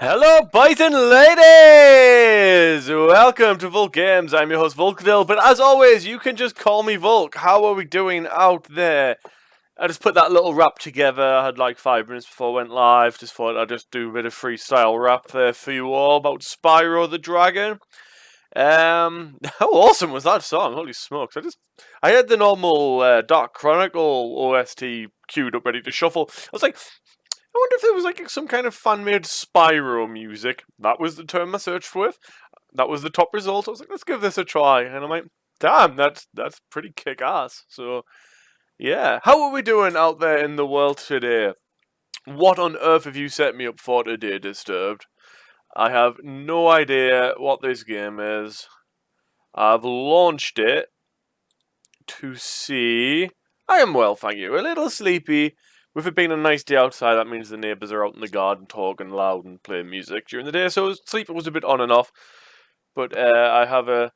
Hello, boys and ladies! Welcome to Volk Games. I'm your host, Volkadil, but as always, you can just call me Volk. How are we doing out there? I just put that little rap together. I had like 5 minutes before I went live. Just thought I'd just do a bit of freestyle rap there for you all about Spyro the Dragon. How awesome was that song? Holy smokes. I had the normal Dark Chronicle OST queued up ready to shuffle. I was like, I wonder if there was like some kind of fan-made Spyro music. That was the term I searched with. That was the top result. I was like, let's give this a try. And I'm like, damn, that's pretty kick-ass. So, yeah. How are we doing out there in the world today? What on earth have you set me up for today, Disturbed? I have no idea what this game is. I've launched it to see... I am well, thank you. A little sleepy. With it being a nice day outside, that means the neighbours are out in the garden talking loud and playing music during the day, so sleep was a bit on and off. But I have a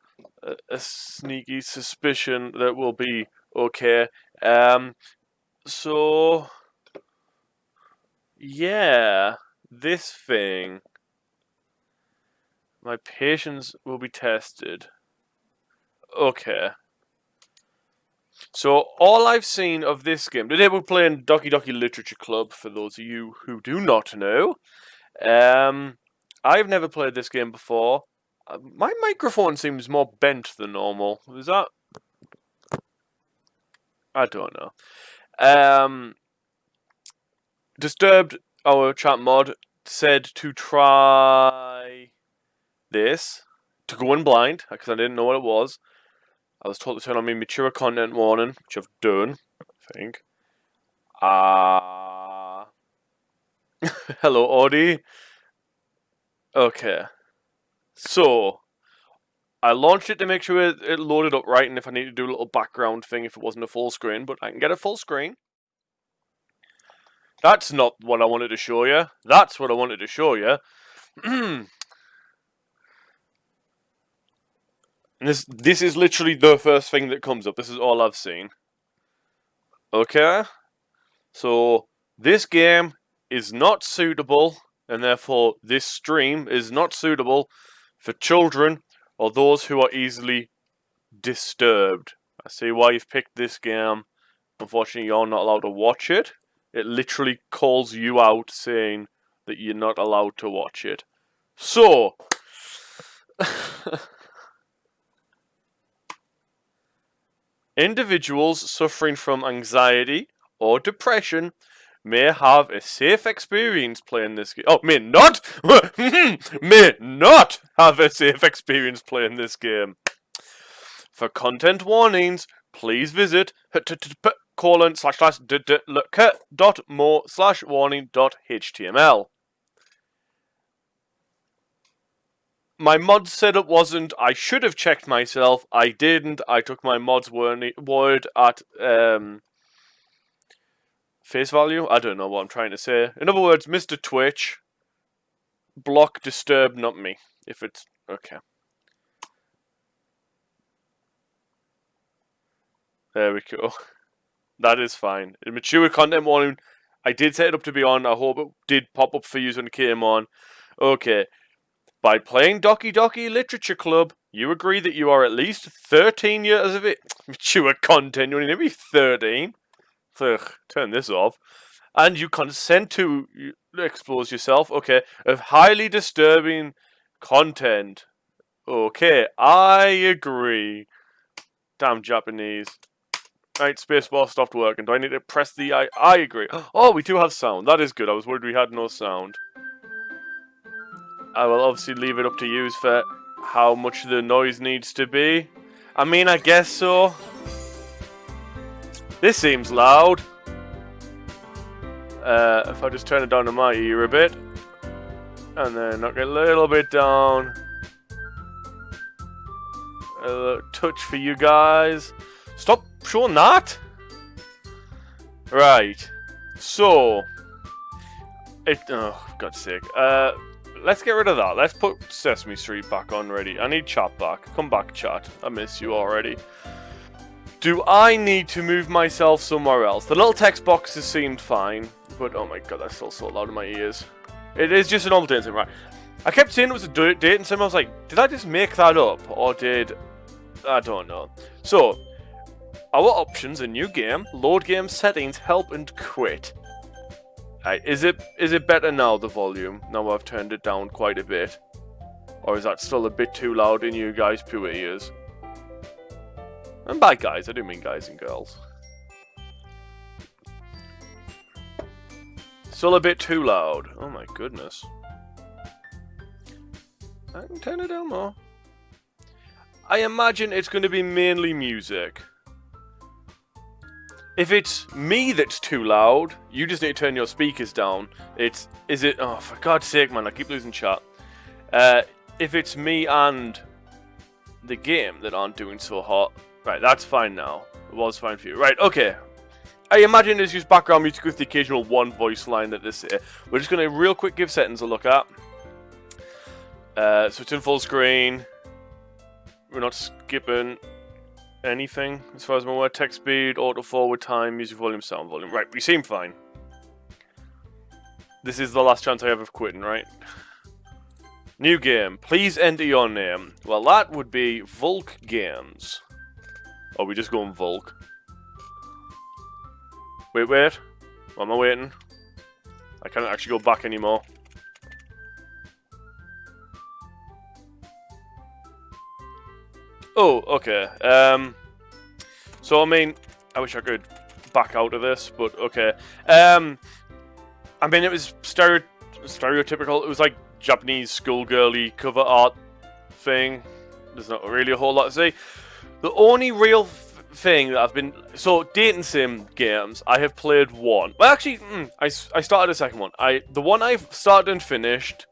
sneaky suspicion that we'll be okay. So, yeah, this thing, my patience will be tested. Okay. So, all I've seen of this game... Today we're playing Doki Doki Literature Club, for those of you who do not know. I've never played this game before. My microphone seems more bent than normal. Is that... I don't know. Disturbed, our chat mod, said to try this. To go in blind, because I didn't know what it was. I was told to turn on my mature content warning, which I've done, I think. Hello, Audie. Okay. So, I launched it to make sure it loaded up right, and if I need to do a little background thing if it wasn't a full screen, but I can get a full screen. That's not what I wanted to show you. That's what I wanted to show you. And this is literally the first thing that comes up. This is all I've seen. Okay? So, this game is not suitable, and therefore this stream is not suitable for children or those who are easily disturbed. I see why you've picked this game. Unfortunately, you're not allowed to watch it. It literally calls you out saying that you're not allowed to watch it. So... Individuals suffering from anxiety or depression may have a safe experience playing this game. Oh, may not! May not have a safe experience playing this game. For content warnings, please visit //.mo/warning.html. My mod setup wasn't. I should have checked myself. I didn't. I took my mod's word at face value. I don't know what I'm trying to say. In other words, Mr. Twitch, block Disturb, not me. If it's okay. There we go. That is fine. A mature content warning. I did set it up to be on. I hope it did pop up for you when it came on. Okay. By playing Doki Doki Literature Club, you agree that you are at least 13 years of it. Mature content, you only need to be 13. Ugh, turn this off. And you consent to expose yourself, okay, of highly disturbing content. Okay, I agree. Damn Japanese. Right, spacebar stopped working. Do I need to press the I agree. Oh, we do have sound. That is good. I was worried we had no sound. I will obviously leave it up to you for how much the noise needs to be. I mean, I guess so. This seems loud. If I just turn it down to my ear a bit. And then knock it a little bit down. A little touch for you guys. Stop showing that! Right. So. Oh, for God's sake. Let's get rid of that. Let's put Sesame Street back on ready. I need chat back. Come back, chat. I miss you already. Do I need to move myself somewhere else? The little text boxes seemed fine, but oh my god, that's still so loud in my ears. It is just a normal dating sim, right? I kept saying it was a dating sim. I was like, did I just make that up? Or did... I don't know. So, our options, a new game, load game settings, help and quit. Right, is it better now, the volume? Now I've turned it down quite a bit. Or is that still a bit too loud in you guys' pure ears? And by guys, I do mean guys and girls. Still a bit too loud. Oh my goodness. I can turn it down more. I imagine it's going to be mainly music. If it's me that's too loud, you just need to turn your speakers down. Oh, for God's sake, man, I keep losing chat. If it's me and the game that aren't doing so hot, right, that's fine now. It was fine for you. Right, okay. I imagine it's just background music with the occasional one voice line that this here. We're just going to real quick give settings a look at. So it's in full screen. We're not skipping anything as far as I'm aware. Text speed, auto forward time, music volume, sound volume. Right, we seem fine. This is the last chance I have of quitting, right? New game. Please enter your name. Well, that would be Volk Games. Or we just going Volk. Wait. Why am I waiting? I can't actually go back anymore. Oh, okay. So, I mean, I wish I could back out of this, but okay. I mean, it was stereotypical. It was like Japanese schoolgirly cover art thing. There's not really a whole lot to say. The only real thing that I've been... So, dating sim games, I have played one. Well, actually, I started a second one. The one I've started and finished...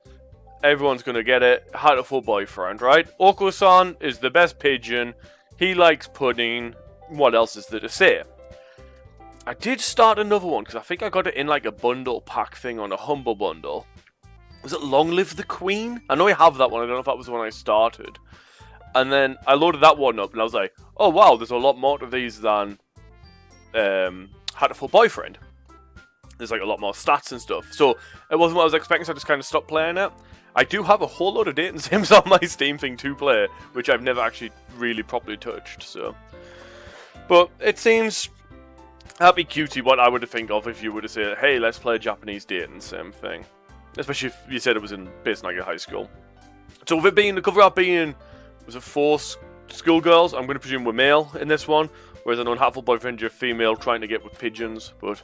Everyone's gonna get it. Had a full boyfriend, right? Oko-san is the best pigeon. He likes pudding. What else is there to say? I did start another one because I think I got it in like a bundle pack thing on a Humble Bundle. Was it Long Live the Queen? I know I have that one. I don't know if that was the one I started. And then I loaded that one up and I was like, oh wow, there's a lot more to these than Had a Full Boyfriend. There's like a lot more stats and stuff. So it wasn't what I was expecting, so I just kind of stopped playing it. I do have a whole load of dating sims on my Steam thing to play, which I've never actually really properly touched, so. But it seems happy cutie what I would think of if you were to say, hey, let's play a Japanese dating sim thing. Especially if you said it was based in like a high school. So with it being, the cover art being, was it 4 schoolgirls? I'm going to presume we're male in this one, whereas an unhelpful boyfriend, you're female trying to get with pigeons, but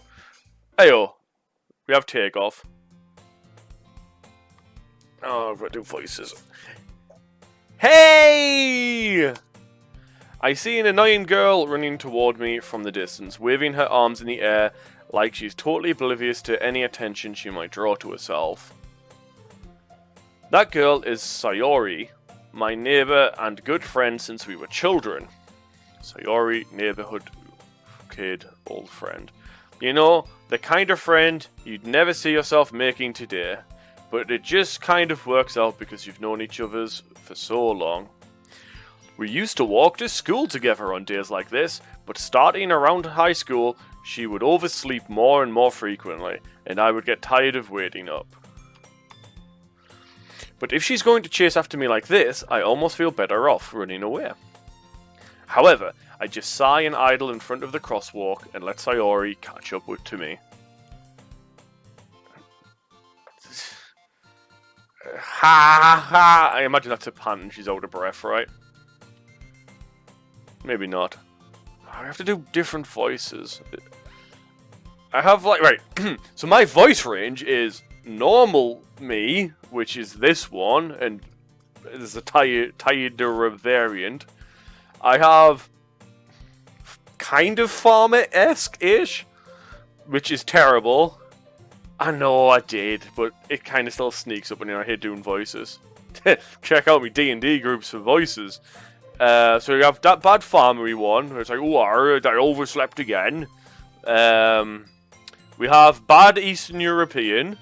heyo, we have takeoff. Oh, I've got to do voices. Hey! I see an annoying girl running toward me from the distance, waving her arms in the air like she's totally oblivious to any attention she might draw to herself. That girl is Sayori, my neighbor and good friend since we were children. Sayori, neighborhood kid, old friend. You know, the kind of friend you'd never see yourself making today. But it just kind of works out because you've known each other's for so long. We used to walk to school together on days like this, but starting around high school, she would oversleep more and more frequently, and I would get tired of waiting up. But if she's going to chase after me like this, I almost feel better off running away. However, I just sigh and idle in front of the crosswalk and let Sayori catch up to me. Ha ha! I imagine that's a pun and she's out of breath, right? Maybe not. I have to do different voices. I have like, right, so my voice range is normal me, which is this one, and there's a tighter variant. I have kind of farmer-esque-ish, which is terrible. I know I did, but it kind of still sneaks up when you're here doing voices. Check out my D&D groups for voices. So you have that bad farmery one, where it's like, oh, I overslept again. We have bad Eastern European.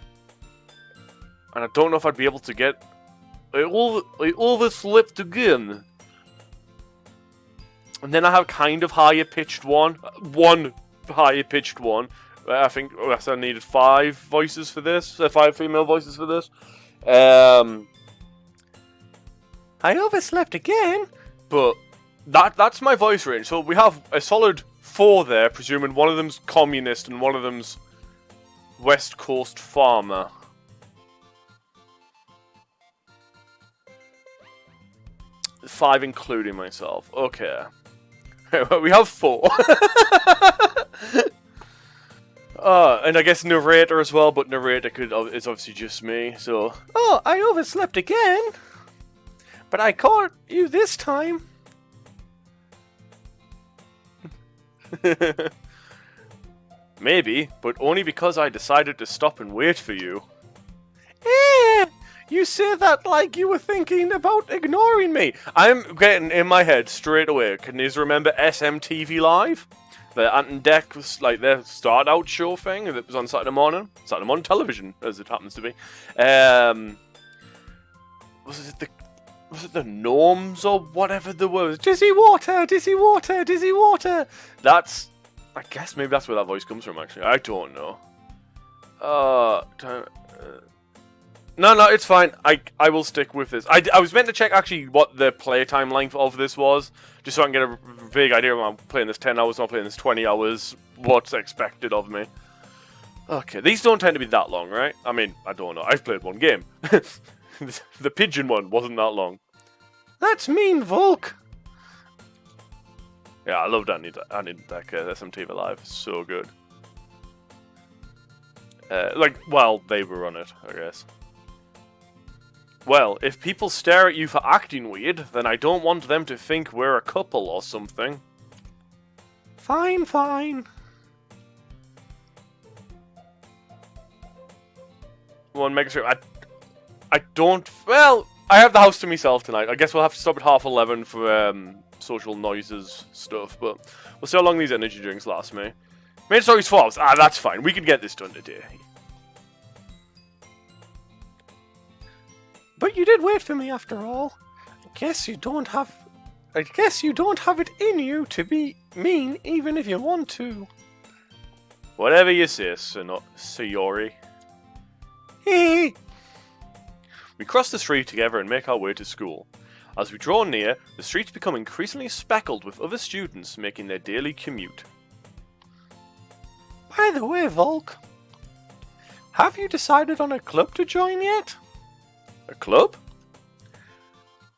And I don't know if I'd be able to get... I overslept again. And then I have kind of higher pitched one. One higher pitched one. I think I needed 5 voices for this. 5 female voices for this. I overslept again. But that's my voice range. So we have a solid 4 there, presuming one of them's communist and one of them's West Coast farmer. Five including myself. Okay. We have 4. And I guess narrator as well, but narrator is obviously just me, so... Oh, I overslept again! But I caught you this time! Maybe, but only because I decided to stop and wait for you. Eh! You say that like you were thinking about ignoring me. I'm getting in my head straight away. Can you remember SMTV Live? The Ant and Dec was like their start out show thing that was on Saturday morning television, as it happens to be. Was it the Gnomes or whatever the word? Dizzy water, dizzy water, dizzy water. I guess maybe that's where that voice comes from. Actually, I don't know. No, it's fine. I will stick with this. I was meant to check actually what the playtime length of this was, just so I can get a vague idea of I'm playing this 10 hours, not playing this 20 hours, what's expected of me. Okay, these don't tend to be that long, right? I mean, I don't know. I've played one game. The pigeon one wasn't that long. That's mean, Volk. Yeah, I loved Annie Deck SMTV Live. So good. While they were on it, I guess. Well, if people stare at you for acting weird, then I don't want them to think we're a couple or something. Fine, fine. One mega strip. I don't. Well, I have the house to myself tonight. I guess we'll have to stop at 11:30 for social noises stuff. But we'll see how long these energy drinks last me. Main story's 4 hours. That's fine. We can get this done today. But you did wait for me after all. I guess you don't have it in you to be mean, even if you want to. Whatever you say, Sayori. Hee. We cross the street together and make our way to school. As we draw near, the streets become increasingly speckled with other students making their daily commute. By the way, Volk, have you decided on a club to join yet? A club?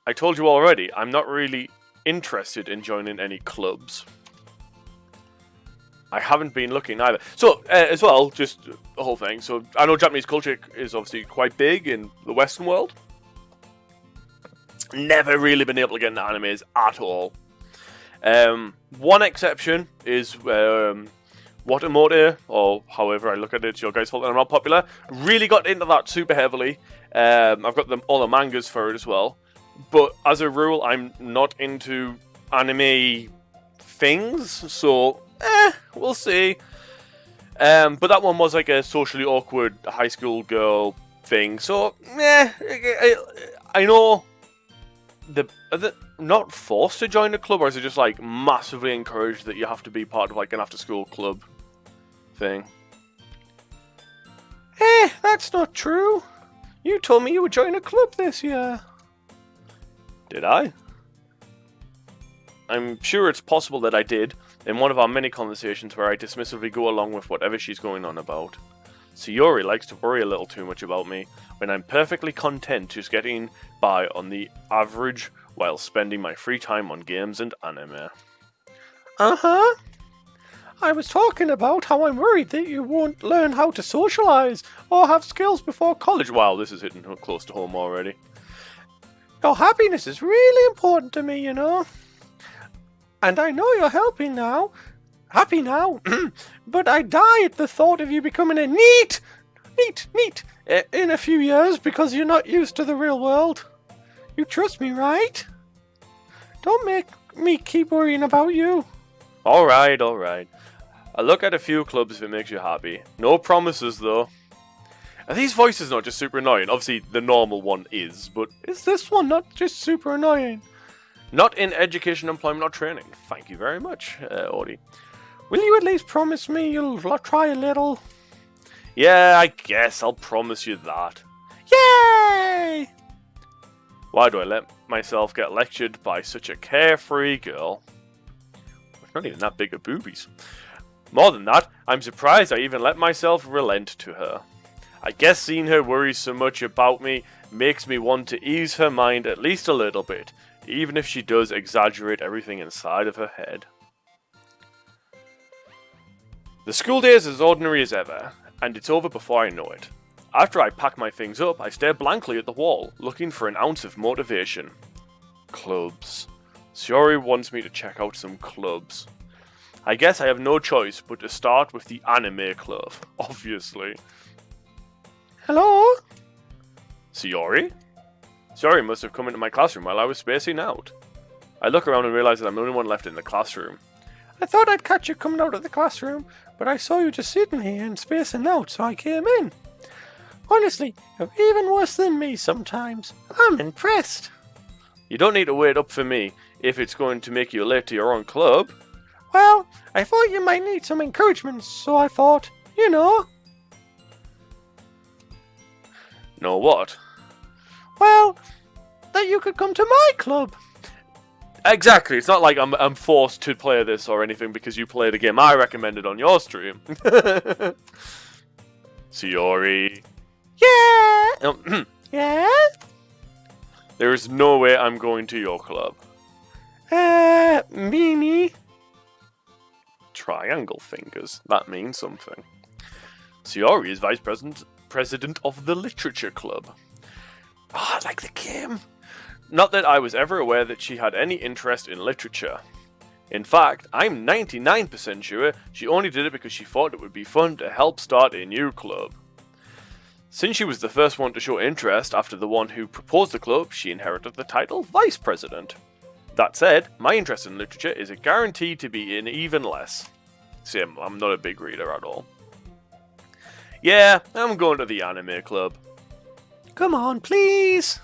I told you already, I'm not really interested in joining any clubs. I haven't been looking either. So, as well, just the whole thing. So, I know Japanese culture is obviously quite big in the Western world. Never really been able to get into animes at all. One exception is Watamote, or however I look at it, it's your guys' fault that I'm not popular. Really got into that super heavily. I've got all the mangas for it as well. But as a rule, I'm not into anime things, so we'll see. But that one was like a socially awkward high school girl thing, so I know are they not forced to join a club, or is it just like massively encouraged that you have to be part of like an after-school club thing? That's not true. You told me you would join a club this year. Did I? I'm sure it's possible that I did, in one of our many conversations where I dismissively go along with whatever she's going on about. Sayori likes to worry a little too much about me, when I'm perfectly content just getting by on the average while spending my free time on games and anime. Uh-huh. I was talking about how I'm worried that you won't learn how to socialize or have skills before college. Wow, this is hitting close to home already. Your happiness is really important to me, you know. And I know you're happy now, but I die at the thought of you becoming a neat, in a few years because you're not used to the real world. You trust me, right? Don't make me keep worrying about you. Alright. I'll look at a few clubs if it makes you happy. No promises, though. Are these voices not just super annoying? Obviously, the normal one is, but is this one not just super annoying? Not in education, employment, or training. Thank you very much, Audie. Will you at least promise me you'll try a little? Yeah, I guess I'll promise you that. Yay! Why do I let myself get lectured by such a carefree girl? It's not even that big of boobies. More than that, I'm surprised I even let myself relent to her. I guess seeing her worry so much about me makes me want to ease her mind at least a little bit, even if she does exaggerate everything inside of her head. The school day is as ordinary as ever, and it's over before I know it. After I pack my things up, I stare blankly at the wall, looking for an ounce of motivation. Clubs. Sayori wants me to check out some clubs. I guess I have no choice but to start with the anime club, obviously. Hello? Sayori? Sayori must have come into my classroom while I was spacing out. I look around and realize that I'm the only one left in the classroom. I thought I'd catch you coming out of the classroom, but I saw you just sitting here and spacing out, so I came in. Honestly, you're even worse than me sometimes. I'm impressed. You don't need to wait up for me if it's going to make you late to your own club. Well, I thought you might need some encouragement, so I thought, you know. Know what? Well, that you could come to my club. Exactly, it's not like I'm forced to play this or anything because you played a game I recommended on your stream. Sayori. Yeah! Yeah? There is no way I'm going to your club. Meanie. Triangle fingers. That means something. Sayori is vice president of the literature club. I like the game. Not that I was ever aware that she had any interest in literature. In fact, I'm 99% sure she only did it because she thought it would be fun to help start a new club. Since she was the first one to show interest after the one who proposed the club, she inherited the title Vice President. That said, my interest in literature is a guarantee to be in even less. See, I'm not a big reader at all. Yeah, I'm going to the anime club. Come on, please!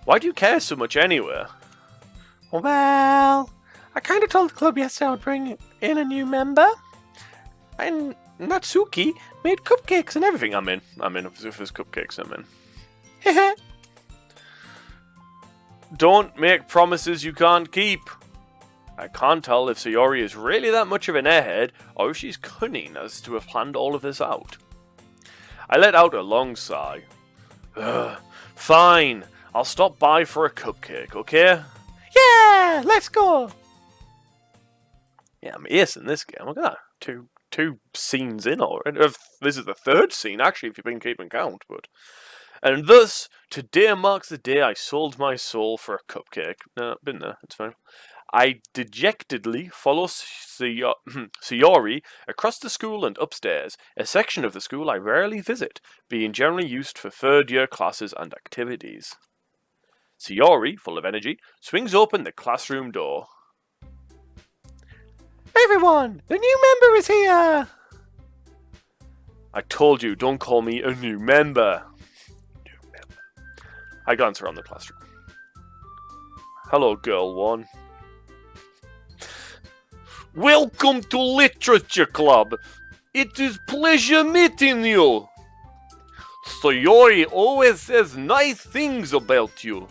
Why do you care so much anyway? Well, I kind of told the club yesterday I would bring in a new member. And Natsuki made cupcakes and everything. I'm in. If there's cupcakes, I'm in. Don't make promises you can't keep. I can't tell if Sayori is really that much of an airhead or if she's cunning as to have planned all of this out. I let out a long sigh. Fine. I'll stop by for a cupcake, okay? Yeah, let's go! Yeah, I'm acing this game. Look at that. Two scenes in already. This is the third scene, actually, if you've been keeping count. And thus, today marks the day I sold my soul for a cupcake. No, been there. It's fine. I dejectedly follow Sayori across the school and upstairs, a section of the school I rarely visit, being generally used for third-year classes and activities. Sayori, full of energy, swings open the classroom door. Everyone! The new member is here! I told you, don't call me a new member. I glance around the classroom. Hello, girl one. Welcome to Literature Club. It is pleasure meeting you. Sayori always says nice things about you.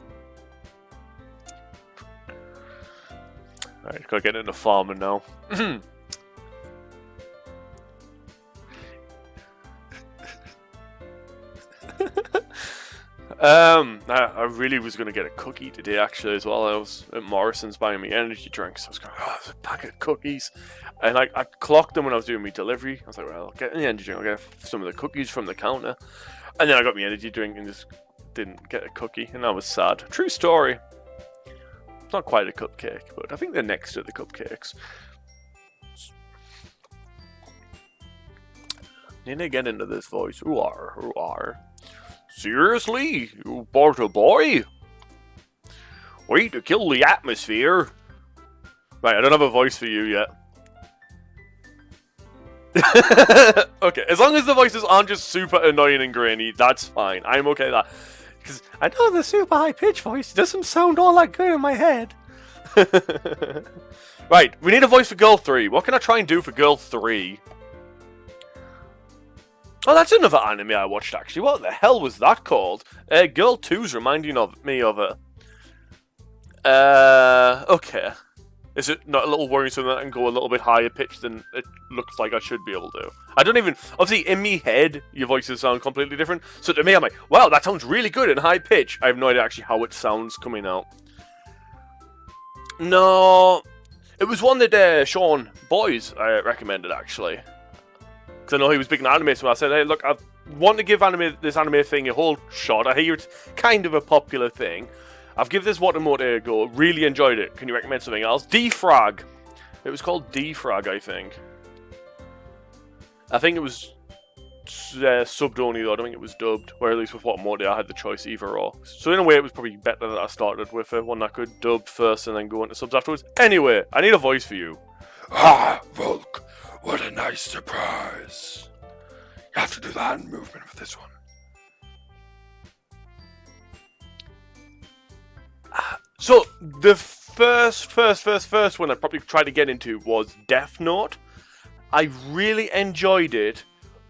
Alright, gotta get into farming now. I really was going to get a cookie today, actually, as well. I was at Morrison's buying me energy drinks. I was going, there's a packet of cookies. And I clocked them when I was doing my delivery. I was like, well, I'll get the energy drink. I'll get some of the cookies from the counter. And then I got my energy drink and just didn't get a cookie. And I was sad. True story. It's not quite a cupcake, but I think they're next to the cupcakes. Need to get into this voice. Who are? Seriously? You bought a boy? Way to kill the atmosphere. Right, I don't have a voice for you yet. Okay, as long as the voices aren't just super annoying and grainy, that's fine. I'm okay with that. Because I know the super high-pitched voice doesn't sound all that good in my head. Right, we need a voice for Girl 3. What can I try and do for Girl 3? Oh, that's another anime I watched, actually. What the hell was that called? Girl 2's reminding me of it. Okay. Is it not a little worrisome that I can go a little bit higher pitch than it looks like I should be able to? I don't even... Obviously, in me head, your voices sound completely different. So to me, I'm like, wow, that sounds really good in high pitch. I have no idea actually how it sounds coming out. No... It was one that Sean Boys recommended, actually. Because I know he was big in anime, so I said, hey, look, I want to give this anime thing a whole shot. I hear it's kind of a popular thing. I've given this Watermotor a go. Really enjoyed it. Can you recommend something else? Defrag. It was called Defrag, I think. I think it was subbed only, though. I don't think it was dubbed. Or at least with Watermotor, I had the choice either or. So in a way, it was probably better that I started with one that could dub first and then go into subs afterwards. Anyway, I need a voice for you. Ah, Volk, what a nice surprise. You have to do the hand movement with this one. So, the first one I probably tried to get into was Death Note. I really enjoyed it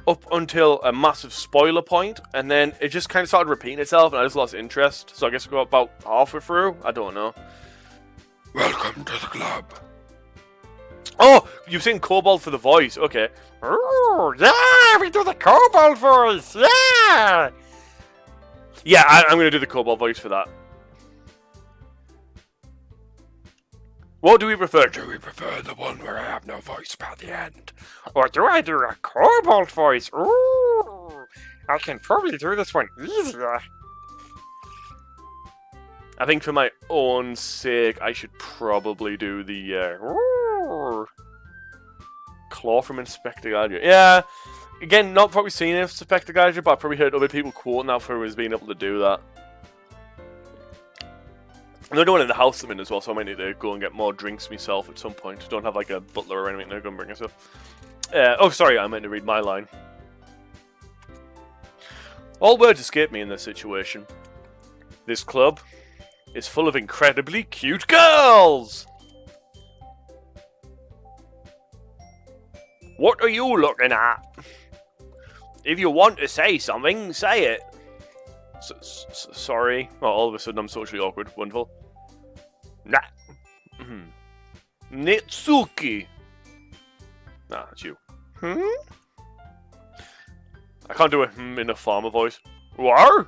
up until a massive spoiler point, and then it just kind of started repeating itself, and I just lost interest. So I guess I got about halfway through. I don't know. Welcome to the club. Oh, you've seen Kobold for the voice. Okay. Oh, yeah, we do the Kobold voice. Yeah. Yeah, I'm going to do the Kobold voice for that. What do we prefer? Do we prefer the one where I have no voice by the end? Or do I do a Kobold voice? Ooh, I can probably do this one easier. I think for my own sake, I should probably do the Claw from Inspector Gadget. Yeah, again, not probably seen Inspector Gadget, but I've probably heard other people quoting that for his being able to do that. And they're doing it in the house I'm in as well, so I might need to go and get more drinks myself at some point. Don't have like a butler or anything to go and bring us up. Oh, sorry, I meant to read my line. All words escape me in this situation. This club is full of incredibly cute girls! What are you looking at? If you want to say something, say it. Sorry. Oh, all of a sudden I'm socially awkward. Wonderful. Nah. Nitsuki. Nah, that's you. I can't do a in a farmer voice. What?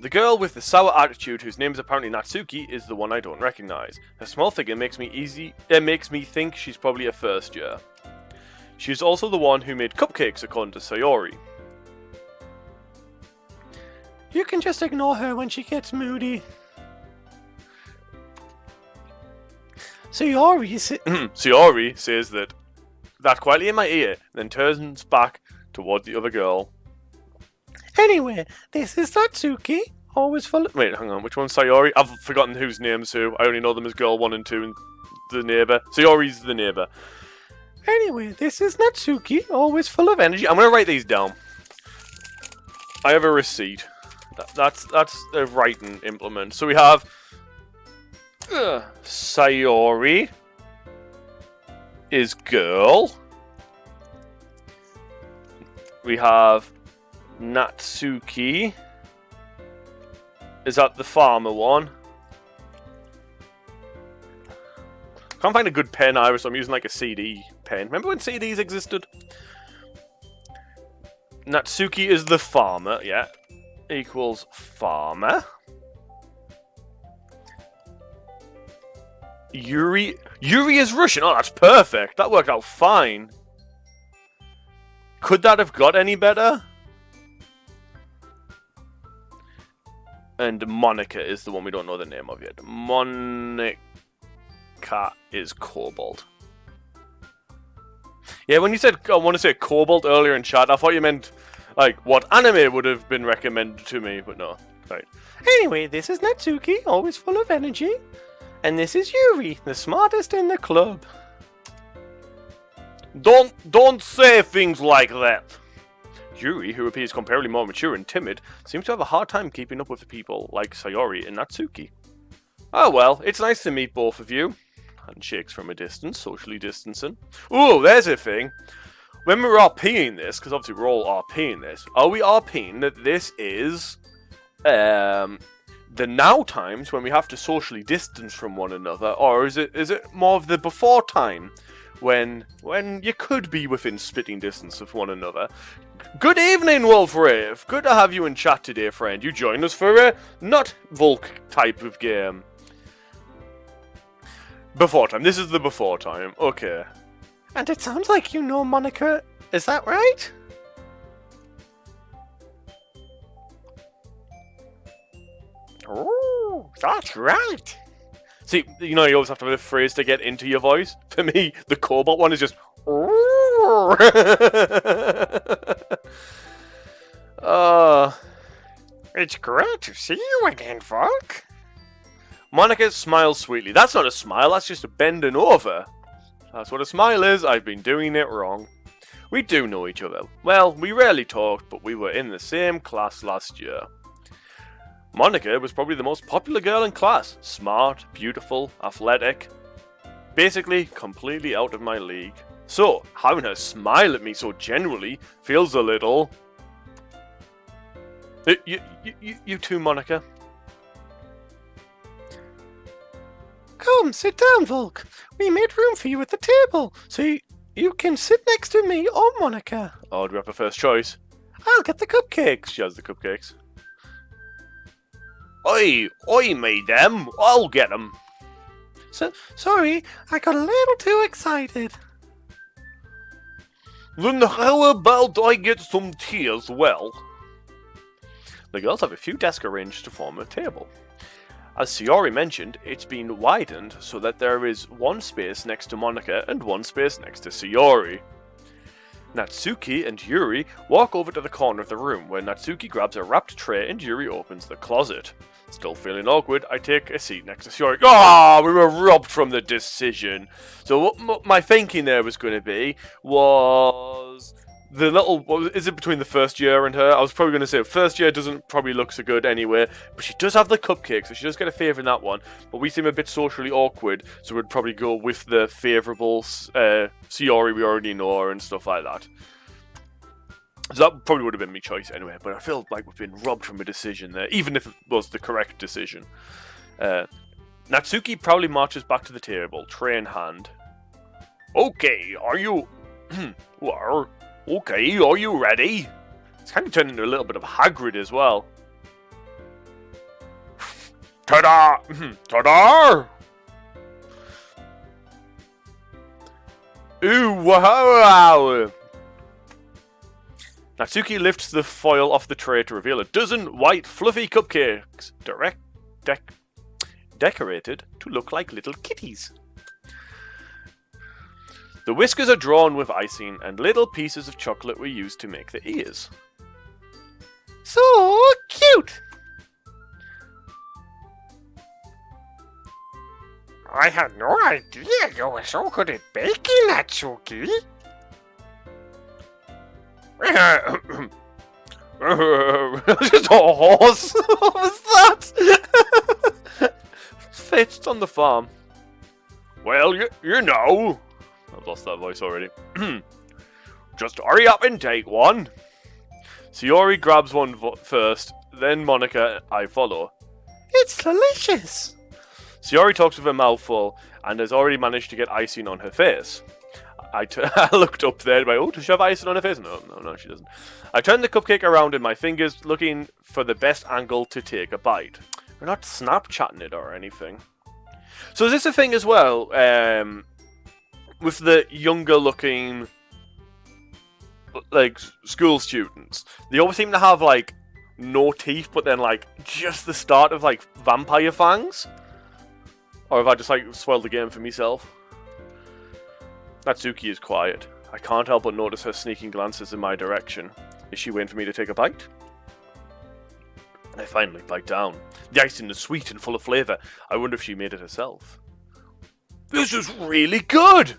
The girl with the sour attitude, whose name is apparently Natsuki, is the one I don't recognize. Her small figure makes me think she's probably a first year. She's also the one who made cupcakes, according to Sayori. You can just ignore her when she gets moody. Sayori says that quietly in my ear, then turns back toward the other girl. Anyway, this is Natsuki, always full of... Wait, hang on, which one's Sayori? I've forgotten whose name's who. I only know them as Girl 1 and 2 and the neighbour. Sayori's the neighbour. Anyway, this is Natsuki, always full of energy. I'm going to write these down. I have a receipt. That's a writing implement. So we have Sayori is girl. We have Natsuki. Is that the farmer one? Can't find a good pen either, so I'm using like a CD pen. Remember when CDs existed? Natsuki is the farmer, yeah. Equals farmer. Yuri is Russian. Oh, that's perfect. That worked out fine. Could that have got any better? And Monica is the one we don't know the name of yet. Monica is Kobold. Yeah, when you said I want to say Kobold earlier in chat, I thought you meant like what anime would have been recommended to me, but no. Right. Anyway, this is Natsuki, always full of energy. And this is Yuri, the smartest in the club. Don't say things like that. Yuri, who appears comparatively more mature and timid, seems to have a hard time keeping up with people like Sayori and Natsuki. Oh well, it's nice to meet both of you. Handshakes from a distance, socially distancing. Ooh, there's a thing. When we're RPing this, because obviously we're all RPing this, are we RPing that this is the now times when we have to socially distance from one another, or is it more of the before time when you could be within spitting distance of one another? Good evening, Wolfrave. Good to have you in chat today, friend. You join us for a not Volk type of game. Before time. This is the before time. Okay. And it sounds like you know Monica. Is that right? Oh, that's right. See, you know, you always have to have a phrase to get into your voice. For me, the Cobalt one is just... It's great to see you again, Volk. Monica smiles sweetly. That's not a smile, that's just a bending over. That's what a smile is. I've been doing it wrong. We do know each other. Well, we rarely talked, but we were in the same class last year. Monica was probably the most popular girl in class. Smart, beautiful, athletic. Basically, completely out of my league. So, having her smile at me so genuinely feels a little... You too, Monica. Come, sit down, Volk. We made room for you at the table, so you can sit next to me or Monica. Oh, do we have a first choice? I'll get the cupcakes. She has the cupcakes. I made them. I'll get them. Sorry, I got a little too excited. Then how about I get some tea as well? The girls have a few desks arranged to form a table. As Sayori mentioned, it's been widened so that there is one space next to Monica and one space next to Sayori. Natsuki and Yuri walk over to the corner of the room where Natsuki grabs a wrapped tray and Yuri opens the closet. Still feeling awkward, I take a seat next to Sayori. Ah, we were robbed from the decision. So what my thinking there was going to be was the little... Is it between the first year and her? I was probably going to say first year doesn't probably look so good anyway, but she does have the cupcake, so she does get a favour in that one. But we seem a bit socially awkward, so we'd probably go with the favourable Sayori we already know and stuff like that. So that probably would have been my choice anyway, but I feel like we've been robbed from a decision there, even if it was the correct decision. Natsuki proudly marches back to the table, tray in hand. Okay, are you... Okay, are you ready? It's kind of turned into a little bit of Hagrid as well. Ta-da! Ta-da! Ooh, wow! Natsuki lifts the foil off the tray to reveal a dozen white, fluffy cupcakes, decorated to look like little kitties. The whiskers are drawn with icing, and little pieces of chocolate were used to make the ears. So cute! I had no idea you were so good at baking, Natsuki. Just a horse! What was that? Fetched on the farm. Well, you know... I've lost that voice already. Just hurry up and take one. Sayori grabs one first, then Monica, I follow. It's delicious! Sayori talks with her mouth full, and has already managed to get icing on her face. I looked up there and went, oh, does she have icing on her face? No, she doesn't. I turned the cupcake around in my fingers, looking for the best angle to take a bite. We're not Snapchatting it or anything. So is this a thing as well, with the younger looking, like, school students? They always seem to have, like, no teeth, but then, like, just the start of, like, vampire fangs? Or have I just, like, spoiled the game for myself? Natsuki is quiet. I can't help but notice her sneaking glances in my direction. Is she waiting for me to take a bite? I finally bite down. The icing is sweet and full of flavour. I wonder if she made it herself. This is really good!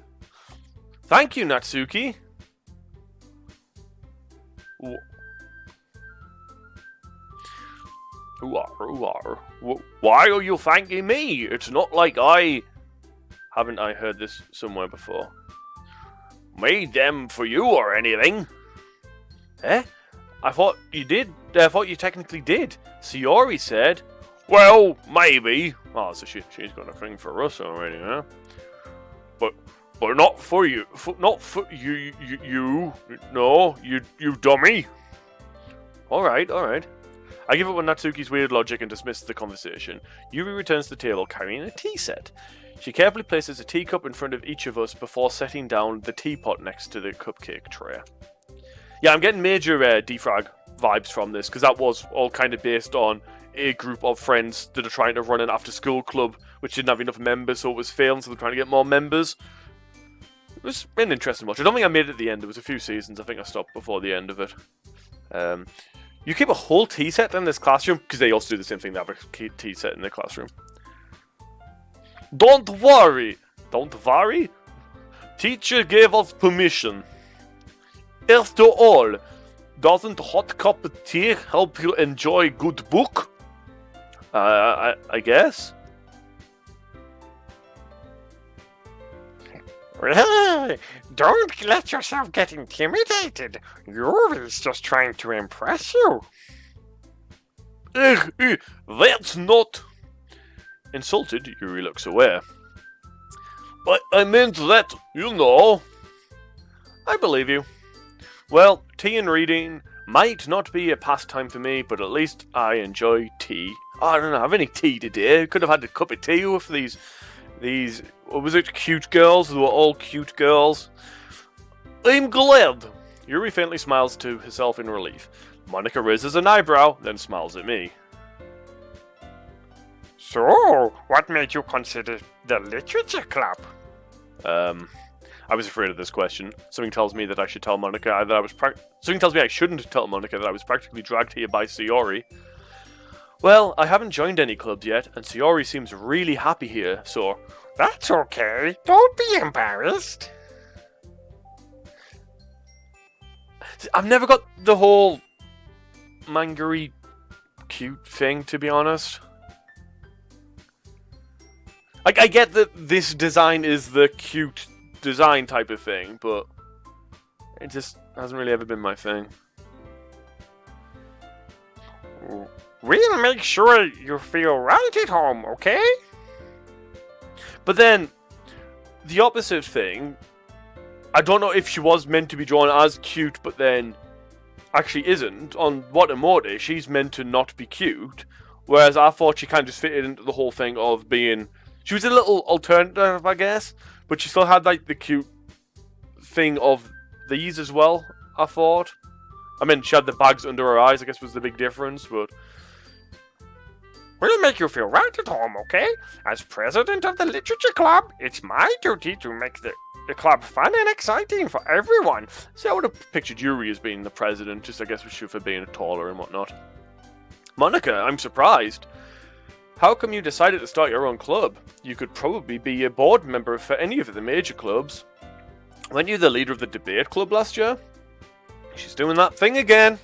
Thank you, Natsuki. Why are you thanking me? It's not like I Haven't I heard this somewhere before? Made them for you or anything? Eh? I thought you did. I thought you technically did. Sayori said, well, maybe. Oh, so she's got a thing for us already, huh? But not for you. Not for you. No, you dummy. All right. I give up on Natsuki's weird logic and dismiss the conversation. Yuri returns to the table carrying a tea set. She carefully places a teacup in front of each of us before setting down the teapot next to the cupcake tray. Yeah, I'm getting major defrag vibes from this, because that was all kind of based on a group of friends that are trying to run an after-school club, which didn't have enough members, so it was failing, so they're trying to get more members. It was an interesting watch. I don't think I made it at the end. There was a few seasons. I think I stopped before the end of it. You keep a whole tea set in this classroom? Because they also do the same thing. They have a tea set in their classroom. Don't worry. Teacher gave us permission. After all, doesn't hot cup of tea help you enjoy good book? I guess. Well, don't let yourself get intimidated. Yuri's just trying to impress you. That's not... Insulted, Yuri looks away. But I meant that, you know. I believe you. Well, tea and reading might not be a pastime for me, but at least I enjoy tea. Oh, I don't have any tea today. Could have had a cup of tea with these, what was it, cute girls? They were all cute girls. I'm glad. Yuri faintly smiles to herself in relief. Monica raises an eyebrow, then smiles at me. So, what made you consider the literature club? I was afraid of this question. Something tells me that I should tell Monica that I was something tells me I shouldn't tell Monica that I was practically dragged here by Sayori. Well, I haven't joined any clubs yet, and Sayori seems really happy here, so... That's okay. Don't be embarrassed. I've never got the whole manga-y cute thing, to be honest. Like, I get that this design is the cute design type of thing, but it just hasn't really ever been my thing. We'll make sure you feel right at home, okay? But then, the opposite thing, I don't know if she was meant to be drawn as cute, but then actually isn't. On Watamode, she's meant to not be cute, whereas I thought she kind of just fitted into the whole thing of being... She was a little alternative, I guess, but she still had like the cute thing of these as well, I thought. I mean, she had the bags under her eyes, I guess was the big difference, but... We'll make you feel right at home, okay? As president of the literature club, it's my duty to make the club fun and exciting for everyone. See, I would have pictured Yuri as being the president, just I guess for being taller and whatnot. Monica, I'm surprised. How come you decided to start your own club? You could probably be a board member for any of the major clubs. Weren't you the leader of the debate club last year? She's doing that thing again.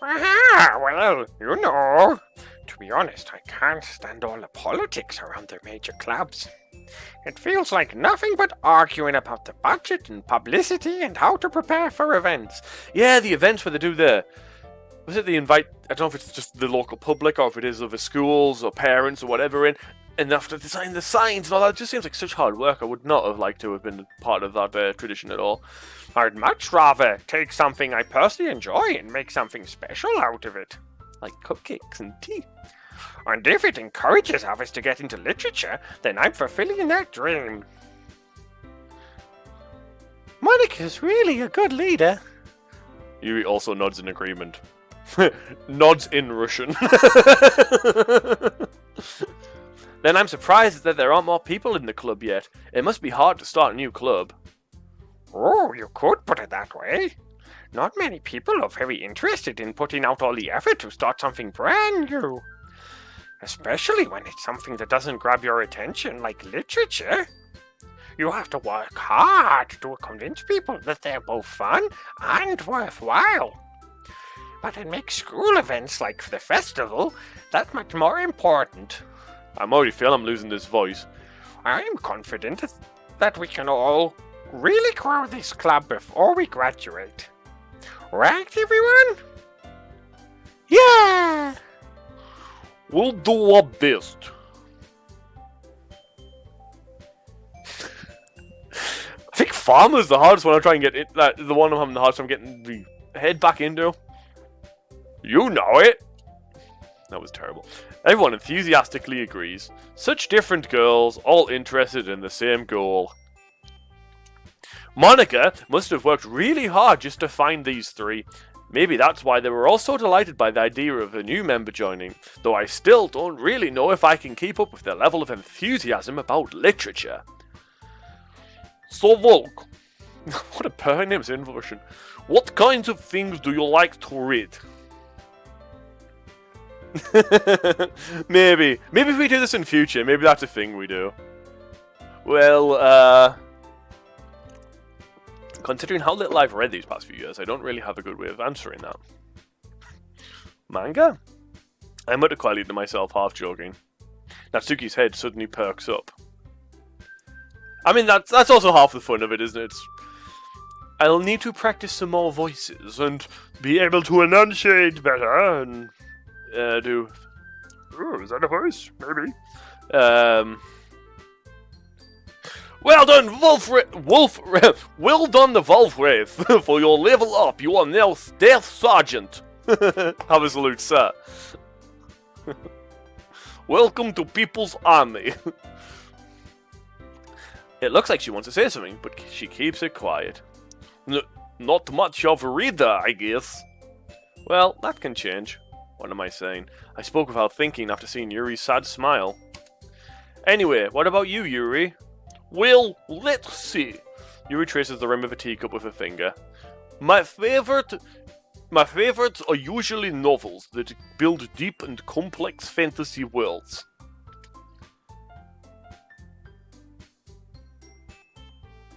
Aha, well, you know. To be honest, I can't stand all the politics around the major clubs. It feels like nothing but arguing about the budget and publicity and how to prepare for events. Yeah, the events where they do the... Was it the invite... I don't know if it's just the local public or if it is other schools or parents or whatever in. And after designing the signs and all that, it just seems like such hard work. I would not have liked to have been part of that tradition at all. I'd much rather take something I personally enjoy and make something special out of it. Like cupcakes and tea. And if it encourages others to get into literature, then I'm fulfilling that dream. Monica's really a good leader. Yuri also nods in agreement. Nods in Russian. Then I'm surprised that there aren't more people in the club yet. It must be hard to start a new club. Oh, you could put it that way. Not many people are very interested in putting out all the effort to start something brand new. Especially when it's something that doesn't grab your attention, like literature. You have to work hard to convince people that they're both fun and worthwhile. But it makes school events like the festival that much more important. I'm already feeling I'm losing this voice. I'm confident that we can all really grow this club before we graduate. Right, everyone? Yeah! We'll do our best. I think farmer's the hardest one. I'm trying to get it. The one I'm having the hardest time getting the head back into. You know it. That was terrible. Everyone enthusiastically agrees. Such different girls, all interested in the same goal. Monica must have worked really hard just to find these three. Maybe that's why they were all so delighted by the idea of a new member joining, though I still don't really know if I can keep up with their level of enthusiasm about literature. So Volk, what a perfect name's inversion. What kinds of things do you like to read? Maybe if we do this in future, maybe that's a thing we do. Well, considering how little I've read these past few years, I don't really have a good way of answering that. Manga? I muttered quietly to myself, half joking. Natsuki's head suddenly perks up. I mean, that's also half the fun of it, isn't it? I'll need to practice some more voices and be able to enunciate better and do. Ooh, is that a voice? Maybe. Well done, well done, the Wolfwraith. For your level up, you are now Staff Sergeant. Have a salute, sir. Welcome to People's Army. It looks like she wants to say something, but she keeps it quiet. Not much of a reader, I guess. Well, that can change. What am I saying? I spoke without thinking after seeing Yuri's sad smile. Anyway, what about you, Yuri? Well, let's see. Yuri traces the rim of a teacup with a finger. My favorites are usually novels that build deep and complex fantasy worlds.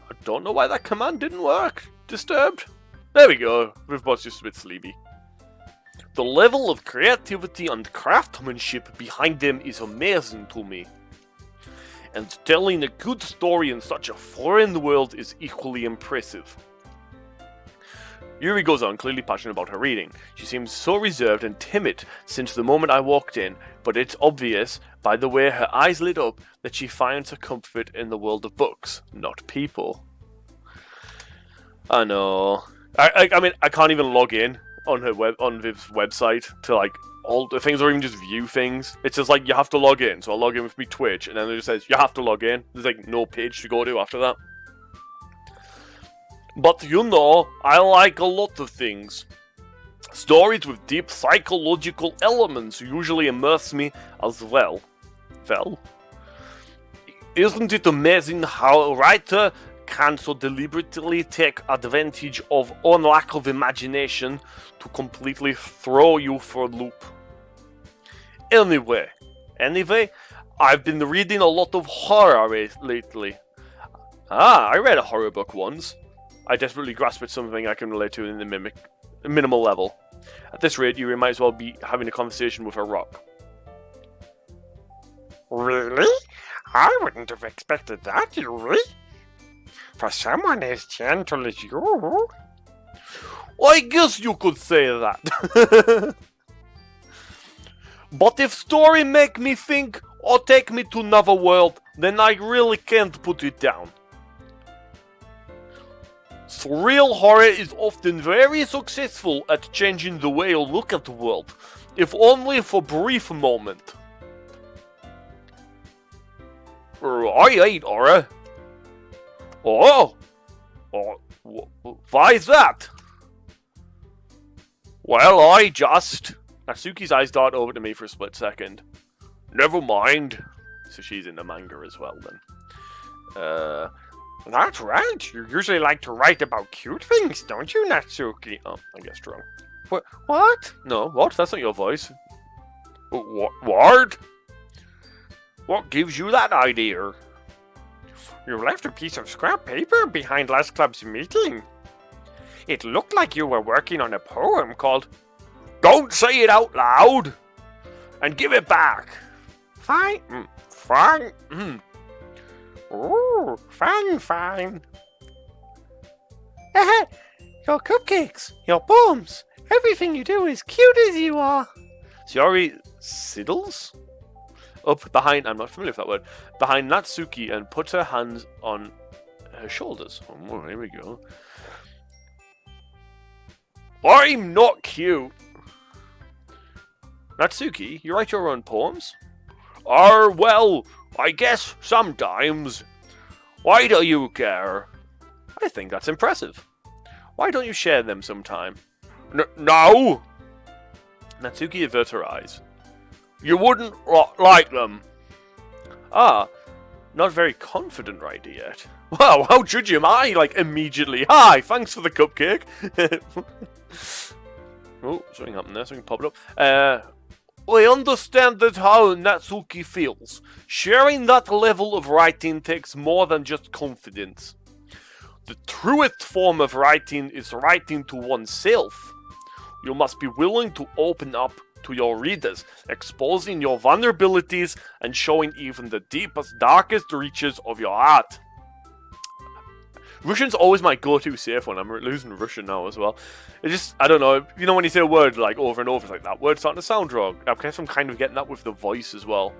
I don't know why that command didn't work. Disturbed? There we go. Everybody's just a bit sleepy. The level of creativity and craftsmanship behind them is amazing to me. And telling a good story in such a foreign world is equally impressive. Yuri goes on, clearly passionate about her reading. She seems so reserved and timid since the moment I walked in, but it's obvious by the way her eyes lit up that she finds her comfort in the world of books, not people. I know. I mean, I can't even log in on Viv's website to like all the things, or even just view things. It's just like you have to log in. So I log in with me Twitch, and then it just says you have to log in. There's like no page to go to after that. But you know, I like a lot of things. Stories with deep psychological elements usually immerse me as well. Well, isn't it amazing how a writer can so deliberately take advantage of own lack of imagination to completely throw you for a loop? Anyway, I've been reading a lot of horror lately. I read a horror book once. I desperately grasp at something I can relate to in the minimal level. At this rate, you might as well be having a conversation with a rock. Really? I wouldn't have expected that, Yuri. For someone as gentle as you. I guess you could say that. But if story make me think or take me to another world, then I really can't put it down. Surreal horror is often very successful at changing the way you look at the world, if only for a brief moment. I hate horror. Oh, why is that? Well, I just... Natsuki's eyes dart over to me for a split second. Never mind. So she's in the manga as well, then. That's right. You usually like to write about cute things, don't you, Natsuki? Oh, I guess wrong. What? No, what? That's not your voice. What? What gives you that idea? You left a piece of scrap paper behind last club's meeting. It looked like you were working on a poem called Don't Say It Out Loud! And give it back! Fine. Fine. Ooh, fine, fine. Your cupcakes, your poems, everything you do is cute as you are. Shiori sidles up behind, I'm not familiar with that word, behind Natsuki and puts her hands on her shoulders. Oh, here we go. I'm not cute. Natsuki, you write your own poems? Well, I guess sometimes. Why do you care? I think that's impressive. Why don't you share them sometime? No! Natsuki averts her eyes. You wouldn't like them. Ah, not very confident right yet. Wow, how should you? Immediately. Hi, thanks for the cupcake. Oh, something happened there, something popped up. I understand that how Natsuki feels. Sharing that level of writing takes more than just confidence. The truest form of writing is writing to oneself. You must be willing to open up to your readers, exposing your vulnerabilities and showing even the deepest, darkest reaches of your art. Russian's always my go-to safe one. I'm losing Russian now as well. I don't know. You know when you say a word like over and over, it's like that word's starting to sound wrong. I guess I'm kind of getting that with the voice as well.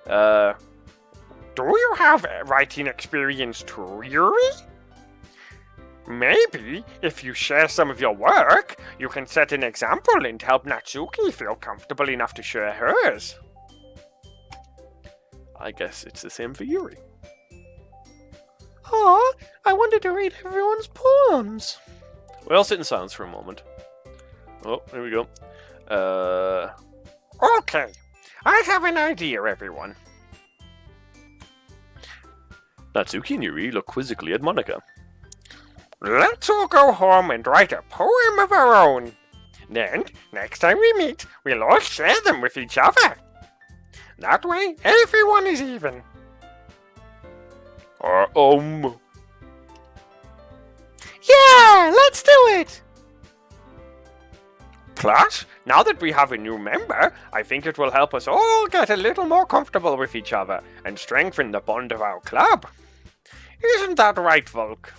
Do you have writing experience too, Yuri? Maybe, if you share some of your work, you can set an example and help Natsuki feel comfortable enough to share hers. I guess it's the same for Yuri. Aw, I wanted to read everyone's poems. We all sit in silence for a moment. Oh, here we go. Okay, I have an idea, everyone. Natsuki and Yuri look quizzically at Monika. Let's all go home and write a poem of our own. Then, next time we meet, we'll all share them with each other. That way, everyone is even. Yeah, let's do it! Plus, now that we have a new member, I think it will help us all get a little more comfortable with each other and strengthen the bond of our club. Isn't that right, Volk?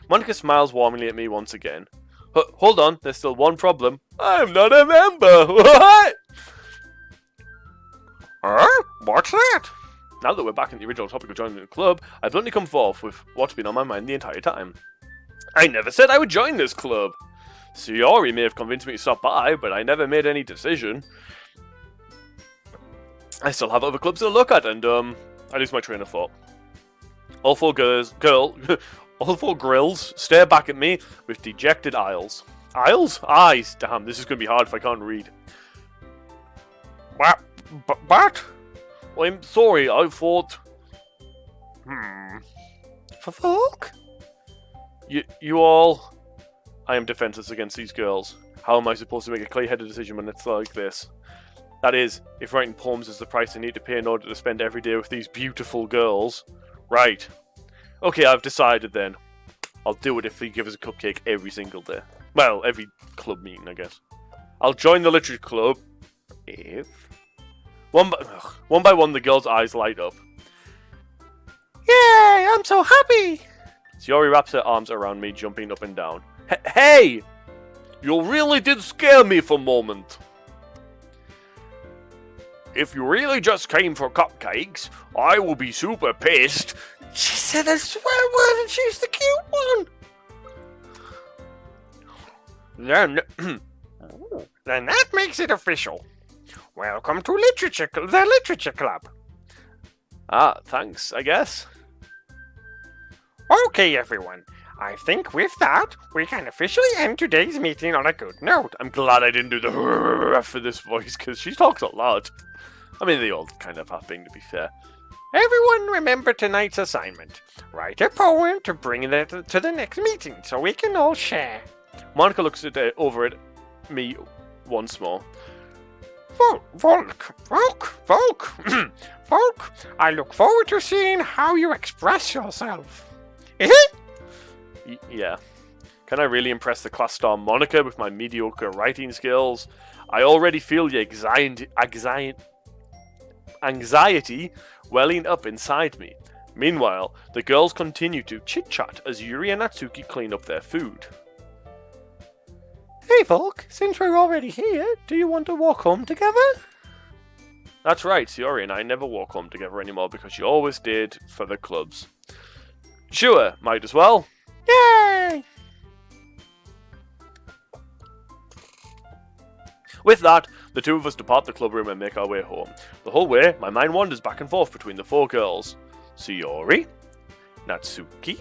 Monika smiles warmly at me once again. Hold on, there's still one problem. I'm not a member! What? What's that? Now that we're back in the original topic of joining the club, I've only come forth with what's been on my mind the entire time. I never said I would join this club. Shiori may have convinced me to stop by, but I never made any decision. I still have other clubs to look at, and I lose my train of thought. All four grills stare back at me with dejected eyes. Eyes? Damn, this is going to be hard if I can't read. But? I'm sorry, I thought... For Volk? You all... I am defenseless against these girls. How am I supposed to make a clear-headed decision when it's like this? That is, if writing poems is the price I need to pay in order to spend every day with these beautiful girls. Right. Okay, I've decided then. I'll do it if they give us a cupcake every single day. Well, every club meeting, I guess. I'll join the literature club if... One by one, the girls' eyes light up. Yay, I'm so happy! Shiori wraps her arms around me, jumping up and down. Hey! You really did scare me for a moment. If you really just came for cupcakes, I will be super pissed. She said a swear word and she's the cute one. Then that makes it official. Welcome to the Literature Club. Ah, thanks, I guess. Okay, everyone. I think with that, we can officially end today's meeting on a good note. I'm glad I didn't do the for this voice, because she talks a lot. I mean, they all kind of have been, to be fair. Everyone remember tonight's assignment. Write a poem to bring it to the next meeting, so we can all share. Monika looks over at me once more. Volk, I look forward to seeing how you express yourself. Yeah. Can I really impress the class star Monika with my mediocre writing skills? I already feel the anxiety welling up inside me. Meanwhile, the girls continue to chit-chat as Yuri and Natsuki clean up their food. Hey, Volk, since we're already here, do you want to walk home together? That's right, Sayori and I never walk home together anymore because you always did for the clubs. Sure, might as well. Yay! With that, the two of us depart the club room and make our way home. The whole way, my mind wanders back and forth between the four girls. Sayori, Natsuki,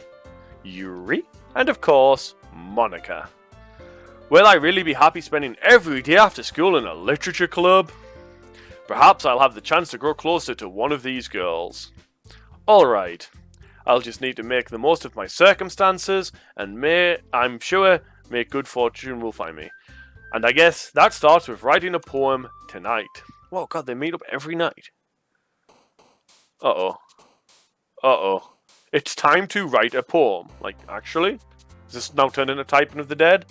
Yuri, and of course, Monika. Will I really be happy spending every day after school in a literature club? Perhaps I'll have the chance to grow closer to one of these girls. Alright, I'll just need to make the most of my circumstances, and I'm sure, good fortune will find me. And I guess that starts with writing a poem tonight. Oh god, they meet up every night. Uh-oh. Uh-oh. It's time to write a poem. Like, actually? Is this now turned into Typing of the Dead?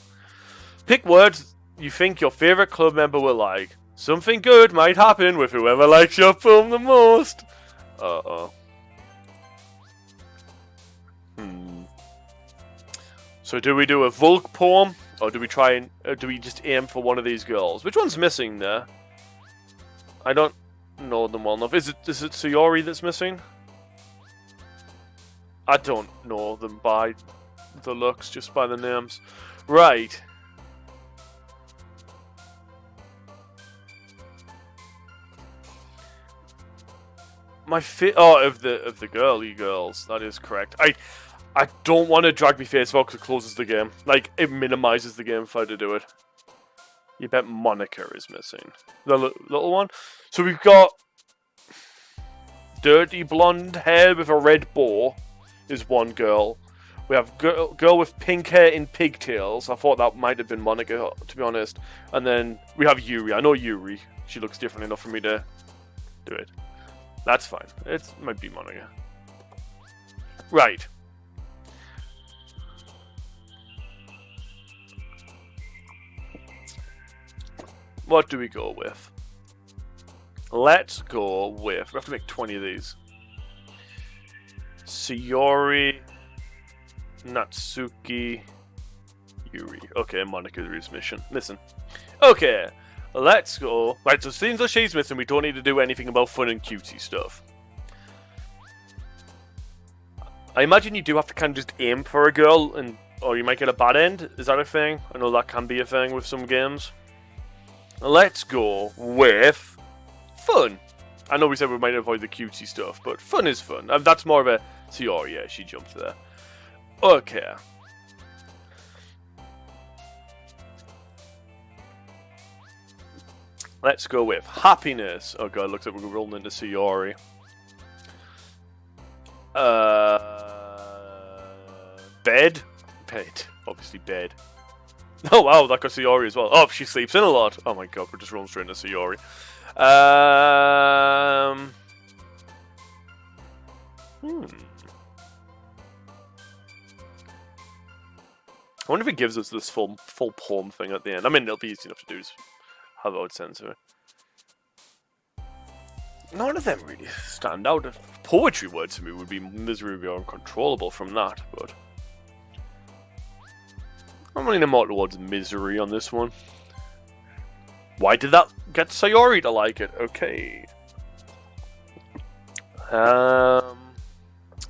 Pick words you think your favourite club member will like. Something good might happen with whoever likes your poem the most. Uh-oh. So do we do a Volk poem? Or do we try and... do we just aim for one of these girls? Which one's missing there? I don't know them well enough. Is it Sayori that's missing? I don't know them by the looks, just by the names. Right. Of the girly girls, that is correct. I don't want to drag my face out because it closes the game. Like, it minimizes the game if I had to do it. You bet Monika is missing. The little one. So we've got dirty blonde hair with a red bow is one girl. We have girl with pink hair in pigtails. I thought that might have been Monika, to be honest. And then we have Yuri. I know Yuri. She looks different enough for me to do it. That's fine. It might be Monika. Right. What do we go with? Let's go with... We have to make 20 of these. Sayori, Natsuki, Yuri. Okay, Monika is missing. Okay, let's go. Right, so since she's missing, we don't need to do anything about fun and cutesy stuff. I imagine you do have to kind of just aim for a girl, or you might get a bad end. Is that a thing? I know that can be a thing with some games. Let's go with fun. I know we said we might avoid the cutesy stuff, but fun is fun. That's more of a... Oh yeah, she jumped there. Okay. Let's go with happiness. Oh god, looks like we're rolling into Sayori. Bed? Bed. Obviously bed. Oh wow, that got Sayori as well. Oh, she sleeps in a lot. Oh my god, we're just rolling straight into Sayori. I wonder if it gives us this full poem thing at the end. I mean, it'll be easy enough to do. Have I would censor it. None of them really stand out. Poetry words to me would be misery or uncontrollable from that, but I'm leaning more towards misery on this one. Why did that get Sayori to like it? Okay.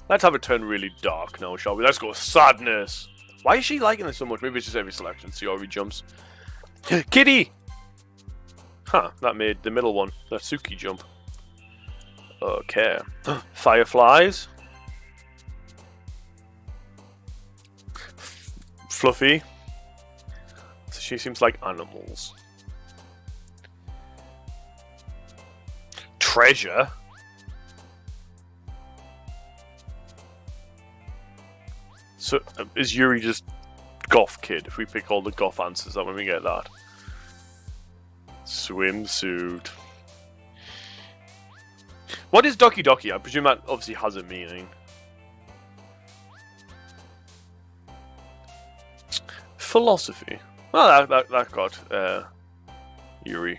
Let's have it turn really dark now, shall we? Let's go sadness. Why is she liking this so much? Maybe it's just every selection. Sayori jumps. Kitty! Huh, that made the middle one, Natsuki, jump. Okay. Fireflies. Fluffy. So she seems like animals. Treasure. So, is Yuri just goth kid? If we pick all the goth answers, that when we get that. Swimsuit. What is Doki Doki? I presume that obviously has a meaning. Philosophy. Well, that got Yuri.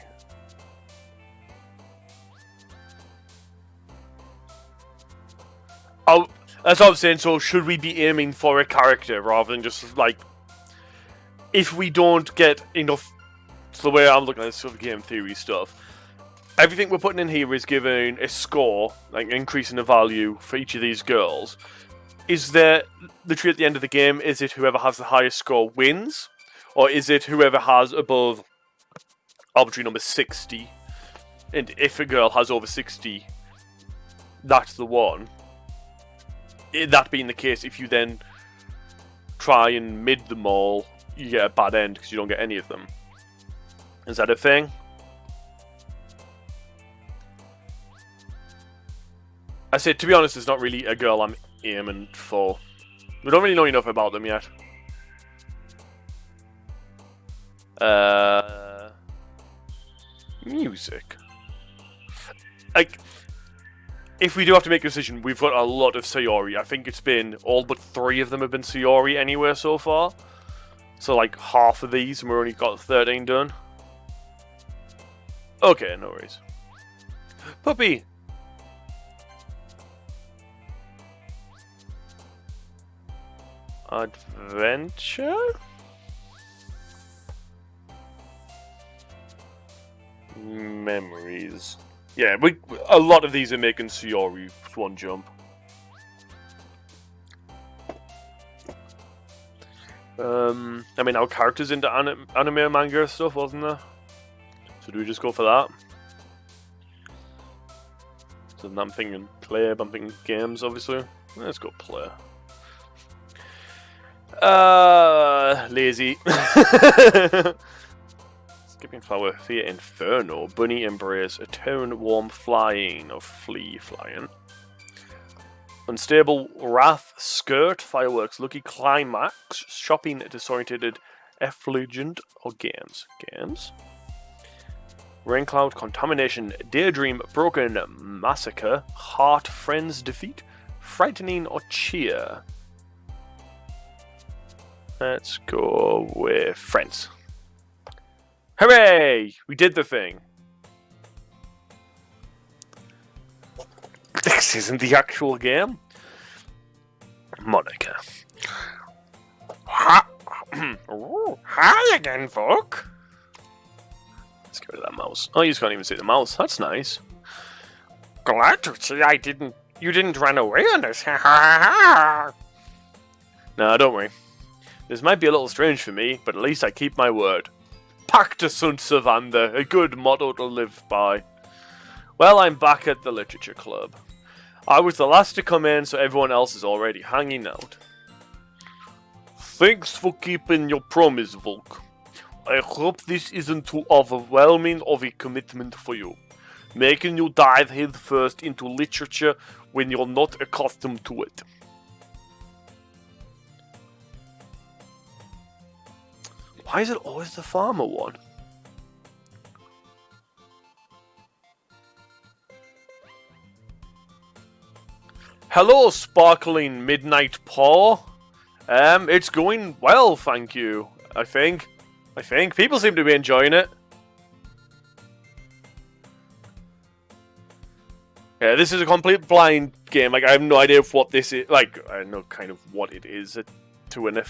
Oh, That's what I'm saying. So should we be aiming for a character rather than just like, if we don't get enough? So the way I'm looking at this sort of game theory stuff, everything we're putting in here is giving a score, like increasing the value for each of these girls. Is there literally at the end of the game? Is it whoever has the highest score wins, or is it whoever has above arbitrary number 60? And if a girl has over 60, that's the one. That being the case, if you then try and mid them all, you get a bad end because you don't get any of them. Is that a thing? I said, to be honest, there's not really a girl I'm aiming for. We don't really know enough about them yet. Music. Like, if we do have to make a decision, we've got a lot of Sayori. I think it's been all but 3 of them have been Sayori anywhere so far. So like half of these, and we've only got 13 done. Okay, no worries. Puppy. Adventure? Memories. Yeah, a lot of these are making Sayori one jump. I mean, our characters into anime and manga stuff, wasn't there? So do we just go for that? So I'm thinking play, I'm thinking games, obviously. Let's go play. Lazy. Skipping flower, fear, inferno, bunny embrace, attune, warm flying, or flee flying. Unstable wrath, skirt, fireworks, lucky climax, shopping, disoriented, effulgent, or games. Games. Rain cloud, contamination, daydream, broken, massacre, heart, friends, defeat, frightening, or cheer. Let's go with friends. Hooray! We did the thing. This isn't the actual game. Monica. Hi again, folk. Let's get rid of that mouse. Oh, you just can't even see the mouse. That's nice. Glad to see you didn't run away on us. Nah, don't worry. This might be a little strange for me, but at least I keep my word. Pacta sunt servanda, a good motto to live by. Well, I'm back at the literature club. I was the last to come in, so everyone else is already hanging out. Thanks for keeping your promise, Volk. I hope this isn't too overwhelming of a commitment for you, making you dive headfirst into literature when you're not accustomed to it. Why is it always the farmer one? Hello, sparkling midnight paw. It's going well, thank you. I think people seem to be enjoying it. Yeah, this is a complete blind game. Like, I have no idea what this is. Like, I know kind of what it is to an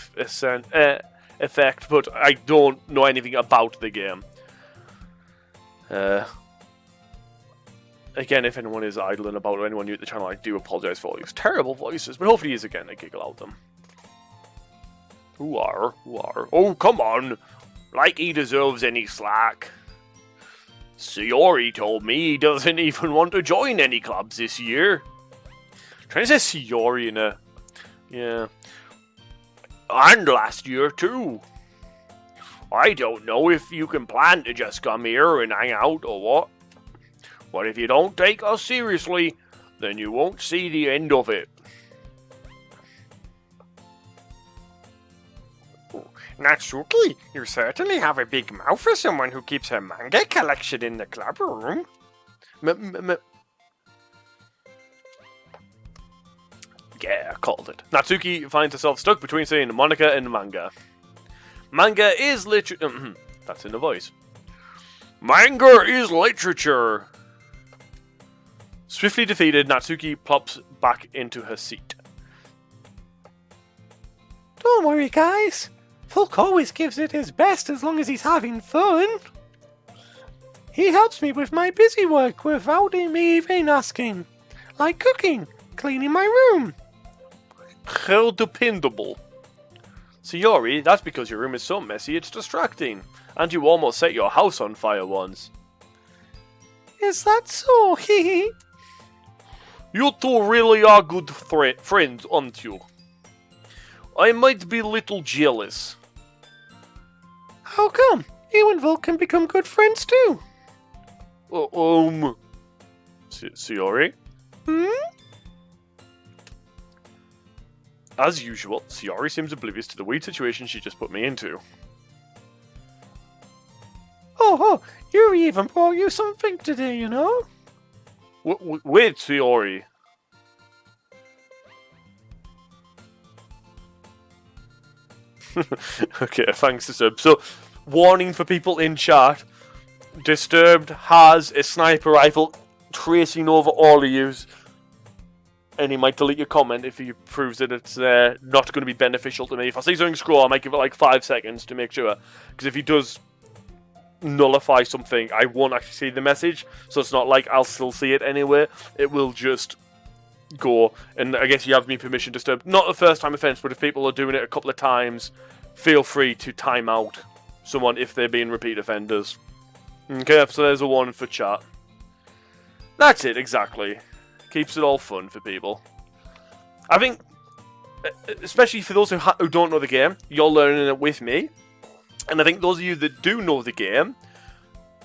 effect, but I don't know anything about the game. Again, if anyone is idling about or anyone new at the channel, I do apologise for all these terrible voices, but hopefully he's again a giggle out them. Who are? Oh, come on! Like he deserves any slack. Sayori told me he doesn't even want to join any clubs this year. Trying to say Sayori in a... Yeah. And last year too. I don't know if you can plan to just come here and hang out or what. But if you don't take us seriously, then you won't see the end of it. Natsuki, you certainly have a big mouth for someone who keeps her manga collection in the club room. Yeah, I called it. Natsuki finds herself stuck between saying Monica and manga. Manga is literature. That's in the voice. Manga is literature. Swiftly defeated, Natsuki plops back into her seat. Don't worry, guys. Volk always gives it his best as long as he's having fun. He helps me with my busy work without me even asking. Like cooking, cleaning my room. How dependable. Sayori, that's because your room is so messy it's distracting. And you almost set your house on fire once. Is that so? Hee. You two really are good friends, aren't you? I might be a little jealous. How come? You and Volk can become good friends too. Sayori? As usual, Sayori seems oblivious to the weird situation she just put me into. Oh, Yuri even brought you something today, you know? Wait, Sayori. Okay, thanks, Disturbed. So, warning for people in chat. Disturbed has a sniper rifle tracing over all of yous. And he might delete your comment if he proves that it's not going to be beneficial to me. If I see something scroll, I might give it like 5 seconds to make sure. Because if he does nullify something, I won't actually see the message. So it's not like I'll still see it anyway. It will just go. And I guess you have me permission Disturbed. Not a first time offense, but if people are doing it a couple of times, feel free to time out someone if they're being repeat offenders. Okay, so there's a warning for chat. That's it, exactly. Keeps it all fun for people. I think, especially for those who don't know the game, you're learning it with me. And I think those of you that do know the game,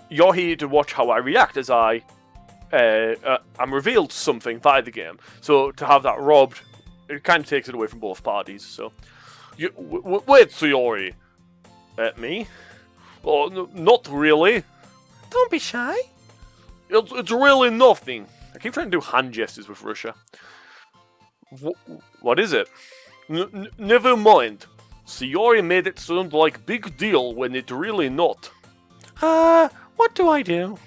you're here to watch how I react as I'm revealed something by the game. So to have that robbed, it kind of takes it away from both parties. So, wait, Sayori. Me? Oh, no, not really. Don't be shy. It's really nothing. I keep trying to do hand gestures with Russia. What is it? Never mind. Sayori made it sound like big deal when it really not. What do I do?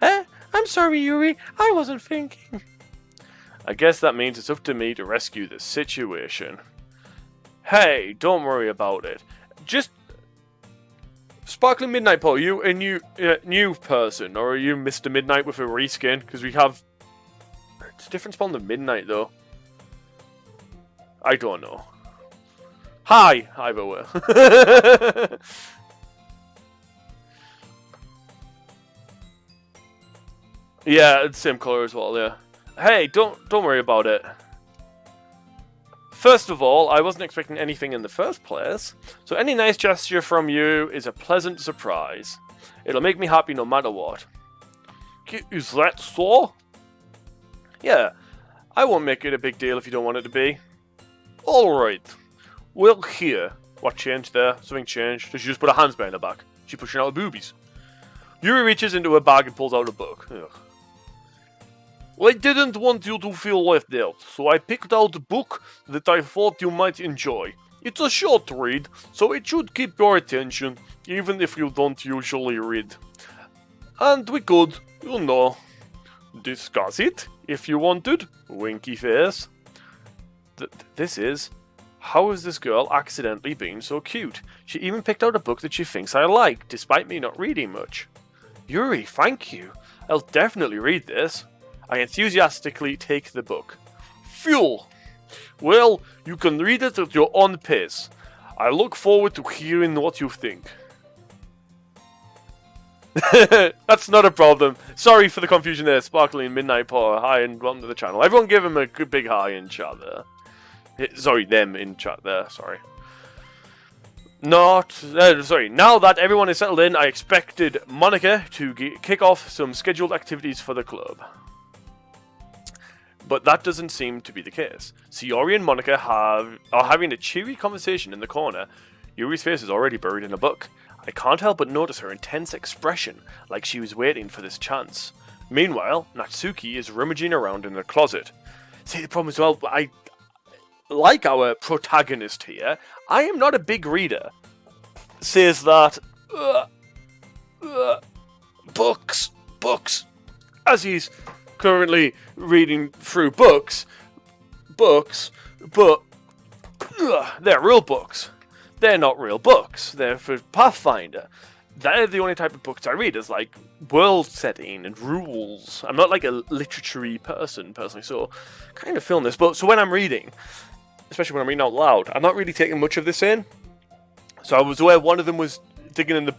I'm sorry, Yuri. I wasn't thinking. I guess that means it's up to me to rescue the situation. Hey, don't worry about it. Just... Sparkling Midnight Paul, are you a new person, or are you Mr. Midnight with a reskin? Because we have... It's a different spell than Midnight, though. I don't know. Hi, either way. Yeah, it's the same color as well, yeah. Hey, don't worry about it. First of all, I wasn't expecting anything in the first place, so any nice gesture from you is a pleasant surprise. It'll make me happy no matter what. Is that so? Yeah, I won't make it a big deal if you don't want it to be. Alright. Well, here. What changed there? Something changed. Did she just put her hands behind her back? She pushing out her boobies. Yuri reaches into her bag and pulls out a book. Ugh. Well, I didn't want you to feel left out, so I picked out a book that I thought you might enjoy. It's a short read, so it should keep your attention, even if you don't usually read. And we could, you know, discuss it, if you wanted. Winky face. This is... How is this girl accidentally being so cute? She even picked out a book that she thinks I like, despite me not reading much. Yuri, thank you. I'll definitely read this. I enthusiastically take the book. Phew! Well, you can read it at your own pace. I look forward to hearing what you think. That's not a problem. Sorry for the confusion there, Sparkling Midnight Paw. Hi and welcome to the channel. Everyone give him a good big hi in chat there. Sorry, them in chat there, sorry. Now that everyone is settled in, I expected Monica to kick off some scheduled activities for the club. But that doesn't seem to be the case. Sayori and Monica are having a cheery conversation in the corner. Yuri's face is already buried in a book. I can't help but notice her intense expression, like she was waiting for this chance. Meanwhile, Natsuki is rummaging around in the closet. See, the problem as well, like our protagonist here, I am not a big reader. Says that... books, as he's currently reading through books, but They're rule books. They're not real books. They're for Pathfinder. They're the only type of books I read is like world setting and rules. I'm not like a literary person personally, so kind of feeling this. But so when I'm reading, especially when I'm reading out loud, I'm not really taking much of this in. So I was aware one of them was digging in the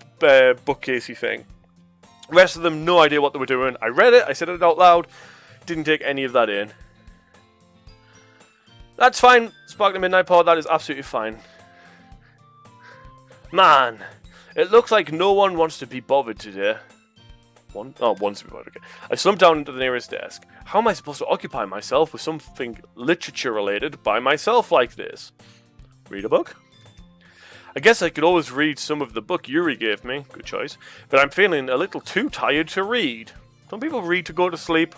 bookcasey thing. The rest of them, no idea what they were doing. I read it, I said it out loud, didn't take any of that in. That's fine, Sparkling Midnight Pod, that is absolutely fine. Man, it looks like no one wants to be bothered today. Wants to be bothered, okay. I slumped down into the nearest desk. How am I supposed to occupy myself with something literature related by myself like this? Read a book? I guess I could always read some of the book Yuri gave me, good choice, but I'm feeling a little too tired to read. Don't people read to go to sleep?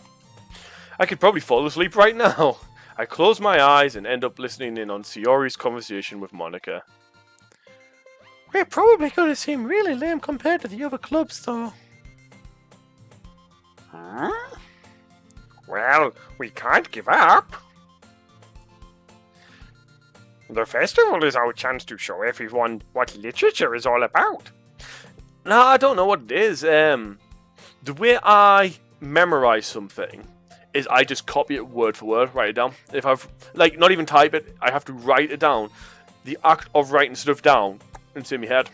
I could probably fall asleep right now. I close my eyes and end up listening in on Sayori's conversation with Monica. We're probably going to seem really lame compared to the other clubs, though. Huh? Well, we can't give up. The festival is our chance to show everyone what literature is all about. No, I don't know what it is. The way I memorize something is I just copy it word for word, write it down. If I've, like, not even type it, I have to write it down. The act of writing stuff down, it's in my head.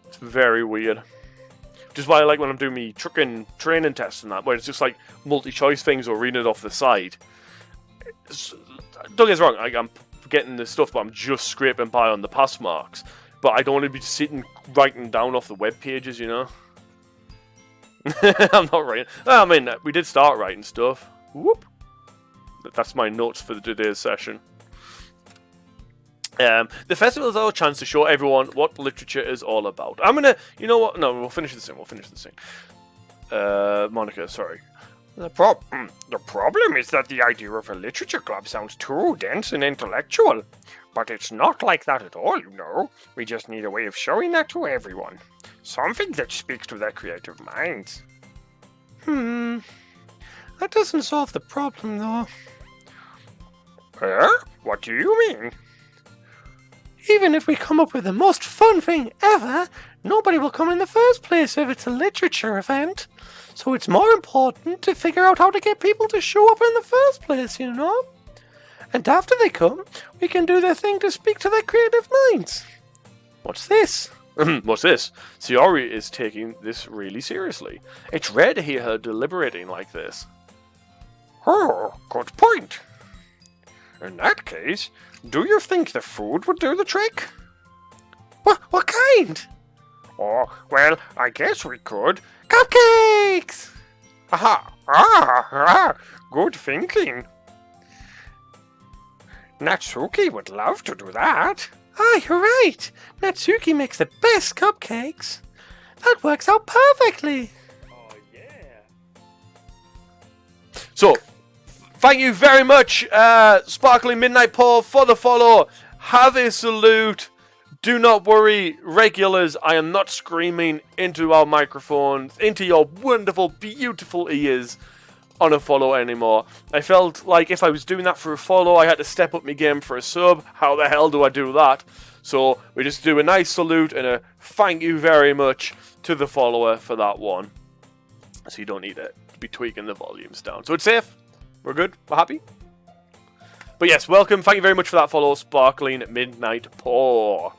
It's very weird. Which is why I like when I'm doing me trucking training tests and that, where it's just like multi-choice things or reading it off the side. Don't get us wrong, I'm getting the stuff, but I'm just scraping by on the pass marks. But I don't want to be sitting writing down off the web pages, you know? I'm not writing. I mean, we did start writing stuff. Whoop. That's my notes for today's session. The festival is our chance to show everyone what literature is all about. I'm gonna, you know what? No, we'll finish this thing. Monica, sorry. The problem is that the idea of a literature club sounds too dense and intellectual. But it's not like that at all, you know. We just need a way of showing that to everyone. Something that speaks to their creative minds. That doesn't solve the problem, though. What do you mean? Even if we come up with the most fun thing ever, nobody will come in the first place if it's a literature event. So it's more important to figure out how to get people to show up in the first place, you know? And after they come, we can do their thing to speak to their creative minds. What's this? What's this? Sayori is taking this really seriously. It's rare to hear her deliberating like this. Oh, good point. In that case, do you think the food would do the trick? What kind? Oh, well, I guess we could. Cupcakes! Good thinking. Natsuki would love to do that. Ah, you're right. Natsuki makes the best cupcakes. That works out perfectly. Oh, yeah. So, thank you very much, Sparkling Midnight Paul, for the follow. Have a salute. Do not worry, regulars. I am not screaming into our microphones, into your wonderful, beautiful ears on a follow anymore. I felt like if I was doing that for a follow, I had to step up my game for a sub. How the hell do I do that? So we just do a nice salute and a thank you very much to the follower for that one. So you don't need to be tweaking the volumes down. So it's safe. We're good. We're happy. But yes, welcome. Thank you very much for that follow, Sparkling Midnight Paw.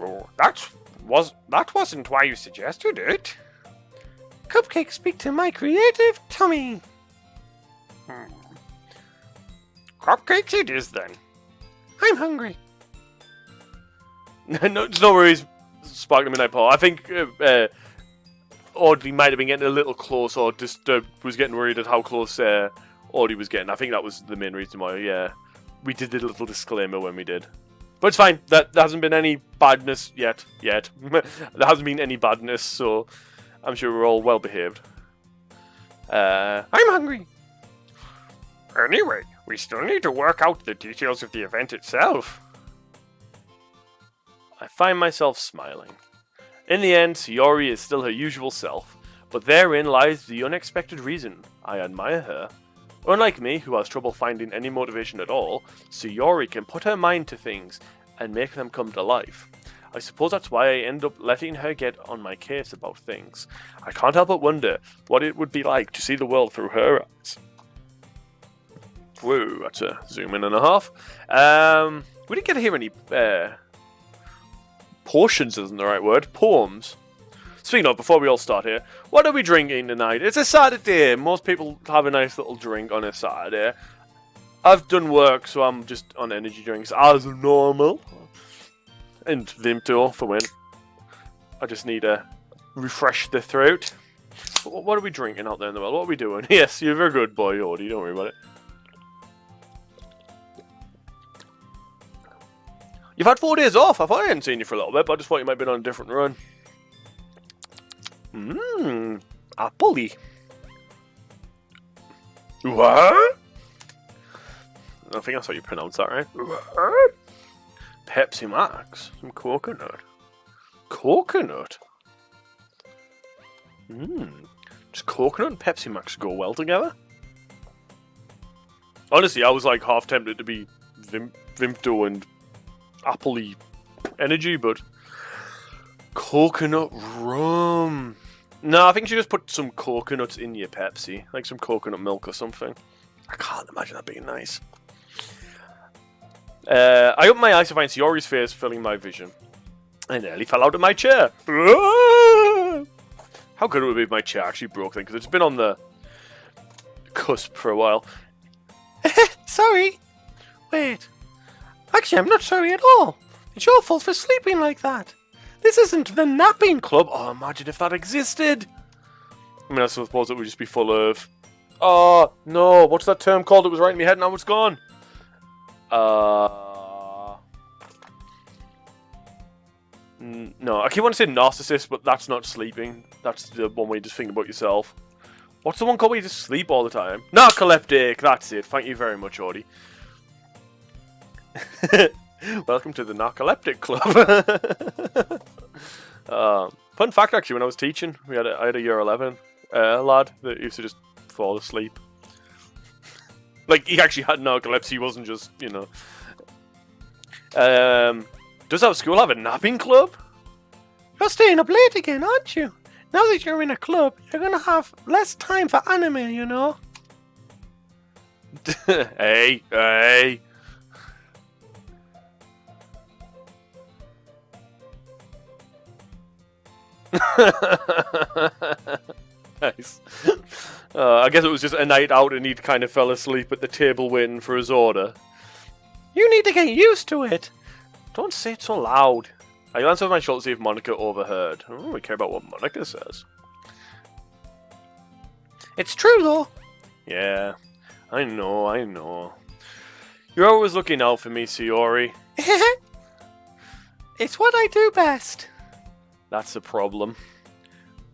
Oh, that wasn't why you suggested it. Cupcakes speak to my creative tummy. Cupcakes it is then. I'm hungry. No worries, Sparkling Midnight Paw. I think Audley might have been getting a little close, or just was getting worried at how close Audley was getting. I think that was the main reason why, we did a little disclaimer when we did. But it's fine. There hasn't been any badness yet. There hasn't been any badness, so I'm sure we're all well behaved. I'm hungry. Anyway, we still need to work out the details of the event itself. I find myself smiling. In the end, Sayori is still her usual self, but therein lies the unexpected reason I admire her Unlike me, who has trouble finding any motivation at all, Sayori can put her mind to things and make them come to life. I suppose that's why I end up letting her get on my case about things. I can't help but wonder what it would be like to see the world through her eyes. Whoa, that's a zoom in and a half. We didn't get to hear any portions isn't the right word. Poems. Speaking of, before we all start here, what are we drinking tonight? It's a Saturday. Most people have a nice little drink on a Saturday. I've done work, so I'm just on energy drinks as normal. And Vimto for when I just need to refresh the throat. What are we drinking out there in the world? What are we doing? Yes, you're a very good boy, Odie. Don't worry about it. You've had 4 days off. I thought I hadn't seen you for a little bit, but I just thought you might have been on a different run. Apple-y. What? I think that's how you pronounce that, right? What? Pepsi Max. Some coconut. Coconut? Does coconut and Pepsi Max go well together? Honestly, I was like half tempted to be Vimto and Apple-y energy, but coconut rum. No, I think you just put some coconuts in your Pepsi, like some coconut milk or something. I can't imagine that being nice. I opened my eyes to find Sayori's face filling my vision. I nearly fell out of my chair. How good it would be if my chair actually broke then, because it's been on the cusp for a while. Sorry. Wait. Actually, I'm not sorry at all. It's your fault for sleeping like that. This isn't the napping club. Oh, imagine if that existed. I mean, I suppose it would just be full of... Oh, no. What's that term called? It was right in my head, now it's gone. No, I keep wanting to say narcissist, but that's not sleeping. That's the one where you just think about yourself. What's the one called where you just sleep all the time? Narcoleptic, that's it. Thank you very much, Audie. Welcome to the Narcoleptic Club. Fun fact, actually, when I was teaching, I had a year 11 lad that used to just fall asleep. Like, he actually had narcolepsy, he wasn't just, you know. Does our school have a napping club? You're staying up late again, aren't you? Now that you're in a club, you're gonna have less time for anime, you know? Hey. Nice. I guess it was just a night out and he kind of fell asleep at the table waiting for his order. You need to get used to it. Don't say it so loud. I glanced over my shoulder to see if Monica overheard. Oh, we care about what Monica says. It's true, though. Yeah, I know. You're always looking out for me, Sayori. It's what I do best. That's the problem.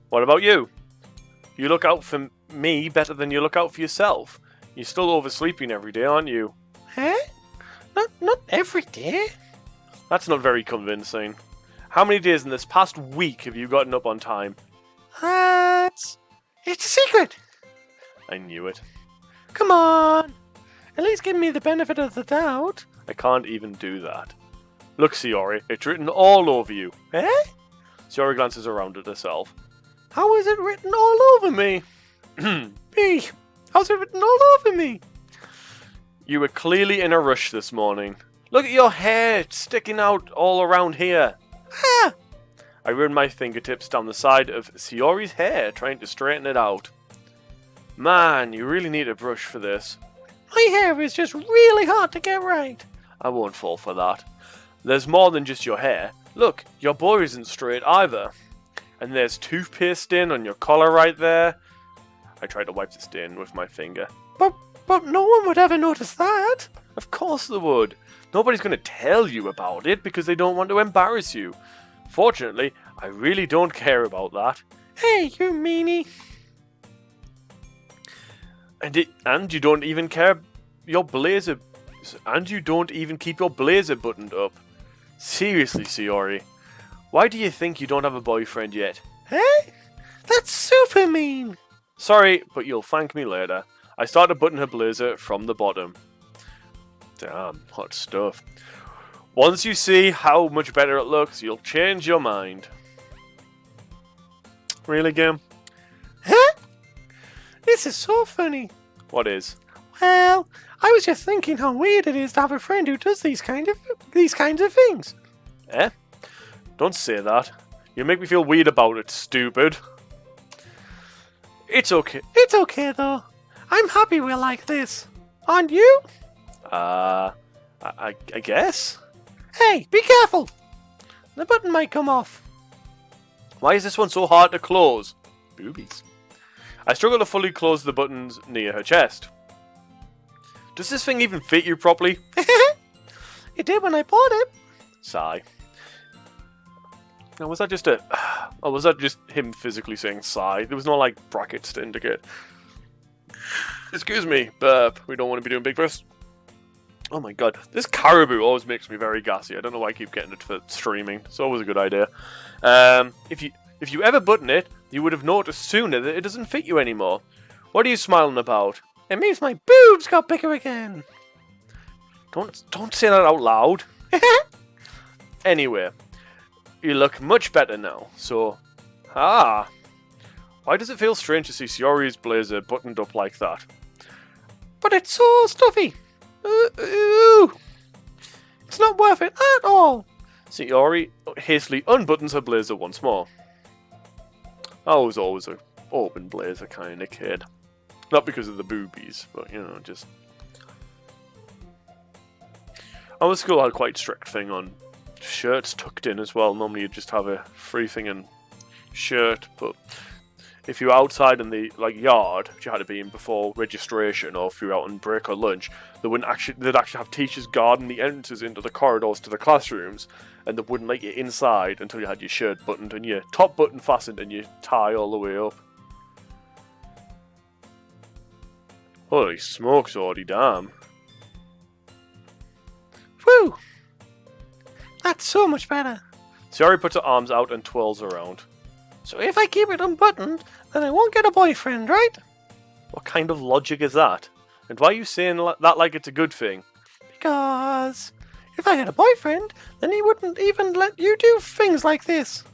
What about you? You look out for me better than you look out for yourself. You're still oversleeping every day, aren't you? Huh? Not every day. That's not very convincing. How many days in this past week have you gotten up on time? It's a secret. I knew it. Come on. At least give me the benefit of the doubt. I can't even do that. Look, Sayori, it's written all over you. Eh? Sayori glances around at herself. How is it written all over me? B, how's it written all over me? You were clearly in a rush this morning. Look at your hair, it's sticking out all around here. Ah! I ran my fingertips down the side of Sayori's hair, trying to straighten it out. Man, you really need a brush for this. My hair is just really hard to get right. I won't fall for that. There's more than just your hair. Look, your boy isn't straight either. And there's toothpaste stain on your collar right there. I tried to wipe the stain with my finger. But no one would ever notice that. Of course they would. Nobody's going to tell you about it because they don't want to embarrass you. Fortunately, I really don't care about that. Hey, you meanie. And you don't even care your blazer. And you don't even keep your blazer buttoned up. Seriously, Sayori. Why do you think you don't have a boyfriend yet? Hey? That's super mean. Sorry, but you'll thank me later. I start to button her blazer from the bottom. Damn, hot stuff. Once you see how much better it looks, you'll change your mind. Really, game? Huh? This is so funny. What is? Well, I was just thinking how weird it is to have a friend who does these kinds of things. Eh? Don't say that. You make me feel weird about it, stupid. It's okay. It's okay though. I'm happy we're like this. Aren't you? I guess? Hey, be careful! The button might come off. Why is this one so hard to close? Boobies. I struggle to fully close the buttons near her chest. Does this thing even fit you properly? It did when I bought it. Sigh. Now, was that just a... Or was that just him physically saying sigh? There was no, like, brackets to indicate. Excuse me, burp. We don't want to be doing big first. Oh my god. This caribou always makes me very gassy. I don't know why I keep getting it for streaming. It's always a good idea. If you ever button it, you would have noticed sooner that it doesn't fit you anymore. What are you smiling about? It means my boobs got bigger again. Don't say that out loud. Anyway, you look much better now. So, why does it feel strange to see Shiori's blazer buttoned up like that? But it's so stuffy. Ooh. It's not worth it at all. Shiori hastily unbuttons her blazer once more. I was always an open blazer kind of kid. Not because of the boobies, but, you know, just... Our school had quite a strict thing on shirts tucked in as well. Normally you'd just have a free thing and shirt, but if you were outside in the yard, which you had to be in before registration, or if you were out on break or lunch, they'd actually have teachers guarding the entrances into the corridors to the classrooms, and they wouldn't let you inside until you had your shirt buttoned and your top button fastened and your tie all the way up. Holy smokes, Audie, damn. Whew! That's so much better. Shiori puts her arms out and twirls around. So if I keep it unbuttoned, then I won't get a boyfriend, right? What kind of logic is that? And why are you saying that like it's a good thing? Because if I had a boyfriend, then he wouldn't even let you do things like this.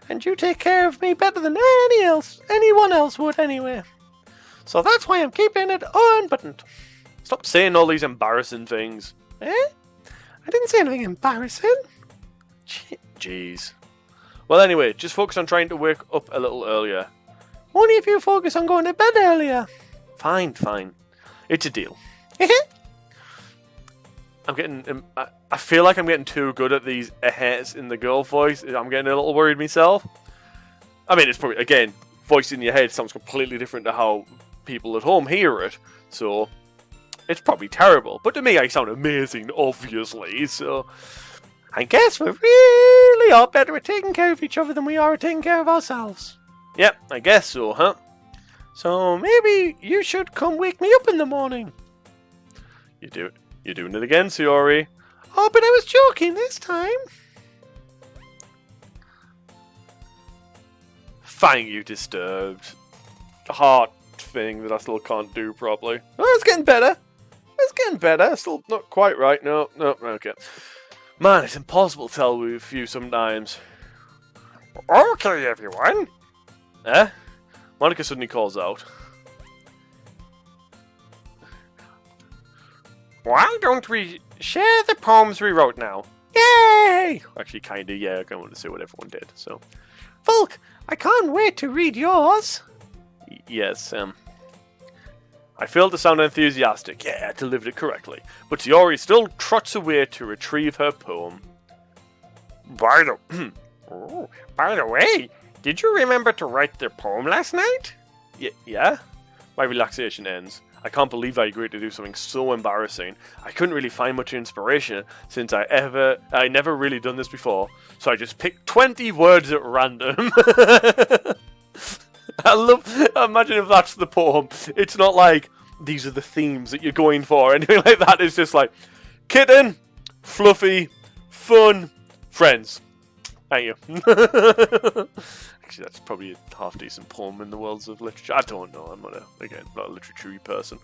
And you take care of me better than anyone else would anyway. So that's why I'm keeping it unbuttoned. Stop saying all these embarrassing things. Eh? I didn't say anything embarrassing. Jeez. Well, anyway, just focus on trying to wake up a little earlier. Only if you focus on going to bed earlier. Fine. It's a deal. I feel like I'm getting too good at these ehs in the girl voice. I'm getting a little worried myself. I mean, it's probably, again, voice in your head sounds completely different to how people at home hear it. So, it's probably terrible. But to me, I sound amazing, obviously. So, I guess we really are better at taking care of each other than we are at taking care of ourselves. Yep, I guess so, huh? So maybe you should come wake me up in the morning. You're doing it again, Shiori. Oh, but I was joking this time. Fine, you disturbed. Heart thing that I still can't do properly. Oh, it's getting better. Still not quite right. No, okay. Man, it's impossible to tell with you sometimes. Okay, everyone. Eh? Monica suddenly calls out. Why don't we share the poems we wrote now? Yay! Actually, kinda, yeah, I kind of want to see what everyone did, so. Volk, I can't wait to read yours. Yes, I failed to sound enthusiastic. Yeah, I delivered it correctly. But Shiori still trots away to retrieve her poem. By the way, did you remember to write the poem last night? Yeah? My relaxation ends. I can't believe I agreed to do something so embarrassing. I couldn't really find much inspiration since I never really done this before. So I just picked 20 words at random. Imagine if that's the poem. It's not like, these are the themes that you're going for, or anything like that. It's just like, kitten, fluffy, fun, friends. Thank you. Actually, that's probably a half-decent poem in the worlds of literature. I don't know. I'm not a literary person.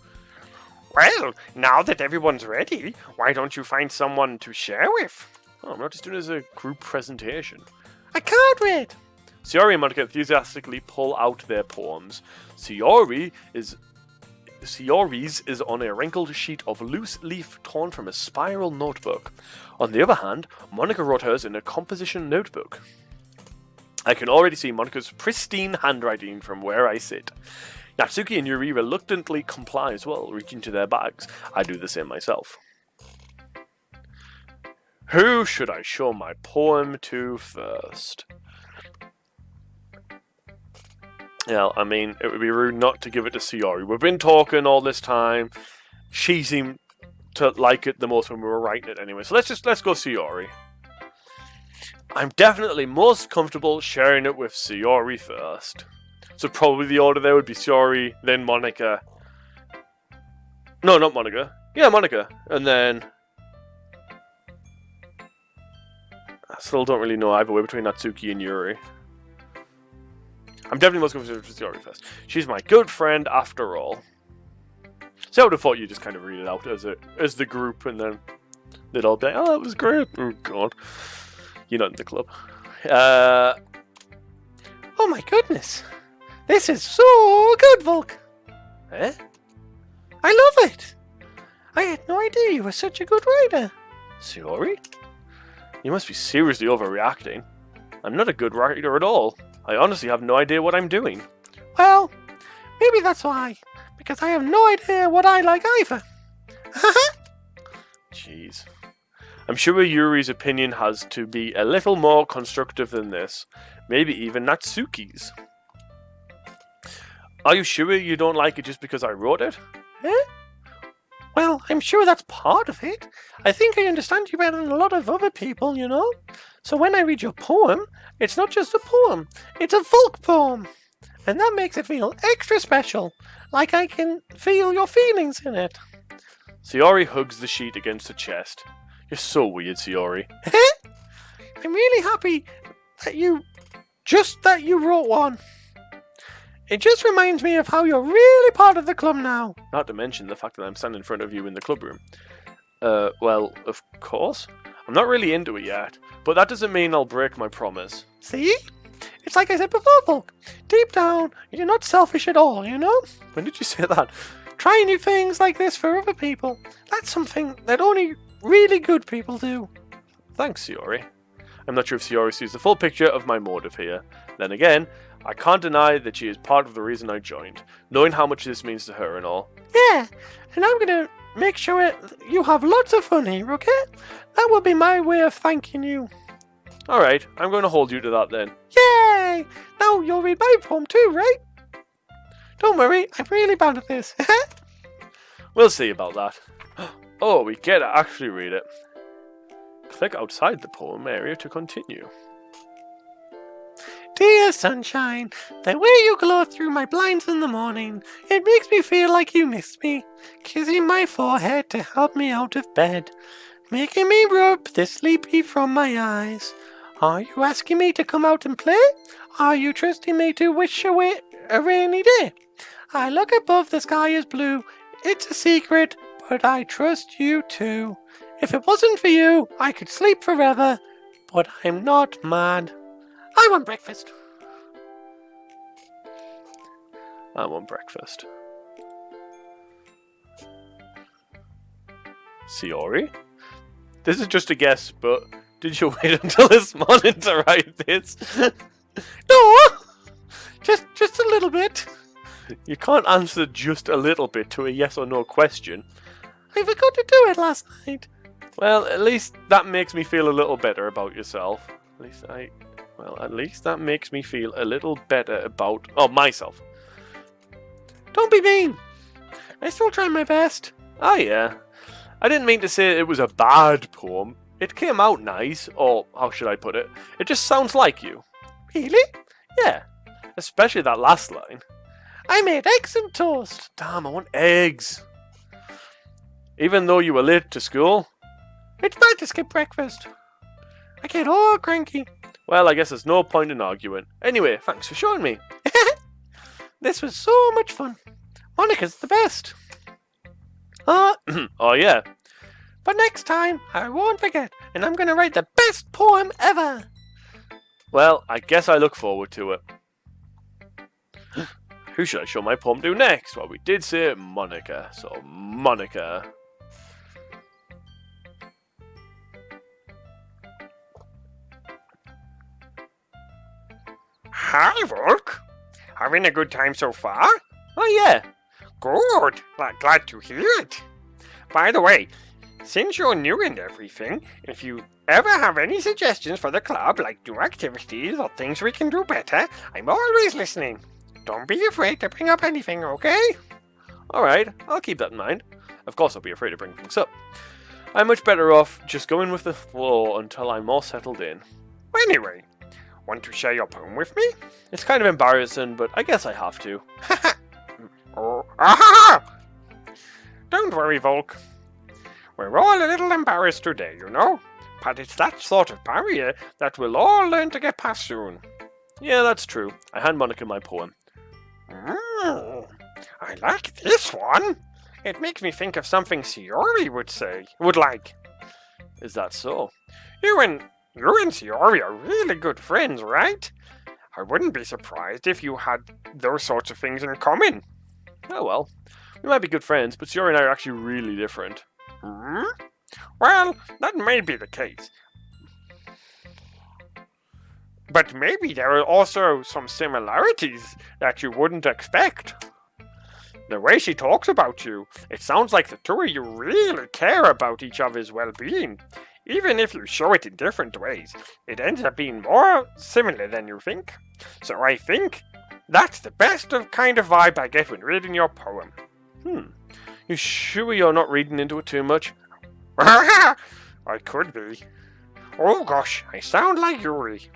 Well, now that everyone's ready, why don't you find someone to share with? Oh, I'm not just doing it as a group presentation. I can't wait. Sayori and Monica enthusiastically pull out their poems. Sayori's is on a wrinkled sheet of loose leaf torn from a spiral notebook. On the other hand, Monica wrote hers in a composition notebook. I can already see Monica's pristine handwriting from where I sit. Natsuki and Yuri reluctantly comply as well, reaching to their bags. I do the same myself. Who should I show my poem to first? Yeah, I mean, it would be rude not to give it to Sayori. We've been talking all this time. She seemed to like it the most when we were writing it anyway. So let's go Sayori. I'm definitely most comfortable sharing it with Sayori first. So probably the order there would be Sayori, then Monica. No, not Monica. Yeah, Monica. And then... I still don't really know either way between Natsuki and Yuri. I'm definitely most comfortable with Sayori first. She's my good friend after all. So I would have thought you just kind of read it out as the group, and then they'd all be like, oh, that was great. Oh, God. You're not in the club. Oh, my goodness. This is so good, Volk. Eh? I love it. I had no idea you were such a good writer. Sayori? You must be seriously overreacting. I'm not a good writer at all. I honestly have no idea what I'm doing. Well, maybe that's why. Because I have no idea what I like either. Jeez. I'm sure Yuri's opinion has to be a little more constructive than this. Maybe even Natsuki's. Are you sure you don't like it just because I wrote it? Eh? Well, I'm sure that's part of it. I think I understand you better than a lot of other people, you know? So when I read your poem, it's not just a poem, it's a folk poem. And that makes it feel extra special, like I can feel your feelings in it. Sayori hugs the sheet against her chest. You're so weird, Sayori. I'm really happy that you wrote one. It just reminds me of how you're really part of the club now. Not to mention the fact that I'm standing in front of you in the clubroom. Well, of course. I'm not really into it yet, but that doesn't mean I'll break my promise. See? It's like I said before, Volk. Deep down, you're not selfish at all, you know? When did you say that? Trying new things like this for other people. That's something that only really good people do. Thanks, Sayori. I'm not sure if Sayori sees the full picture of my motive here. Then again, I can't deny that she is part of the reason I joined, knowing how much this means to her and all. Yeah, and I'm gonna make sure you have lots of fun here, okay? That will be my way of thanking you. Alright, I'm going to hold you to that then. Yay! Now you'll read my poem too, right? Don't worry, I'm really bad at this. We'll see about that. Oh, we get to actually read it. Click outside the poem area to continue. Dear sunshine, the way you glow through my blinds in the morning, it makes me feel like you miss me, kissing my forehead to help me out of bed, making me rub the sleepy from my eyes. Are you asking me to come out and play? Are you trusting me to wish away a rainy day? I look above, the sky is blue. It's a secret, but I trust you too. If it wasn't for you, I could sleep forever, but I'm not mad. I want breakfast. I want breakfast. Sayori? This is just a guess, but did you wait until this morning to write this? No! Just a little bit. You can't answer just a little bit to a yes or no question. I forgot to do it last night. Well, at least that makes me feel a little better about yourself. At least that makes me feel a little better about myself. Don't be mean. I still try my best. Oh yeah. I didn't mean to say it was a bad poem. It came out nice, or how should I put it? It just sounds like you. Really? Yeah. Especially that last line. I made eggs and toast. Damn, I want eggs. Even though you were late to school. It's bad to skip breakfast. I get all cranky. Well, I guess there's no point in arguing. Anyway, thanks for showing me. This was so much fun. Monica's the best. Oh yeah. But next time, I won't forget, and I'm going to write the best poem ever. Well, I guess I look forward to it. Who should I show my poem to next? Well, we did say Monica, so Monica. Hi, Volk. Having a good time so far? Oh yeah. Good. Glad to hear it. By the way, since you're new and everything, if you ever have any suggestions for the club, like new activities or things we can do better, I'm always listening. Don't be afraid to bring up anything, okay? Alright, I'll keep that in mind. Of course I'll be afraid to bring things up. I'm much better off just going with the flow until I'm more settled in. Anyway, want to share your poem with me? It's kind of embarrassing, but I guess I have to. Oh, aha! Don't worry, Volk. We're all a little embarrassed today, you know? But it's that sort of barrier that we'll all learn to get past soon. Yeah, that's true. I hand Monica my poem. I like this one. It makes me think of something Siori would like. Is that so? You and Siori are really good friends, right? I wouldn't be surprised if you had those sorts of things in common. Oh well. We might be good friends, but Siori and I are actually really different. Well, that may be the case. But maybe there are also some similarities that you wouldn't expect. The way she talks about you, it sounds like the two of you really care about each other's well-being. Even if you show it in different ways, it ends up being more similar than you think. So I think that's the best of kind of vibe I get when reading your poem. You sure you're not reading into it too much? I could be. Oh gosh, I sound like Yuri.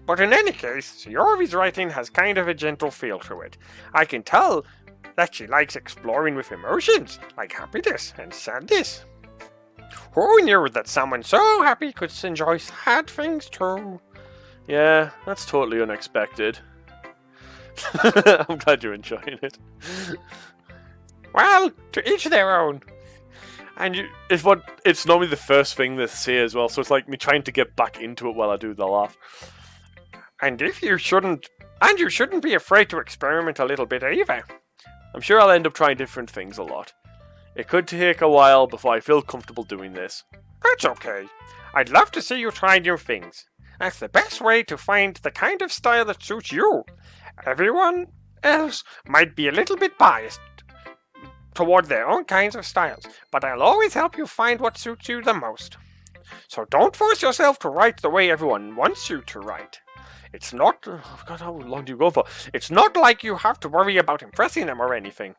But in any case, Siori's writing has kind of a gentle feel to it. I can tell that she likes exploring with emotions, like happiness and sadness. Who knew that someone so happy could enjoy sad things too? Yeah, that's totally unexpected. I'm glad you're enjoying it. Well, to each their own. And it's normally the first thing they say as well, so it's like me trying to get back into it while I do the laugh. And you shouldn't be afraid to experiment a little bit either. I'm sure I'll end up trying different things a lot. It could take a while before I feel comfortable doing this. That's okay. I'd love to see you try new things. That's the best way to find the kind of style that suits you. Everyone else might be a little bit biased toward their own kinds of styles, but I'll always help you find what suits you the most. So don't force yourself to write the way everyone wants you to write. It's not... Oh God, how long do you go for? It's not like you have to worry about impressing them or anything.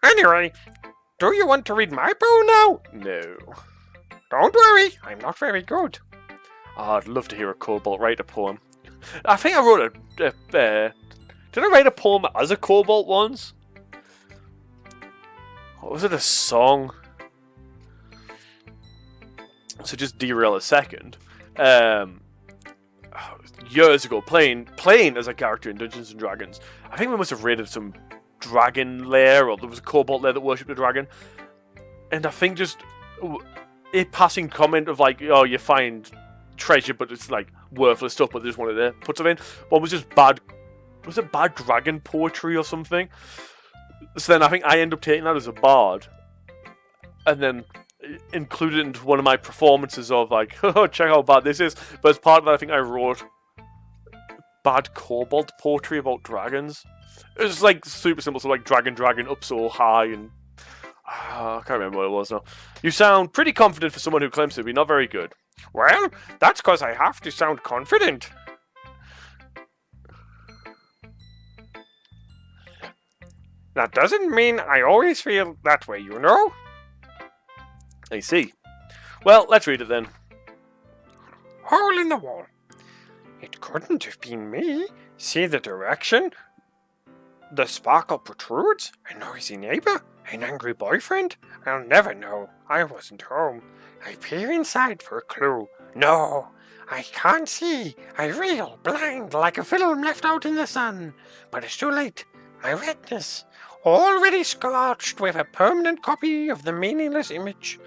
Anyway, do you want to read my poem now? No. Don't worry, I'm not very good. Oh, I'd love to hear a Cobalt write a poem. I think I wrote did I write a poem as a Cobalt once? Or was it a song? So just derail a second. Years ago, playing as a character in Dungeons and Dragons, I think we must have raided some dragon lair, or there was a Cobalt lair that worshipped a dragon. And I think just a passing comment of like, oh, you find treasure, but it's like worthless stuff, but they just wanted to put something in. One was just bad. Was it bad dragon poetry or something? So then I think I end up taking that as a bard, and then included it into one of my performances of like, oh, check how bad this is. But as part of that, I think I wrote bad Cobalt poetry about dragons. It was like super simple, so like dragon up so high, and I can't remember what it was now. You sound pretty confident for someone who claims to be not very good. Well, that's because I have to sound confident. That doesn't mean I always feel that way, you know? I see. Well, let's read it then. Hole in the wall. It couldn't have been me. See the direction? The sparkle protrudes? A noisy neighbor? An angry boyfriend? I'll never know. I wasn't home. I peer inside for a clue. No, I can't see. I reel, blind, like a film left out in the sun. But it's too late. My redness, already scorched with a permanent copy of the meaningless image.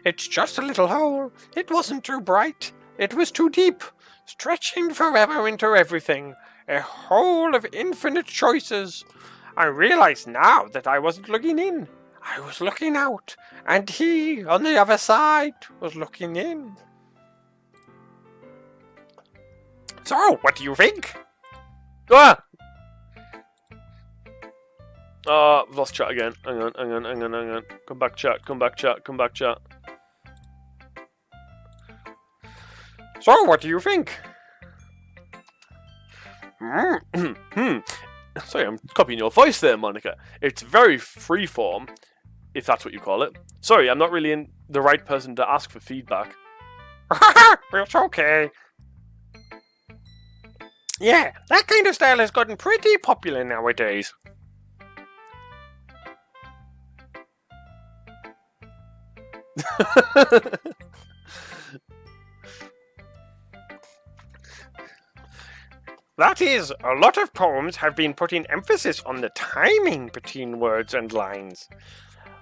It's just a little hole. It wasn't too bright. It was too deep, stretching forever into everything. A hole of infinite choices. I realize now that I wasn't looking in. I was looking out, and he, on the other side, was looking in. So, what do you think? Ah! I've lost chat again. Hang on. Come back, chat. So, what do you think? Sorry, I'm copying your voice there, Monica. It's very freeform, if that's what you call it. Sorry, I'm not really the right person to ask for feedback. It's okay. Yeah, that kind of style has gotten pretty popular nowadays. That is, a lot of poems have been putting emphasis on the timing between words and lines.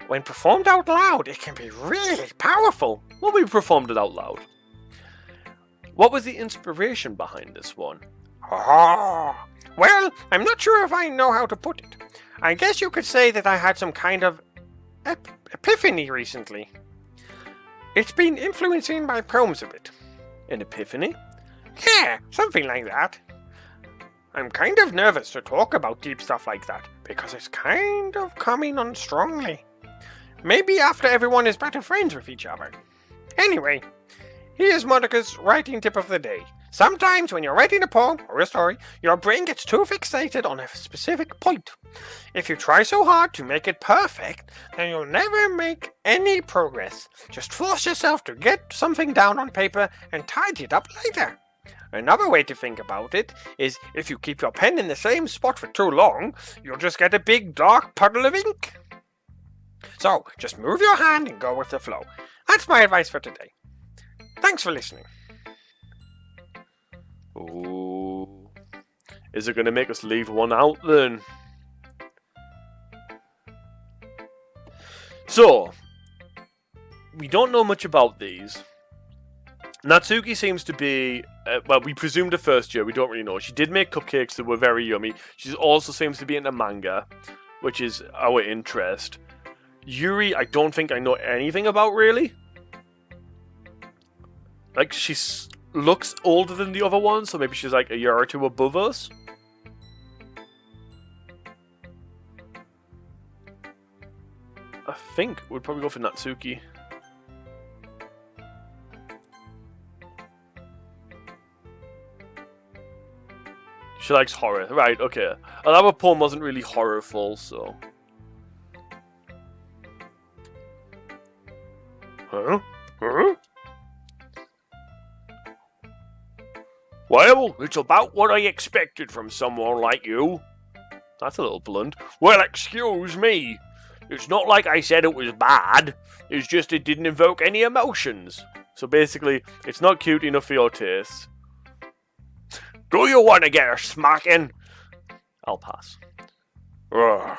When performed out loud, it can be really powerful. Well, we performed it out loud. What was the inspiration behind this one? Oh, well, I'm not sure if I know how to put it. I guess you could say that I had some kind of epiphany recently. It's been influencing my poems a bit. An epiphany? Yeah, something like that. I'm kind of nervous to talk about deep stuff like that, because it's kind of coming on strongly. Maybe after everyone is better friends with each other. Anyway, here's Monica's writing tip of the day. Sometimes when you're writing a poem or a story, your brain gets too fixated on a specific point. If you try so hard to make it perfect, then you'll never make any progress. Just force yourself to get something down on paper and tidy it up later. Another way to think about it is if you keep your pen in the same spot for too long, you'll just get a big dark puddle of ink. So, just move your hand and go with the flow. That's my advice for today. Thanks for listening. Ooh. Is it going to make us leave one out then? So, we don't know much about these. Natsuki seems to be, well, we presumed a first year, we don't really know. She did make cupcakes that were very yummy. She also seems to be into manga, which is our interest. Yuri, I don't think I know anything about, really. Like, she looks older than the other one, so maybe she's like a year or two above us. I think we'd probably go for Natsuki. She likes horror. Right, okay. Another poem wasn't really horrorful, so... Huh? Well, it's about what I expected from someone like you. That's a little blunt. Well, excuse me. It's not like I said it was bad. It's just it didn't evoke any emotions. So basically, it's not cute enough for your taste. Do you want to get a smacking? I'll pass. Ugh.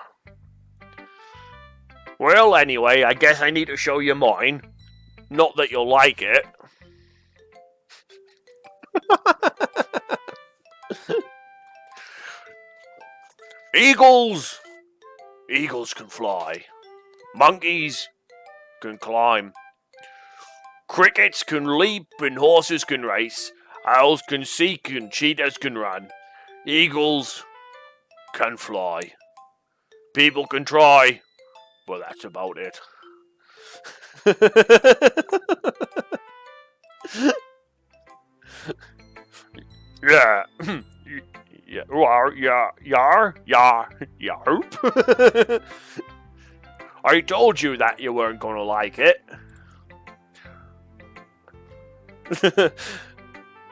Well, anyway, I guess I need to show you mine. Not that you'll like it. Eagles! Eagles can fly. Monkeys can climb. Crickets can leap and horses can race. Owls can seek and cheetahs can run. Eagles can fly. People can try, but that's about it. Yeah. Yeah. Yarp. I told you that you weren't gonna like it.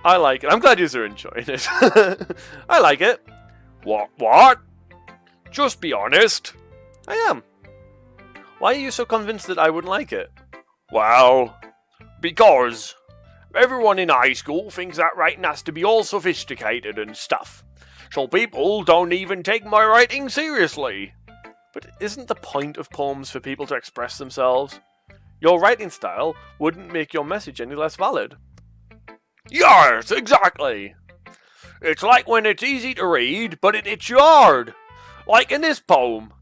I like it. I'm glad you're enjoying it. I like it. What? Just be honest. I am. Why are you so convinced that I wouldn't like it? Well, because everyone in high school thinks that writing has to be all sophisticated and stuff. So people don't even take my writing seriously. But isn't the point of poems for people to express themselves? Your writing style wouldn't make your message any less valid. Yes, exactly. It's like when it's easy to read, but it hits you hard. Like in this poem.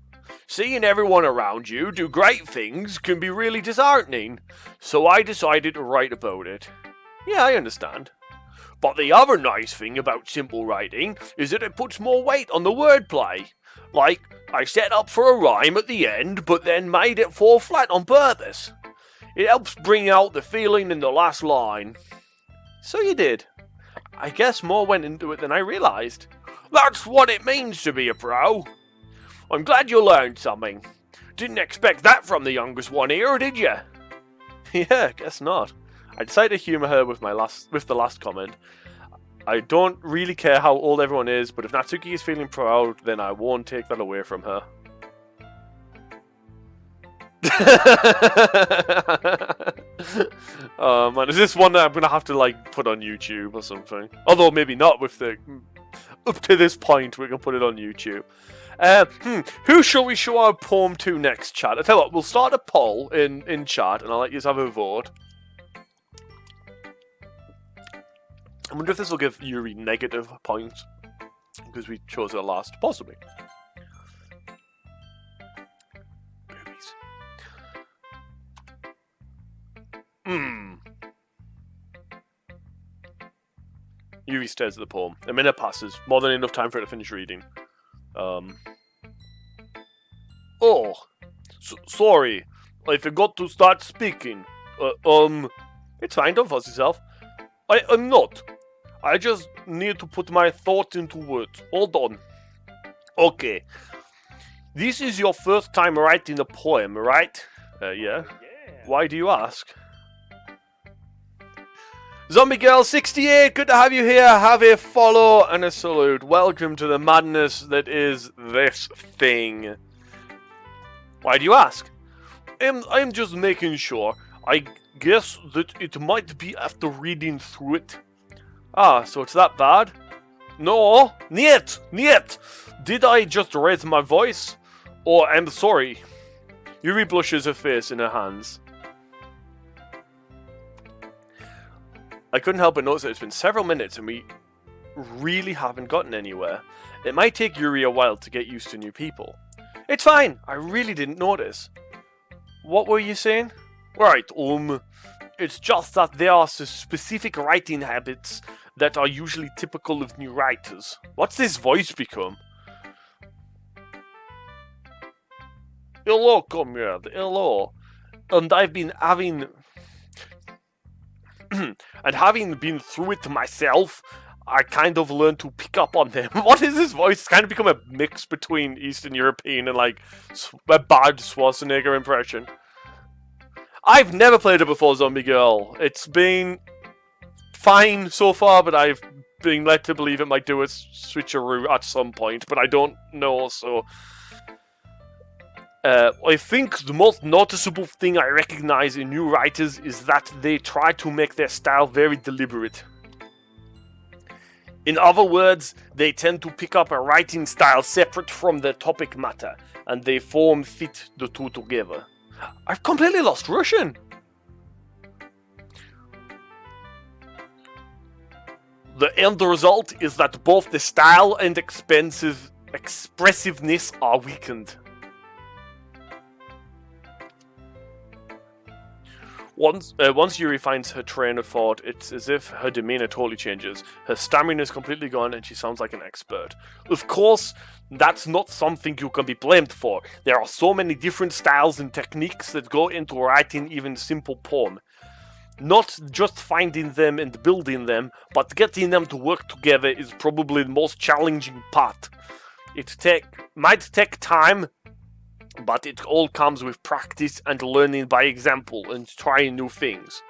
Seeing everyone around you do great things can be really disheartening, so I decided to write about it. Yeah, I understand. But the other nice thing about simple writing is that it puts more weight on the wordplay. Like, I set up for a rhyme at the end, but then made it fall flat on purpose. It helps bring out the feeling in the last line. So you did. I guess more went into it than I realised. That's what it means to be a pro. I'm glad you learned something. Didn't expect that from the youngest one here, did you? Yeah, guess not. I decided to humour her with the last comment. I don't really care how old everyone is, but if Natsuki is feeling proud, then I won't take that away from her. Oh man, is this one that I'm gonna have to like put on YouTube or something? Although maybe not with the up to this point we can put it on YouTube. Who shall we show our poem to next, chat? I tell you what, we'll start a poll in chat and I'll let you have a vote. I wonder if this will give Yuri negative points because we chose her last, possibly. Yuri stares at the poem. A minute passes, more than enough time for her to finish reading. Sorry, I forgot to start speaking. It's fine, don't fuss yourself. I'm not. I just need to put my thoughts into words. Hold on. Okay. This is your first time writing a poem, right? Yeah. Why do you ask? Zombie Girl 68, good to have you here. Have a follow and a salute. Welcome to the madness that is this thing. Why do you ask? I'm just making sure. I guess that it might be after reading through it. Ah, so it's that bad? No, niet. Did I just raise my voice? Or I'm sorry. Yuri blushes her face in her hands. I couldn't help but notice that it's been several minutes and we really haven't gotten anywhere. It might take Yuri a while to get used to new people. It's fine, I really didn't notice. What were you saying? Right, it's just that there are specific writing habits that are usually typical of new writers. What's this voice become? Hello, comrade, hello. And I've been having... and having been through it myself, I kind of learned to pick up on them. What is this voice? It's kind of become a mix between Eastern European and like a bad Schwarzenegger impression. I've never played it before, Zombie Girl. It's been fine so far, but I've been led to believe it might do a switcheroo at some point, but I don't know, so... I think the most noticeable thing I recognize in new writers is that they try to make their style very deliberate. In other words, they tend to pick up a writing style separate from the topic matter, and they fit the two together. I've completely lost Russian! The end result is that both the style and expressiveness are weakened. Once Yuri finds her train of thought, it's as if her demeanor totally changes. Her stamina is completely gone and she sounds like an expert. Of course, that's not something you can be blamed for. There are so many different styles and techniques that go into writing even a simple poem. Not just finding them and building them, but getting them to work together is probably the most challenging part. It might take time, but it all comes with practice and learning by example and trying new things.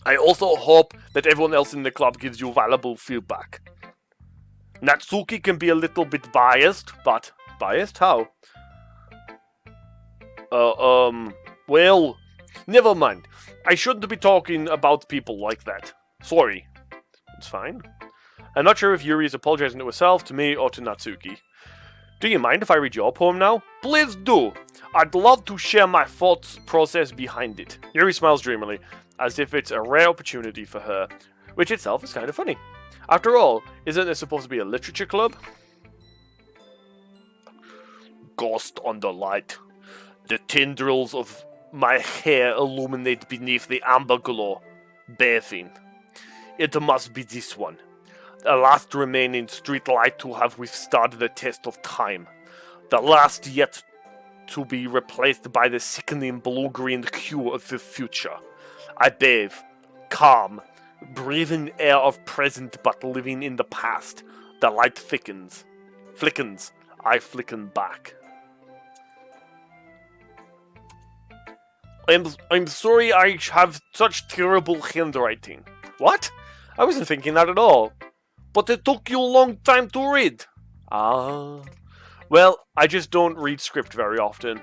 I also hope that everyone else in the club gives you valuable feedback. Natsuki can be a little bit biased, but biased how? Well, never mind. I shouldn't be talking about people like that. Sorry. It's fine. I'm not sure if Yuri is apologizing to herself, to me, or to Natsuki. Do you mind if I read your poem now? Please do. I'd love to share my thoughts process behind it. Yuri smiles dreamily, as if it's a rare opportunity for her, which itself is kind of funny. After all, isn't this supposed to be a literature club? Ghost under light. The tendrils of my hair illuminate beneath the amber glow, bathing. It must be this one. The last remaining street light to have withstood the test of time. The last yet to be replaced by the sickening blue-green hue of the future. I bathe, calm, breathing air of present but living in the past. The light thickens, flickens, I flicken back. I'm sorry I have such terrible handwriting. What? I wasn't thinking that at all. But it took you a long time to read. Ah. Well, I just don't read script very often.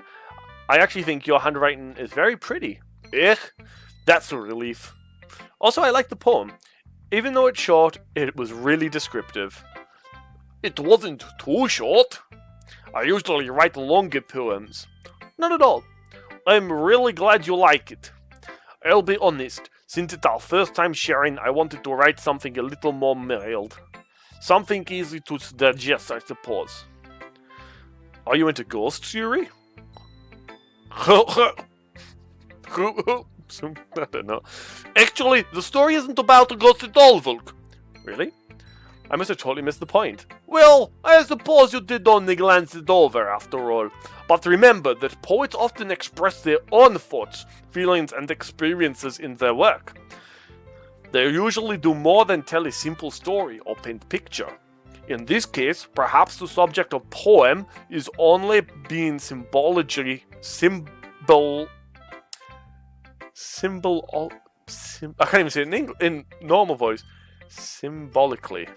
I actually think your handwriting is very pretty. Eh? That's a relief. Also, I like the poem. Even though it's short, it was really descriptive. It wasn't too short. I usually write longer poems. Not at all. I'm really glad you like it. I'll be honest, since it's our first time sharing, I wanted to write something a little more mild. Something easy to digest, I suppose. Are you into ghosts, Yuri? I don't know. Actually, the story isn't about a ghost at all, Volk. Really? I must have totally missed the point. Well, I suppose you did only glance it over after all. But remember that poets often express their own thoughts, feelings, and experiences in their work. They usually do more than tell a simple story or paint picture. In this case, perhaps the subject of poem is only being I can't even say it in normal voice. Symbolically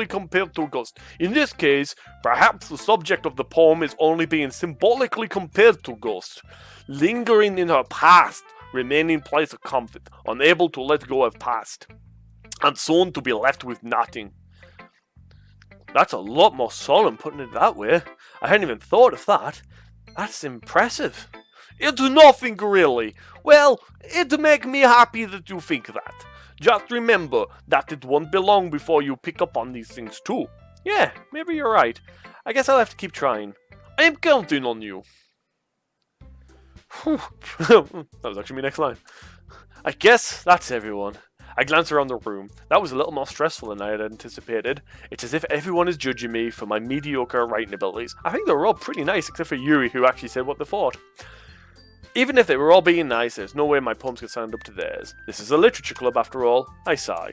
compared to a ghost. In this case, perhaps the subject of the poem is only being symbolically compared to ghost, lingering in her past, remaining place of comfort, unable to let go of past, and soon to be left with nothing. That's a lot more solemn putting it that way. I hadn't even thought of that. That's impressive. It's nothing really. Well, it'd make me happy that you think that. Just remember that it won't be long before you pick up on these things too. Yeah, maybe you're right. I guess I'll have to keep trying. I'm counting on you. That was actually my next line. I guess that's everyone. I glance around the room. That was a little more stressful than I had anticipated. It's as if everyone is judging me for my mediocre writing abilities. I think they were all pretty nice, except for Yuri, who actually said what they thought. Even if they were all being nice, there's no way my poems could stand up to theirs. This is a literature club after all. I sigh.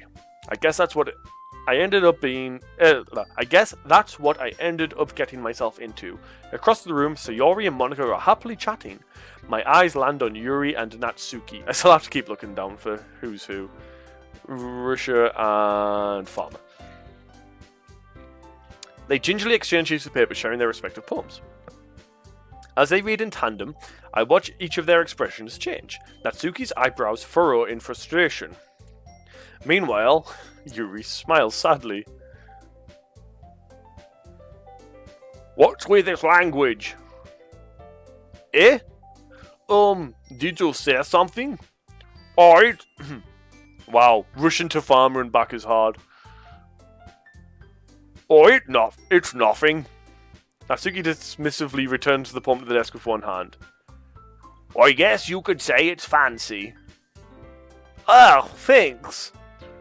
I guess that's what I ended up being... I guess that's what I ended up getting myself into. Across the room, Sayori and Monica are happily chatting. My eyes land on Yuri and Natsuki. I still have to keep looking down for who's who. Russia and Farmer. They gingerly exchange sheets of paper sharing their respective poems. As they read in tandem, I watch each of their expressions change. Natsuki's eyebrows furrow in frustration. Meanwhile, Yuri smiles sadly. What's with this language? Eh? Did you say something? Alright. Wow, rushing to Farmer and back is hard. Oh, it's nothing. Natsuki dismissively returns the poem to the desk with one hand. I guess you could say it's fancy. Oh, thanks.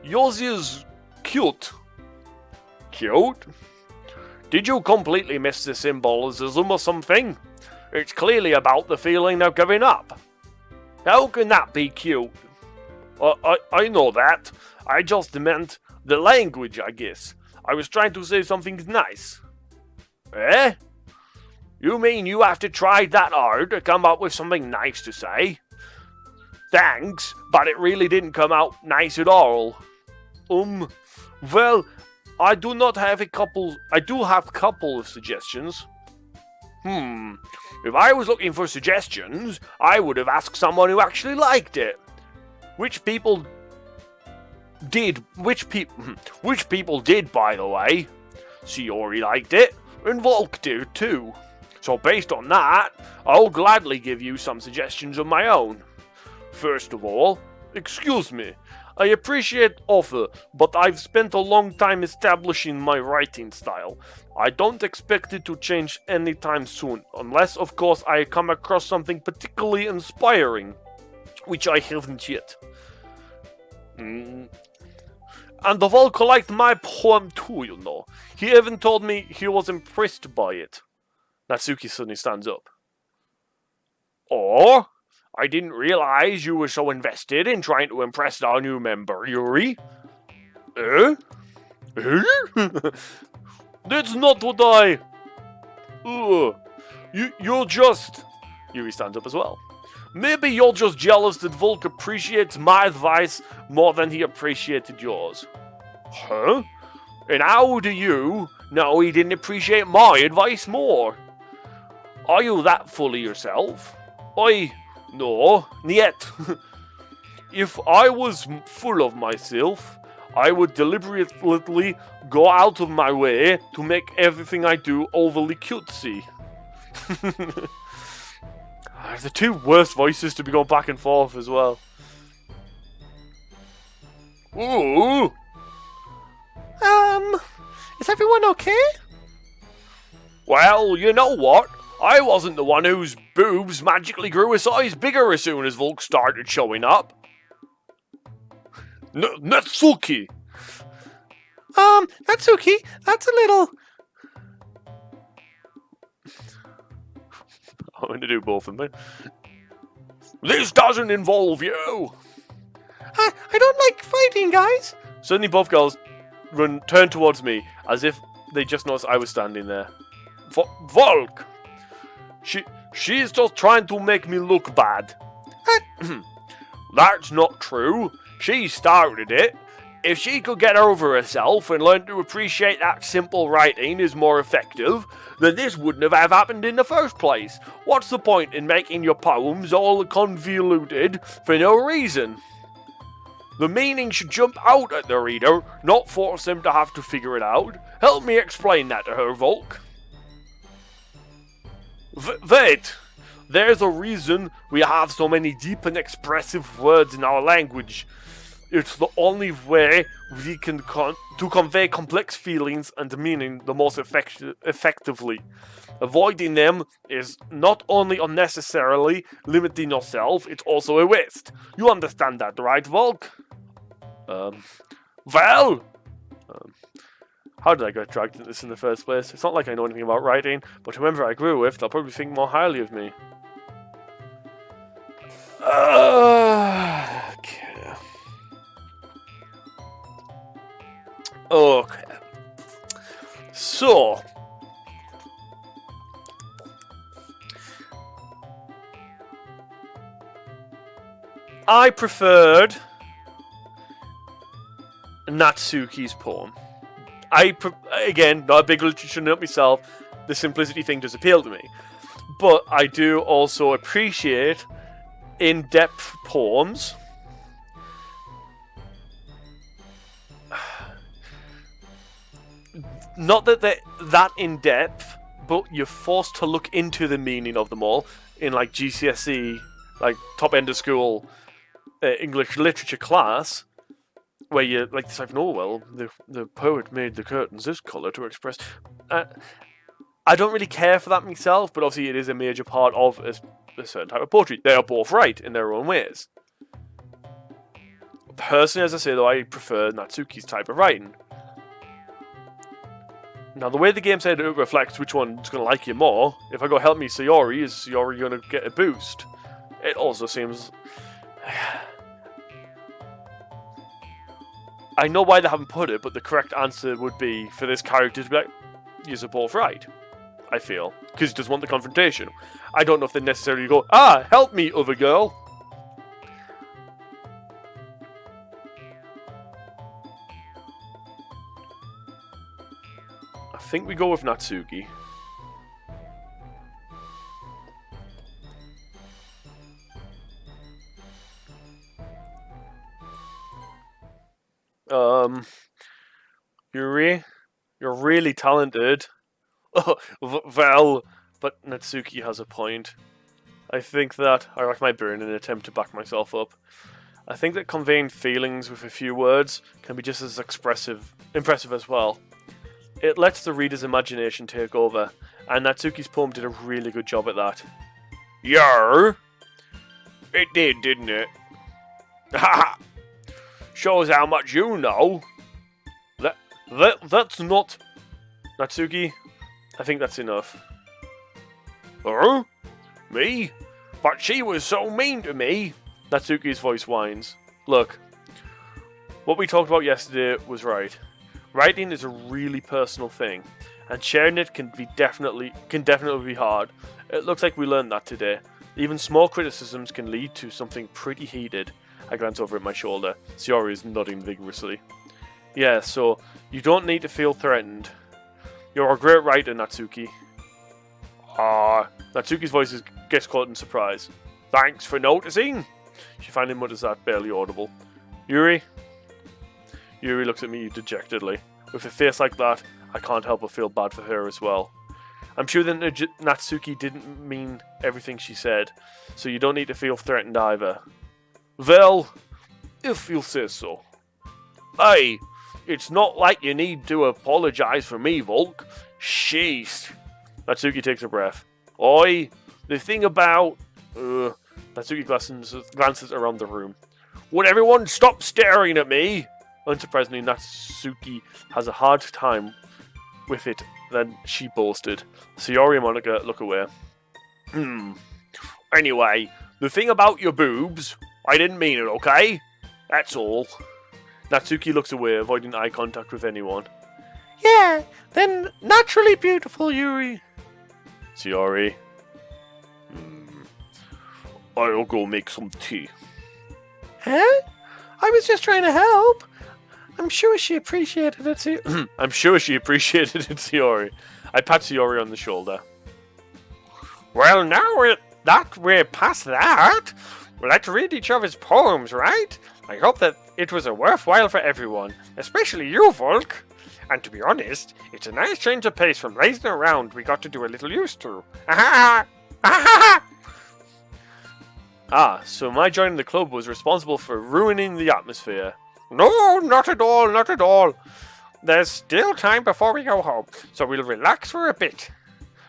Yours is cute. Cute? Did you completely miss the symbolism or something? It's clearly about the feeling of giving up. How can that be cute? I know that. I just meant the language, I guess. I was trying to say something nice. Eh? You mean you have to try that hard to come up with something nice to say? Thanks, but it really didn't come out nice at all. Well, I do not have a couple. I do have a couple of suggestions. If I was looking for suggestions, I would have asked someone who actually liked it. Which people did, by the way. Sayori liked it, and Volk did too. So based on that, I'll gladly give you some suggestions of my own. First of all, excuse me, I appreciate offer, but I've spent a long time establishing my writing style. I don't expect it to change anytime soon, unless of course I come across something particularly inspiring, which I haven't yet. And the Volk liked my poem too, you know. He even told me he was impressed by it. Natsuki suddenly stands up. Oh? I didn't realize you were so invested in trying to impress our new member, Yuri. Eh? That's not what I... You're just... Yuri stands up as well. Maybe you're just jealous that Volk appreciates my advice more than he appreciated yours. Huh? And how do you know he didn't appreciate my advice more? Are you that full of yourself? No, yet. If I was full of myself, I would deliberately go out of my way to make everything I do overly cutesy. The two worst voices to be going back and forth as well. Ooh! Is everyone okay? Well, you know what? I wasn't the one whose boobs magically grew a size bigger as soon as Volk started showing up. Natsuki! Natsuki, that's a little... I'm going to do both of them. This doesn't involve you! I don't like fighting, guys! Suddenly both girls turn towards me, as if they just noticed I was standing there. Volk! She's just trying to make me look bad. That's not true. She started it. If she could get over herself and learn to appreciate that simple writing is more effective, then this wouldn't have happened in the first place. What's the point in making your poems all convoluted for no reason? The meaning should jump out at the reader, not force them to have to figure it out. Help me explain that to her, Volk. Wait! There's a reason we have so many deep and expressive words in our language. It's the only way we can to convey complex feelings and meaning the most effectively. Avoiding them is not only unnecessarily limiting yourself, it's also a waste. You understand that, right, Volk? How did I get dragged into this in the first place? It's not like I know anything about writing, but whoever I grew with, they'll probably think more highly of me. Okay. So... I preferred Natsuki's poem. Again, not a big literature nut myself, the simplicity thing does appeal to me. But I do also appreciate in-depth poems. Not that they're that in-depth, but you're forced to look into the meaning of them all in like GCSE, like top end of school English literature class, where you like decipher, oh well, the poet made the curtains this colour to express. I don't really care for that myself, but obviously it is a major part of a certain type of poetry. They are both right in their own ways. Personally, as I say though, I prefer Natsuki's type of writing. Now, the way the game said it reflects which one's going to like you more. If I go help me Sayori, is Sayori going to get a boost? It also seems... I know why they haven't put it, but the correct answer would be for this character to be like, you're both right, I feel. Because he doesn't want the confrontation. I don't know if they necessarily go, help me, other girl. think we go with Natsuki. Yuri, you're really talented. Oh, well, but Natsuki has a point. I think that I rack my brain in an attempt to back myself up. I think that conveying feelings with a few words can be just as impressive as well. It lets the reader's imagination take over, and Natsuki's poem did a really good job at that. Yar! It did, didn't it? Ha! Shows how much you know. That's not... Natsuki, I think that's enough. Huh? Me? But she was so mean to me. Natsuki's voice whines. Look, what we talked about yesterday was right. Writing is a really personal thing, and sharing it can definitely be hard. It looks like we learned that today. Even small criticisms can lead to something pretty heated. I glance over at my shoulder. Sayori is nodding vigorously. Yeah, so you don't need to feel threatened. You're a great writer, Natsuki. Natsuki's voice gets caught in surprise. Thanks for noticing. She finally mutters that, barely audible. Yuri? Yuri looks at me dejectedly. With a face like that, I can't help but feel bad for her as well. I'm sure that Natsuki didn't mean everything she said, so you don't need to feel threatened either. Well, if you say so. Hey, it's not like you need to apologize for me, Volk. Sheesh. Natsuki takes a breath. Oi, the thing about... Natsuki glances around the room. Would everyone stop staring at me? Unsurprisingly, Natsuki has a hard time with it than she boasted. Sayori and Monica look away. Anyway, the thing about your boobs, I didn't mean it, okay? That's all. Natsuki looks away, avoiding eye contact with anyone. Yeah, then naturally beautiful, Yuri. Sayori. I'll go make some tea. Huh? I was just trying to help. I'm sure she appreciated it, I'm sure she appreciated it, Sayori. I pat Sayori on the shoulder. Well, now we're past that, let's read each other's poems, right? I hope that it was a worthwhile for everyone, especially you, Volk. And to be honest, it's a nice change of pace from lazing around we got to do a little used to. So my joining the club was responsible for ruining the atmosphere. No, not at all, not at all. There's still time before we go home, so we'll relax for a bit.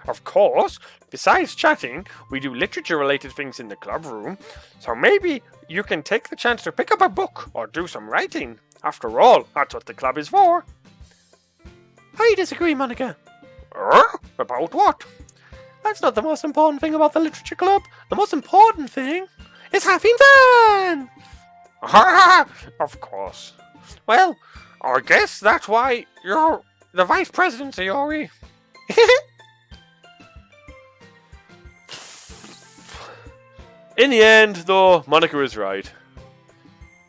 Of course, besides chatting, we do literature-related things in the club room, so maybe you can take the chance to pick up a book or do some writing. After all, that's what the club is for. I disagree, Monica. About what? That's not the most important thing about the literature club. The most important thing is having fun! Of course. Well, I guess that's why you're the vice president, Sayori. In the end, though, Monica is right.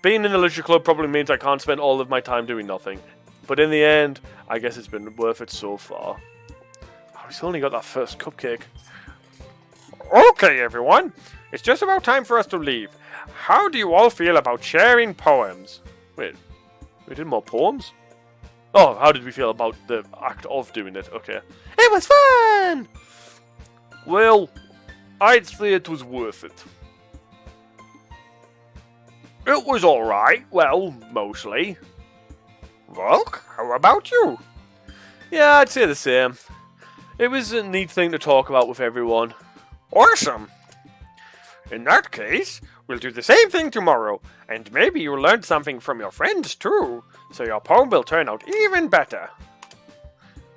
Being in the literature club probably means I can't spend all of my time doing nothing. But in the end, I guess it's been worth it so far. Oh, we still only got that first cupcake. Okay, everyone. It's just about time for us to leave. How do you all feel about sharing poems? Wait, we did more poems? Oh, how did we feel about the act of doing it? Okay. It was fun! Well, I'd say it was worth it. It was alright. Well, mostly. Volk, how about you? Yeah, I'd say the same. It was a neat thing to talk about with everyone. Awesome! In that case, we'll do the same thing tomorrow, and maybe you'll learn something from your friends too, so your poem will turn out even better.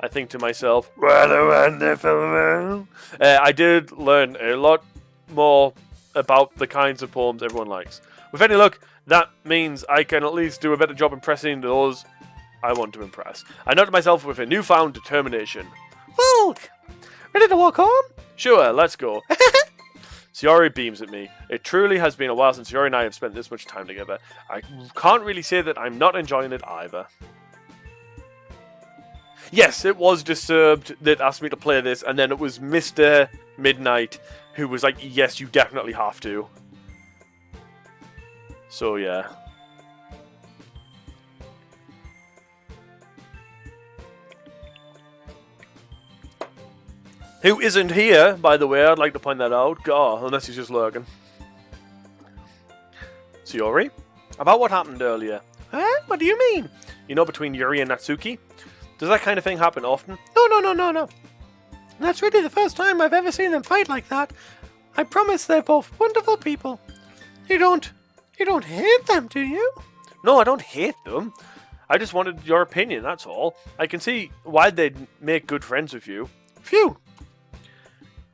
I think to myself, What a wonderful world. I did learn a lot more about the kinds of poems everyone likes. With any luck, that means I can at least do a better job impressing those I want to impress. I noted myself with a newfound determination. Volk! Ready to walk home? Sure, let's go. Sayori beams at me. It truly has been a while since Sayori and I have spent this much time together. I can't really say that I'm not enjoying it either. Yes, it was Disturbed that asked me to play this, and then it was Mr. Midnight who was like, yes, you definitely have to. So, yeah. Who isn't here, by the way, I'd like to point that out. God, unless he's just lurking. Sayori? About what happened earlier. Huh? What do you mean? You know, between Yuri and Natsuki? Does that kind of thing happen often? No. That's really the first time I've ever seen them fight like that. I promise they're both wonderful people. You don't hate them, do you? No, I don't hate them. I just wanted your opinion, that's all. I can see why they'd make good friends with you. Phew.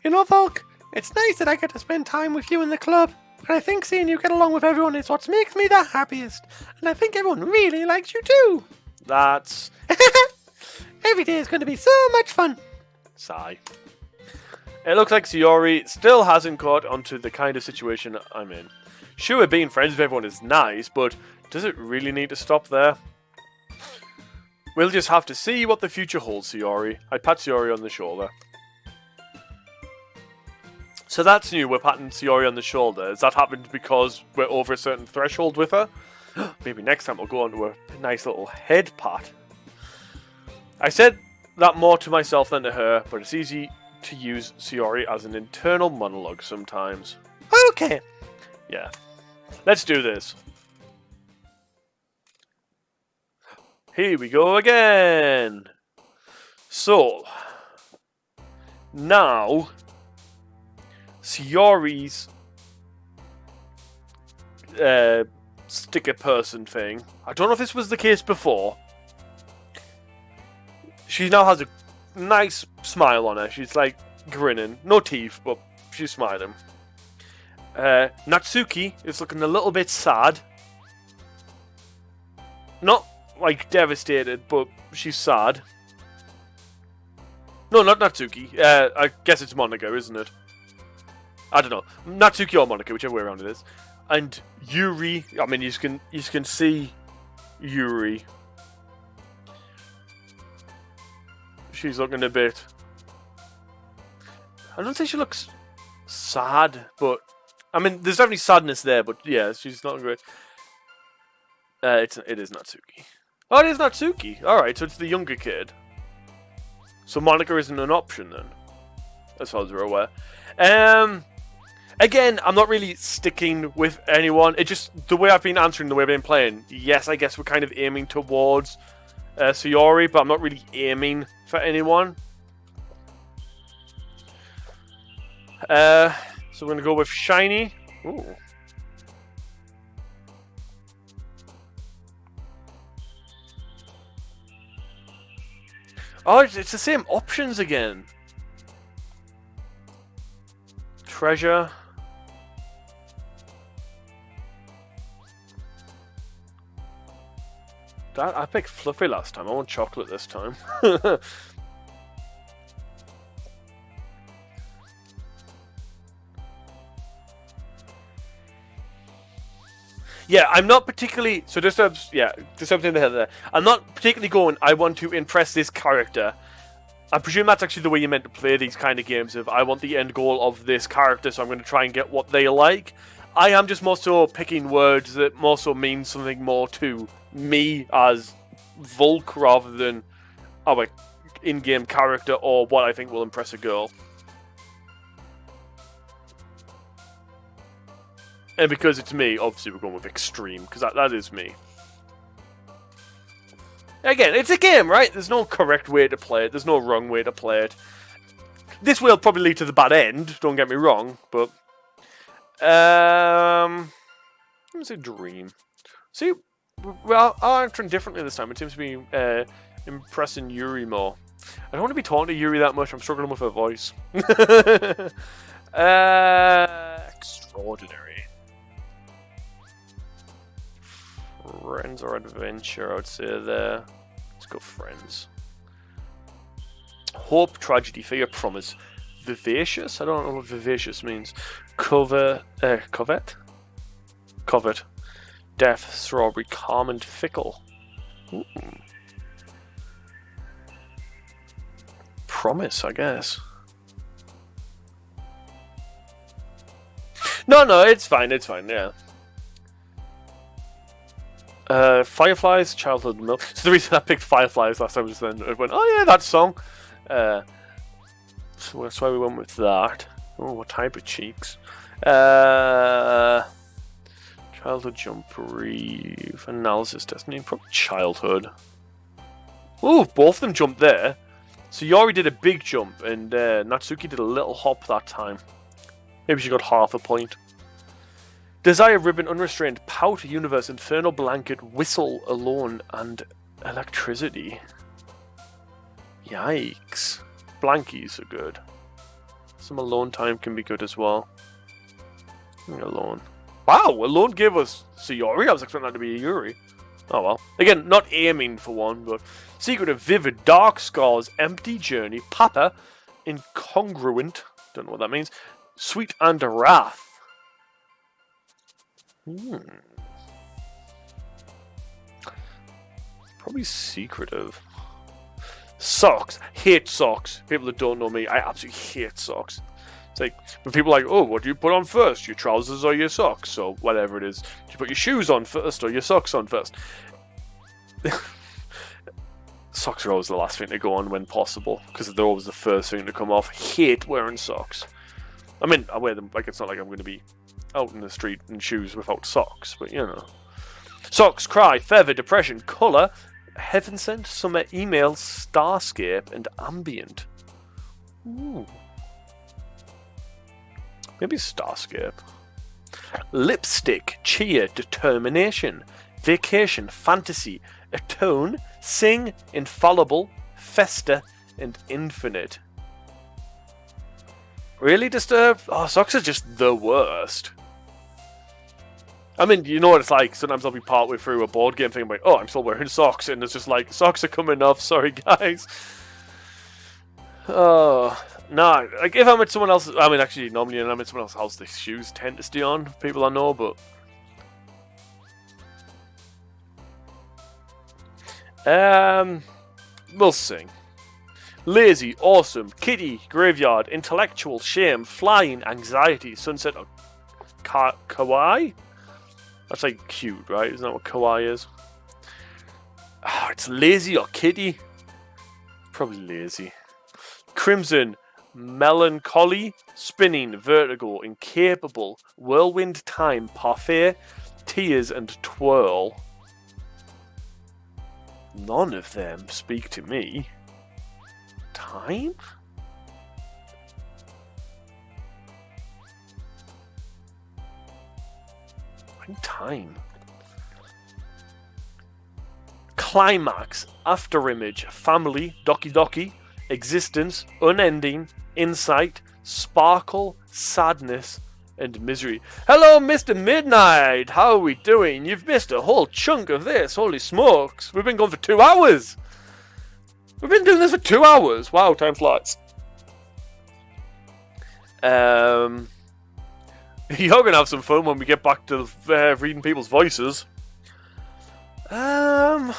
You know, Volk, it's nice that I get to spend time with you in the club, but I think seeing you get along with everyone is what makes me the happiest. And I think everyone really likes you too. That's... Every day is going to be so much fun. Sigh. It looks like Sayori still hasn't caught onto the kind of situation I'm in. Sure, being friends with everyone is nice, but does it really need to stop there? We'll just have to see what the future holds, Sayori. I pat Sayori on the shoulder. So that's new, we're patting Sayori on the shoulder. Has that happened because we're over a certain threshold with her? Maybe next time we'll go on to a nice little head pat. I said that more to myself than to her, but it's easy to use Sayori as an internal monologue sometimes. Okay. Yeah. Let's do this. Here we go again. So, now, Sayori's sticker person thing. I don't know if this was the case before. She now has a nice smile on her. She's like grinning. No teeth, but she's smiling. Natsuki is looking a little bit sad. Not like devastated, but she's sad. No, not Natsuki. I guess it's Monica, isn't it? I don't know. Natsuki or Monica, whichever way around it is. And Yuri, I mean, you can see Yuri. She's looking a bit... I don't think she looks sad, but... I mean, there's definitely sadness there, but yeah, she's not great. It is Natsuki. Oh, it is Natsuki! Alright, so it's the younger kid. So Monica isn't an option then, as far as we're aware. Again, I'm not really sticking with anyone. It just, the way I've been answering, the way I've been playing, yes, I guess we're kind of aiming towards Sayori, but I'm not really aiming for anyone. So we're going to go with Shiny. Ooh. Oh, it's the same options again. Treasure. I picked Fluffy last time. I want chocolate this time. Yeah, I'm not particularly... So Disturb's in the head there. I'm not particularly going, I want to impress this character. I presume that's actually the way you meant to play these kind of games of, I want the end goal of this character, so I'm going to try and get what they like. I am just more so picking words that more so mean something more to me as Volk rather than our in-game character or what I think will impress a girl. And because it's me, obviously we're going with extreme, because that is me. Again, it's a game, right? There's no correct way to play it. There's no wrong way to play it. This will probably lead to the bad end, don't get me wrong, but... It's a dream. See, well, I'll answer differently this time. It seems to be impressing Yuri more. I don't want to be talking to Yuri that much. I'm struggling with her voice. Extraordinary. Friends or adventure, I would say there. Let's go friends. Hope, tragedy, fear, promise. Vivacious? I don't know what vivacious means. Covet? Covet. Death, strawberry, calm and fickle. Ooh. promise, I guess. No, it's fine, yeah. Fireflies, childhood milk. So the reason I picked Fireflies last time was then I went, oh yeah, that song. So that's why we went with that. Oh, what type of cheeks? Childhood jump, breathe, analysis, destiny, probably childhood. Oh, both of them jumped there. So Yori did a big jump, and Natsuki did a little hop that time. Maybe she got half a point. Desire, ribbon, unrestrained, pout, universe, infernal blanket, whistle, alone, and electricity. Yikes. Blankies are good. Some alone time can be good as well. Alone. Wow, alone gave us Sayori. I was expecting that to be a Yuri. Oh well. Again, not aiming for one, but Secret of Vivid, Dark Scars, Empty Journey, Papa, Incongruent, don't know what that means, Sweet and Wrath. Probably secretive. Socks. Hate socks. People that don't know me, I absolutely hate socks. It's like, when people are like, oh, what do you put on first? Your trousers or your socks? Or whatever it is. Do you put your shoes on first or your socks on first? Socks are always the last thing to go on when possible, because they're always the first thing to come off. Hate wearing socks. I mean, I wear them, like, it's not like I'm going to be out in the street in shoes without socks, but you know. Socks, cry, feather, depression, colour, heaven sent, summer, email, starscape, and ambient. Ooh. Maybe starscape. Lipstick, cheer, determination, vacation, fantasy, atone, sing, infallible, festa, and infinite. Really disturbed? Oh, socks are just the worst. I mean, you know what it's like. Sometimes I'll be partway through a board game thing, I'm like, oh, I'm still wearing socks, and it's just like, socks are coming off, sorry guys. Oh, no, like if I'm at someone else, I mean, actually, normally when I'm at someone else's house, the shoes tend to stay on, people I know, but... we'll sing. Lazy, awesome, kitty, graveyard, intellectual, shame, flying, anxiety, sunset, kawaii? That's like cute, right? Isn't that what kawaii is? Oh, it's lazy or kitty? Probably lazy. Crimson, melancholy, spinning, vertigo, incapable, whirlwind time, parfait, tears, and twirl. None of them speak to me. Time? Time. Climax, afterimage, family, Doki Doki, existence, unending, insight, sparkle, sadness, and misery. Hello, Mr. Midnight! How are we doing? You've missed a whole chunk of this. Holy smokes. We've been going for 2 hours. We've been doing this for 2 hours. Wow, time flies. You're going to have some fun when we get back to reading people's voices. So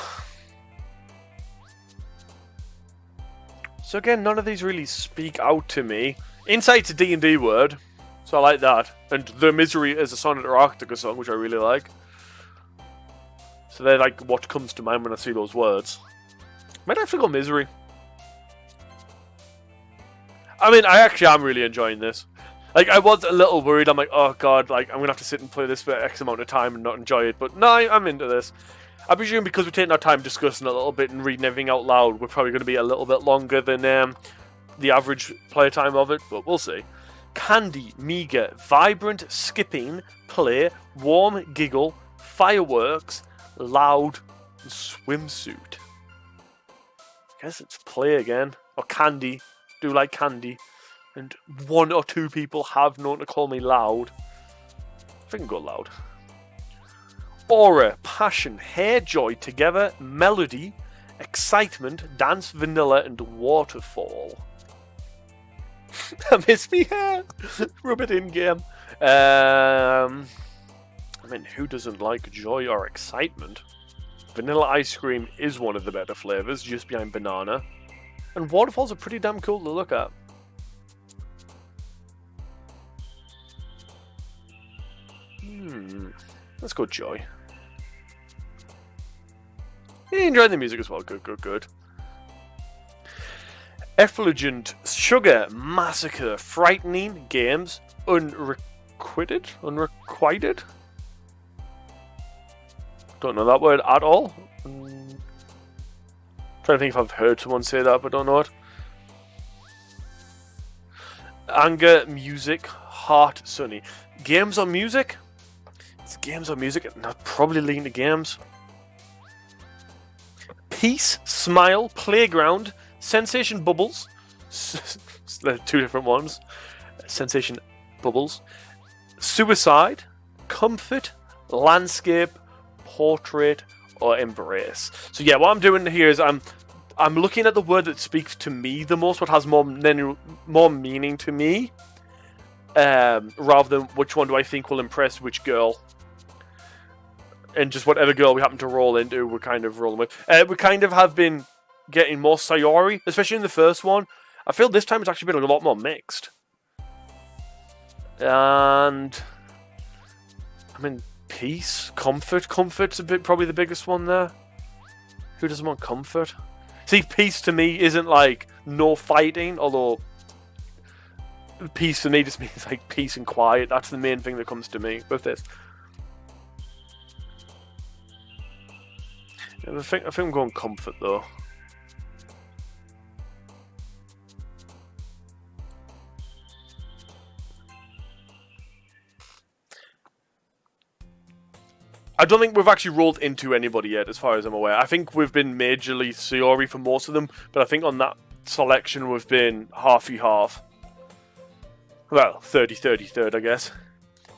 again, none of these really speak out to me. Insight's a D&D word, so I like that. And The Misery is a Sonnet or Arctica song, which I really like. So they're like what comes to mind when I see those words. Might have to go Misery. I mean, I actually am really enjoying this. Like, I was a little worried. I'm like, oh god, like I'm gonna have to sit and play this for X amount of time and not enjoy it. But no, I'm into this. I presume because we're taking our time discussing a little bit and reading everything out loud, we're probably going to be a little bit longer than the average play time of it. But we'll see. Candy, meager, vibrant, skipping, play, warm, giggle, fireworks, loud, swimsuit. I guess it's play again. Or candy. Do like candy. And 1 or 2 people have known to call me loud. I think I can go loud. Aura, passion, hair, joy, together, melody, excitement, dance, vanilla, and waterfall. I miss me hair. Rub it in game. I mean, who doesn't like joy or excitement? Vanilla ice cream is one of the better flavors, just behind banana. And waterfalls are pretty damn cool to look at. Let's go Joy. You enjoying the music as well. Good, good, good. Effulgent, Sugar, Massacre, Frightening, Games, Unrequited? Unrequited? Don't know that word at all. Trying to think if I've heard someone say that, but don't know it. Anger, Music, Heart, Sunny. Games or music? It's games or music, and I'd probably lean to games. Peace, Smile, Playground, Sensation Bubbles. They're two different ones. Sensation Bubbles. Suicide, Comfort, Landscape, Portrait, or Embrace. So yeah, what I'm doing here is I'm looking at the word that speaks to me the most, what has more meaning to me, rather than which one do I think will impress which girl. And just whatever girl we happen to roll into, we're kind of rolling with. We kind of have been getting more Sayori, especially in the first one. I feel this time it's actually been a lot more mixed. And I mean, peace, comfort. Comfort's probably the biggest one there. Who doesn't want comfort? See, peace to me isn't like no fighting, although peace to me just means like peace and quiet. That's the main thing that comes to me with this. I think I'm going comfort though. I don't think we've actually rolled into anybody yet, as far as I'm aware. I think we've been majorly Sayori for most of them, but I think on that selection we've been half-y-half. Well, 30-30-third, I guess.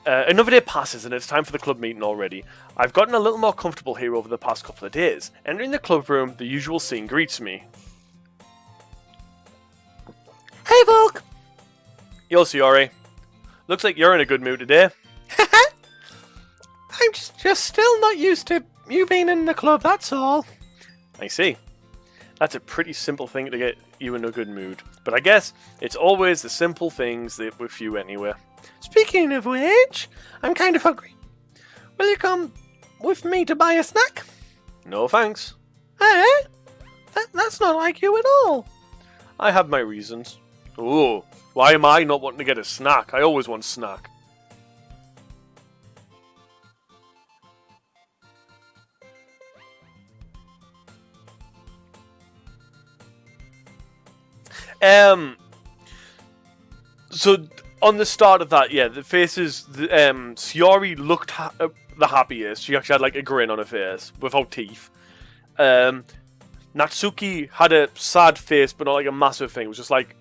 Another day passes and it's time for the club meeting already. I've gotten a little more comfortable here over the past couple of days. Entering the club room, the usual scene greets me. Hey, Volk! Yo, Sayori. Looks like you're in a good mood today. I'm just still not used to you being in the club, that's all. I see. That's a pretty simple thing to get you in a good mood. But I guess it's always the simple things that with you anyway. Speaking of which, I'm kind of hungry. Will you come with me to buy a snack? No thanks. Eh? That's not like you at all. I have my reasons. Oh, why am I not wanting to get a snack? I always want snack. So on the start of that, yeah, the faces, Sayori looked the happiest. She actually had like a grin on her face without teeth. Natsuki had a sad face, but not like a massive thing. It was just like,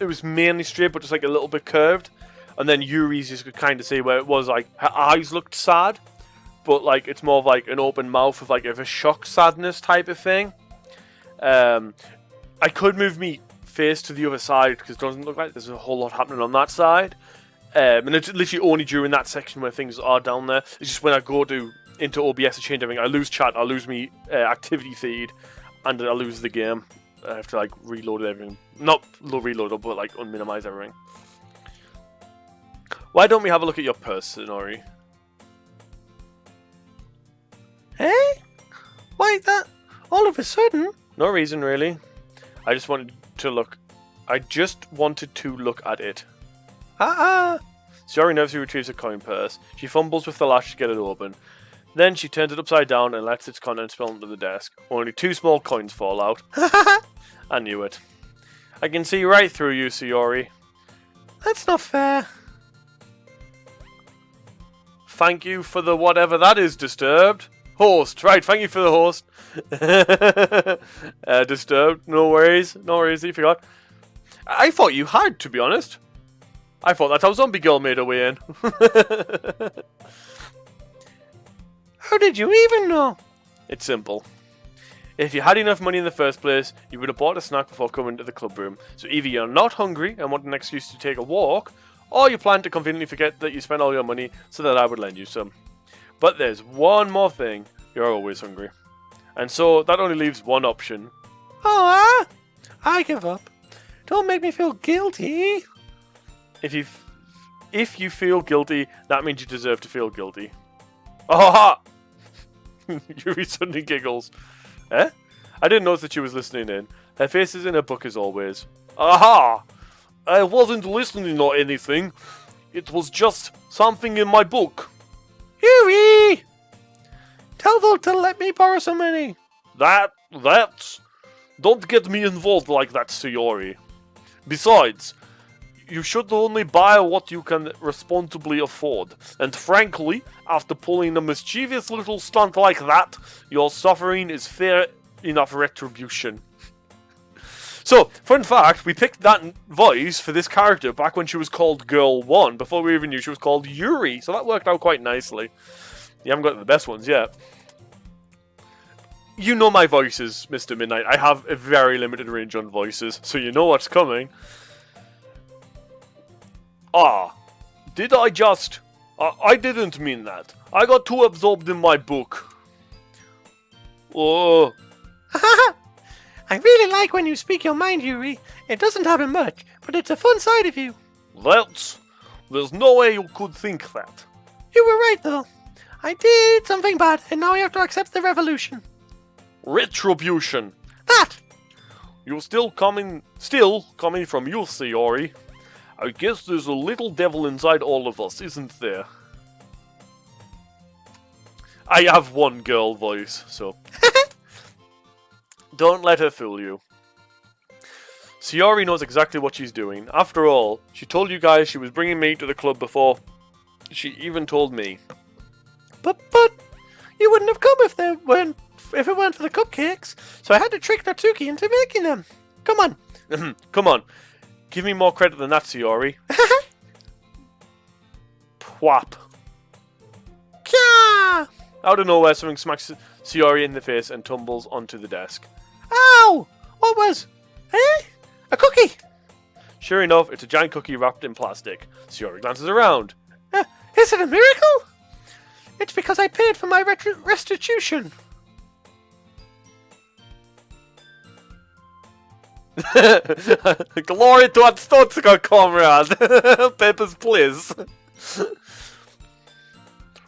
it was mainly straight, but just like a little bit curved. And then Yuri's, you could kind of see where it was like her eyes looked sad, but like it's more of like an open mouth with like a shocked sadness type of thing. I could move me face to the other side because it doesn't look like there's a whole lot happening on that side. And it's literally only during that section where things are down there. It's just when I go into OBS to change everything, I lose chat, I lose me activity feed, and I lose the game. I have to like reload everything. Not reload it, but like unminimize everything. Why don't we have a look at your purse, Sonori? Eh? Why that? All of a sudden? No reason really. I just wanted to look at it. Sayori nervously retrieves a coin purse. She fumbles with the latch to get it open. Then she turns it upside down and lets its contents spill onto the desk. Only 2 small coins fall out. I knew it. I can see right through you, Sayori. That's not fair. Thank you for the whatever that is, Disturbed. Host, right, thank you for the host. Disturbed, no worries, you forgot. I thought you had, to be honest. I thought that's how Zombie Girl made her way in. How did you even know? It's simple. If you had enough money in the first place, you would have bought a snack before coming to the club room. So either you're not hungry and want an excuse to take a walk, or you plan to conveniently forget that you spent all your money so that I would lend you some. But there's one more thing. You're always hungry. And so that only leaves one option. Oh, I give up. Don't make me feel guilty. If you feel guilty, that means you deserve to feel guilty. Ah! Yuri suddenly giggles. Eh? I didn't notice that she was listening in. Her face is in her book as always. Aha! I wasn't listening or anything. It was just something in my book. Yuri! Tell Volk to let me borrow some money. That's... Don't get me involved like that, Sayori. Besides, you should only buy what you can responsibly afford. And frankly, after pulling a mischievous little stunt like that, your suffering is fair enough retribution. So, fun fact, we picked that voice for this character back when she was called Girl 1, before we even knew she was called Yuri, so that worked out quite nicely. You haven't got the best ones yet. You know my voices, Mr. Midnight. I have a very limited range on voices, so you know what's coming. Ah, did I just... I didn't mean that. I got too absorbed in my book. Oh... I really like when you speak your mind, Yuri. It doesn't happen much, but it's a fun side of you. There's no way you could think that. You were right, though. I did something bad, and now I have to accept the revolution. Retribution. That! You're still coming from you, Sayori. I guess there's a little devil inside all of us, isn't there? I have one girl voice, so... Don't let her fool you. Sayori knows exactly what she's doing. After all, she told you guys she was bringing me to the club before she even told me. But you wouldn't have come if it weren't for the cupcakes. So I had to trick Natsuki into making them. Come on. Come on. Give me more credit than that, Sayori. Pwap. Kya! Out of nowhere, something smacks Sayori in the face and tumbles onto the desk. Ow! What was? Eh? A cookie! Sure enough, it's a giant cookie wrapped in plastic. Sayori glances around. Is it a miracle? It's because I paid for my restitution. Glory to Atstotska, comrade! Papers, please.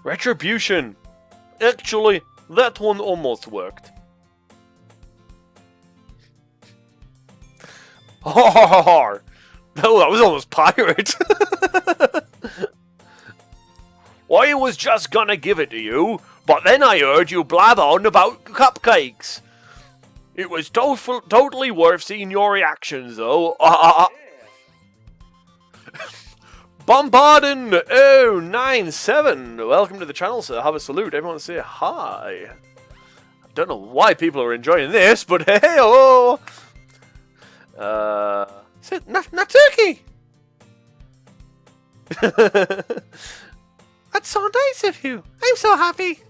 Retribution. Actually, that one almost worked. Oh, that was almost pirate. I was just gonna give it to you, but then I heard you blab on about cupcakes. It was totally worth seeing your reactions, though. Bombardin 097. Welcome to the channel, sir. Have a salute. Everyone say hi. I don't know why people are enjoying this, but hey-oh. Natsuki! That's so nice of you. I'm so happy.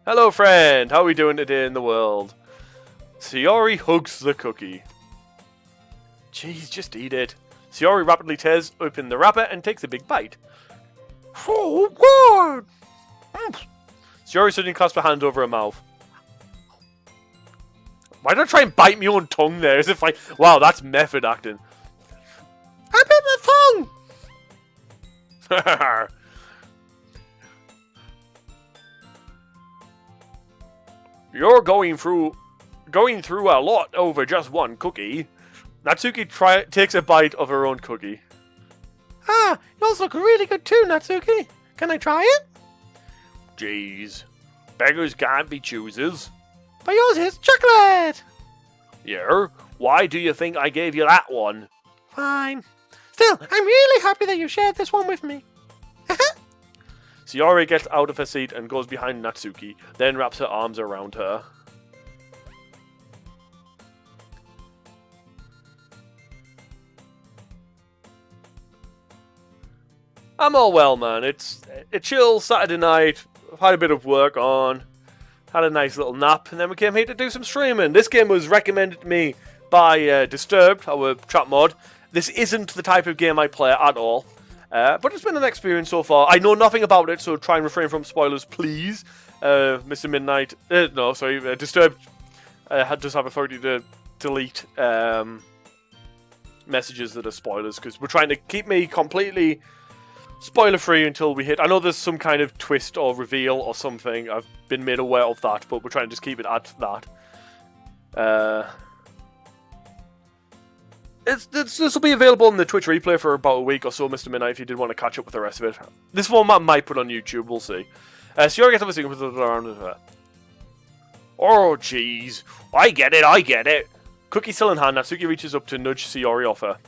Hello, friend. How are we doing today in the world? Sayori hugs the cookie. Jeez, just eat it. Sayori rapidly tears open the wrapper and takes a big bite. Oh, God! Sayori suddenly clasps her hand over her mouth. Why did I try and bite my own tongue there? As if like, wow, that's method acting. I bit my tongue! You're going through a lot over just one cookie. Natsuki takes a bite of her own cookie. Ah, yours look really good too, Natsuki. Can I try it? Jeez. Beggars can't be choosers. But yours is chocolate! Yeah? Why do you think I gave you that one? Fine. Still, I'm really happy that you shared this one with me. Sayori gets out of her seat and goes behind Natsuki, then wraps her arms around her. I'm all well, man. It's a chill Saturday night. I've had a bit of work on. Had a nice little nap, and then we came here to do some streaming. This game was recommended to me by Disturbed, our chat mod. This isn't the type of game I play at all. But it's been an experience so far. I know nothing about it, so try and refrain from spoilers, please. Mr. Midnight... Disturbed does have authority to delete messages that are spoilers, because we're trying to keep me completely spoiler-free until we hit... I know there's some kind of twist or reveal or something. I've been made aware of that, but we're trying to just keep it at that. This will be available on the Twitch replay for about a week or so, Mr. Midnight, if you did want to catch up with the rest of it. This one I might put on YouTube, we'll see. Sayori gets obviously with around her. Oh, jeez. I get it. Cookie still in hand, Natsuki reaches up to nudge Sayori off her.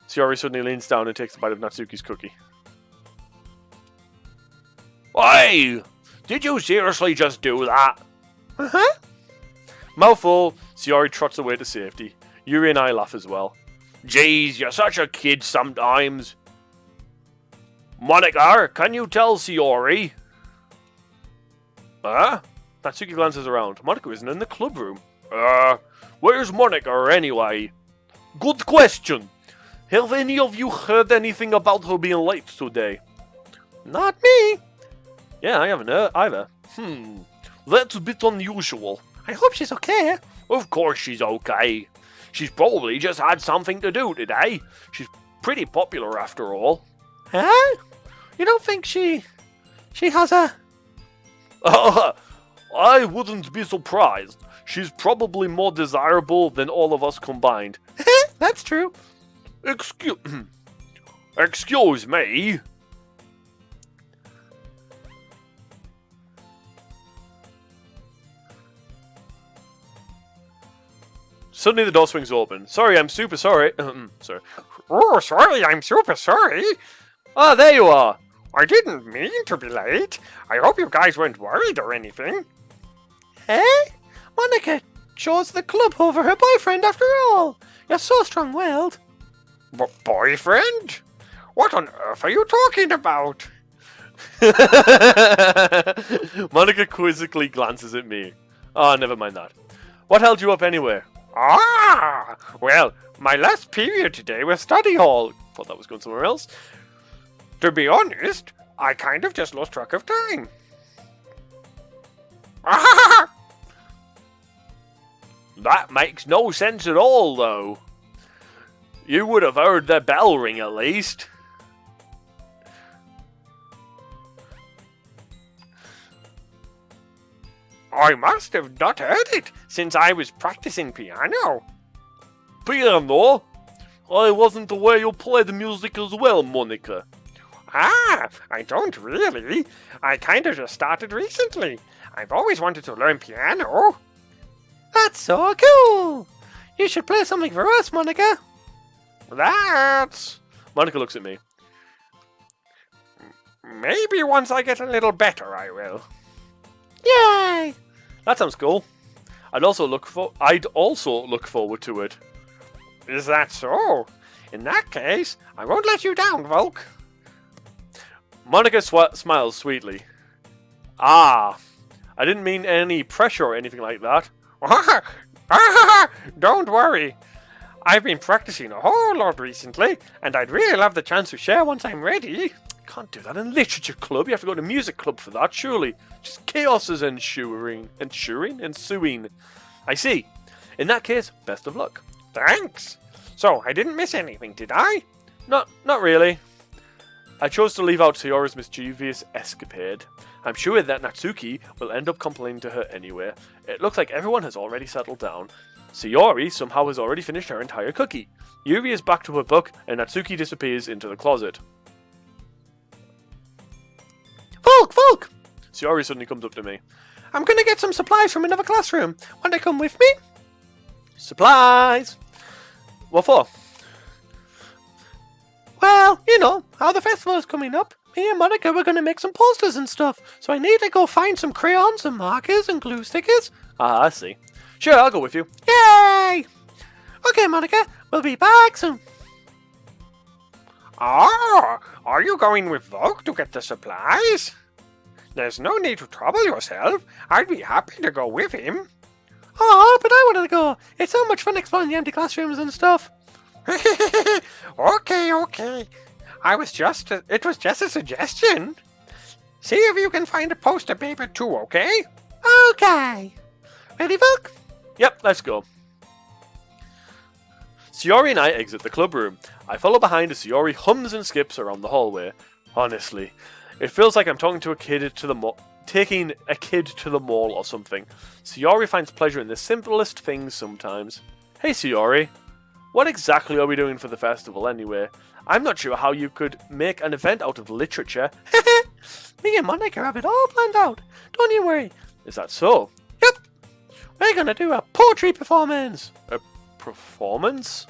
Sayori suddenly leans down and takes a bite of Natsuki's cookie. Hey! Did you seriously just do that? Uh-huh. Mouthful, Sayori trots away to safety. Yuri and I laugh as well. Jeez, you're such a kid sometimes. Monika, can you tell Sayori? Huh? Natsuki glances around. Monika isn't in the club room. Where's Monika anyway? Good question. Have any of you heard anything about her being late today? Not me. Yeah, I haven't heard either. That's a bit unusual. I hope she's okay. Of course she's okay. She's probably just had something to do today. She's pretty popular after all. Huh? You don't think she has a... I wouldn't be surprised. She's probably more desirable than all of us combined. That's true. Excuse me. Suddenly the door swings open. Sorry, I'm super sorry. Sorry. Oh, sorry, I'm super sorry. Ah, there you are. I didn't mean to be late. I hope you guys weren't worried or anything. Hey? Monika chose the club over her boyfriend after all. You're so strong-willed. Boyfriend? What on earth are you talking about? Monika quizzically glances at me. Oh, never mind that. What held you up anyway? Well, my last period today was study hall. Thought that was going somewhere else. To be honest, I kind of just lost track of time. That makes no sense at all, though. You would have heard the bell ring at least. I must have not heard it, since I was practicing piano. Piano? I wasn't aware you played music as well, Monika. I don't really. I kinda just started recently. I've always wanted to learn piano. That's so cool. You should play something for us, Monika. That's... Monika looks at me. Maybe once I get a little better, I will. Yay! That sounds cool. I'd also look forward to it. Is that so? In that case, I won't let you down, Volk. Monika smiles sweetly. Ah, I didn't mean any pressure or anything like that. Don't worry. I've been practicing a whole lot recently, and I'd really love the chance to share once I'm ready. Can't do that in literature club. You have to go to music club for that, surely. Just chaos is ensuing. I see. In that case, best of luck. Thanks. So, I didn't miss anything, did I? Not really. I chose to leave out Sayori's mischievous escapade. I'm sure that Natsuki will end up complaining to her anyway. It looks like everyone has already settled down. Sayori somehow has already finished her entire cookie. Yuri is back to her book, and Natsuki disappears into the closet. Volk! Sayori suddenly comes up to me. I'm gonna get some supplies from another classroom. Want to come with me? Supplies! What for? Well, you know, how the festival is coming up. Me and Monika were gonna make some posters and stuff, so I need to go find some crayons and markers and glue stickers. Ah, I see. Sure, I'll go with you. Yay! Okay, Monika, we'll be back soon. Ah, are you going with Volk to get the supplies? There's no need to trouble yourself. I'd be happy to go with him. Oh, but I wanted to go. It's so much fun exploring the empty classrooms and stuff. Okay. It was just a suggestion. See if you can find a poster paper too, okay? Okay. Ready, Volk? Yep, let's go. Sayori and I exit the club room. I follow behind as Sayori hums and skips around the hallway. Honestly, it feels like I'm talking to a kid to the taking a kid to the mall or something. Sayori finds pleasure in the simplest things sometimes. Hey Sayori, what exactly are we doing for the festival anyway? I'm not sure how you could make an event out of literature. Me and Monica have it all planned out. Don't you worry. Is that so? Yep. We're gonna do a poetry performance. A performance?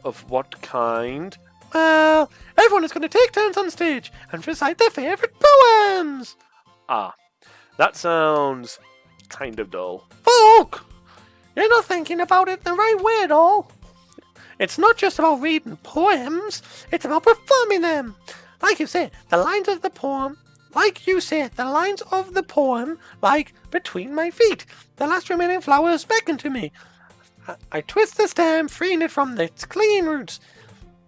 Of what kind? Well, everyone is gonna take turns on stage and recite their favourite poems. Ah, that sounds kind of dull. Folk! You're not thinking about it the right way at all. It's not just about reading poems, it's about performing them. Like you say, the lines of the poem, like between my feet, the last remaining flowers beckon to me. I twist the stem, freeing it from its clinging roots,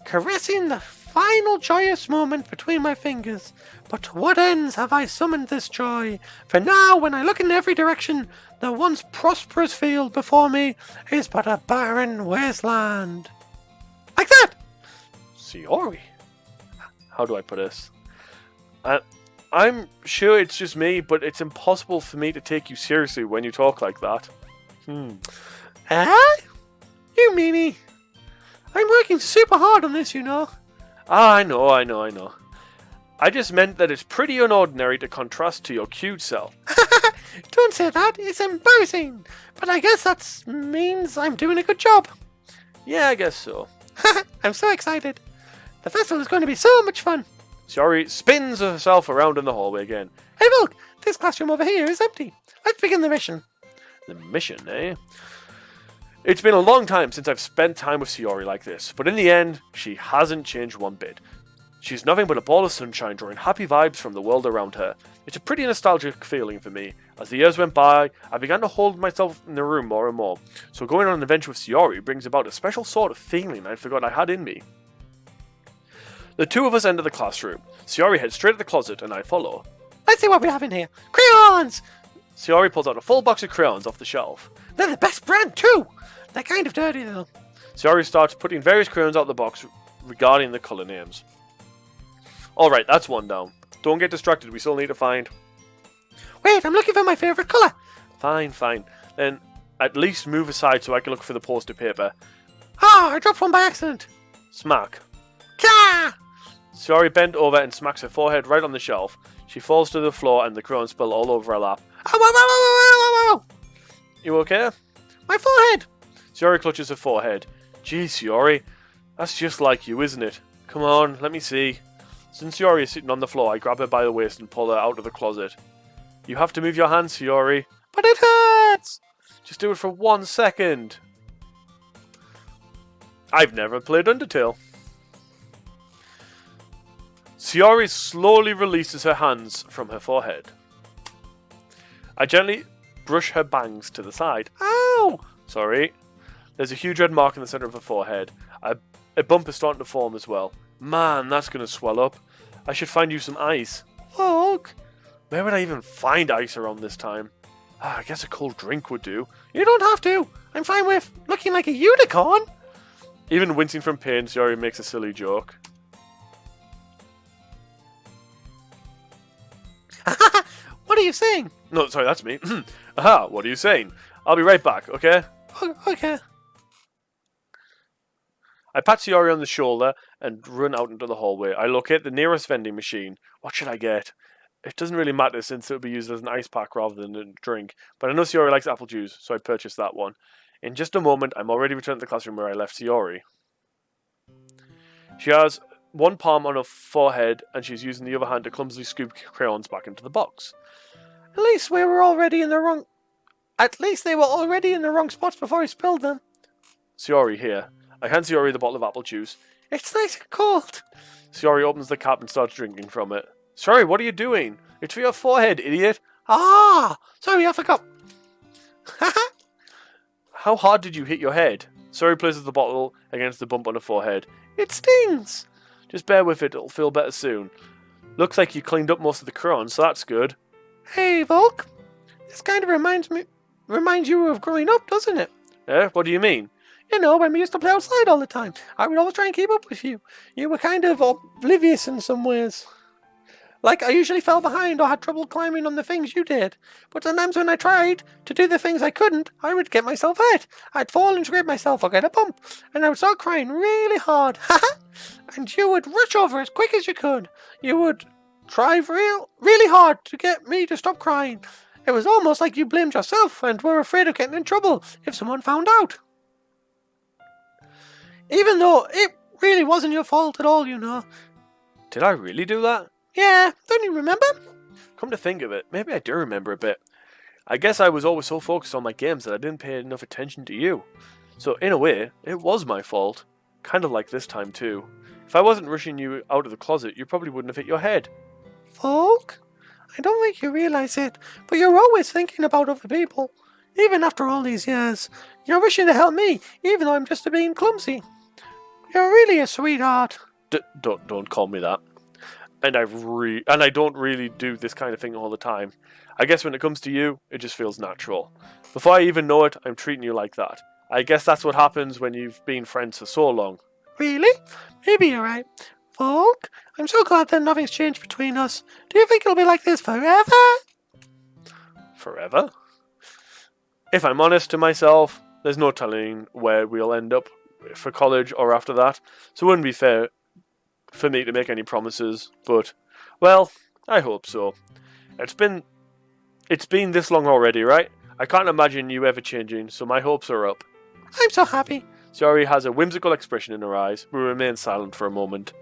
caressing the final joyous moment between my fingers. But to what ends have I summoned this joy? For now, when I look in every direction, the once prosperous field before me is but a barren wasteland. Like that! Sayori? How do I put this? I'm sure it's just me, but it's impossible for me to take you seriously when you talk like that. Huh? You meanie? I'm working super hard on this, you know. Ah, I know. I just meant that it's pretty unordinary to contrast to your cute self. Don't say that, it's embarrassing. But I guess that means I'm doing a good job. Yeah, I guess so. I'm so excited. The festival is going to be so much fun. Sayori spins herself around in the hallway again. Hey, look, this classroom over here is empty. Let's begin the mission. The mission, eh? It's been a long time since I've spent time with Sayori like this, but in the end, she hasn't changed one bit. She's nothing but a ball of sunshine drawing happy vibes from the world around her. It's a pretty nostalgic feeling for me. As the years went by, I began to hold myself in the room more and more, so going on an adventure with Sayori brings about a special sort of feeling I'd forgotten I had in me. The two of us enter the classroom. Sayori heads straight to the closet and I follow. Let's see what we have in here. Crayons! Sayori pulls out a full box of crayons off the shelf. They're the best brand too! They're kind of dirty though. Sayori starts putting various crayons out of the box regarding the colour names. Alright, that's one down. Don't get distracted, we still need to find... Wait, I'm looking for my favourite colour. Fine. Then at least move aside so I can look for the poster paper. Ah, I dropped one by accident. Smack. Ka! Sayori bent over and smacks her forehead right on the shelf. She falls to the floor and the crayons spill all over her lap. Ow, ow, ow, ow, ow, ow. You okay? My forehead! Sayori clutches her forehead. Gee, Sayori, that's just like you, isn't it? Come on, let me see. Since Sayori is sitting on the floor, I grab her by the waist and pull her out of the closet. You have to move your hands, Sayori. But it hurts! Just do it for 1 second. I've never played Undertale. Sayori slowly releases her hands from her forehead. I gently brush her bangs to the side. Ow! Sorry. There's a huge red mark in the center of her forehead. A bump is starting to form as well. Man, that's going to swell up. I should find you some ice. Look! Where would I even find ice around this time? I guess a cold drink would do. You don't have to. I'm fine with looking like a unicorn. Even wincing from pain, Sayori makes a silly joke. What are you saying? No, sorry, that's me. Aha, what are you saying? I'll be right back, okay? Okay. I pat Sayori on the shoulder and run out into the hallway. I locate the nearest vending machine. What should I get? It doesn't really matter since it will be used as an ice pack rather than a drink, but I know Sayori likes apple juice, so I purchased that one. In just a moment, I'm already returned to the classroom where I left Sayori. She has one palm on her forehead, and she's using the other hand to clumsily scoop crayons back into the box. At least they were already in the wrong spots before I spilled them. Sayori, here. I hand Sayori the bottle of apple juice. It's nice and cold. Sayori opens the cap and starts drinking from it. Sorry, what are you doing? It's for your forehead, idiot. Ah! Sorry, I forgot. How hard did you hit your head? Sayori places the bottle against the bump on her forehead. It stings. Just bear with it, it'll feel better soon. Looks like you cleaned up most of the crayons, so that's good. Hey, Volk. This kind of reminds you of growing up, doesn't it? Eh? What do you mean? You know, when we used to play outside all the time, I would always try and keep up with you. You were kind of oblivious in some ways. Like, I usually fell behind or had trouble climbing on the things you did. But sometimes when I tried to do the things I couldn't, I would get myself hurt. I'd fall and scrape myself or get a bump. And I would start crying really hard. And you would rush over as quick as you could. You would try really hard to get me to stop crying. It was almost like you blamed yourself and were afraid of getting in trouble if someone found out. Even though it really wasn't your fault at all, you know. Did I really do that? Yeah, don't you remember? Come to think of it, maybe I do remember a bit. I guess I was always so focused on my games that I didn't pay enough attention to you. So in a way, it was my fault. Kind of like this time too. If I wasn't rushing you out of the closet, you probably wouldn't have hit your head. Volk? I don't think you realize it, but you're always thinking about other people. Even after all these years, you're wishing to help me, even though I'm just being clumsy. You're really a sweetheart. Don't call me that. And I don't really do this kind of thing all the time. I guess when it comes to you, it just feels natural. Before I even know it, I'm treating you like that. I guess that's what happens when you've been friends for so long. Really? Maybe you're right. Volk, I'm so glad that nothing's changed between us. Do you think it'll be like this forever? Forever? If I'm honest to myself, there's no telling where we'll end up for college or after that, so it wouldn't be fair for me to make any promises, but, well, I hope so. It's been this long already, right? I can't imagine you ever changing, so my hopes are up. I'm so happy. Sayori has a whimsical expression in her eyes. We remain silent for a moment.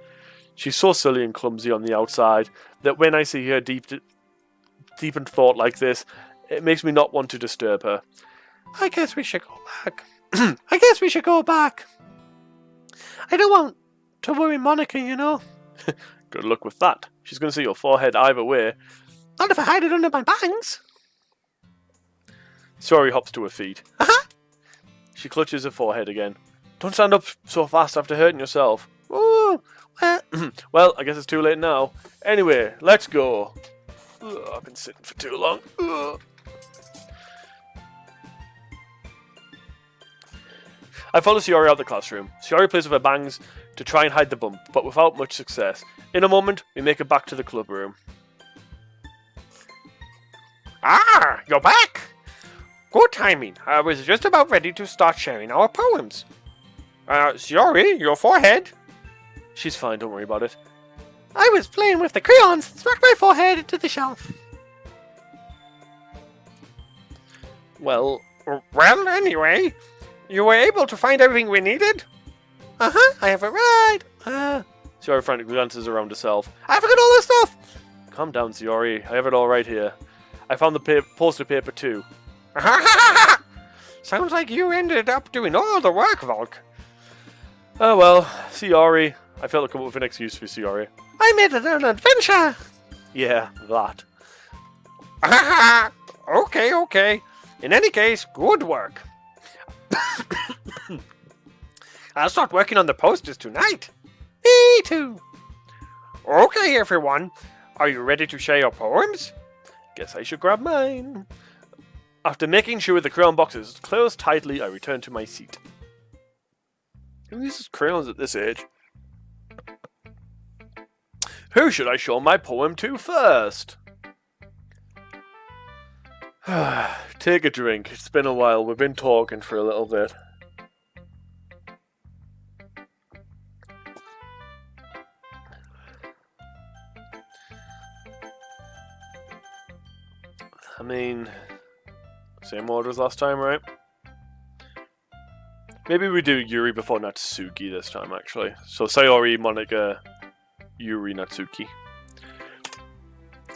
She's so silly and clumsy on the outside that when I see her deep in thought like this, it makes me not want to disturb her. I guess we should go back. I guess we should go back. I don't want to worry Monica, you know. Good luck with that. She's going to see your forehead either way. Not if I hide it under my bangs. Sayori hops to her feet. Uh-huh. She clutches her forehead again. Don't stand up so fast after hurting yourself. Ooh, well... Well, I guess it's too late now. Anyway, let's go. Ugh, I've been sitting for too long. Ugh. I follow Sayori out the classroom. Sayori plays with her bangs to try and hide the bump, but without much success. In a moment, we make it back to the club room. Ah, you're back! Good timing. I was just about ready to start sharing our poems. Sayori, your forehead. She's fine, don't worry about it. I was playing with the crayons and smacked my forehead into the shelf. Well, Anyway, you were able to find everything we needed? Uh-huh, I have it right. Sayori frantically glances around herself. I forgot all this stuff. Calm down, Sayori. I have it all right here. I found the poster paper too. Sounds like you ended up doing all the work, Volk. Oh well, Sayori. I failed to come up with an excuse for Sayori. I made it an adventure. Yeah, that. Okay. In any case, good work. I'll start working on the posters tonight. Me too. Okay, everyone. Are you ready to share your poems? Guess I should grab mine. After making sure the crayon box is closed tightly, I return to my seat. Who uses crayons at this age? Who should I show my poem to first? Take a drink. It's been a while. We've been talking for a little bit. I mean, same order as last time, right? Maybe we do Yuri before Natsuki this time, actually. So Sayori, Monica, Yuri, Natsuki.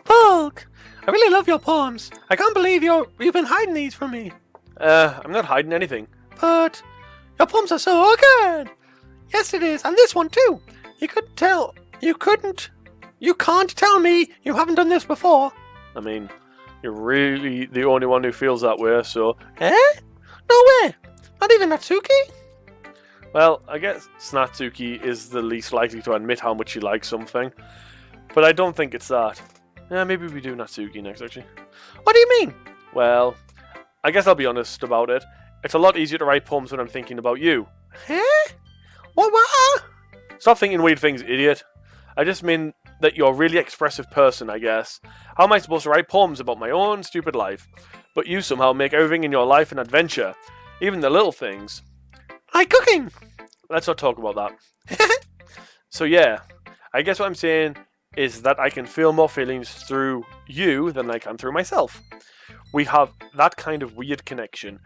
Volk, I really love your poems. I can't believe you've been hiding these from me. I'm not hiding anything. But your poems are so good. Yes, it is, and this one too. You can't tell me you haven't done this before. I mean, you're really the only one who feels that way, so... Eh? No way. Not even Natsuki? Well, I guess Natsuki is the least likely to admit how much she likes something. But I don't think it's that. Yeah, maybe we do Natsuki next, actually. What do you mean? Well, I guess I'll be honest about it. It's a lot easier to write poems when I'm thinking about you. Huh? What? Stop thinking weird things, idiot. I just mean that you're a really expressive person, I guess. How am I supposed to write poems about my own stupid life? But you somehow make everything in your life an adventure. Even the little things. Like cooking. Let's not talk about that. So yeah, I guess what I'm saying is that I can feel more feelings through you than I can through myself. We have that kind of weird connection.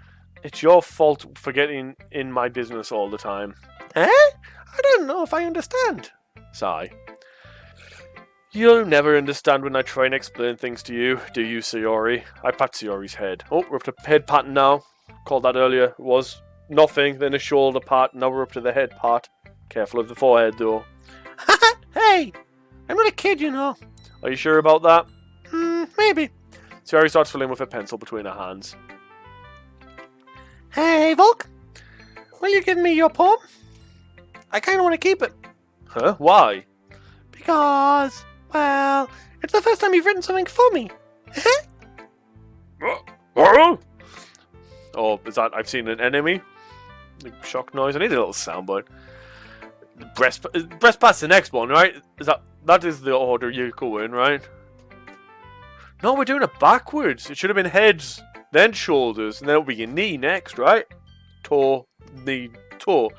It's your fault for getting in my business all the time. Eh? I don't know if I understand. Sigh. You'll never understand when I try and explain things to you, do you, Sayori? I pat Sayori's head. Oh, we're up to head patting now. Called that earlier. It was nothing, then a shoulder pat. Now we're up to the head part. Careful of the forehead, though. Hey! I'm not a kid, you know. Are you sure about that? Maybe. Sayori starts filling with a pencil between her hands. Hey, Volk. Will you give me your poem? I kind of want to keep it. Huh? Why? Because, well, it's the first time you've written something for me. Oh, is that I've seen an enemy? Like shock noise. I need a little soundbite. Breast pat's the next one, right? That is the order you go in, right? No, we're doing it backwards. It should have been heads, then shoulders, and then it'll be your knee next, right? Toe, knee, toe.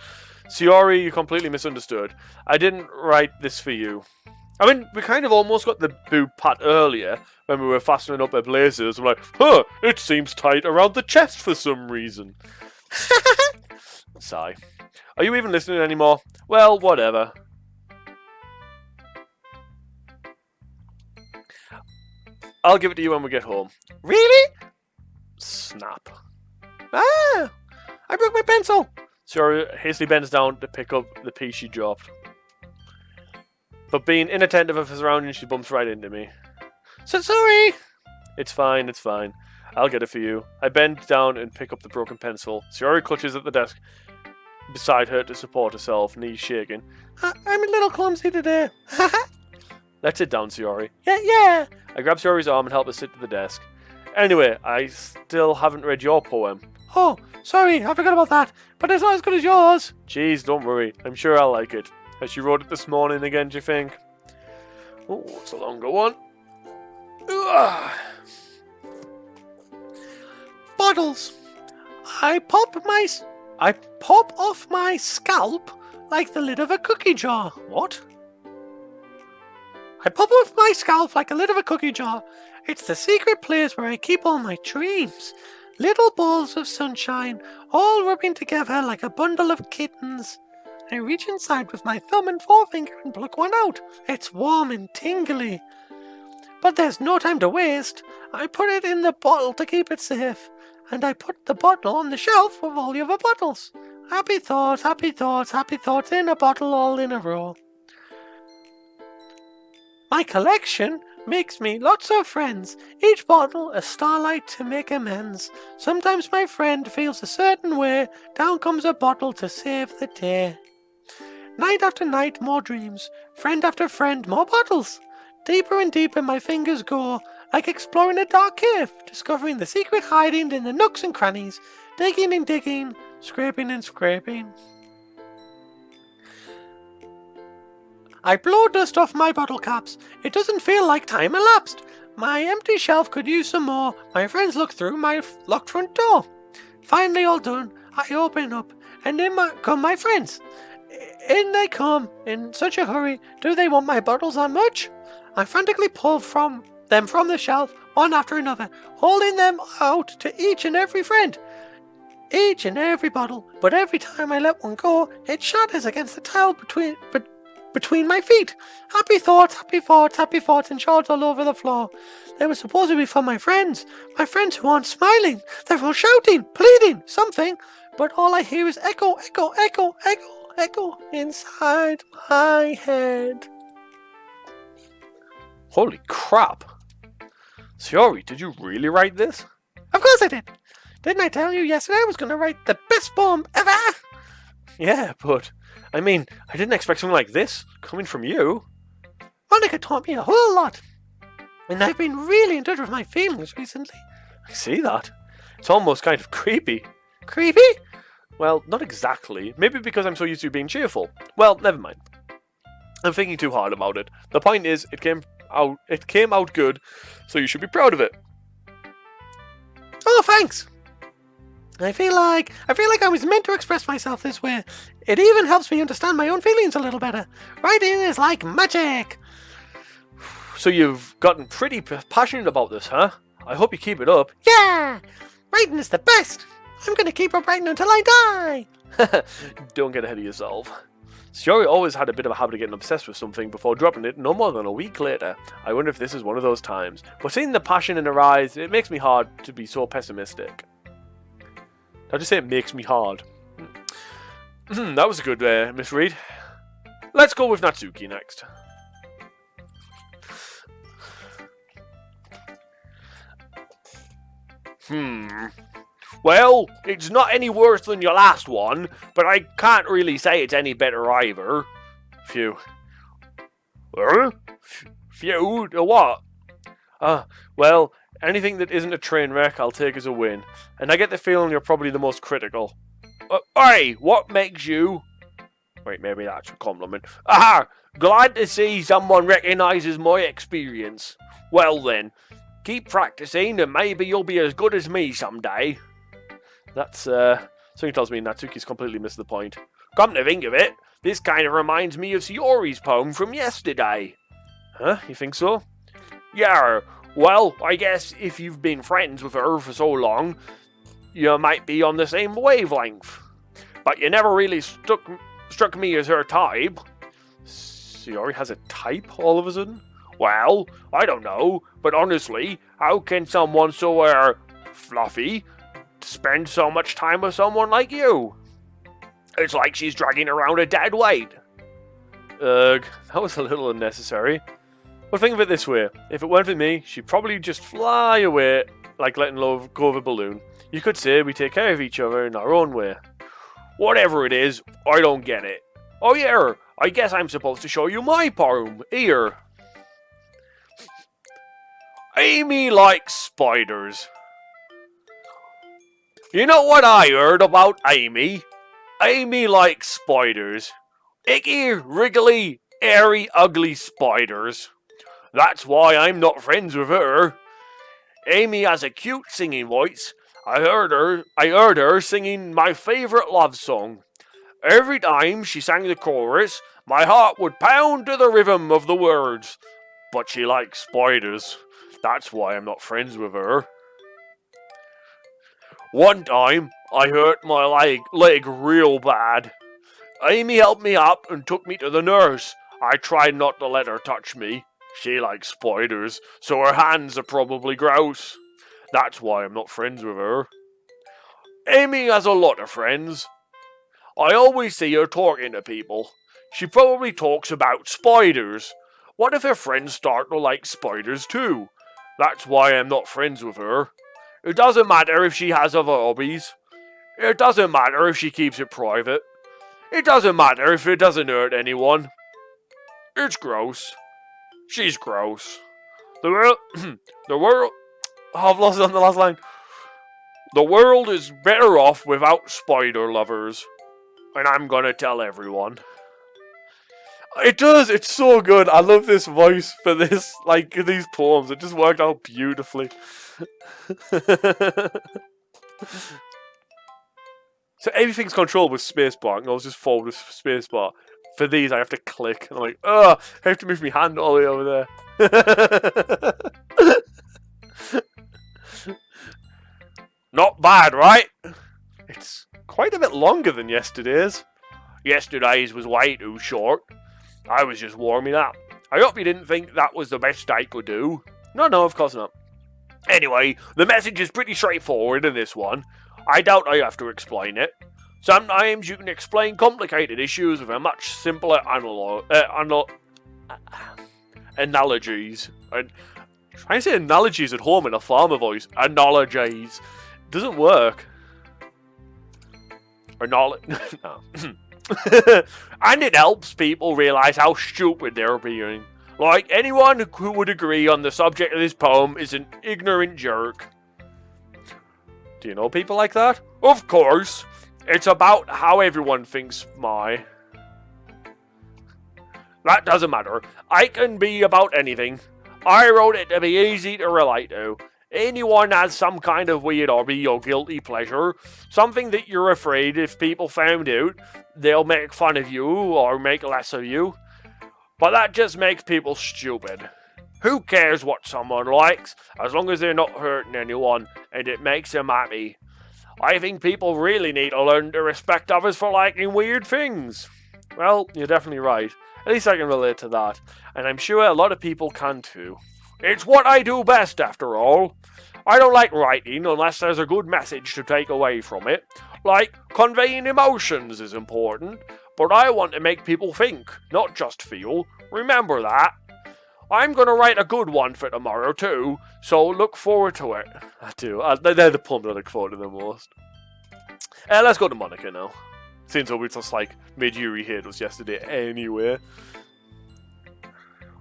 Sayori, you completely misunderstood. I didn't write this for you. I mean, we kind of almost got the boob pat earlier when we were fastening up our blazers. I'm like, huh, it seems tight around the chest for some reason. Sigh. Are you even listening anymore? Well, whatever. I'll give it to you when we get home. Really? Snap. Ah! I broke my pencil. Sayori hastily bends down to pick up the piece she dropped. But being inattentive of her surroundings, she bumps right into me. So sorry. It's fine, it's fine. I'll get it for you. I bend down and pick up the broken pencil. Sayori clutches at the desk beside her to support herself, knees shaking. I'm a little clumsy today. Let's sit down, Sayori. Yeah. I grab Sayori's arm and help her sit to the desk. Anyway, I still haven't read your poem. Oh, sorry, I forgot about that. But it's not as good as yours. Jeez, don't worry. I'm sure I'll like it. As she wrote it this morning again, do you think? Oh, it's a longer one. Ugh. Bottles. I pop off my scalp like the lid of a cookie jar. What? I pop off my scalp like a lid of a cookie jar. It's the secret place where I keep all my dreams. Little balls of sunshine, all rubbing together like a bundle of kittens. I reach inside with my thumb and forefinger and pluck one out. It's warm and tingly. But there's no time to waste. I put it in the bottle to keep it safe. And I put the bottle on the shelf with all the other bottles. Happy thoughts, happy thoughts, happy thoughts in a bottle all in a row. My collection makes me lots of friends. Each bottle a starlight to make amends. Sometimes my friend feels a certain way. Down comes a bottle to save the day. Night after night, more dreams. Friend after friend, more bottles. Deeper and deeper my fingers go, like exploring a dark cave, discovering the secret hiding in the nooks and crannies, digging and digging, scraping and scraping. I blow dust off my bottle caps. It doesn't feel like time elapsed. My empty shelf could use some more. My friends look through my locked front door. Finally all done, I open up, and in come my friends. In they come, in such a hurry. Do they want my bottles that much? I frantically pull them from the shelf, one after another, holding them out to each and every friend. Each and every bottle, but every time I let one go, it shatters against the tile between my feet. Happy thoughts, happy thoughts, happy thoughts, and shards all over the floor. They were supposed to be for my friends who aren't smiling. They're all shouting, pleading, something, but all I hear is echo, echo, echo, echo, echo inside my head. Holy crap. Sayori, did you really write this? Of course I did. Didn't I tell you yesterday I was going to write the best poem ever? Yeah, but, I mean, I didn't expect something like this coming from you. Monica taught me a whole lot. And I've been really in touch with my feelings recently. I see that. It's almost kind of creepy. Creepy? Well, not exactly. Maybe because I'm so used to being cheerful. Well, never mind. I'm thinking too hard about it. The point is, it came out good, so you should be proud of it. Oh, thanks. I feel like I was meant to express myself this way. It even helps me understand my own feelings a little better. Writing is like magic. So you've gotten pretty passionate about this, huh? I hope you keep it up. Yeah! Writing is the best! I'm gonna keep up writing until I die! Don't get ahead of yourself. Shiori always had a bit of a habit of getting obsessed with something before dropping it no more than a week later. I wonder if this is one of those times. But seeing the passion in her eyes, it makes me hard to be so pessimistic. Did I just say it makes me hard? That was a good misread. Let's go with Natsuki next. Well, it's not any worse than your last one, but I can't really say it's any better either. Phew. Phew? What? Well, anything that isn't a train wreck, I'll take as a win. And I get the feeling you're probably the most critical. Hey, what makes you... Wait, maybe that's a compliment. Aha! Glad to see someone recognises my experience. Well then, keep practicing and maybe you'll be as good as me someday. That's, something tells me Natsuki's completely missed the point. Come to think of it, this kind of reminds me of Shiori's poem from yesterday. Huh? You think so? Yeah, well, I guess if you've been friends with her for so long, you might be on the same wavelength. But you never really struck me as her type. Shiori has a type all of a sudden? Well, I don't know, but honestly, how can someone so, fluffy spend so much time with someone like you? It's like she's dragging around a dead weight. Ugh, that was a little unnecessary. But think of it this way, if it weren't for me, she'd probably just fly away like letting go of a balloon. You could say we take care of each other in our own way. Whatever it is, I don't get it. Oh yeah, I guess I'm supposed to show you my poem. Here. Amy likes spiders. You know what I heard about Amy? Amy likes spiders. Icky, wriggly, airy, ugly spiders. That's why I'm not friends with her. Amy has a cute singing voice. I heard her singing my favourite love song. Every time she sang the chorus, my heart would pound to the rhythm of the words. But she likes spiders. That's why I'm not friends with her. One time, I hurt my leg real bad. Amy helped me up and took me to the nurse. I tried not to let her touch me. She likes spiders, so her hands are probably gross. That's why I'm not friends with her. Amy has a lot of friends. I always see her talking to people. She probably talks about spiders. What if her friends start to like spiders too? That's why I'm not friends with her. It doesn't matter if she has other hobbies. It doesn't matter if she keeps it private. It doesn't matter if it doesn't hurt anyone. It's gross. She's gross. The world... Oh, I've lost it on the last line. The world is better off without spider lovers. And I'm gonna tell everyone. It does, it's so good. I love this voice for this, like, these poems. It just worked out beautifully. So everything's controlled with spacebar. And I was just forward with spacebar. For these, I have to click. I'm like, I have to move my hand all the way over there. Not bad, right? It's quite a bit longer than yesterday's. Yesterday's was way too short. I was just warming up. I hope you didn't think that was the best I could do. No, of course not. Anyway, the message is pretty straightforward in this one. I doubt I have to explain it. Sometimes you can explain complicated issues with a much simpler analogies. I'm trying to say analogies at home in a farmer voice. Analogies. Doesn't work. No. And it helps people realise how stupid they're being. Like, anyone who would agree on the subject of this poem is an ignorant jerk. Do you know people like that? Of course. It's about how everyone thinks my... That doesn't matter. I can be about anything. I wrote it to be easy to relate to. Anyone has some kind of weird hobby or guilty pleasure, something that you're afraid if people found out, they'll make fun of you or make less of you. But that just makes people stupid. Who cares what someone likes, as long as they're not hurting anyone and it makes them happy? I think people really need to learn to respect others for liking weird things. Well, you're definitely right. At least I can relate to that. And I'm sure a lot of people can too. It's what I do best, after all. I don't like writing unless there's a good message to take away from it. Like, conveying emotions is important, but I want to make people think, not just feel. Remember that. I'm going to write a good one for tomorrow too, so look forward to it. I do. They're the poems I look forward to the most. Let's go to Monica now. Since we just like made Yuri hate us yesterday anyway.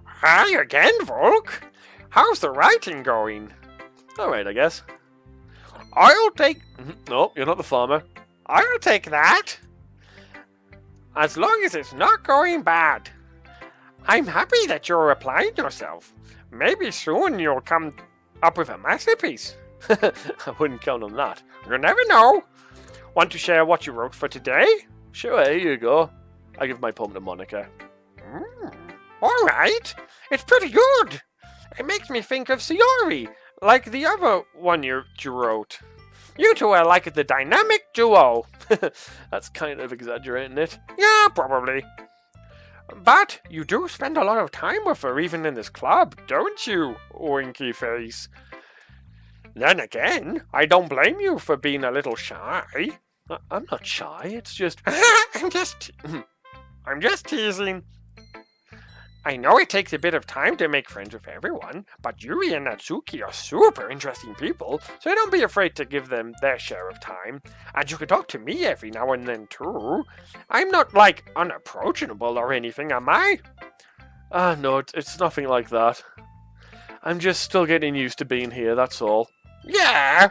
Hi again, Volk. How's the writing going? Alright, I guess. I'll take... No, you're not the farmer. I'll take that. As long as it's not going bad. I'm happy that you're applying yourself. Maybe soon you'll come up with a masterpiece. I wouldn't count on that. You never know. Want to share what you wrote for today? Sure, here you go. I give my poem to Monica. All right. It's pretty good. It makes me think of Sayori, like the other one you wrote. You two are like the dynamic duo. That's kind of exaggerating it. Yeah, probably. But you do spend a lot of time with her even in this club, don't you, Winky Face? Then again, I don't blame you for being a little shy. I'm not shy, it's just... I'm just teasing. I know it takes a bit of time to make friends with everyone, but Yuri and Natsuki are super interesting people, so don't be afraid to give them their share of time. And you can talk to me every now and then too. I'm not, like, unapproachable or anything, am I? No, it's nothing like that. I'm just still getting used to being here, that's all. Yeah!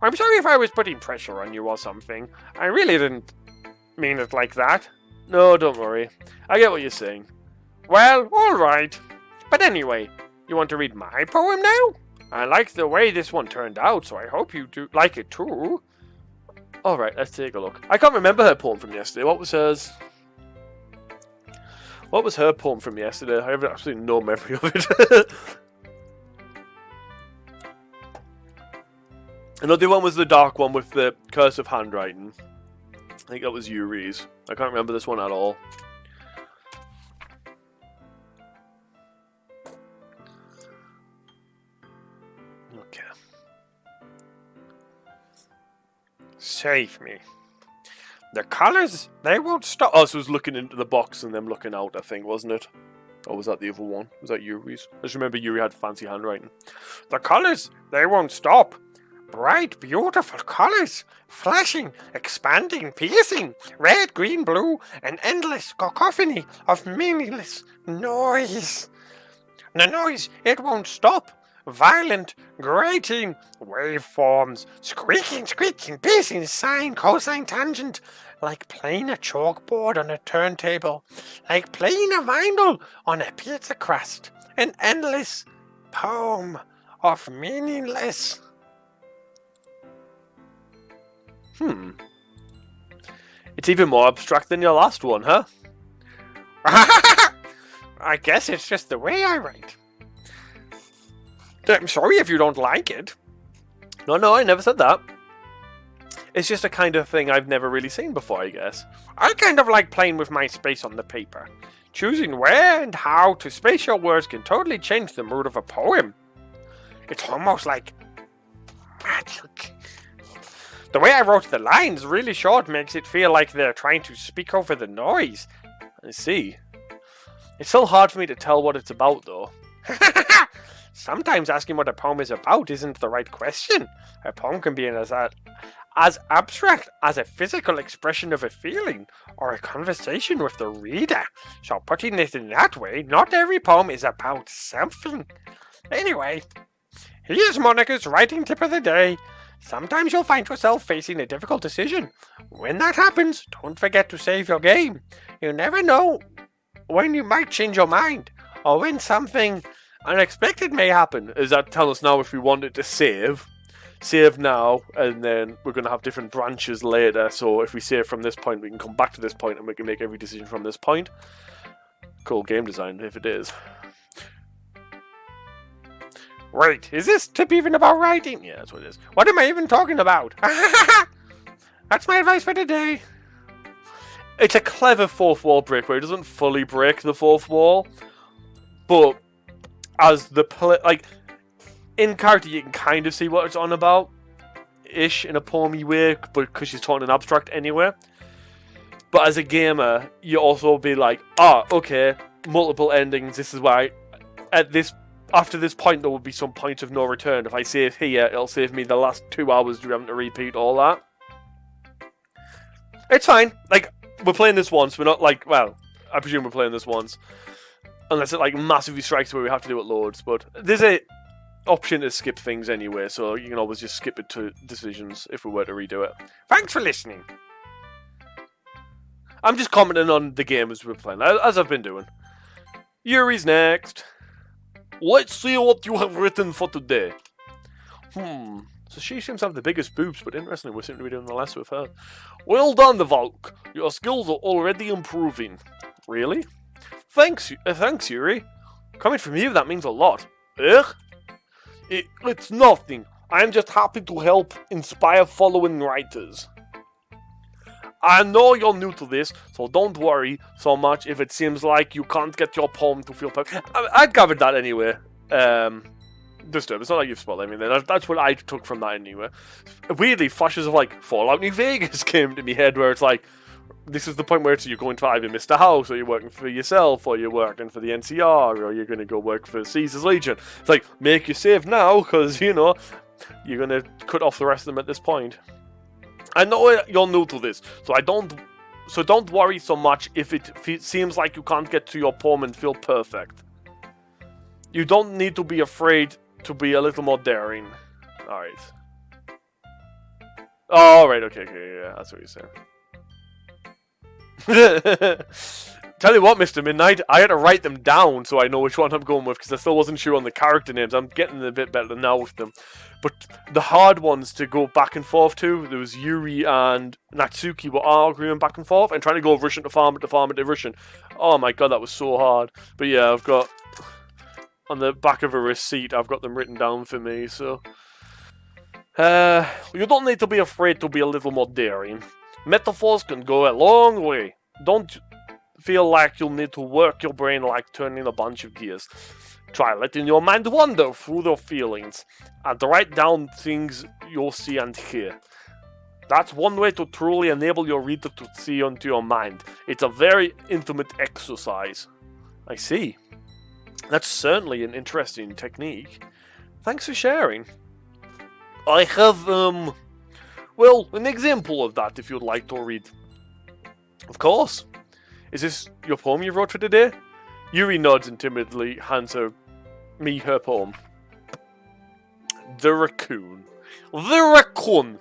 I'm sorry if I was putting pressure on you or something. I really didn't mean it like that. No, don't worry. I get what you're saying. Well, alright. But anyway, you want to read my poem now? I like the way this one turned out, so I hope you do like it too. Alright, let's take a look. I can't remember her poem from yesterday. What was hers? What was her poem from yesterday? I have absolutely no memory of it. Another one was the dark one with the cursive handwriting. I think that was Yuri's. I can't remember this one at all. Okay. Save me. The colors, they won't stop. Oh, so it was looking into the box and them looking out, I think, wasn't it? Or was that the other one? Was that Yuri's? I just remember Yuri had fancy handwriting. The colors, they won't stop. Bright, beautiful colors, flashing, expanding, piercing, red, green, blue, an endless cacophony of meaningless noise. The noise, it won't stop. Violent, grating, waveforms, squeaking, piercing, sine, cosine, tangent, like playing a chalkboard on a turntable, like playing a vinyl on a pizza crust, an endless poem of meaningless. It's even more abstract than your last one, huh? I guess it's just the way I write. I'm sorry if you don't like it. No, I never said that. It's just a kind of thing I've never really seen before, I guess. I kind of like playing with my space on the paper. Choosing where and how to space your words can totally change the mood of a poem. It's almost like magic. The way I wrote the lines really short makes it feel like they're trying to speak over the noise. I see. It's still hard for me to tell what it's about, though. Sometimes asking what a poem is about isn't the right question. A poem can be as abstract as a physical expression of a feeling, or a conversation with the reader. So putting it in that way, not every poem is about something. Anyway, here's Monica's writing tip of the day. Sometimes you'll find yourself facing a difficult decision. When that happens, don't forget to save your game. You never know when you might change your mind, or when something unexpected may happen. Is that tell us now if we wanted to save? Save now, and then we're going to have different branches later. So if we save from this point, we can come back to this point and we can make every decision from this point. Cool game design, if it is. Wait, is this tip even about writing? Yeah, that's what it is. What am I even talking about? That's my advice for today. It's a clever fourth wall break where it doesn't fully break the fourth wall, but as the like in character you can kind of see what it's on about, ish, in a poemy way, but because she's talking in abstract anyway. But as a gamer, you also be like, okay, multiple endings. This is why after this point there will be some point of no return. If I save here, it'll save me the last 2 hours having to repeat all that. It's fine. Like, we're playing this once. We're not like, well, I presume we're playing this once. Unless it like massively strikes where we have to do it loads. But there's a option to skip things anyway, so you can always just skip it to decisions if we were to redo it. Thanks for listening. I'm just commenting on the game as we're playing, as I've been doing. Yuri's next. Let's see what you have written for today. So she seems to have the biggest boobs, but interestingly, we seem to be doing the less with her. Well done, Volk. Your skills are already improving. Really? Thanks, Yuri. Coming from you, that means a lot. It's nothing. I'm just happy to help inspire following writers. I know you're new to this, so don't worry so much if it seems like you can't get your poem to feel perfect. I'd gathered that anyway. Disturb. It's not like you've spoiled anything. That's what I took from that anyway. Weirdly, flashes of like Fallout New Vegas came to me head where it's like, this is the point where you're going to either Mr. House, or you're working for yourself, or you're working for the NCR, or you're going to go work for Caesar's Legion. It's like, make your save now, because, you know, you're going to cut off the rest of them at this point. I know you're new to this, so don't worry so much if it seems like you can't get to your poem and feel perfect. You don't need to be afraid to be a little more daring. Alright. Oh, alright, okay, yeah, that's what you're saying. Tell you what, Mr. Midnight, I had to write them down so I know which one I'm going with, because I still wasn't sure on the character names. I'm getting a bit better now with them. But the hard ones to go back and forth to, there was Yuri and Natsuki were arguing back and forth, and trying to go Russian to farm to farm to Russian. Oh my god, that was so hard. But yeah, I've got, on the back of a receipt, I've got them written down for me, so... you don't need to be afraid to be a little more daring. Metaphors can go a long way. Don't feel like you'll need to work your brain like turning a bunch of gears. Try letting your mind wander through their feelings and write down things you'll see and hear. That's one way to truly enable your reader to see into your mind. It's a very intimate exercise. I see. That's certainly an interesting technique. Thanks for sharing. I have, well, an example of that if you'd like to read. Of course. Is this your poem you wrote for today? Yuri nods and timidly hands me her poem. The Raccoon. The Raccoon!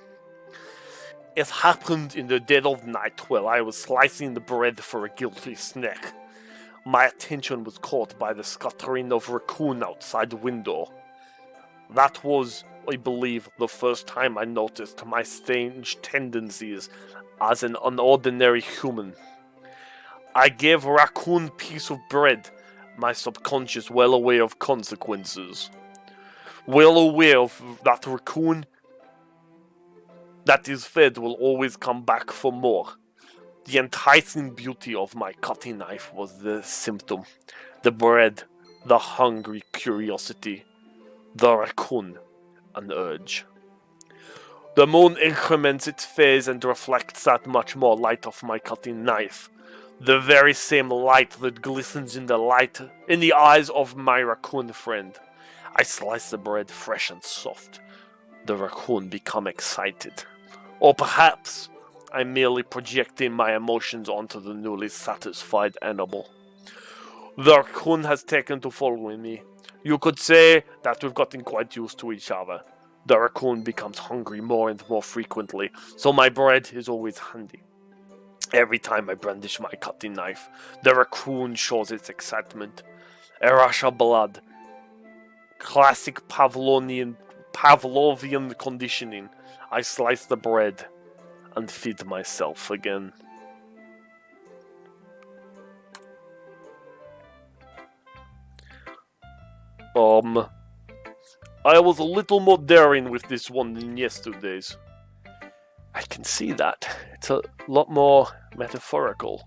It happened in the dead of night while I was slicing the bread for a guilty snack. My attention was caught by the scattering of raccoon outside the window. That was, I believe, the first time I noticed my strange tendencies as an unordinary human. I gave raccoon piece of bread, my subconscious well aware of consequences. Well aware of that raccoon that is fed will always come back for more. The enticing beauty of my cutting knife was the symptom. The bread, the hungry curiosity, the raccoon, an urge. The moon increments its phase and reflects that much more light of my cutting knife. The very same light that glistens in the eyes of my raccoon friend. I slice the bread fresh and soft. The raccoon become excited. Or perhaps I'm merely projecting my emotions onto the newly satisfied animal. The raccoon has taken to following me. You could say that we've gotten quite used to each other. the raccoon becomes hungry more and more frequently, so my bread is always handy. Every time I brandish my cutting knife, the raccoon shows its excitement. A rush of blood. Classic Pavlovian conditioning. I slice the bread and feed myself again. I was a little more daring with this one than yesterday's. I can see that. It's a lot more metaphorical.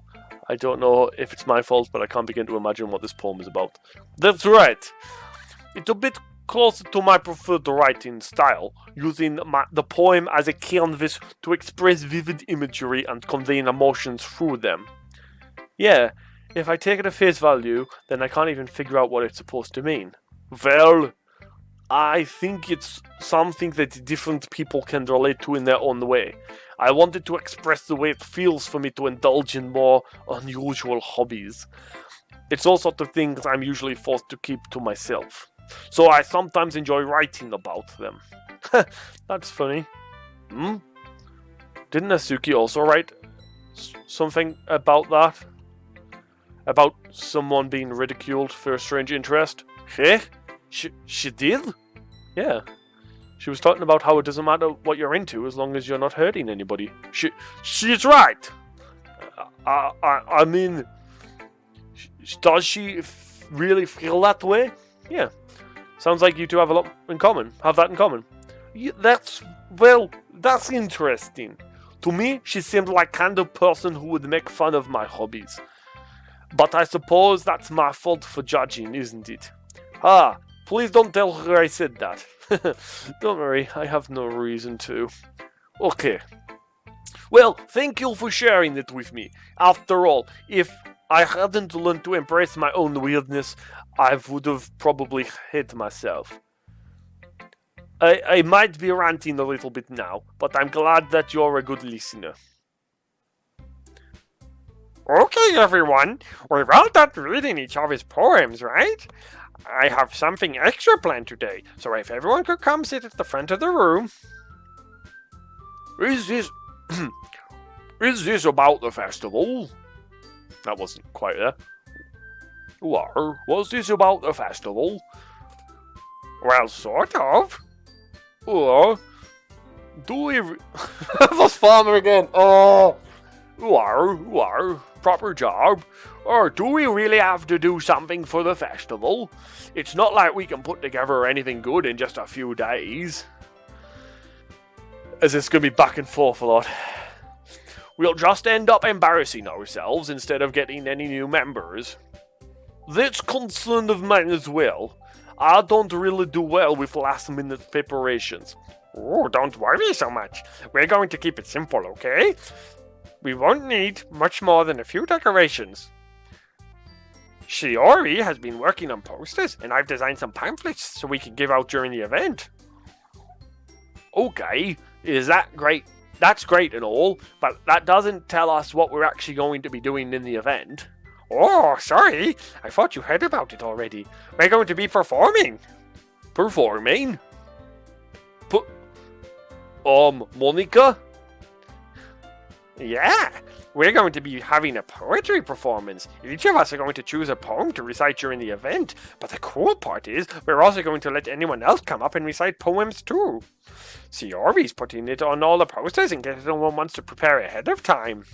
I don't know if it's my fault, but I can't begin to imagine what this poem is about. That's right. It's a bit closer to my preferred writing style, using the poem as a canvas to express vivid imagery and conveying emotions through them. Yeah, if I take it at face value, then I can't even figure out what it's supposed to mean. Well, I think it's something that different people can relate to in their own way. I wanted to express the way it feels for me to indulge in more unusual hobbies. It's all sorts of things I'm usually forced to keep to myself. So I sometimes enjoy writing about them. That's funny. Didn't Natsuki also write something about that? About someone being ridiculed for a strange interest? She did? Yeah. She was talking about how it doesn't matter what you're into as long as you're not hurting anybody. She's right! I mean, does she really feel that way? Yeah. Sounds like you two have a lot in common. Have that in common. Yeah, that's interesting. To me, she seemed like kind of person who would make fun of my hobbies. But I suppose that's my fault for judging, isn't it? Please don't tell her I said that. Don't worry, I have no reason to. Okay. Well, thank you for sharing it with me. After all, if I hadn't learned to embrace my own weirdness, I would have probably hate myself. I might be ranting a little bit now, but I'm glad that you're a good listener. Okay, everyone. We've all done reading each other's poems, right? I have something extra planned today, so if everyone could come sit at the front of the room. Is this about the festival? That wasn't quite there. Was this about the festival? Well, sort of. Do we... That's farmer again. Proper job. Or do we really have to do something for the festival? It's not like we can put together anything good in just a few days. As it's going to be back and forth a lot. We'll just end up embarrassing ourselves instead of getting any new members. That's concern of mine as well. I don't really do well with last-minute preparations. Oh, don't worry so much. We're going to keep it simple, okay? We won't need much more than a few decorations. Shiori has been working on posters, and I've designed some pamphlets so we can give out during the event. Okay, is that great? That's great and all, but that doesn't tell us what we're actually going to be doing in the event. Oh, sorry. I thought you heard about it already. We're going to be performing. Performing? Monica? Yeah, we're going to be having a poetry performance. Each of us are going to choose a poem to recite during the event. But the cool part is, we're also going to let anyone else come up and recite poems too. Shiori's putting it on all the posters in case anyone wants to prepare ahead of time.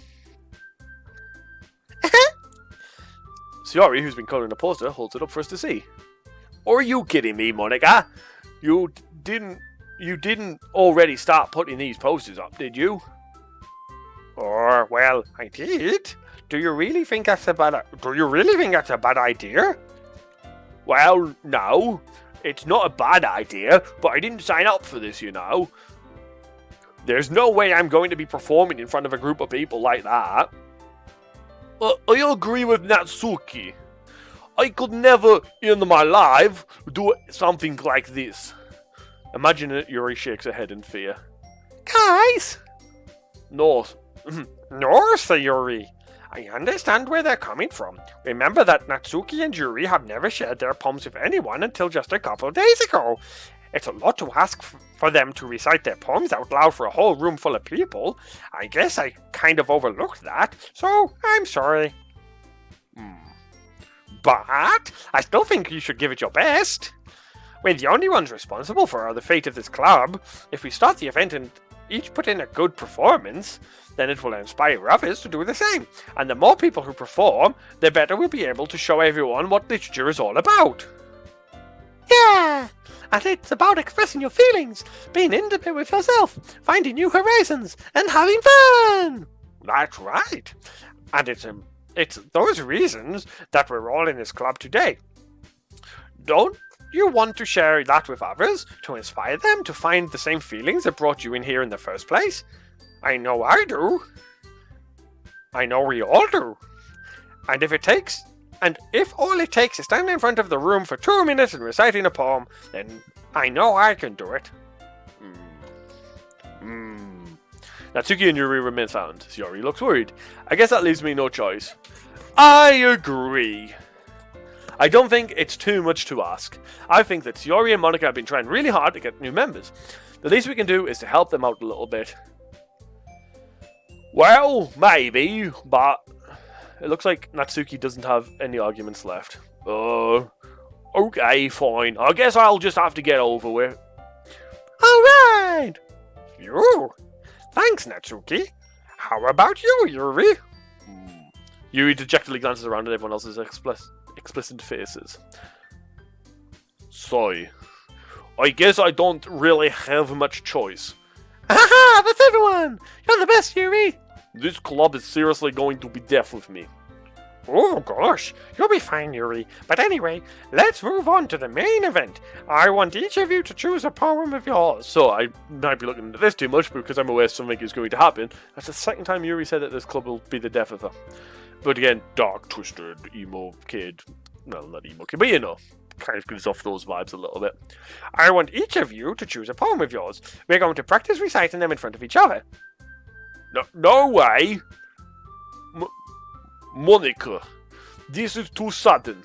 Shiori, who's been coloring a poster, holds it up for us to see. Or are you kidding me, Monica? You didn't already start putting these posters up, did you? Oh, well, I did. Do you really think that's a bad idea? Well, no. It's not a bad idea, but I didn't sign up for this, you know. There's no way I'm going to be performing in front of a group of people like that. I agree with Natsuki. I could never, in my life, do something like this. Imagine it, Yuri shakes her head in fear. Guys! No, Sayuri. I understand where they're coming from. Remember that Natsuki and Yuri have never shared their poems with anyone until just a couple days ago. It's a lot to ask for them to recite their poems out loud for a whole room full of people. I guess I kind of overlooked that, so I'm sorry. But I still think you should give it your best. We're the only ones responsible for the fate of this club. If we start the event and each put in a good performance, then it will inspire others to do the same. And the more people who perform, the better we'll be able to show everyone what literature is all about. Yeah! And it's about expressing your feelings, being intimate with yourself, finding new horizons, and having fun! That's right. And it's those reasons that we're all in this club today. Don't you want to share that with others, to inspire them to find the same feelings that brought you in here in the first place? I know I do. I know we all do. And if all it takes is standing in front of the room for 2 minutes and reciting a poem, then I know I can do it. Natsuki and Yuri remain silent. Sayori looks worried. I guess that leaves me no choice. I agree. I don't think it's too much to ask. I think that Sayori and Monika have been trying really hard to get new members. The least we can do is to help them out a little bit. Well, maybe, but it looks like Natsuki doesn't have any arguments left. Okay, fine. I guess I'll just have to get over with. Alright! Phew. Thanks, Natsuki. How about you, Yuri? Yuri dejectedly glances around at everyone else's explicit faces. Sorry. I guess I don't really have much choice. Haha, that's everyone! You're the best, Yuri! This club is seriously going to be deaf with me. Oh gosh, you'll be fine, Yuri. But anyway, let's move on to the main event. I want each of you to choose a poem of yours. So I might be looking into this too much because I'm aware something is going to happen. That's the second time Yuri said that this club will be the death of her. But again, dark, twisted, emo kid. Well, not emo kid, but you know. Kind of gives off those vibes a little bit. I want each of you to choose a poem of yours. We're going to practice reciting them in front of each other. No way! Monika, this is too sudden.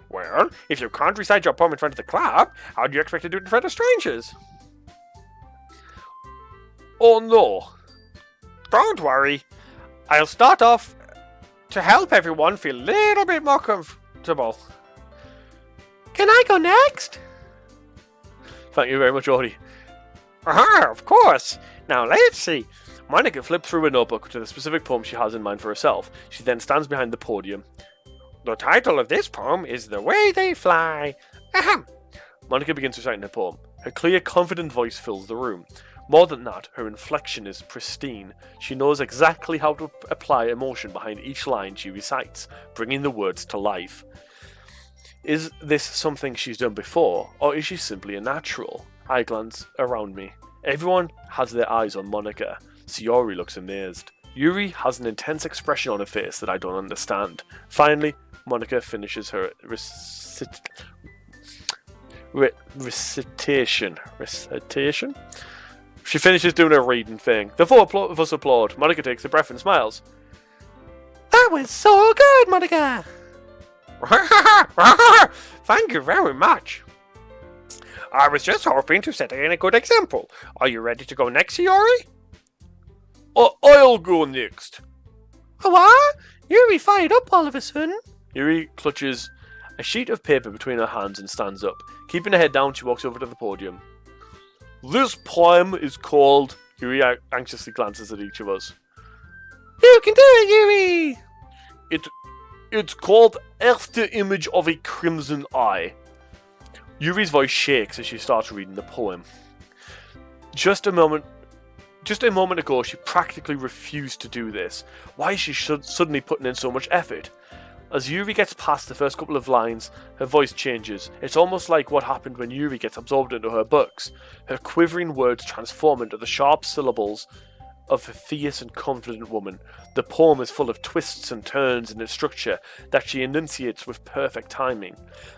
Well, if you can't recite your poem in front of the club, how do you expect to do it in front of strangers? Oh no. Don't worry. I'll start off to help everyone feel a little bit more comfortable. Can I go next? Thank you very much, Ori. Aha, of course. Now let's see. Monika flips through a notebook to the specific poem she has in mind for herself. She then stands behind the podium. The title of this poem is The Way They Fly. Ahem. Monika begins reciting her poem. Her clear, confident voice fills the room. More than that, her inflection is pristine. She knows exactly how to apply emotion behind each line she recites, bringing the words to life. Is this something she's done before, or is she simply a natural? I glance around me. Everyone has their eyes on Monika. Sayori looks amazed. Yuri has an intense expression on her face that I don't understand. Finally, Monika finishes her recitation. Recitation? She finishes doing her reading thing. The four of us applaud. Monika takes a breath and smiles. That was so good, Monika! Thank you very much. I was just hoping to set a good example. Are you ready to go next, Sayori? I'll go next. What? Yuri fired up all of a sudden. Yuri clutches a sheet of paper between her hands and stands up. Keeping her head down, she walks over to the podium. This poem is called... Yuri anxiously glances at each of us. You can do it, Yuri! It's called After Image of a Crimson Eye. Yuri's voice shakes as she starts reading the poem. Just a moment ago, she practically refused to do this. Why is she suddenly putting in so much effort? As Yuri gets past the first couple of lines, her voice changes. It's almost like what happened when Yuri gets absorbed into her books. Her quivering words transform into the sharp syllables of a fierce and confident woman. The poem is full of twists and turns in its structure that she enunciates with perfect timing.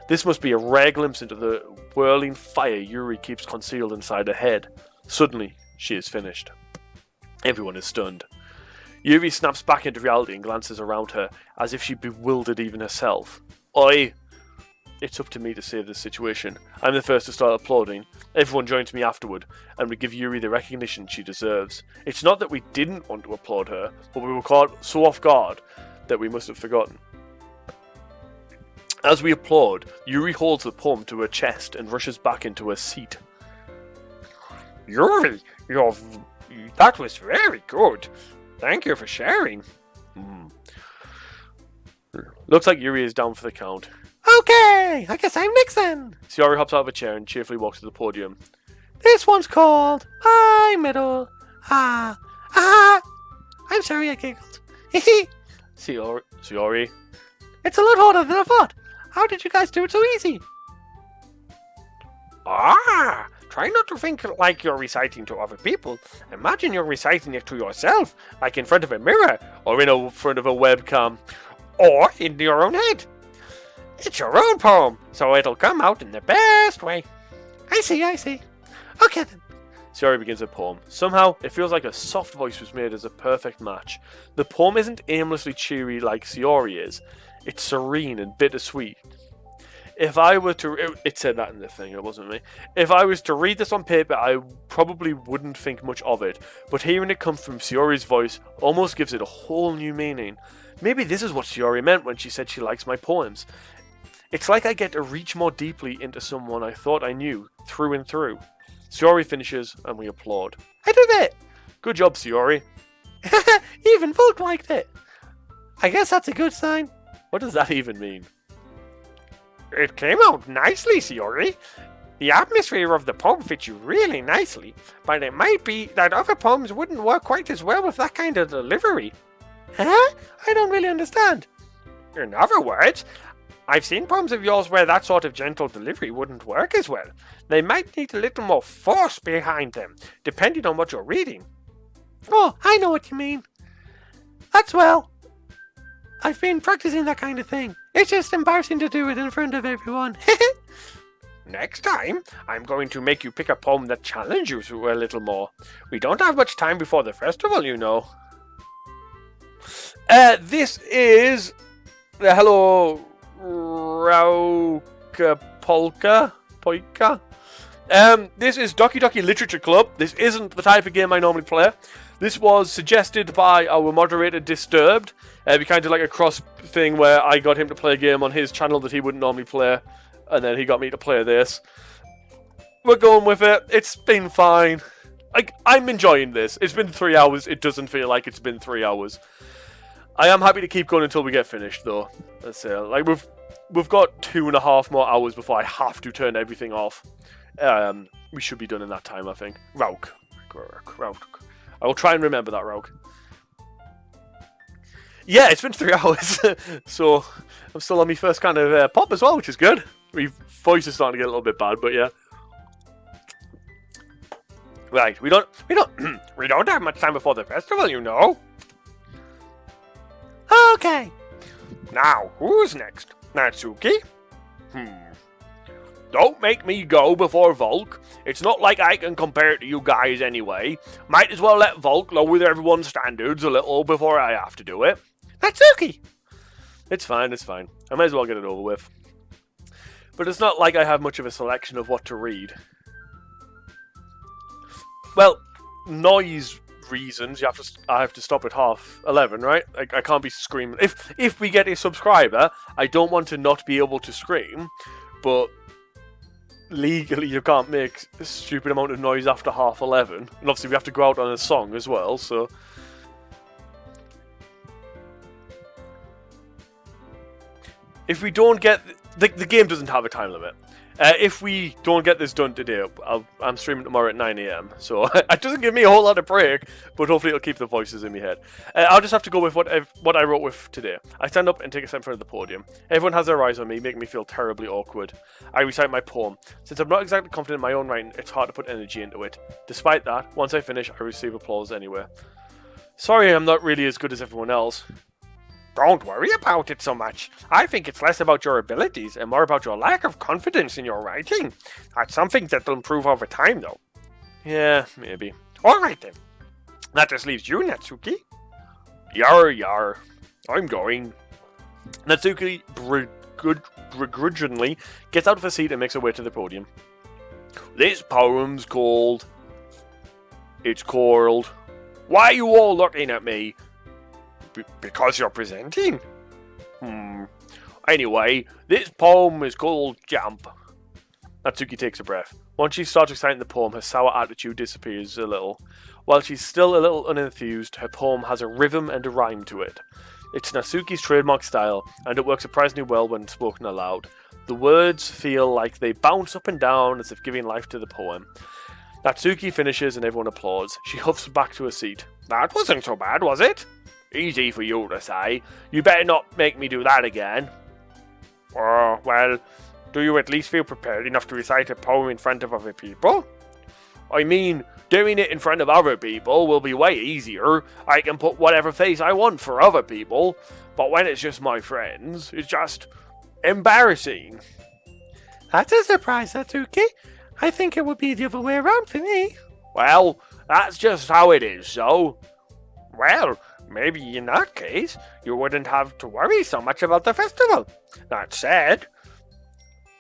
This must be a rare glimpse into the whirling fire Yuri keeps concealed inside her head. Suddenly, she is finished. Everyone is stunned. Yuri snaps back into reality and glances around her, as if she bewildered even herself. I it's up to me to save this situation. I'm the first to start applauding. Everyone joins me afterward, and we give Yuri the recognition she deserves. It's not that we didn't want to applaud her, but we were caught so off guard that we must have forgotten. As we applaud, Yuri holds the poem to her chest and rushes back into her seat. Yuri, that was very good. Thank you for sharing. Looks like Yuri is down for the count. Okay, I guess I'm next then. Sayori hops out of a chair and cheerfully walks to the podium. This one's called My Middle. I'm sorry I giggled. Sayori. It's a lot harder than I thought. How did you guys do it so easy? Try not to think like you're reciting to other people. Imagine you're reciting it to yourself, like in front of a mirror, Or in front of a webcam. or in your own head. It's your own poem, so it'll come out in the best way. I see. Okay then. Sayori begins her poem. Somehow, it feels like a soft voice was made as a perfect match. The poem isn't aimlessly cheery like Sayori is. It's serene and bittersweet. If I were to... It said that in the thing, it wasn't me. If I was to read this on paper, I probably wouldn't think much of it. But hearing it come from Sayori's voice almost gives it a whole new meaning. Maybe this is what Sayori meant when she said she likes my poems. It's like I get to reach more deeply into someone I thought I knew, through and through. Sayori finishes, and we applaud. I did it. Good job, Sayori. Even Volk liked it. I guess that's a good sign. What does that even mean? It came out nicely, Sayori. The atmosphere of the poem fits you really nicely, but it might be that other poems wouldn't work quite as well with that kind of delivery. Huh? I don't really understand. In other words, I've seen poems of yours where that sort of gentle delivery wouldn't work as well. They might need a little more force behind them, depending on what you're reading. Oh, I know what you mean. That's well. I've been practicing that kind of thing. It's just embarrassing to do it in front of everyone. Next time, I'm going to make you pick a poem that challenges you a little more. We don't have much time before the festival, you know. This is... Hello... Rauka Polka? Poika? This is Doki Doki Literature Club. This isn't the type of game I normally play. This was suggested by our moderator, Disturbed. We kind of like a cross thing where I got him to play a game on his channel that he wouldn't normally play, and then he got me to play this. We're going with it. It's been fine. I'm enjoying this. It's been 3 hours. It doesn't feel like it's been 3 hours. I am happy to keep going until we get finished, though. Let's say, like we've got 2.5 more hours before I have to turn everything off. We should be done in that time, I think. Rauk. I will try and remember that, Rauk. Yeah, it's been 3 hours, so I'm still on my first kind of pop as well, which is good. My voice is starting to get a little bit bad, but yeah. Right, we don't have much time before the festival, you know. Okay. Now, who's next? Natsuki? Don't make me go before Volk. It's not like I can compare to you guys anyway. Might as well let Volk lower everyone's standards a little before I have to do it. Natsuki! It's fine. I might as well get it over with. But it's not like I have much of a selection of what to read. Well, noise reasons, I have to stop at 11:30, right? I can't be screaming. If we get a subscriber, I don't want to not be able to scream, but legally you can't make a stupid amount of noise after 11:30. And obviously we have to go out on a song as well, so... If we don't get... The game doesn't have a time limit. If we don't get this done today, I'm streaming tomorrow at 9 AM, so it doesn't give me a whole lot of break, but hopefully it'll keep the voices in my head. I'll just have to go with what I wrote with today. I stand up and take a step in front of the podium. Everyone has their eyes on me, making me feel terribly awkward. I recite my poem. Since I'm not exactly confident in my own writing, it's hard to put energy into it. Despite that, once I finish, I receive applause anyway. Sorry I'm not really as good as everyone else. Don't worry about it so much. I think it's less about your abilities and more about your lack of confidence in your writing. That's something that'll improve over time, though. Yeah, maybe. Alright then. That just leaves you, Natsuki. Yar. I'm going. Natsuki begrudgingly gets out of her seat and makes her way to the podium. This poem's called... It's called... Why are you all looking at me? Because you're presenting. Anyway, this poem is called Jump. Natsuki takes a breath. Once she starts reciting the poem, her sour attitude disappears a little. While she's still a little unenthused, her poem has a rhythm and a rhyme to it. It's Natsuki's trademark style, and it works surprisingly well when spoken aloud. The words feel like they bounce up and down as if giving life to the poem. Natsuki finishes and everyone applauds. She huffs back to her seat. That wasn't so bad, was it? Easy for you to say. You better not make me do that again. Oh, well, do you at least feel prepared enough to recite a poem in front of other people? I mean, doing it in front of other people will be way easier. I can put whatever face I want for other people. But when it's just my friends, it's just embarrassing. That's a surprise, Natsuki. I think it would be the other way around for me. Well, that's just how it is, so... Well, maybe in that case, you wouldn't have to worry so much about the festival. That said,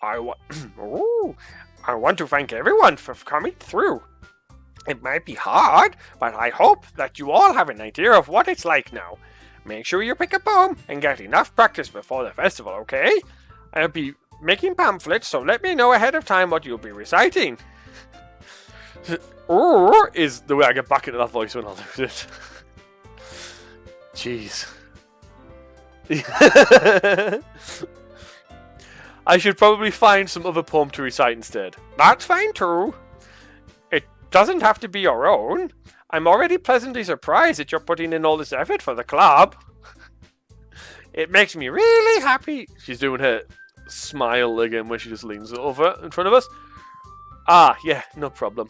I want to thank everyone for coming through. It might be hard, but I hope that you all have an idea of what it's like now. Make sure you pick a poem and get enough practice before the festival, okay? I'll be making pamphlets, so let me know ahead of time what you'll be reciting. Is the way I get back into that voice when I lose it. Jeez. I should probably find some other poem to recite instead. That's fine too. It doesn't have to be your own. I'm already pleasantly surprised that you're putting in all this effort for the club. It makes me really happy. She's doing her smile again when she just leans over in front of us. Ah, yeah, no problem.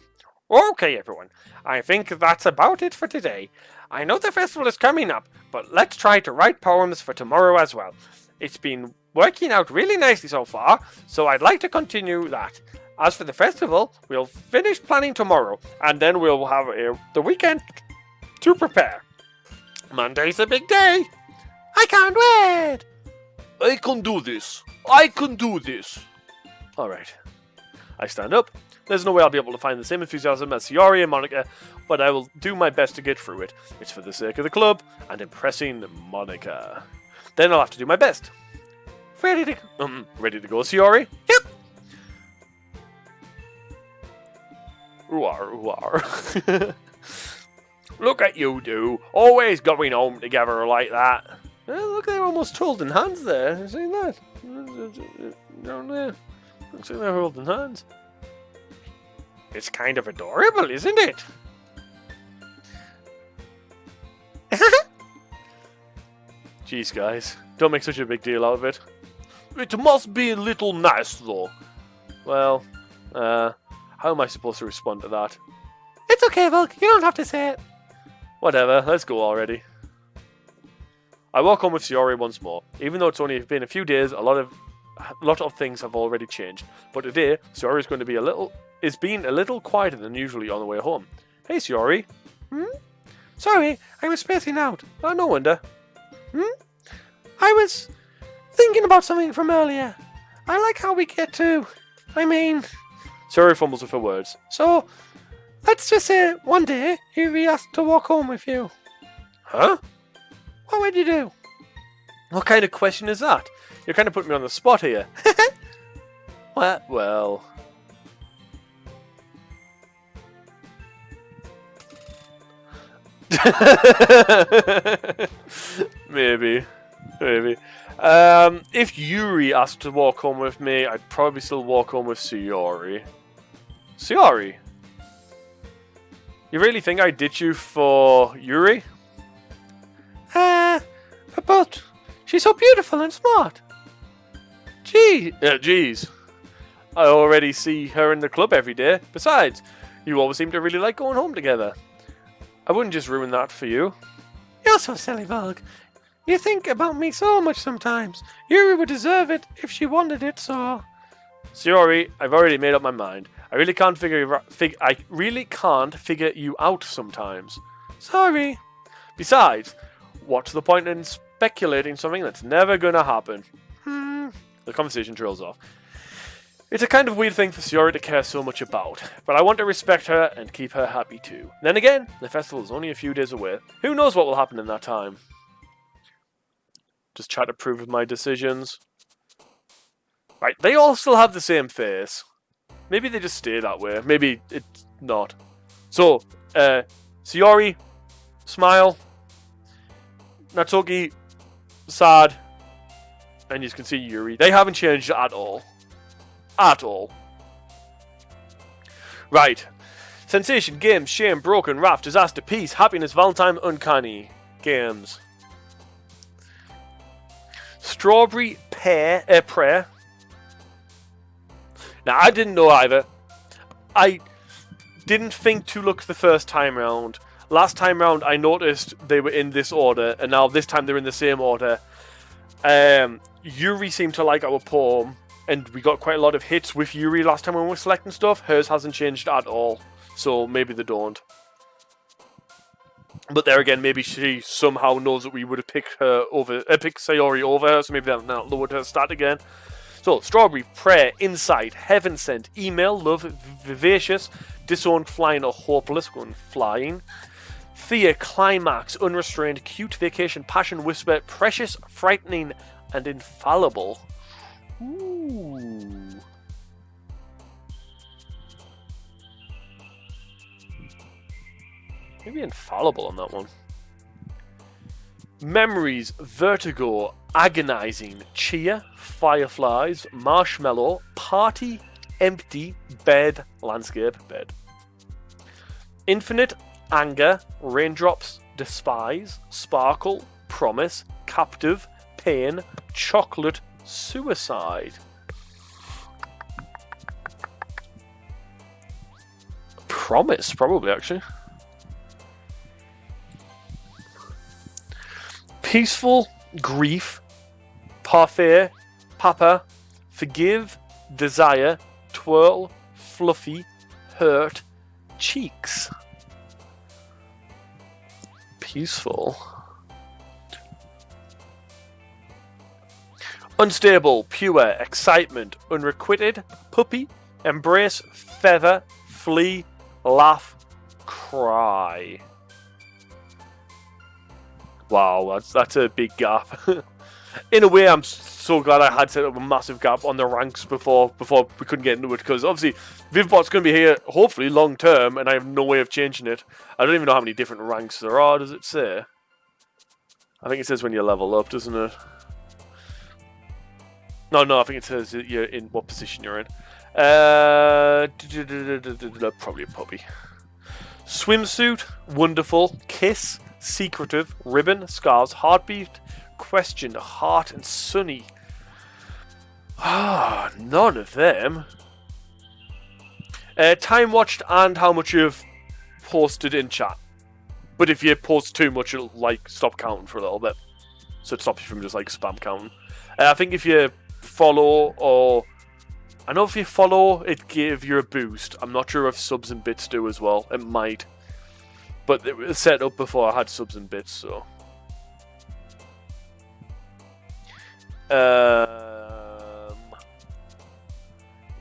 Okay, everyone. I think that's about it for today. I know the festival is coming up, but let's try to write poems for tomorrow as well. It's been working out really nicely so far, so I'd like to continue that. As for the festival, we'll finish planning tomorrow, and then we'll have the weekend to prepare. Monday's a big day. I can't wait. I can do this. I can do this. Alright. I stand up. There's no way I'll be able to find the same enthusiasm as Shiori and Monica, but I will do my best to get through it. It's for the sake of the club and impressing Monica. Then I'll have to do my best. Ready to go, Shiori? Yep. Ooh-ar. Look at you two, always going home together like that. Look, they're almost holding hands there. You seen that? Down there. Looks like they're holding hands. It's kind of adorable, isn't it? Jeez, guys. Don't make such a big deal out of it. It must be a little nice, though. Well, how am I supposed to respond to that? It's okay, Volk. You don't have to say it. Whatever, let's go already. I walk home with Shiori once more. Even though it's only been a few days, a lot of things have already changed. But today, Shiori is going to be being a little quieter than usually on the way home. Hey, Shiori. Sorry, I was spacing out. Oh, no wonder. I was thinking about something from earlier. I like how we get to... Shiori fumbles with her words. So, let's just say one day, Yuri asked to walk home with you. Huh? What would you do? What kind of question is that? You're kind of putting me on the spot here. What? Well... Maybe. If Yuri asked to walk home with me, I'd probably still walk home with Shiori. Shiori? You really think I'd ditch you for Yuri? But she's so beautiful and smart. Jeez. I already see her in the club every day. Besides, you always seem to really like going home together. I wouldn't just ruin that for you. You're so silly, Volk. You think about me so much sometimes. Yuri would deserve it if she wanted it, so... Shiori, I've already made up my mind. I really can't figure you out sometimes. Sorry. Besides, what's the point in speculating something that's never gonna happen? The conversation trails off. It's a kind of weird thing for Sayori to care so much about, but I want to respect her and keep her happy too. Then again, the festival is only a few days away. Who knows what will happen in that time? Just try to prove my decisions. Right, they all still have the same face. Maybe they just stay that way. Maybe it's not. So, Sayori, smile. Natsuki, sad. And you can see Yuri. They haven't changed at all. At all. Right. Sensation, games, shame, broken, wrath, disaster, peace, happiness, Valentine, uncanny. Games. Strawberry prayer. Now, I didn't know either. I didn't think to look the first time round. Last time round, I noticed they were in this order, and now this time they're in the same order. Yuri seemed to like our poem, and we got quite a lot of hits with Yuri last time when we were selecting stuff. Hers hasn't changed at all, so maybe they don't. But there again, maybe she somehow knows that we would have picked Sayori over her, so maybe they'll now lowered her stat again. So, Strawberry, Prayer, Insight, Heaven Sent, Email, Love, Vivacious, Disowned, Flying, or Hopeless, going flying. Fear, Climax, Unrestrained, Cute, Vacation, Passion, Whisper, Precious, Frightening, and Infallible. Ooh. Maybe Infallible on that one. Memories, Vertigo, Agonizing, Cheer, Fireflies, Marshmallow, Party, Empty, Bed, Landscape, Bed. Infinite, Anger, Raindrops, Despise, Sparkle, Promise, Captive, Pain, Chocolate, Suicide. Promise, probably, actually. Peaceful, Grief, Parfait, Papa, Forgive, Desire, Twirl, Fluffy, Hurt, Cheeks. Peaceful. Unstable, Pure, Excitement, Unrequited, Puppy, Embrace, Feather, Flee, Laugh, Cry. Wow, that's a big gap. In a way, I'm so glad I had set up a massive gap on the ranks before we couldn't get into it, because obviously Vivbot's going to be here, hopefully, long term, and I have no way of changing it. I don't even know how many different ranks there are, does it say? I think it says when you level up, doesn't it? No, I think it says you're in what position you're in. Probably a puppy. Swimsuit, Wonderful, Kiss, Secretive, Ribbon, Scars, Heartbeat, Question, Heart, and Sunny. Ah, none of them. Time watched and how much you've posted in chat. But if you post too much, it'll stop counting for a little bit. So it stops you from just spam counting. I think if you follow I know if you follow, it gives you a boost. I'm not sure if subs and bits do as well. It might. But it was set up before I had subs and bits, so.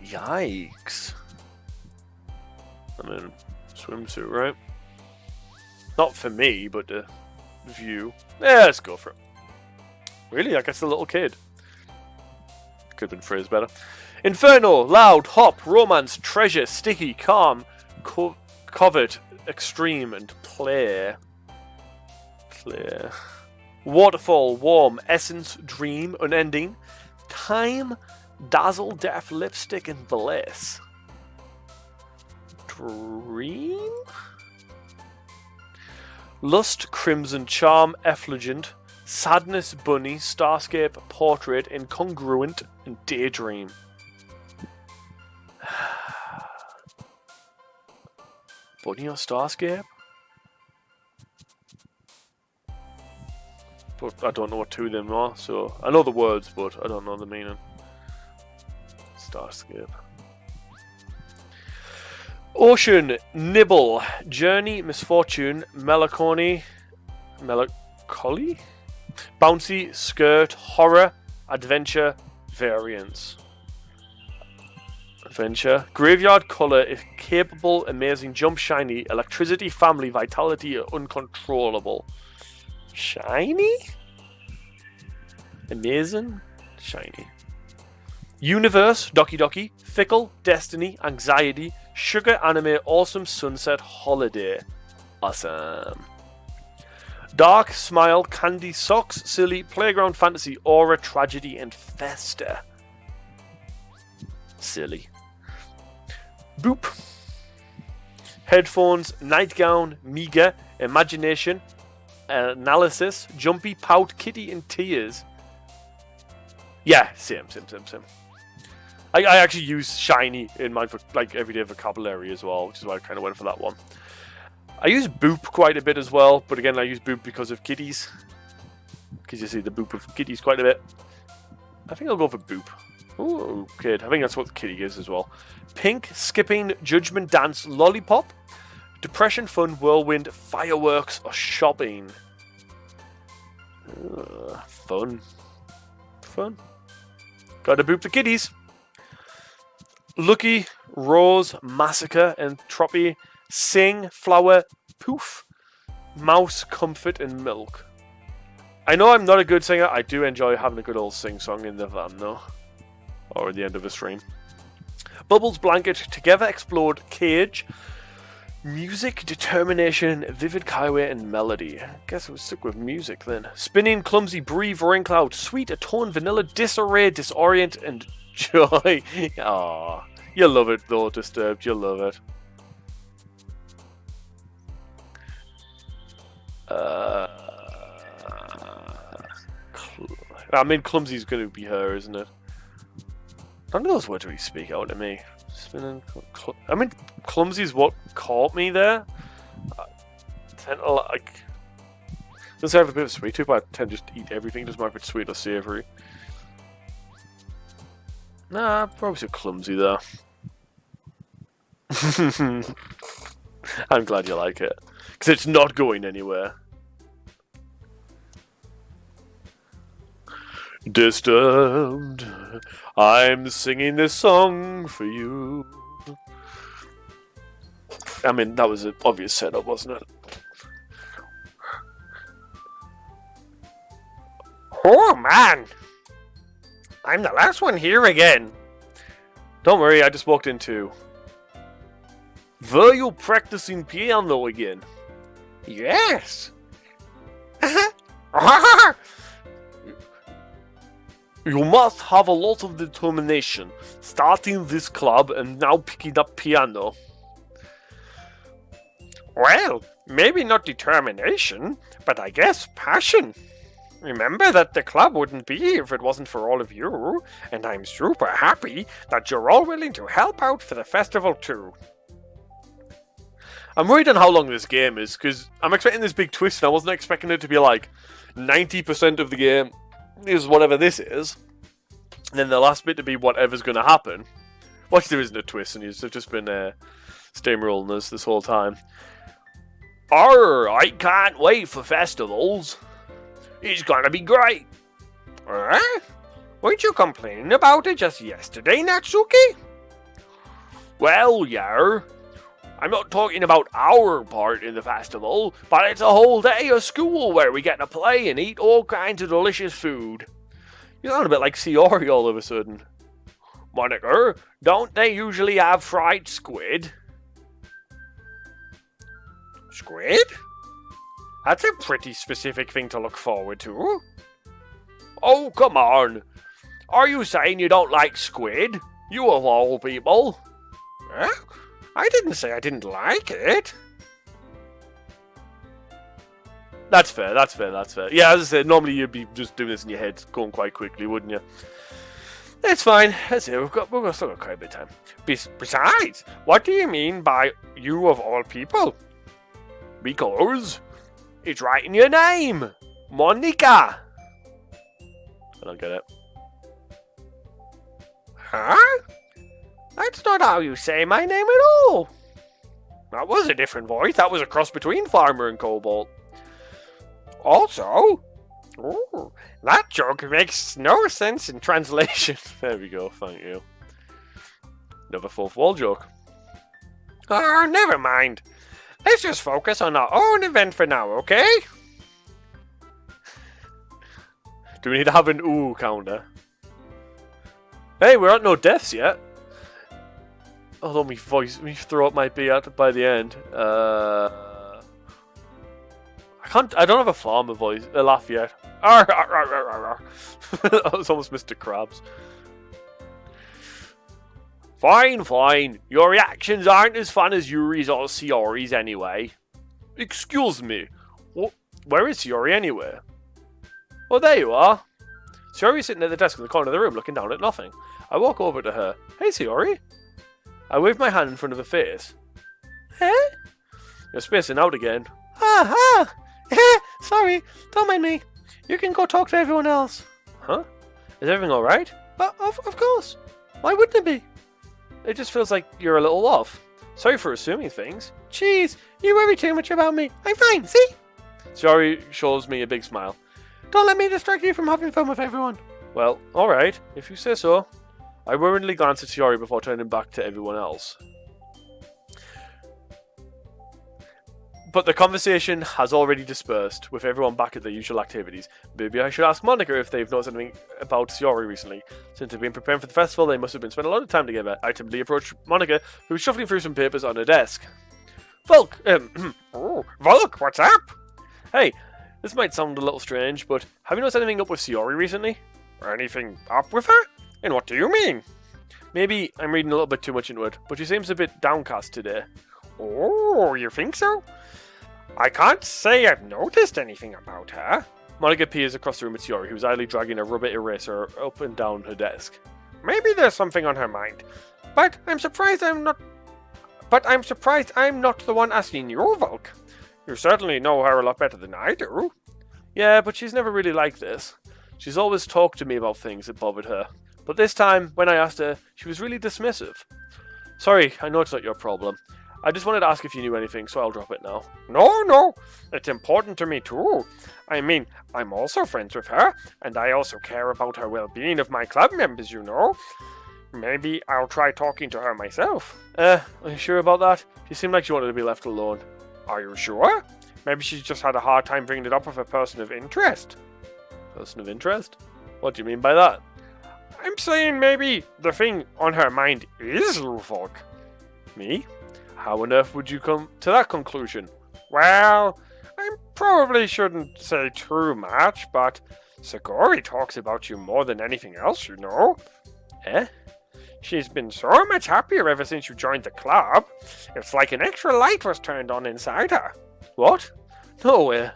Yikes. I mean, swimsuit, right? Not for me, but the view. Yeah, let's go for it. Really? I guess the little kid. Could have been phrased better. Inferno, Loud, Hop, Romance, Treasure, Sticky, Calm, Covert, Extreme, and Play. Waterfall, Warm, Essence, Dream, Unending, Time, Dazzle, Death, Lipstick, and Bliss. Dream? Lust, Crimson, Charm, Effulgent, Sadness, Bunny, Starscape, Portrait, Incongruent, and Daydream. Bunny or Starscape? But I don't know what two of them are, so I know the words, but I don't know the meaning. Starscape. Ocean, Nibble, Journey, Misfortune, Melancholy, Bouncy, Skirt, Horror, Adventure, variants. Adventure. Graveyard color is capable, amazing, jump, shiny, electricity, family, vitality, uncontrollable. Shiny? Amazing, shiny. Universe, Doki Doki, fickle, destiny, anxiety, sugar, anime, awesome, sunset, holiday. Awesome. Dark, smile, candy, socks, silly, playground, fantasy, aura, tragedy, and festa. Silly. Boop. Headphones, nightgown, meager, imagination, analysis, jumpy, pout, kitty, and tears. Yeah, same. I actually use shiny in my like everyday vocabulary as well, which is why I kind of went for that one. I use boop quite a bit as well, but again I use boop because of kitties. Because you see the boop of kitties quite a bit. I think I'll go for boop. Ooh, kid. I think that's what the kitty is as well. Pink, skipping, judgment, dance, lollipop, depression, fun, whirlwind, fireworks, or shopping. Fun. Gotta boop the kitties. Lucky, rose, massacre, entropy, sing, flower, poof, mouse, comfort, and milk. I know I'm not a good singer. I do enjoy having a good old sing-song in the van, though. Or at the end of a stream. Bubbles, blanket, together, explode, cage, music, determination, vivid highway, and melody. I guess we'll stick with music then. Spinning, clumsy, breathe, rain cloud, sweet, atone, vanilla, disarray, disorient, and joy. Aww. You'll love it though, Disturbed. You'll love it. I mean, clumsy's going to be her, isn't it? None of those words really speak out to me. Spinning, I mean, clumsy's what caught me there. I tend to like. Since I have a bit of sweet tooth, I tend to just eat everything. Doesn't matter if it's sweet or savoury. Nah, probably so clumsy though. I'm glad you like it. Because it's not going anywhere. Disturbed, I'm singing this song for you. I mean, that was an obvious setup, wasn't it? Oh man! I'm the last one here again. Don't worry, I just walked into. Were you practicing piano again? Yes. You must have a lot of determination, starting this club and now picking up piano. Well, maybe not determination, but I guess passion. Remember that the club wouldn't be here if it wasn't for all of you, and I'm super happy that you're all willing to help out for the festival too. I'm worried on how long this game is, because I'm expecting this big twist, and I wasn't expecting it to be like 90% of the game is whatever this is, and then the last bit to be whatever's going to happen. Watch, there isn't a twist, and you've just been steamrolling us this whole time. I can't wait for festivals. It's gonna be great. Weren't you complaining about it just yesterday, Natsuki? Well, yeah. I'm not talking about our part in the festival, but it's a whole day of school where we get to play and eat all kinds of delicious food. You sound a bit like Siori all of a sudden. Monica, don't they usually have fried squid? Squid? That's a pretty specific thing to look forward to. Oh, come on. Are you saying you don't like squid? You of all people. Huh? I didn't say I didn't like it. That's fair. Yeah, as I said, normally you'd be just doing this in your head, going quite quickly, wouldn't you? It's fine. That's it. We've got still got quite a bit of time. Besides, what do you mean by you of all people? Because it's right in your name, Monica. I don't get it. Huh? That's not how you say my name at all. That was a different voice. That was a cross between Farmer and Cobalt. Also, Ooh, that joke makes no sense in translation. There we go, thank you. Another fourth wall joke. Oh, never mind. Let's just focus on our own event for now, okay? Do we need to have an ooh counter? Hey, we're at no deaths yet. Although my throat might be out by the end. I don't have a farmer voice, a laugh yet. That was almost Mr. Krabs. Fine. Your reactions aren't as fun as Yuri's or Sayori's anyway. Excuse me. Where is Sayori anyway? Oh, there you are. Sayori's sitting at the desk in the corner of the room looking down at nothing. I walk over to her. Hey, Sayori. I wave my hand in front of her face. Eh? You're spacing out again. Sorry, don't mind me. You can go talk to everyone else. Huh? Is everything alright? Of course. Why wouldn't it be? It just feels like you're a little off. Sorry for assuming things. Jeez, you worry too much about me. I'm fine, see? Sayori shows me a big smile. Don't let me distract you from having fun with everyone. Well, alright, if you say so. I worriedly glance at Sayori before turning back to everyone else. But the conversation has already dispersed, with everyone back at their usual activities. Maybe I should ask Monica if they've noticed anything about Sayori recently. Since they've been preparing for the festival, they must have been spending a lot of time together. I timidly approach Monica, who's shuffling through some papers on her desk. Volk! Oh, Volk, what's up? Hey, this might sound a little strange, but have you noticed anything up with Sayori recently? Anything up with her? And what do you mean? Maybe I'm reading a little bit too much into it, but she seems a bit downcast today. Oh, you think so? I can't say I've noticed anything about her. Monica peers across the room at Sayori, who's idly dragging a rubber eraser up and down her desk. Maybe there's something on her mind. But I'm surprised I'm not the one asking you, Volk. You certainly know her a lot better than I do. Yeah, but she's never really like this. She's always talked to me about things that bothered her. But this time, when I asked her, she was really dismissive. Sorry, I know it's not your problem. I just wanted to ask if you knew anything, so I'll drop it now. No. It's important to me too. I mean, I'm also friends with her, and I also care about her well-being of my club members, you know. Maybe I'll try talking to her myself. Are you sure about that? She seemed like she wanted to be left alone. Are you sure? Maybe she's just had a hard time bringing it up with a person of interest. Person of interest? What do you mean by that? I'm saying maybe the thing on her mind is you, Volk. Me? How on earth would you come to that conclusion? Well, I probably shouldn't say too much, but Sagori talks about you more than anything else, you know. Eh? She's been so much happier ever since you joined the club. It's like an extra light was turned on inside her. What? No way.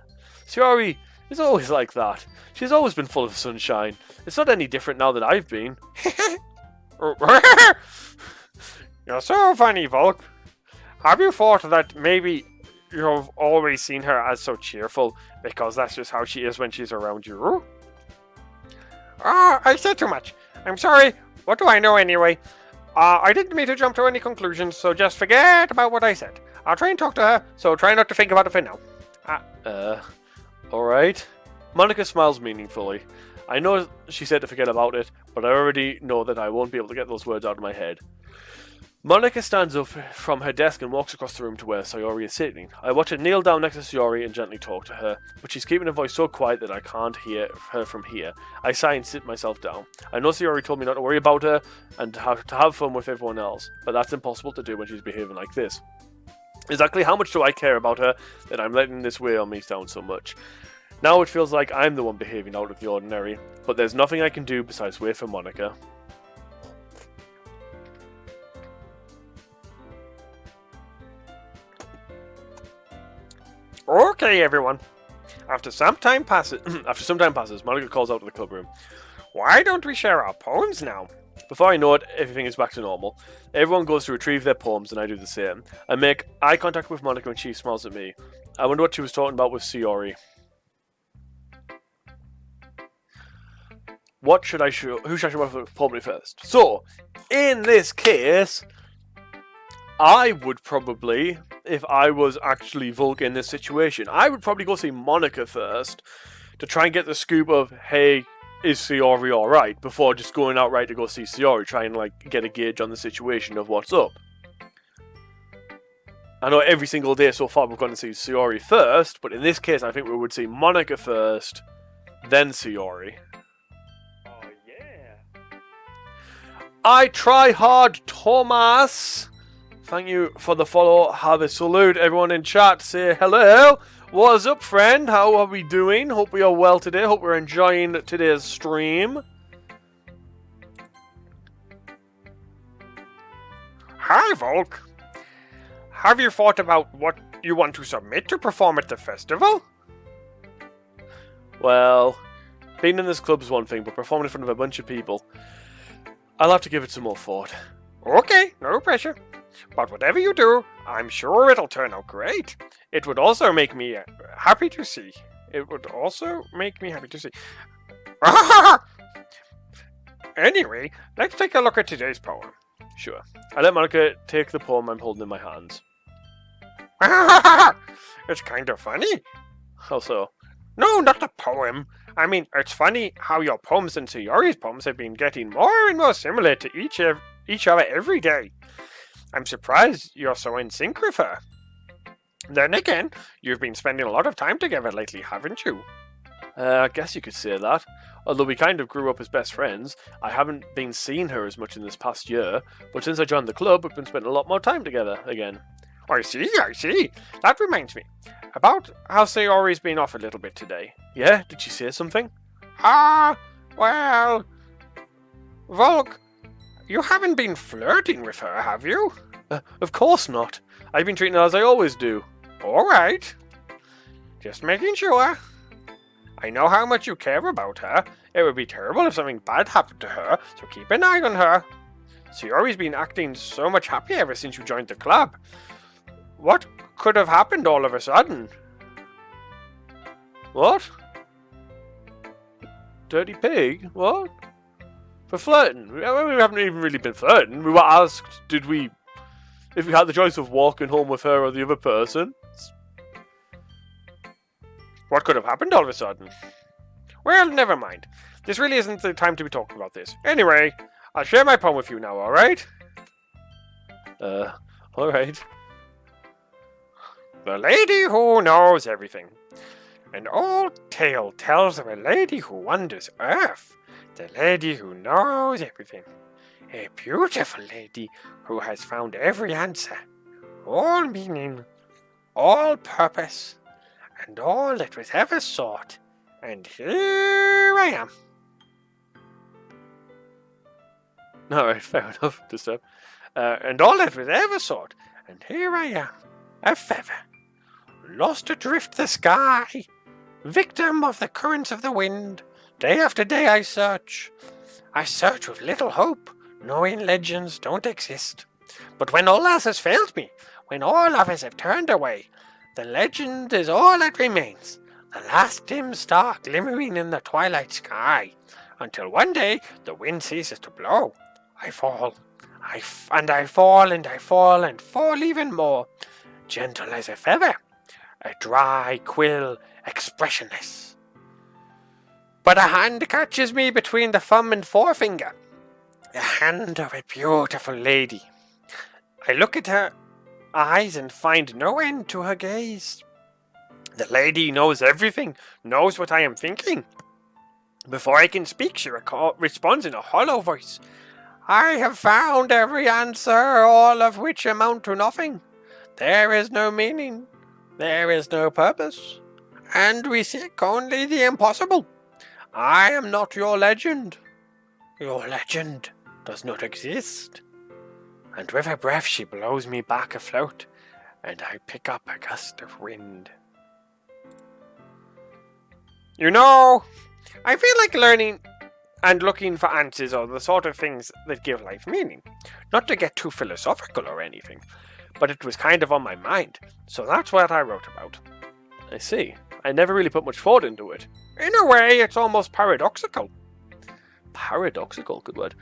Sayori is always like that. She's always been full of sunshine. It's not any different now that I've been. You're so funny, Volk. Have you thought that maybe you've always seen her as so cheerful because that's just how she is when she's around you? I said too much. I'm sorry. What do I know anyway? I didn't mean to jump to any conclusions, so just forget about what I said. I'll try and talk to her, so try not to think about it for now. Alright. Monica smiles meaningfully. I know she said to forget about it, but I already know that I won't be able to get those words out of my head. Monica stands up from her desk and walks across the room to where Sayori is sitting. I watch her kneel down next to Sayori and gently talk to her, but she's keeping her voice so quiet that I can't hear her from here. I sigh and sit myself down. I know Sayori told me not to worry about her and to have fun with everyone else, but that's impossible to do when she's behaving like this. Exactly how much do I care about her that I'm letting this weigh on me down so much? Now it feels like I'm the one behaving out of the ordinary, but there's nothing I can do besides wait for Monica. Okay, everyone. After some time passes, Monica calls out to the club room. Why don't we share our poems now? Before I know it, everything is back to normal. Everyone goes to retrieve their poems and I do the same. I make eye contact with Monica and she smiles at me. I wonder what she was talking about with Sayori. Who should I show probably first? So, in this case, I would probably, if I was actually Volk in this situation, I would probably go see Monica first to try and get the scoop of, hey, is Sayori alright? Before just going outright to go see Sayori, try and like get a gauge on the situation of what's up. I know every single day so far we've gone to see Sayori first, but in this case I think we would see Monica first, then Sayori. Oh yeah. I try hard, Thomas. Thank you for the follow. Have a salute. Everyone in chat, say hello. What's up, friend? How are we doing? Hope we are well today. Hope we're enjoying today's stream. Hi, Volk. Have you thought about what you want to submit to perform at the festival? Well, being in this club is one thing, but performing in front of a bunch of people, I'll have to give it some more thought. Okay, no pressure. But whatever you do, I'm sure it'll turn out great. It would also make me happy to see. Anyway, let's take a look at today's poem. Sure. I let Monica take the poem I'm holding in my hands. It's kind of funny. How so? No, not the poem. I mean, it's funny how your poems and Sayori's poems have been getting more and more similar to each other every day. I'm surprised you're so in sync with her. Then again, you've been spending a lot of time together lately, haven't you? I guess you could say that. Although we kind of grew up as best friends, I haven't been seeing her as much in this past year, but since I joined the club, we've been spending a lot more time together again. I see. That reminds me. About how Sayori's been off a little bit today. Yeah? Did she say something? Well... Volk, you haven't been flirting with her, have you? Of course not. I've been treating her as I always do. Alright. Just making sure. I know how much you care about her. It would be terrible if something bad happened to her, so keep an eye on her. Sayori's been acting so much happier ever since you joined the club. What could have happened all of a sudden? What? Dirty pig? What? For flirting? We haven't even really been flirting. We were asked, if we had the choice of walking home with her or the other person. What could have happened all of a sudden? Well, never mind. This really isn't the time to be talking about this. Anyway, I'll share my poem with you now, alright? Alright. The Lady Who Knows Everything. An old tale tells of a lady who wanders Earth. The lady who knows everything. A beautiful lady who has found every answer. All meaning, all purpose, and all that was ever sought. And here I am. Alright, fair enough. And all that was ever sought. And here I am. A feather. Lost adrift the sky. Victim of the currents of the wind. Day after day I search. I search with little hope, knowing legends don't exist. But when all else has failed me, when all others have turned away, the legend is all that remains. The last dim star glimmering in the twilight sky. Until one day the wind ceases to blow. I fall. I fall and I fall and fall even more. Gentle as a feather. A dry quill, expressionless. But a hand catches me between the thumb and forefinger. The hand of a beautiful lady. I look at her eyes and find no end to her gaze. The lady knows everything, knows what I am thinking. Before I can speak, she responds in a hollow voice. I have found every answer, all of which amount to nothing. There is no meaning. There is no purpose, and we seek only the impossible. I am not your legend. Your legend does not exist. And with her breath she blows me back afloat, and I pick up a gust of wind. You know, I feel like learning and looking for answers are the sort of things that give life meaning. Not to get too philosophical or anything, but it was kind of on my mind, so that's what I wrote about. I see. I never really put much thought into it. In a way, it's almost paradoxical. Paradoxical, good word.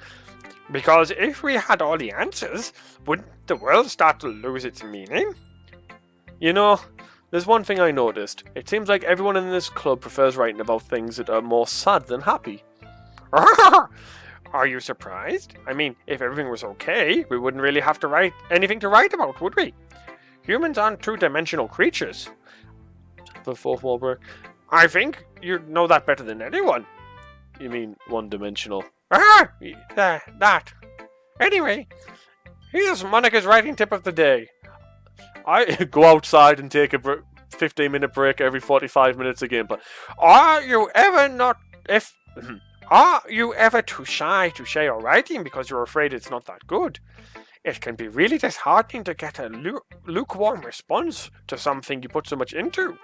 Because if we had all the answers, wouldn't the world start to lose its meaning? You know, There's one thing I noticed. It seems like everyone in this club prefers writing about things that are more sad than happy. Are you surprised? I mean, if everything was okay, we wouldn't really have to write anything to write about, would we? Humans aren't two-dimensional creatures. The fourth wall broke. I think you know that better than anyone. You mean one-dimensional? That. Anyway, here's Monica's writing tip of the day. I go outside and take a 15-minute break every 45 minutes again. But Are you ever too shy to share your writing because you're afraid it's not that good? It can be really disheartening to get a lukewarm response to something you put so much into.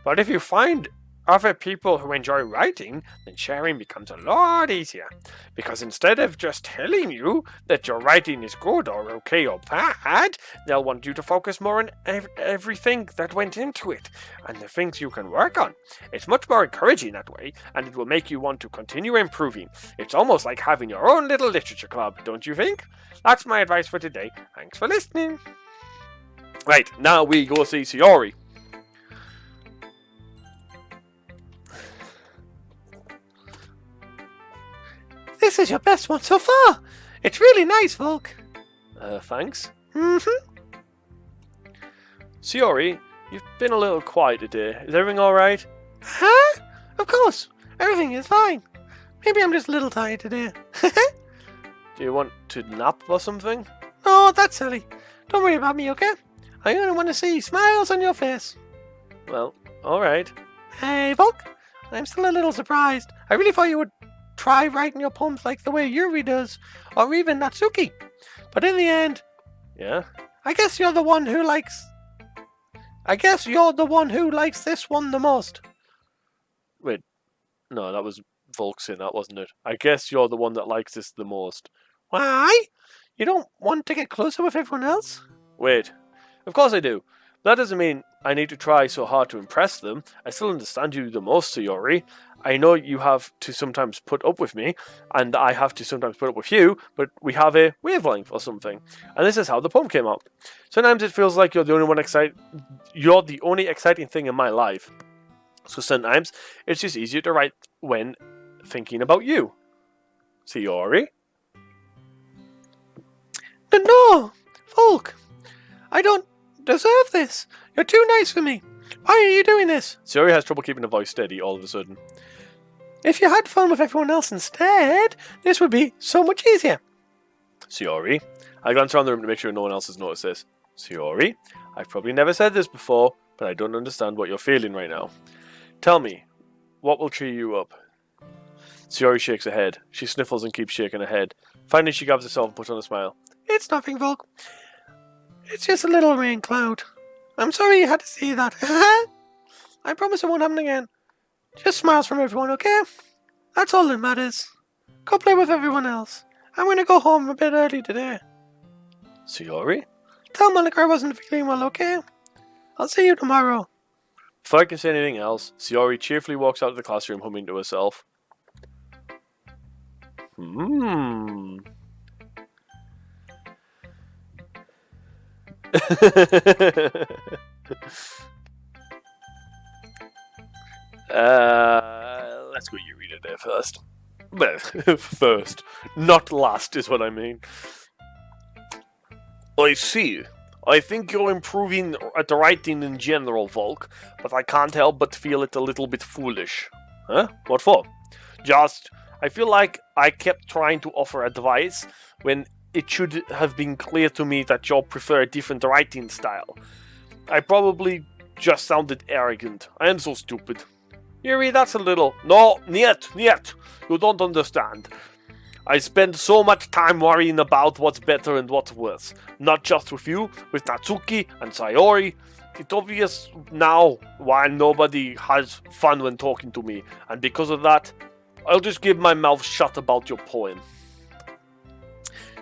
But if you find other people who enjoy writing, then sharing becomes a lot easier. Because instead of just telling you that your writing is good or okay or bad, they'll want you to focus more on everything that went into it and the things you can work on. It's much more encouraging that way, and it will make you want to continue improving. It's almost like having your own little literature club, don't you think? That's my advice for today. Thanks for listening. right, now we go see Sayori. This is your best one so far. It's really nice, Volk. Thanks. Mm-hmm. Sayori, you've been a little quiet today. Is everything alright? Huh? Of course. Everything is fine. Maybe I'm just a little tired today. Do you want to nap or something? Oh, that's silly. Don't worry about me, okay? I only want to see smiles on your face. Well, alright. Hey, Volk. I'm still a little surprised. I really thought you would try writing your poems like the way Yuri does, or even Natsuki. But in the end, Yeah? I guess you're the one who likes this one the most. Wait. No, that was Volk saying that, wasn't it? I guess you're the one that likes this the most. Why? You don't want to get closer with everyone else? Wait. Of course I do. That doesn't mean I need to try so hard to impress them. I still understand you the most, Sayori. I know you have to sometimes put up with me, and I have to sometimes put up with you, but we have a wavelength or something. And this is how the poem came out. Sometimes it feels like you're the only exciting thing in my life. So sometimes it's just easier to write when thinking about you. Sayori? No, Volk. I don't deserve this. You're too nice for me. Why are you doing this? Sayori has trouble keeping her voice steady all of a sudden. If you had fun with everyone else instead, this would be so much easier. Sayori? I glance around the room to make sure no one else has noticed this. Sayori? I've probably never said this before, but I don't understand what you're feeling right now. Tell me, what will cheer you up? Sayori shakes her head. She sniffles and keeps shaking her head. Finally, she grabs herself and puts on a smile. It's nothing, Volk. It's just a little rain cloud. I'm sorry you had to see that. I promise it won't happen again. Just smiles from everyone, okay? That's all that matters. Go play with everyone else. I'm going to go home a bit early today. Sayori? Tell Monica I wasn't feeling well, okay? I'll see you tomorrow. Before I can say anything else, Sayori cheerfully walks out of the classroom humming to herself. Let's go you read it there first. Well, first. Not last is what I mean. I see. I think you're improving at the writing in general, Volk, but I can't help but feel it a little bit foolish. Huh? What for? Just, I feel like I kept trying to offer advice when it should have been clear to me that you prefer a different writing style. I probably just sounded arrogant. I am so stupid. Yuri, that's a little... No, niet. You don't understand. I spend so much time worrying about what's better and what's worse. Not just with you, with Natsuki and Sayori. It's obvious now why nobody has fun when talking to me, and because of that, I'll just keep my mouth shut about your poem.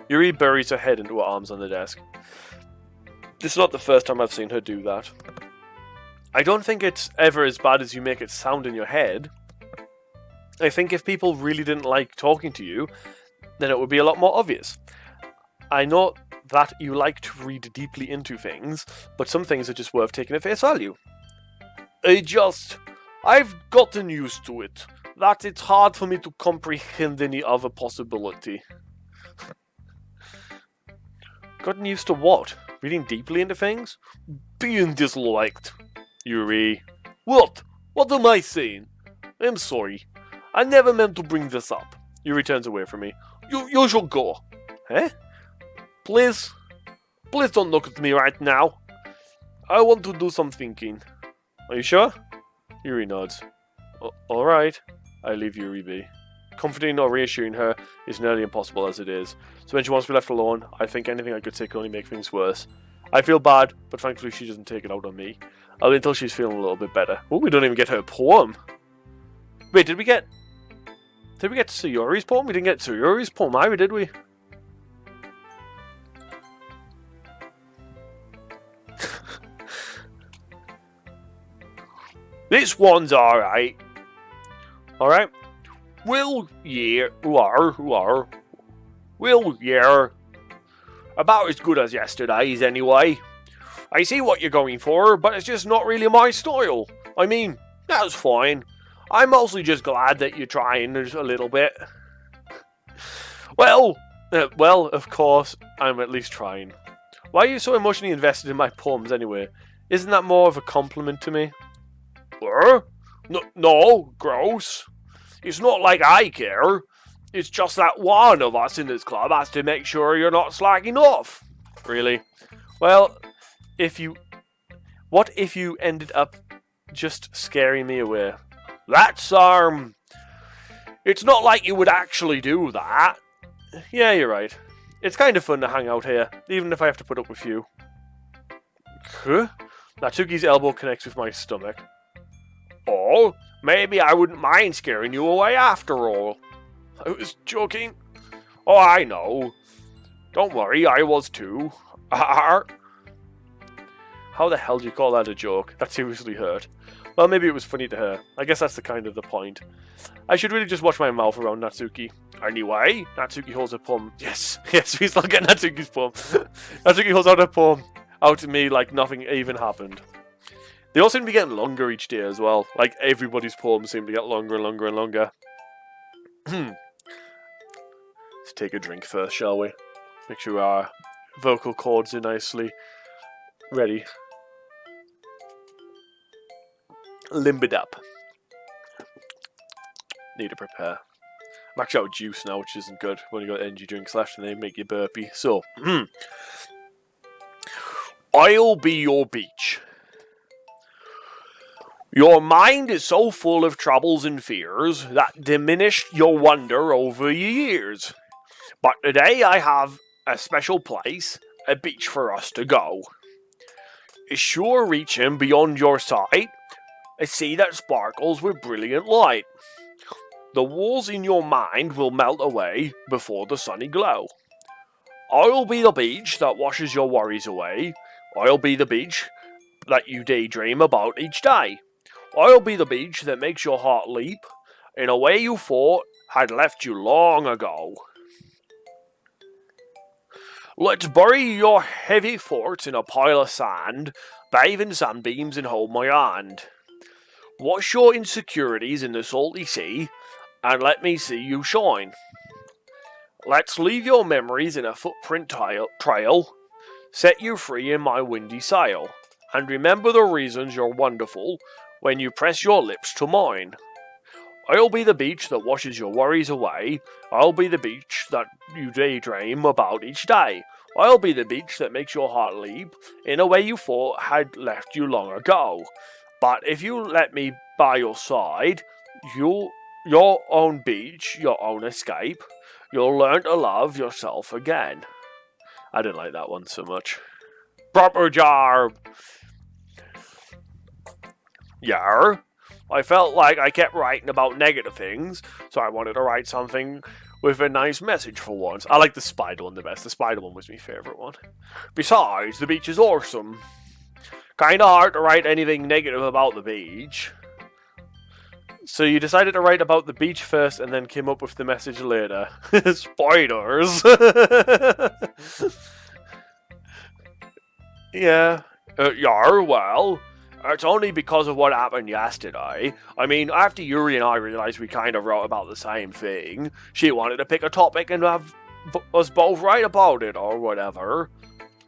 Yuri buries her head into her arms on the desk. This is not the first time I've seen her do that. I don't think it's ever as bad as you make it sound in your head. I think if people really didn't like talking to you, then it would be a lot more obvious. I know that you like to read deeply into things, but some things are just worth taking at face value. I've gotten used to it. That it's hard for me to comprehend any other possibility. Gotten used to what? Reading deeply into things? Being disliked. Yuri. What? What am I saying? I'm sorry. I never meant to bring this up. Yuri turns away from me. You should go. Eh? Please? Please don't look at me right now. I want to do some thinking. Are you sure? Yuri nods. Alright. I leave Yuri be. Comforting or reassuring her is nearly impossible as it is. So when she wants to be left alone, I think anything I could say could only make things worse. I feel bad, but thankfully she doesn't take it out on me. I'll wait until she's feeling a little bit better. Oh, we don't even get her poem. Wait, did we get Sayori's poem? We didn't get Sayori's poem either, did we? This one's alright. Alright? Well, yeah, well, yeah. About as good as yesterday's, anyway. I see what you're going for, but it's just not really my style. I mean, that's fine. I'm mostly just glad that you're trying a little bit. Well, of course, I'm at least trying. Why are you so emotionally invested in my poems anyway? Isn't that more of a compliment to me? No, gross. It's not like I care. It's just that one of us in this club has to make sure you're not slacking off. Really? Well, what if you ended up just scaring me away? That's, it's not like you would actually do that. Yeah, you're right. It's kind of fun to hang out here, even if I have to put up with you. Huh? Natsuki's elbow connects with my stomach. Oh, maybe I wouldn't mind scaring you away after all. I was joking. Oh, I know. Don't worry, I was too. How the hell do you call that a joke? That seriously hurt. Well, maybe it was funny to her. I guess that's the point. I should really just watch my mouth around Natsuki. Anyway, Natsuki holds her poem. Yes, we still get Natsuki's poem. Natsuki holds out her poem out to me like nothing even happened. They all seem to be getting longer each day as well. Like, everybody's poems seem to get longer and longer and longer. Let's take a drink first, shall we? Make sure our vocal cords are nicely ready. Limbered up. Need to prepare. I'm actually out of juice now, which isn't good. When you got energy drinks left and they make you burpy. So, I'll be your beach. Your mind is so full of troubles and fears that diminished your wonder over the years. But today I have a special place, a beach for us to go. Is sure reaching beyond your sight, a sea that sparkles with brilliant light. The walls in your mind will melt away before the sunny glow. I'll be the beach that washes your worries away. I'll be the beach that you daydream about each day. I'll be the beach that makes your heart leap in a way you thought had left you long ago. Let's bury your heavy thoughts in a pile of sand, bathe in sunbeams and hold my hand. Wash your insecurities in the salty sea, and let me see you shine. Let's leave your memories in a footprint trail, set you free in my windy sail, and remember the reasons you're wonderful when you press your lips to mine. I'll be the beach that washes your worries away. I'll be the beach that you daydream about each day. I'll be the beach that makes your heart leap in a way you thought had left you long ago. But if you let me by your side, your own beach, your own escape, you'll learn to love yourself again. I didn't like that one so much. Proper job! Yeah, I felt like I kept writing about negative things, so I wanted to write something with a nice message for once. I like the spider one the best. The spider one was my favourite one. Besides, the beach is awesome. Kinda hard to write anything negative about the beach. So you decided to write about the beach first and then came up with the message later. Spiders! Yeah. Yeah, well, It's only because of what happened yesterday. I mean, after Yuri and I realised we kind of wrote about the same thing, she wanted to pick a topic and have us both write about it, or whatever.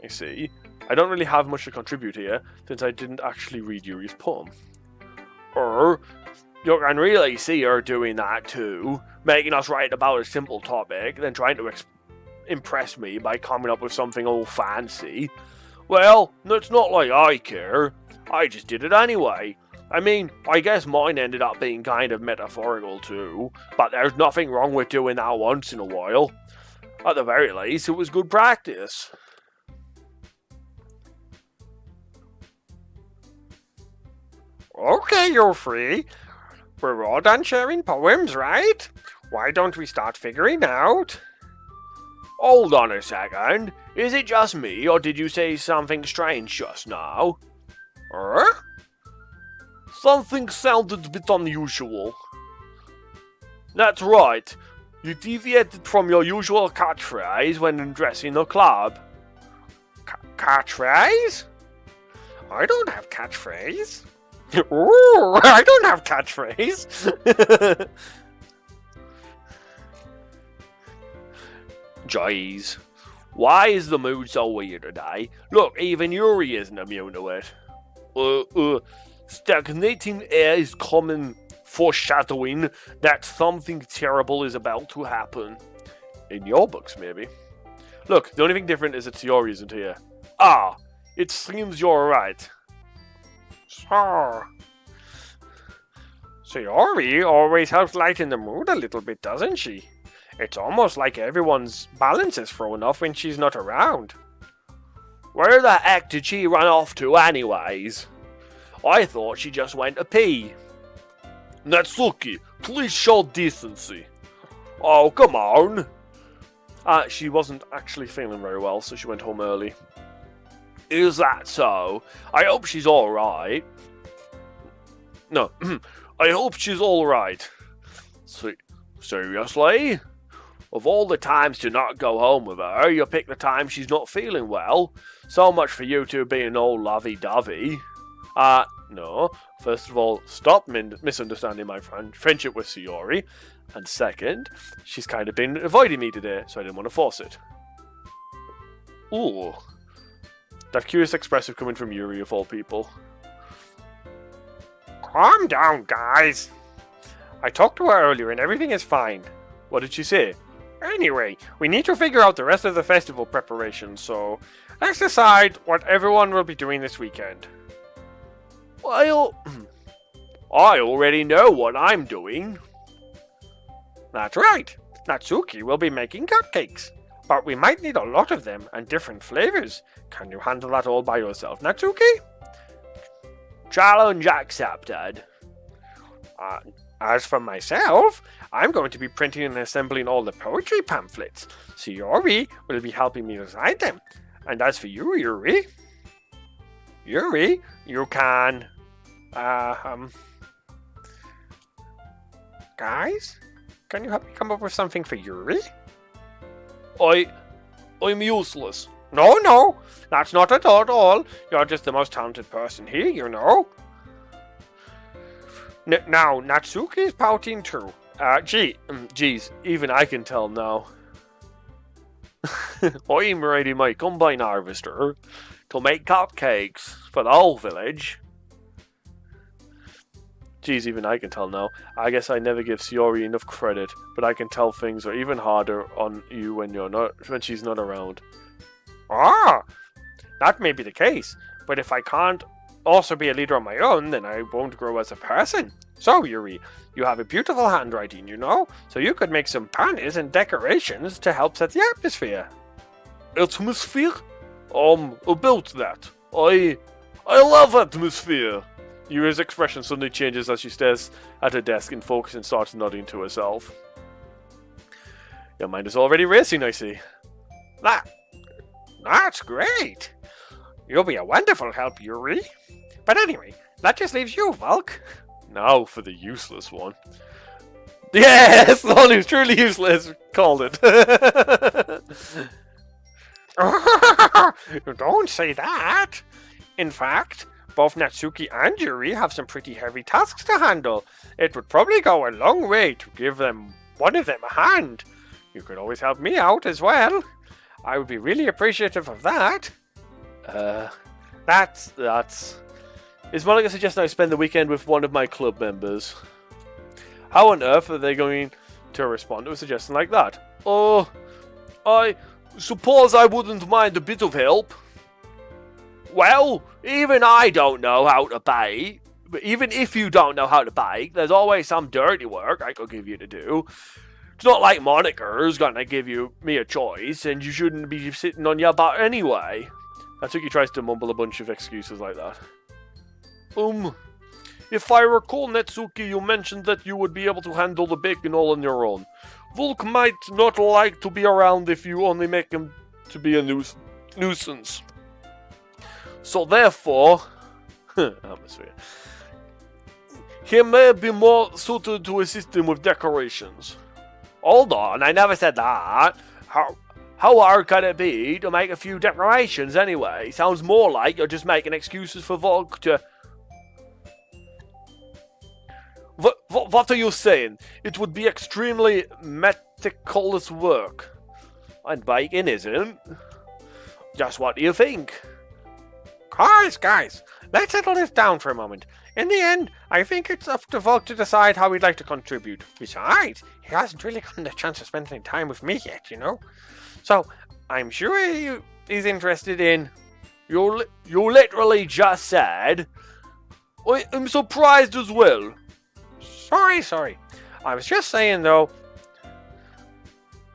I see. I don't really have much to contribute here, since I didn't actually read Yuri's poem. You can really see her doing that too, making us write about a simple topic, then trying to impress me by coming up with something all fancy. Well, it's not like I care. I just did it anyway. I mean, I guess mine ended up being kind of metaphorical too, but there's nothing wrong with doing that once in a while. At the very least, it was good practice. Okay, you're free. We're all done sharing poems, right? Why don't we start figuring out? Hold on a second. Is it just me, or did you say something strange just now? Something sounded a bit unusual. That's right. You deviated from your usual catchphrase when addressing the club. Catchphrase? I don't have catchphrase. Ooh, I don't have catchphrase. Jeez. Why is the mood so weird today? Look, even Yuri isn't immune to it. Stagnating air is common foreshadowing that something terrible is about to happen. In your books, maybe. Look, the only thing different is that Yuri isn't here. Ah, it seems you're right. So Yuri always helps lighten the mood a little bit, doesn't she? It's almost like everyone's balance is thrown off when she's not around. Where the heck did she run off to anyways? I thought she just went to pee. Natsuki, please show decency. Oh, come on. She wasn't actually feeling very well, so she went home early. Is that so? I hope she's alright. No, I hope she's alright. Seriously? Of all the times to not go home with her, you pick the time she's not feeling well. So much for you two being all lovey-dovey. No. First of all, stop misunderstanding my friendship with Sayori. And second, she's kind of been avoiding me today, so I didn't want to force it. Ooh. That curious expressive coming from Yuri of all people. Calm down, guys. I talked to her earlier and everything is fine. What did she say? Anyway, we need to figure out the rest of the festival preparations, so let's decide what everyone will be doing this weekend. Well, I already know what I'm doing. That's right. Natsuki will be making cupcakes, but we might need a lot of them and different flavors. Can you handle that all by yourself, Natsuki? Challenge accepted. As for myself, I'm going to be printing and assembling all the poetry pamphlets. Sayori will be helping me design them. And as for you, Yuri, you can... Guys, can you help me come up with something for Yuri? I'm useless. No, that's not at all. You're just the most talented person here, you know. Now, Natsuki's pouting too. Geez, even I can tell now. I'm ready my combine harvester to make cupcakes for the whole village. Geez, even I can tell now. I guess I never give Sayori enough credit, but I can tell things are even harder on you when she's not around. That may be the case, but if I can't also be a leader on my own, then I won't grow as a person. So, Yuri, you have a beautiful handwriting, you know, so you could make some banners and decorations to help set the atmosphere. Atmosphere? About that. I love atmosphere. Yuri's expression suddenly changes as she stares at her desk and focuses and starts nodding to herself. Your mind is already racing, I see. That's great. You'll be a wonderful help, Yuri. But anyway, that just leaves you, Volk. Now for the useless one. Yes, the one who's truly useless called it. Don't say that. In fact, both Natsuki and Yuri have some pretty heavy tasks to handle, it would probably go a long way to give one of them a hand. You could always help me out as well. I would be really appreciative of that. That's... Is Monica suggesting I spend the weekend with one of my club members? How on earth are they going to respond to a suggestion like that? Oh, I suppose I wouldn't mind a bit of help. Well, even I don't know how to bake. But even if you don't know how to bake, there's always some dirty work I could give you to do. It's not like Monica's gonna give me a choice, and you shouldn't be sitting on your butt anyway. Natsuki tries to mumble a bunch of excuses like that. If I recall, Natsuki, you mentioned that you would be able to handle the baking all on your own. Volk might not like to be around if you only make him to be a nuisance. So therefore, atmosphere. He may be more suited to assist him with decorations. Hold on, I never said that. How hard can it be to make a few decorations anyway? Sounds more like you're just making excuses for Volk to... What are you saying? It would be extremely meticulous work. And baking isn't. Just what do you think? Guys, let's settle this down for a moment. In the end, I think it's up to Volk to decide how he'd like to contribute. Besides, he hasn't really gotten the chance to spend any time with me yet, you know? So, I'm sure he's interested in... You literally just said... I'm surprised as well. Sorry. I was just saying, though...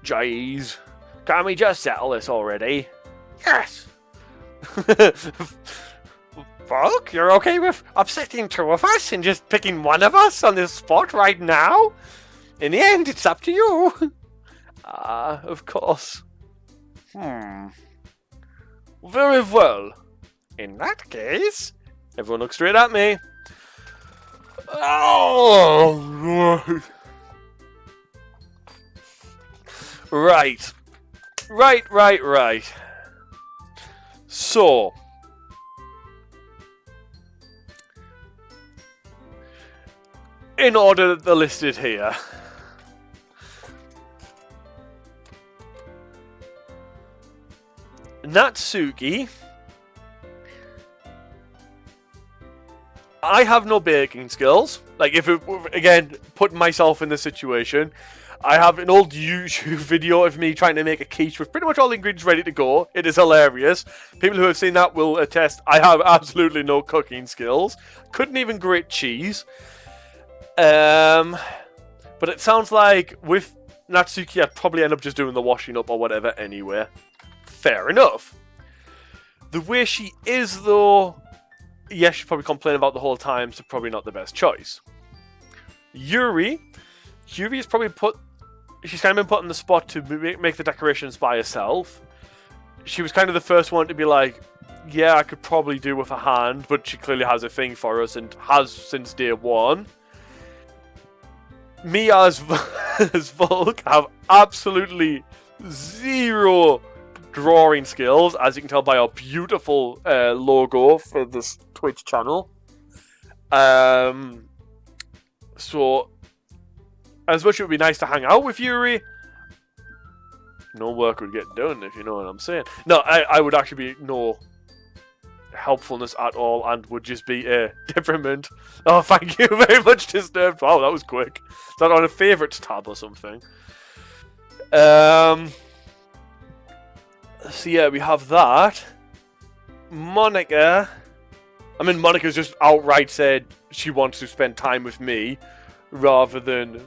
Jeez. Can't we just settle this already? Yes. Volk, you're okay with upsetting two of us and just picking one of us on this spot right now? In the end, it's up to you. Of course. Very well. In that case... Everyone look straight at me. Oh! Right. So... in order they're listed here. Natsuki. I have no baking skills. Like, again, putting myself in this situation, I have an old YouTube video of me trying to make a quiche with pretty much all the ingredients ready to go. It is hilarious. People who have seen that will attest I have absolutely no cooking skills. Couldn't even grate cheese. But it sounds like with Natsuki, I'd probably end up just doing the washing up or whatever anyway. Fair enough. The way she is, though, yes, she's probably complaining about the whole time, so probably not the best choice. Yuri is probably she's kind of been put on the spot to make the decorations by herself. She was kind of the first one to be like, yeah, I could probably do with a hand, but she clearly has a thing for us and has since day one. Me as Volk have absolutely zero drawing skills, as you can tell by our beautiful logo for this Twitch channel. So, as much as it would be nice to hang out with Yuri, no work would get done, if you know what I'm saying. No, I would actually be no helpfulness at all, and would just be a detriment. Oh, thank you very much, Disturbed. Wow, that was quick. Is that on a favourites tab or something? So yeah, we have that. Monica. I mean, Monica's just outright said she wants to spend time with me, rather than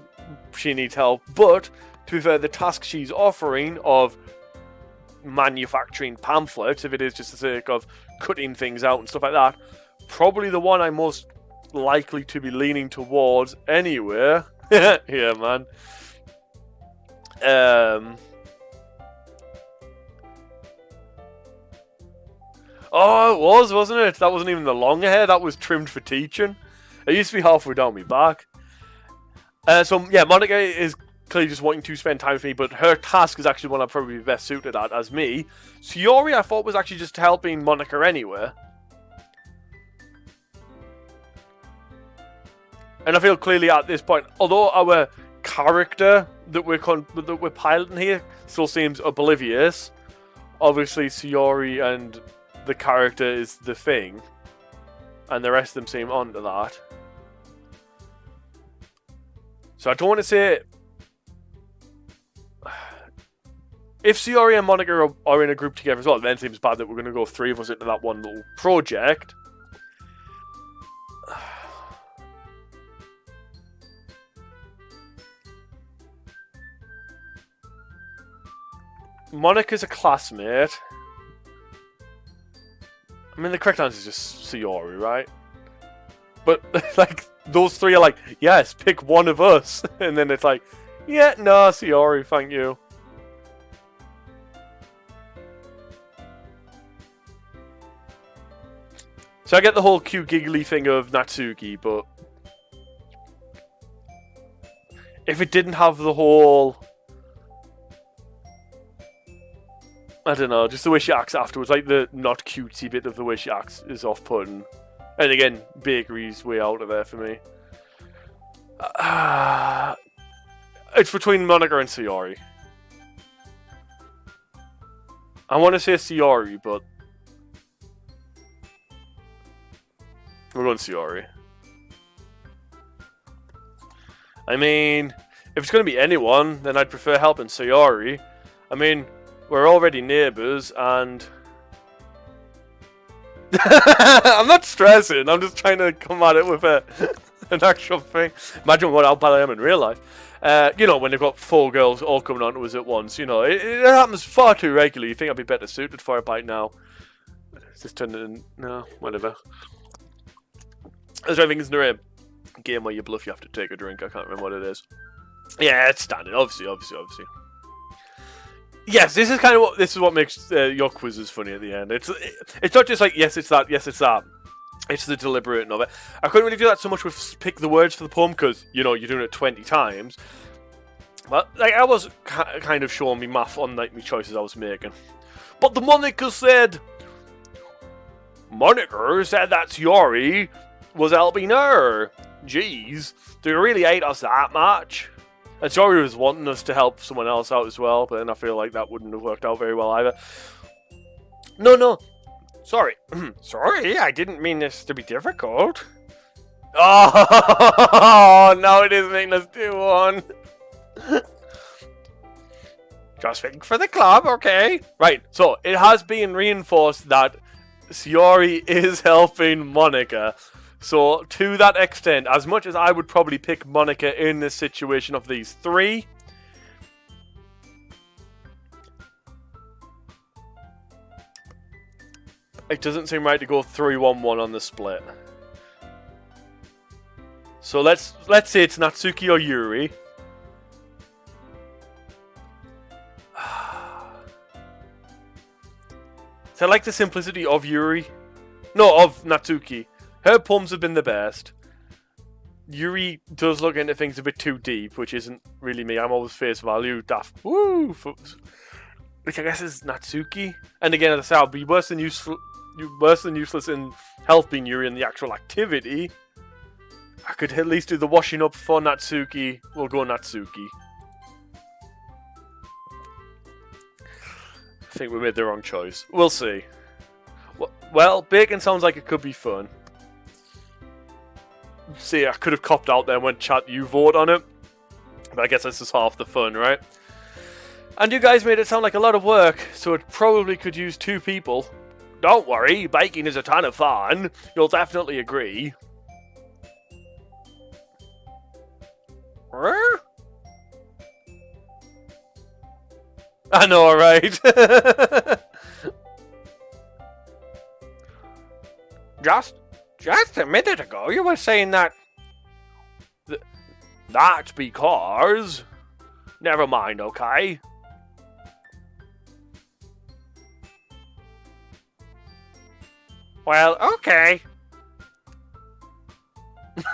she needs help. But, to be fair, the task she's offering of manufacturing pamphlets, if it is just the sake of cutting things out and stuff like that, probably the one I'm most likely to be leaning towards anyway. Yeah, man. Oh, it was, wasn't it? That wasn't even the long hair. That was trimmed for teaching. It used to be halfway down my back. So, yeah, Monica is clearly just wanting to spend time with me, but her task is actually one I'd probably be best suited at as me. Sayori, I thought, was actually just helping Monica anyway. And I feel clearly at this point, although our character that we're piloting here still seems oblivious, obviously Sayori and the character is the thing, and the rest of them seem onto that. So I don't want to say... If Sayori and Monica are in a group together as well, then it seems bad that we're going to go 3 of us into that one little project. Monica's a classmate. I mean, the correct answer is just Sayori, right? But, like, those 3 are like, yes, pick one of us. And then it's like, yeah, no, Sayori, thank you. So I get the whole cute giggly thing of Natsuki, but if it didn't have the whole... I don't know, just the way she acts afterwards, like the not cutesy bit of the way she acts is off-putting. And again, Bakery's way out of there for me. It's between Monica and Sayori. I want to say Sayori, but we're going Sayori. I mean, if it's going to be anyone, then I'd prefer helping Sayori. I mean, we're already neighbours, and... I'm not stressing, I'm just trying to come at it with an actual thing. Imagine how bad I am in real life. You know, when they've got 4 girls all coming onto us at once, you know, it happens far too regularly. You think I'd be better suited for it by now. Just turn it in... No, whatever. Is there anything, isn't there a game where you bluff you have to take a drink? I can't remember what it is. Yeah, it's standard, obviously. Yes, this is what makes your quizzes funny at the end. It's not just like, yes, it's that, yes, it's that. It's the deliberating of it. I couldn't really do that so much with pick the words for the poem, because, you know, you're doing it 20 times. But, like, I was kind of showing me math on, like, my choices I was making. But the Monica said that Sayori was helping her. Jeez, do you really hate us that much? And Sayori was wanting us to help someone else out as well, but then I feel like that wouldn't have worked out very well either. No. Sorry. Sorry, I didn't mean this to be difficult. Oh, now it is making us do one. Just think for the club, okay? Right, so it has been reinforced that Sayori is helping Monica. So, to that extent, as much as I would probably pick Monica in this situation of these 3, it doesn't seem right to go 3-1-1 on the split. So let's say it's Natsuki or Yuri. So I like the simplicity of Yuri. No, of Natsuki. Her poems have been the best. Yuri does look into things a bit too deep, which isn't really me. I'm always face value daft. Woo! Which I guess is Natsuki. And again, as I say, I'll be worse than useless in helping Yuri in the actual activity. I could at least do the washing up for Natsuki. We'll go Natsuki. I think we made the wrong choice. We'll see. Well, bacon sounds like it could be fun. See, I could have copped out there and went, chat, you vote on it. But I guess this is half the fun, right? And you guys made it sound like a lot of work, so it probably could use 2 people. Don't worry, baking is a ton of fun. You'll definitely agree. I know, right? Just a minute ago, you were saying that... That's because... Never mind, okay? Well, okay.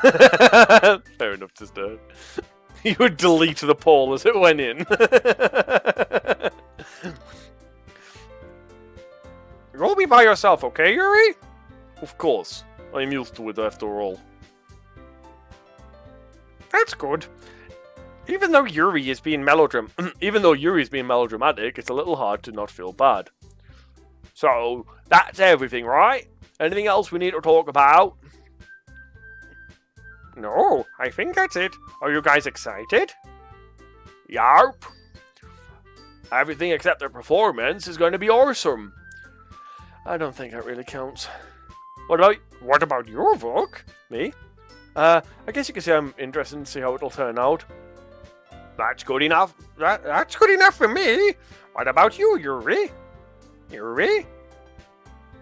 Fair enough, sister. You would delete the poll as it went in. You'll be by yourself, okay, Yuri? Of course. I'm used to it after all. That's good. Even though Yuri is being melodramatic, it's a little hard to not feel bad. So, that's everything, right? Anything else we need to talk about? No, I think that's it. Are you guys excited? Yarp. Everything except their performance is going to be awesome. I don't think that really counts. What about you, Volk? Me? I guess you could say I'm interested to see how it'll turn out. That's good enough. That's good enough for me. What about you, Yuri? Yuri?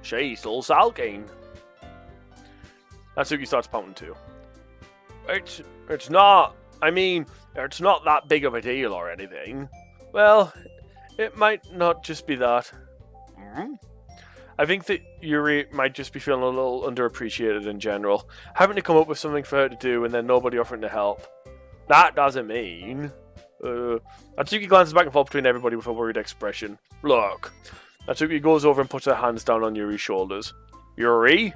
She's still sulking. Natsuki starts pounding too. It's not. I mean, it's not that big of a deal or anything. Well, it might not just be that. I think that Yuri might just be feeling a little underappreciated in general. Having to come up with something for her to do and then nobody offering to help. That doesn't mean... Natsuki glances back and forth between everybody with a worried expression. Look. Natsuki goes over and puts her hands down on Yuri's shoulders. Yuri,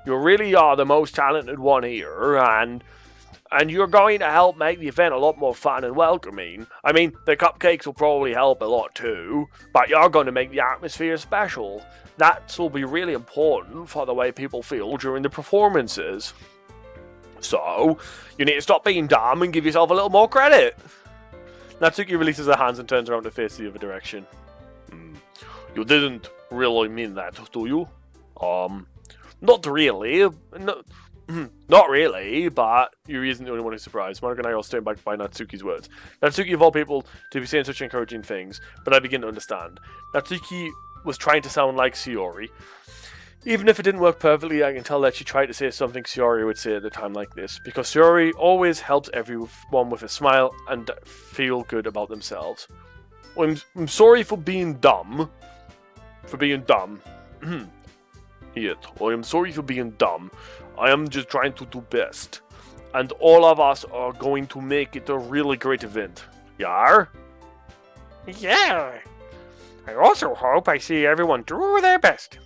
you really are the most talented one here, and you're going to help make the event a lot more fun and welcoming. I mean, the cupcakes will probably help a lot too, but you're going to make the atmosphere special. That will be really important for the way people feel during the performances. So, you need to stop being dumb and give yourself a little more credit. Natsuki releases her hands and turns around to face the other direction. You didn't really mean that, do you? Not really. Not really, but Yuri isn't the only one who's surprised. Mark and I are staying back by Natsuki's words. Natsuki, of all people, to be saying such encouraging things, but I begin to understand. Natsuki was trying to sound like Shiori. Even if it didn't work perfectly, I can tell that she tried to say something Shiori would say at a time like this, because Shiori always helps everyone with a smile and feel good about themselves. I'm sorry for being dumb. Yet, I am sorry for being dumb. I am just trying to do best. And all of us are going to make it a really great event. Yar? Yeah. I also hope I see everyone do their best.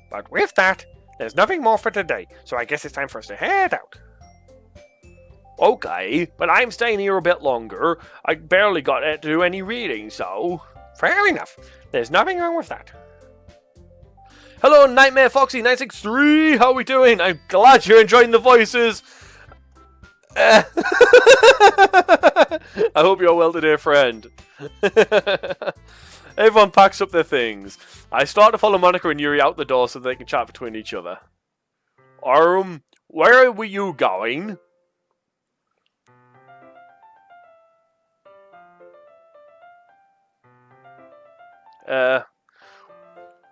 But with that, there's nothing more for today, so I guess it's time for us to head out. Okay, but I'm staying here a bit longer. I barely got to do any reading, so... Fair enough. There's nothing wrong with that. Hello, Nightmare Foxy 963. How are we doing? I'm glad you're enjoying the voices. I hope you're well today, friend. Everyone packs up their things. I start to follow Monica and Yuri out the door so they can chat between each other. Where were you going?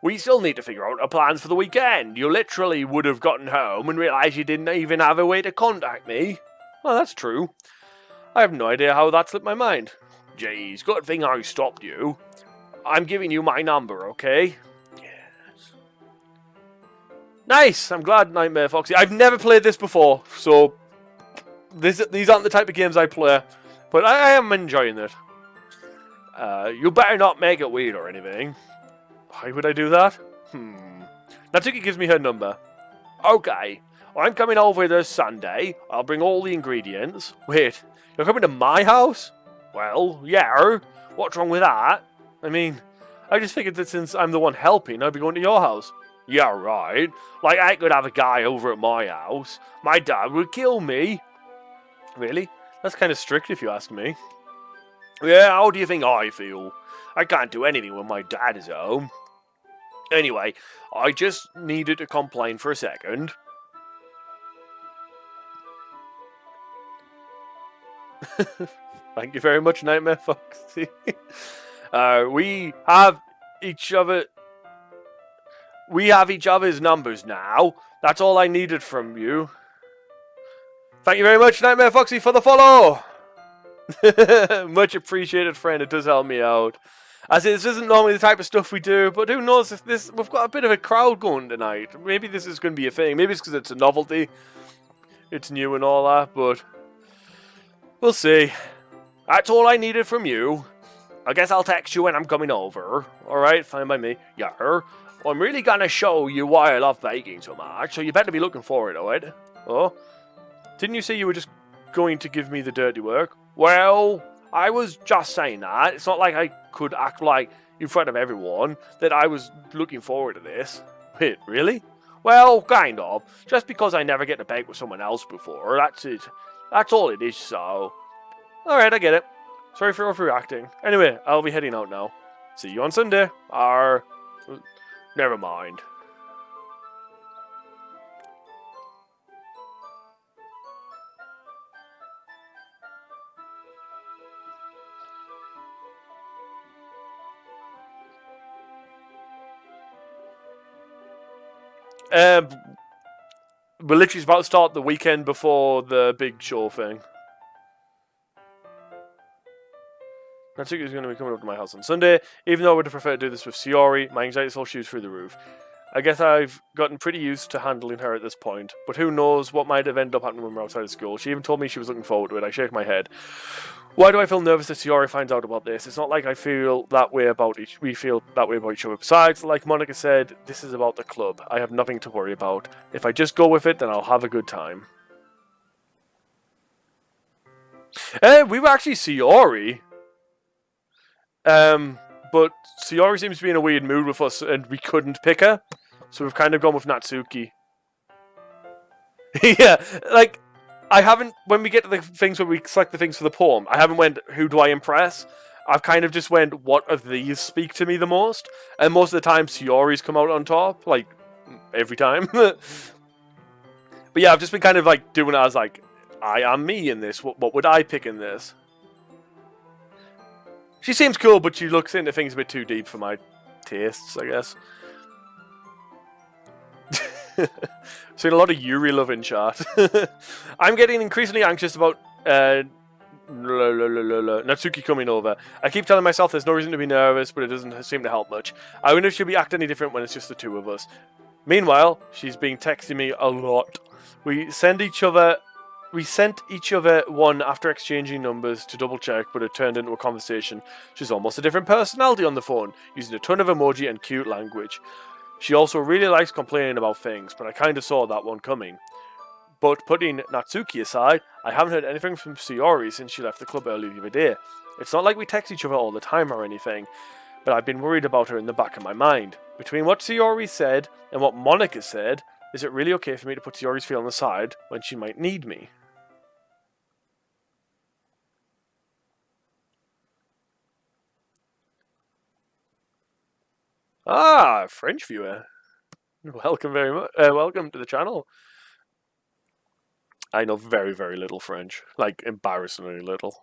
We still need to figure out our plans for the weekend. You literally would have gotten home and realised you didn't even have a way to contact me. Well, that's true. I have no idea how that slipped my mind. Jeez, good thing I stopped you. I'm giving you my number, okay? Yes. Nice! I'm glad, Nightmare Foxy. I've never played this before, so... These aren't the type of games I play. But I am enjoying it. You better not make it weird or anything. Why would I do that? Natsuki gives me her number. Okay, I'm coming over this Sunday. I'll bring all the ingredients. Wait, you're coming to my house? Well, yeah. What's wrong with that? I mean, I just figured that since I'm the one helping, I'd be going to your house. Yeah, right. Like, I could have a guy over at my house. My dad would kill me. Really? That's kind of strict if you ask me. Yeah, how do you think I feel? I can't do anything when my dad is at home. Anyway, I just needed to complain for a second. Thank you very much, Nightmare Foxy. We have each other's numbers now. That's all I needed from you. Thank you very much, Nightmare Foxy, for the follow. Much appreciated, friend. It does help me out. As this isn't normally the type of stuff we do, but who knows if we've got a bit of a crowd going tonight. Maybe this is going to be a thing. Maybe it's because it's a novelty. It's new and all that, but we'll see. That's all I needed from you. I guess I'll text you when I'm coming over. Alright, fine by me. Yeah. I'm really going to show you why I love baking so much, so you better be looking forward to it. Oh? Didn't you say you were just going to give me the dirty work. Well, I was just saying that. It's not like I could act like in front of everyone that I was looking forward to this. Wait, really? Well, kind of. Just because I never get to beg with someone else before, that's it. That's all it is, so... Alright, I get it. Sorry for overreacting. Anyway, I'll be heading out now. See you on Sunday. Never mind. We're literally about to start the weekend before the big show thing. Natsuki's going to be coming up to my house on Sunday. Even though I would have preferred to do this with Shiori, my anxiety still shoots through the roof. I guess I've gotten pretty used to handling her at this point, but who knows what might have ended up happening when we're outside of school. She even told me she was looking forward to it. I shake my head. Why do I feel nervous that Shiori finds out about this? It's not like I feel that way about we feel that way about each other. Besides, like Monica said, this is about the club. I have nothing to worry about. If I just go with it, then I'll have a good time. We were actually Shiori. But Shiori seems to be in a weird mood with us, and we couldn't pick her. So we've kind of gone with Natsuki. Yeah, like... I haven't, when we get to the things where we select the things for the poem, I haven't went, who do I impress? I've kind of just went, what of these speak to me the most? And most of the time, Shiori's come out on top, like, every time. But yeah, I've just been kind of, like, doing it as, like, I am me in this, what would I pick in this? She seems cool, but she looks into things a bit too deep for my tastes, I guess. Seen a lot of Yuri love in chat. I'm getting increasingly anxious about Natsuki coming over. I keep telling myself there's no reason to be nervous, but it doesn't seem to help much. I wonder if she'll be acting any different when it's just the two of us. Meanwhile, she's been texting me a lot. We sent each other one after exchanging numbers to double check, but it turned into a conversation. She's almost a different personality on the phone, using a ton of emoji and cute language. She also really likes complaining about things, but I kind of saw that one coming. But putting Natsuki aside, I haven't heard anything from Shiori since she left the club earlier the other day. It's not like we text each other all the time or anything, but I've been worried about her in the back of my mind. Between what Shiori said and what Monica said, is it really okay for me to put Shiori's feeling aside when she might need me? Ah, French viewer. Welcome very much. Welcome to the channel. I know very, very little French. Like, embarrassingly little.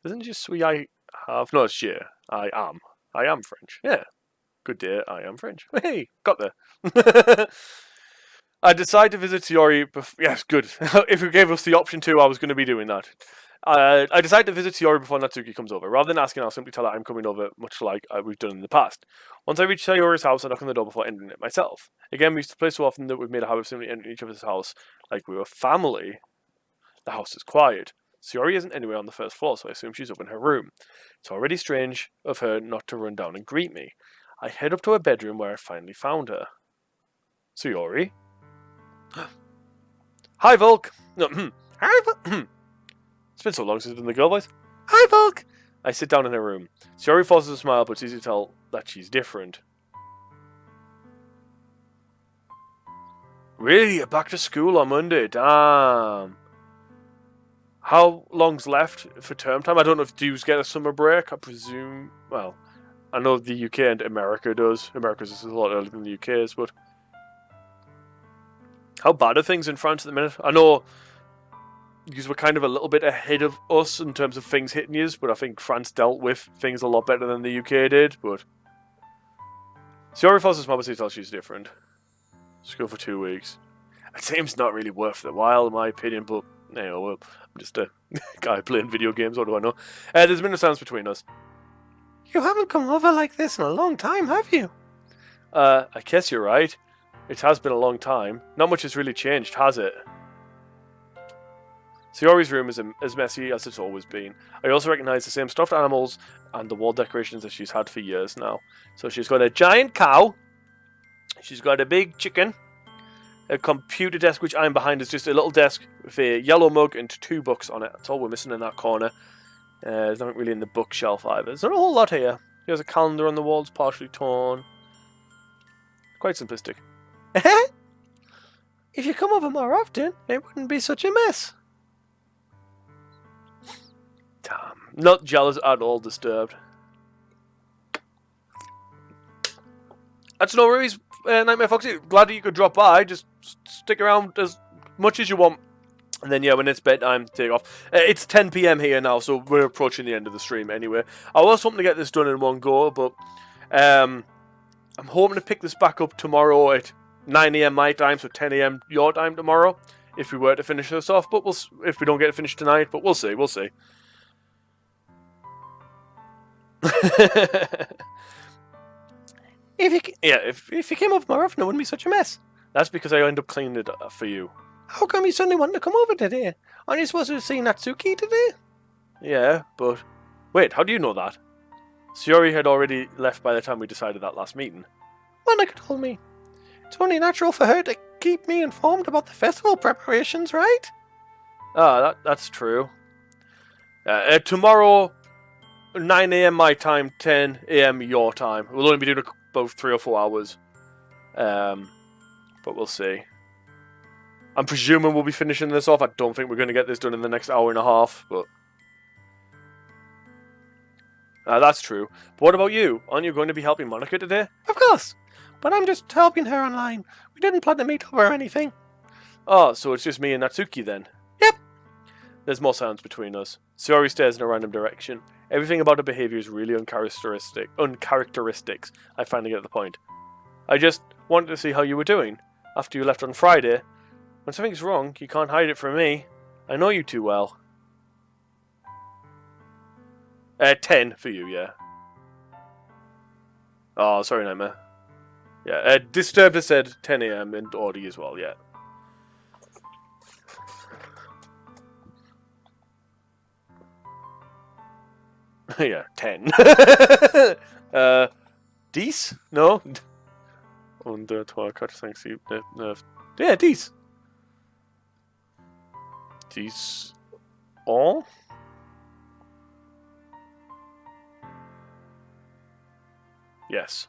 Isn't it just we I have? No, it's yeah. I am. I am French. Yeah. Good day, I am French. Hey, got there. I decided to visit Shiori. Yes, good. If you gave us the option to, I was going to be doing that. I decided to visit Shiori before Natsuki comes over. Rather than asking, I'll simply tell her I'm coming over, much like we've done in the past. Once I reach Shiori's house, I knock on the door before entering it myself. Again, we used to play so often that we've made a habit of simply entering each other's house like we were family. The house is quiet. Shiori isn't anywhere on the first floor, so I assume she's up in her room. It's already strange of her not to run down and greet me. I head up to her bedroom where I finally found her. Shiori? Hi, Volk! No, hi, Volk! It's been so long since I've done the girl voice. Hi, Volk! I sit down in her room. Shiori forces a smile, but it's easy to tell that she's different. Really? You're back to school on Monday? Damn. How long's left for term time? I don't know if dudes get a summer break. I presume... Well, I know the UK and America does. America's a lot earlier than the UK's, but... How bad are things in France at the minute? I know because we're kind of a little bit ahead of us in terms of things hitting you, but I think France dealt with things a lot better than the UK did, but... Shiori forces mama to tell she's different. School for 2 weeks. It seems not really worth the while, in my opinion, but... Anyway, well, I'm just a guy playing video games, what do I know? There's been a silence between us. You haven't come over like this in a long time, have you? I guess you're right. It has been a long time. Not much has really changed, has it? Shiori's room is as messy as it's always been. I also recognise the same stuffed animals and the wall decorations that she's had for years now. So she's got a giant cow, She's got a big chicken, a computer desk, which I'm behind is just a little desk with a yellow mug and 2 books on it. That's all we're missing in that corner. There's nothing really in the bookshelf either. There's not a whole lot here. There's a calendar on the wall, it's partially torn. Quite simplistic. If you come over more often, it wouldn't be such a mess. Damn. Not jealous at all, disturbed. That's no worries, Nightmare Foxy. Glad that you could drop by. Just stick around as much as you want. And then, yeah, when it's bedtime, take off. It's 10 PM here now, so we're approaching the end of the stream anyway. I was hoping to get this done in one go, but I'm hoping to pick this back up tomorrow at 9 AM my time, so 10 AM your time tomorrow, if we were to finish this off. But if we don't get it finished tonight, but we'll see, we'll see. If you came over more often, it wouldn't be such a mess. That's because I end up cleaning it up for you. How come you suddenly wanted to come over today? Aren't you supposed to see Natsuki today? Yeah, but... Wait, how do you know that? Shiori had already left by the time we decided that last meeting. Monica told me. It's only natural for her to keep me informed about the festival preparations, right? Ah, that's true. Tomorrow, 9 AM my time, 10 AM your time. We'll only be doing about 3 or 4 hours. But we'll see. I'm presuming we'll be finishing this off. I don't think we're going to get this done in the next hour and a half, but... that's true. But what about you? Aren't you going to be helping Monica today? Of course. But I'm just helping her online. We didn't plan to meet up or anything. Oh, so it's just me and Natsuki then? Yep. There's more sounds between us. Shiori stares in a random direction. Everything about her behaviour is really uncharacteristic. I finally get the point. I just wanted to see how you were doing. After you left on Friday... When something's wrong, you can't hide it from me. I know you too well. 10 for you, yeah. Oh, sorry, Nightmare. Yeah, Disturbed has said 10 AM and Audi as well, yeah. Yeah, 10. Dies? No? Und Tor Katschsanksi. Yeah, dies. Dies. Oh? Yes.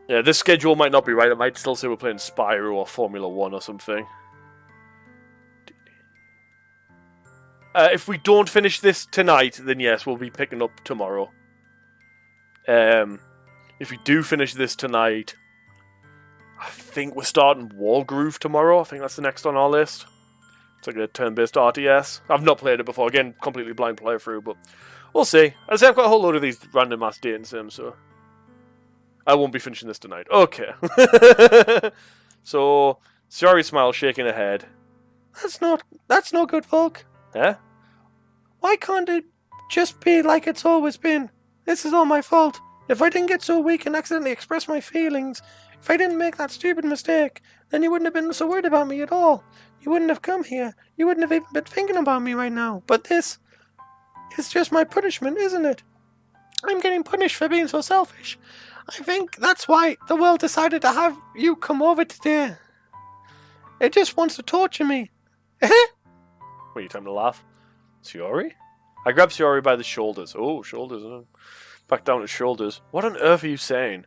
Yeah, this schedule might not be right. It might still say we're playing Spyro or Formula 1 or something. If we don't finish this tonight, then yes, we'll be picking up tomorrow. If we do finish this tonight, I think we're starting Wallgroove tomorrow. I think that's the next on our list. It's like a turn-based RTS. I've not played it before. Again, completely blind player through, but we'll see. As I say, I've got a whole load of these random-ass dating sims, so I won't be finishing this tonight. Okay. So, Shiori smiles, shaking her head. That's no good, Volk. Huh? Why can't it just be like it's always been? This is all my fault. If I didn't get so weak and accidentally express my feelings, if I didn't make that stupid mistake, then you wouldn't have been so worried about me at all. You wouldn't have come here. You wouldn't have even been thinking about me right now. But this is just my punishment, isn't it? I'm getting punished for being so selfish. I think that's why the world decided to have you come over today. It just wants to torture me. Wait, time to laugh. Shiori? I grab Shiori by the shoulders. Oh, shoulders. Back down to shoulders. What on earth are you saying?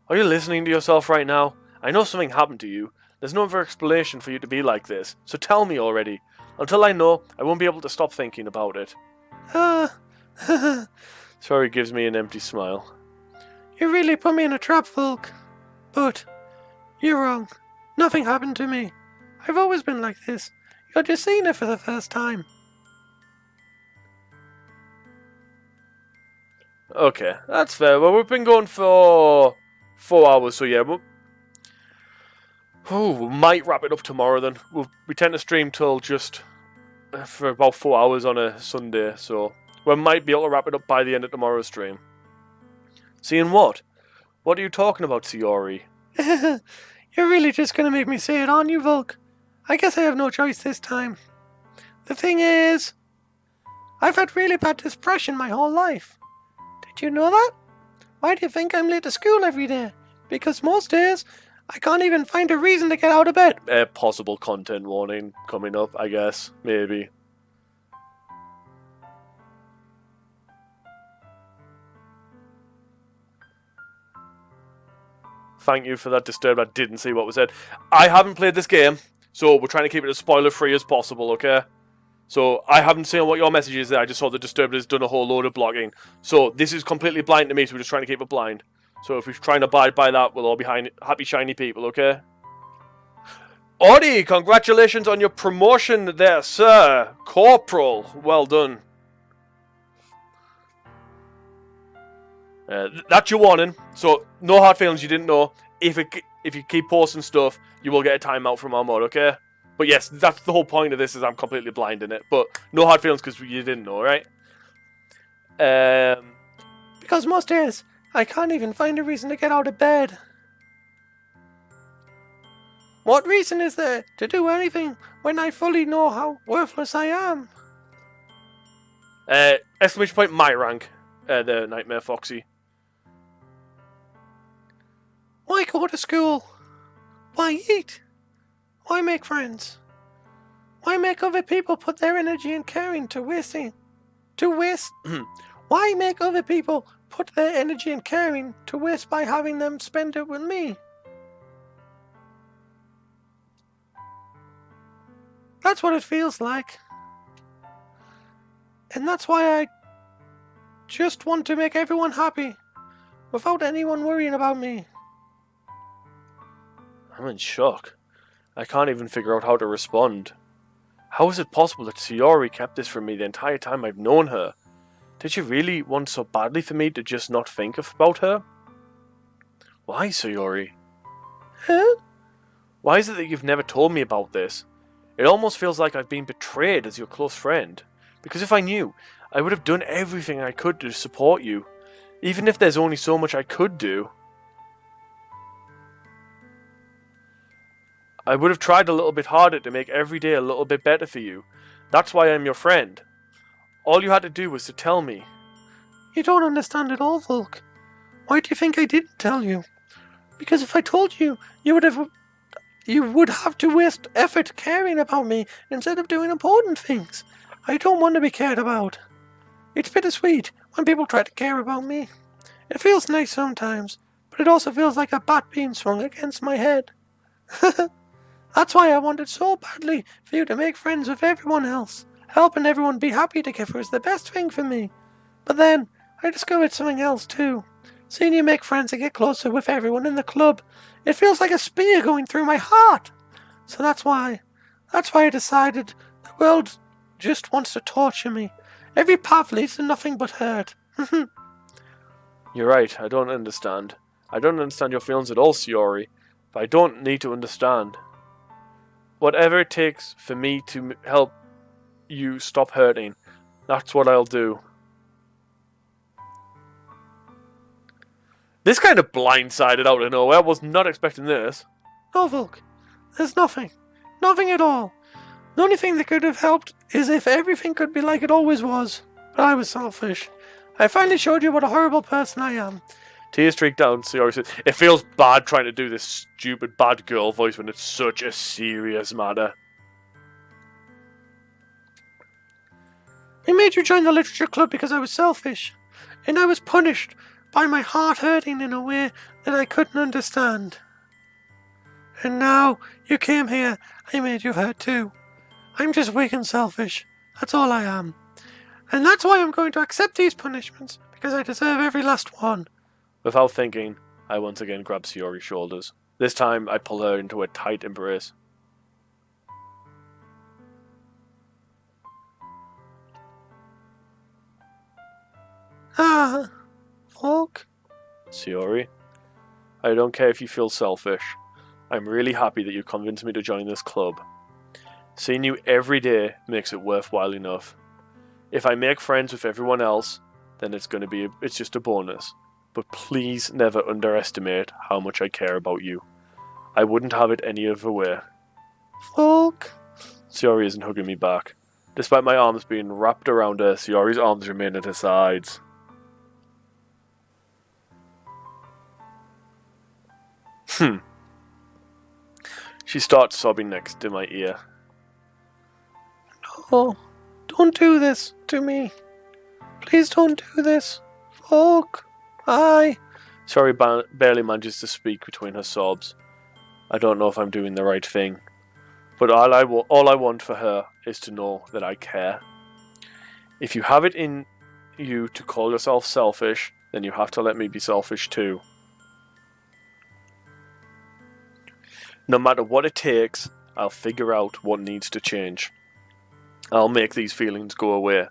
Are you listening to yourself right now? I know something happened to you. There's no other explanation for you to be like this. So tell me already. Until I know, I won't be able to stop thinking about it. Shiori gives me an empty smile. You really put me in a trap, Volk. But you're wrong. Nothing happened to me. I've always been like this. You're just seeing it for the first time. Okay, that's fair. Well, we've been going for 4 hours, so yeah, we might wrap it up tomorrow then. We tend to stream till just for about 4 hours on a Sunday, so we might be able to wrap it up by the end of tomorrow's stream. Seeing what? What are you talking about, Shiori? You're really just going to make me say it, aren't you, Volk? I guess I have no choice this time. The thing is, I've had really bad depression my whole life. Did you know that? Why do you think I'm late to school every day? Because most days, I can't even find a reason to get out of bed. Possible content warning coming up, I guess. Maybe. Thank you for that disturb. I didn't see what was said. I haven't played this game, so we're trying to keep it as spoiler-free as possible, okay? So I haven't seen what your message is there. I just saw the Disturbed has done a whole load of blogging. So this is completely blind to me, so we're just trying to keep it blind. So if we're trying to abide by that, we'll all be happy, shiny people, okay? Audie, congratulations on your promotion there, sir. Corporal, well done. That's your warning. So no hard feelings. You didn't know. If you keep posting stuff, you will get a timeout from our mod. Okay. But yes, that's the whole point of this. Is I'm completely blind in it. But no hard feelings because you didn't know, right? Because most days I can't even find a reason to get out of bed. What reason is there to do anything when I fully know how worthless I am? Exclamation point my rank. The Nightmare Foxy. Why go to school? Why eat? Why make friends? Why make other people put their energy and caring to wasting? To waste? Why make other people put their energy and caring to waste by having them spend it with me? That's what it feels like. And that's why I just want to make everyone happy without anyone worrying about me. I'm in shock. I can't even figure out how to respond. How is it possible that Sayori kept this from me the entire time I've known her? Did she really want so badly for me to just not think about her? Why, Sayori? Huh? Why is it that you've never told me about this? It almost feels like I've been betrayed as your close friend. Because if I knew, I would have done everything I could to support you. Even if there's only so much I could do. I would have tried a little bit harder to make every day a little bit better for you. That's why I'm your friend. All you had to do was to tell me. You don't understand at all, Volk. Why do you think I didn't tell you? Because if I told you, you would have to waste effort caring about me instead of doing important things. I don't want to be cared about. It's bittersweet when people try to care about me. It feels nice sometimes, but it also feels like a bat being swung against my head. That's why I wanted so badly for you to make friends with everyone else. Helping everyone be happy together is the best thing for me. But then, I discovered something else too. Seeing you make friends and get closer with everyone in the club, it feels like a spear going through my heart. So that's why I decided the world just wants to torture me. Every path leads to nothing but hurt. You're right, I don't understand. I don't understand your feelings at all, Sayori. But I don't need to understand. Whatever it takes for me to help you stop hurting, that's what I'll do. This kind of blindsided out of nowhere. I was not expecting this. No, Volk. There's nothing. Nothing at all. The only thing that could have helped is if everything could be like it always was. But I was selfish. I finally showed you what a horrible person I am. Tears streak down, Sayori says, it feels bad trying to do this stupid bad girl voice when it's such a serious matter. I made you join the literature club because I was selfish. And I was punished by my heart hurting in a way that I couldn't understand. And now you came here, I made you hurt too. I'm just weak and selfish. That's all I am. And that's why I'm going to accept these punishments, because I deserve every last one. Without thinking, I once again grab Sayori's shoulders. This time, I pull her into a tight embrace. Ah, Volk. Sayori, I don't care if you feel selfish. I'm really happy that you convinced me to join this club. Seeing you every day makes it worthwhile enough. If I make friends with everyone else, then it's just a bonus. But please never underestimate how much I care about you. I wouldn't have it any other way. Volk. Sayori isn't hugging me back. Despite my arms being wrapped around her, Sayori's arms remain at her sides. She starts sobbing next to my ear. Oh, don't do this to me. Please don't do this. Volk, Sorry barely manages to speak between her sobs. I don't know if I'm doing the right thing. But all I want for her is to know that I care. If you have it in you to call yourself selfish, then you have to let me be selfish too. No matter what it takes, I'll figure out what needs to change. I'll make these feelings go away.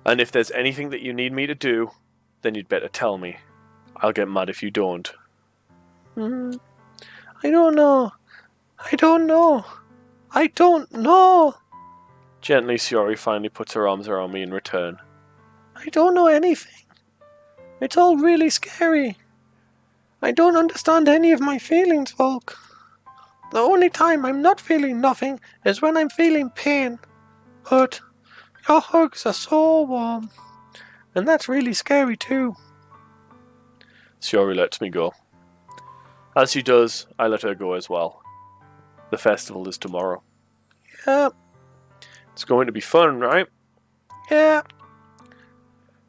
And if there's anything that you need me to do, then you'd better tell me. I'll get mad if you don't. I don't know. Gently, Shiori finally puts her arms around me in return. I don't know anything. It's all really scary. I don't understand any of my feelings, Volk. The only time I'm not feeling nothing is when I'm feeling pain. But your hugs are so warm. And that's really scary too. Shiori lets me go. As she does, I let her go as well. The festival is tomorrow. Yeah, It's going to be fun, right? yeah.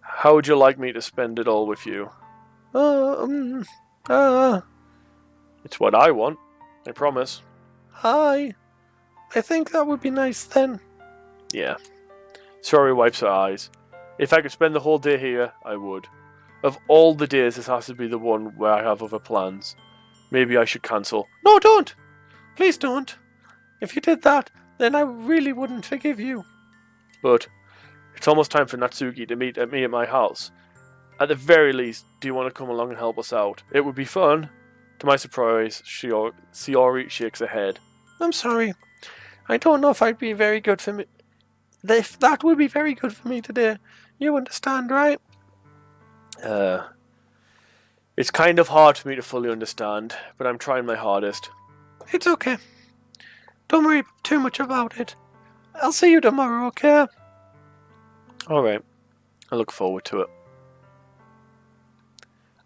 How would you like me to spend it all with you? It's what I want, I promise. I think that would be nice then. Yeah. Shiori wipes her eyes. If I could spend the whole day here, I would. Of all the days, this has to be the one where I have other plans. Maybe I should cancel. No, don't! Please don't. If you did that, then I really wouldn't forgive you. But it's almost time for Natsuki to meet me at my house. At the very least, do you want to come along and help us out? It would be fun. To my surprise, Shiori shakes her head. I'm sorry. I don't know if I'd be very good for me. If that would be very good for me today. You understand, right? It's kind of hard for me to fully understand, but I'm trying my hardest. It's okay. Don't worry too much about it. I'll see you tomorrow, okay? Alright. I look forward to it.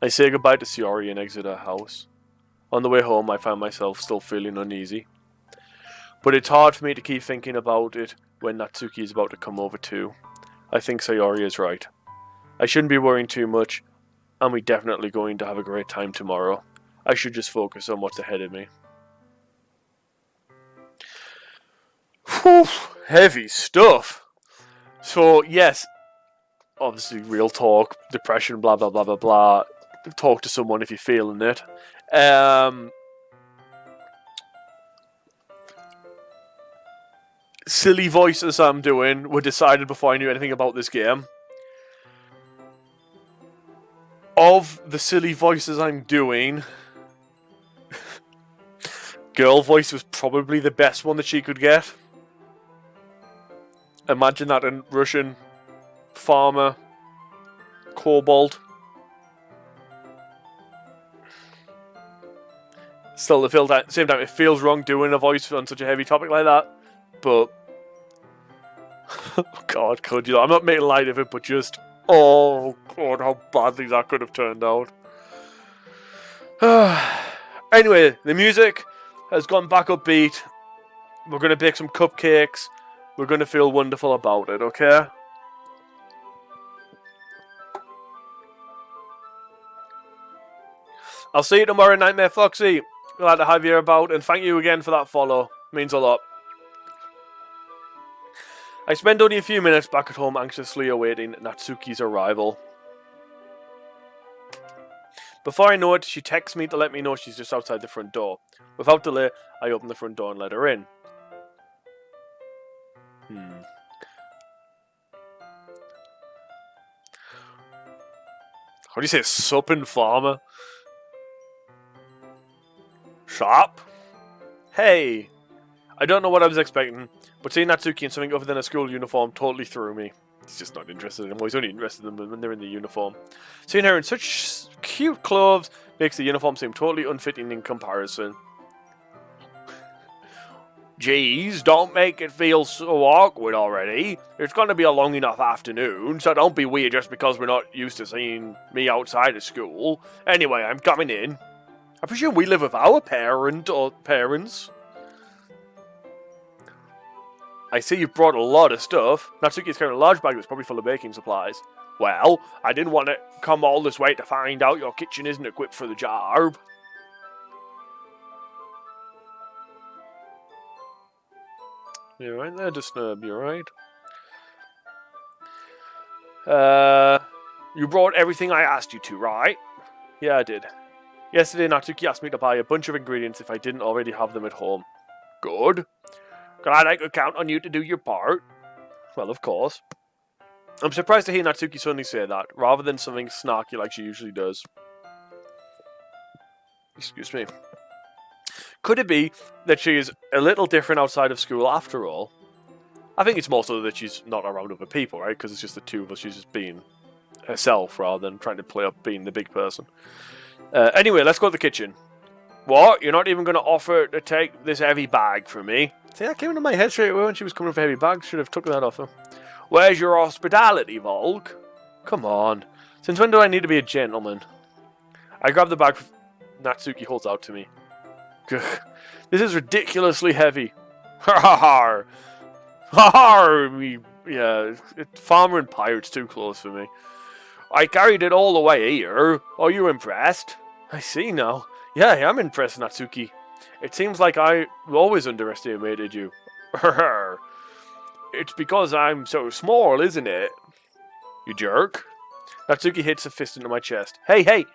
I say goodbye to Shiori and exit her house. On the way home, I find myself still feeling uneasy. But it's hard for me to keep thinking about it when Natsuki is about to come over too. I think Sayori is right. I shouldn't be worrying too much, and we're definitely going to have a great time tomorrow. I should just focus on what's ahead of me. Whew, heavy stuff. So, yes, obviously real talk, depression, blah, blah, blah, blah, blah. Talk to someone if you're feeling it. Silly voices I'm doing were decided before I knew anything about this game. Of the silly voices I'm doing, girl voice was probably the best one that she could get. Imagine that in Russian. Farmer. Kobold. Still, at the same time, it feels wrong doing a voice on such a heavy topic like that. But, oh God, could you? I'm not making light of it, but just, oh God, how badly that could have turned out. Anyway, the music has gone back upbeat. We're going to bake some cupcakes. We're going to feel wonderful about it, okay? I'll see you tomorrow, Nightmare Foxy. Glad to have you about, and thank you again for that follow. Means a lot. I spend only a few minutes back at home anxiously awaiting Natsuki's arrival. Before I know it, she texts me to let me know she's just outside the front door. Without delay, I open the front door and let her in. How do you say supping farmer? Shop? Hey! I don't know what I was expecting, but seeing Natsuki in something other than a school uniform totally threw me. He's just not interested in them. Well, he's only interested in them when they're in the uniform. Seeing her in such cute clothes makes the uniform seem totally unfitting in comparison. Geez, don't make it feel so awkward already. It's going to be a long enough afternoon, so don't be weird just because we're not used to seeing me outside of school. Anyway, I'm coming in. I presume we live with our parent or parents. I see you've brought a lot of stuff. Natsuki's carrying a large bag that's probably full of baking supplies. Well, I didn't want to come all this way to find out your kitchen isn't equipped for the job. You right there, Disturb, you right? You brought everything I asked you to, right? Yeah, I did. Yesterday, Natsuki asked me to buy a bunch of ingredients if I didn't already have them at home. Good. Glad I could count on you to do your part. Well, of course. I'm surprised to hear Natsuki suddenly say that, rather than something snarky like she usually does. Excuse me. Could it be that she is a little different outside of school after all? I think it's more so that she's not around other people, right? Because it's just the two of us. She's just being herself rather than trying to play up being the big person. Anyway, let's go to the kitchen. What? You're not even going to offer to take this heavy bag from me? See, that came into my head straight away when she was coming with a heavy bag. Should have took that off her. Where's your hospitality, Volk? Come on. Since when do I need to be a gentleman? I grab the bag Natsuki holds out to me. Gugh. This is ridiculously heavy. Ha ha ha. Ha ha. Yeah, farmer and pirate's too close for me. I carried it all the way here. Are you impressed? I see now. Yeah, I am impressed, Natsuki. It seems like I always underestimated you. It's because I'm so small, isn't it? You jerk. Natsuki hits a fist into my chest. Hey, hey!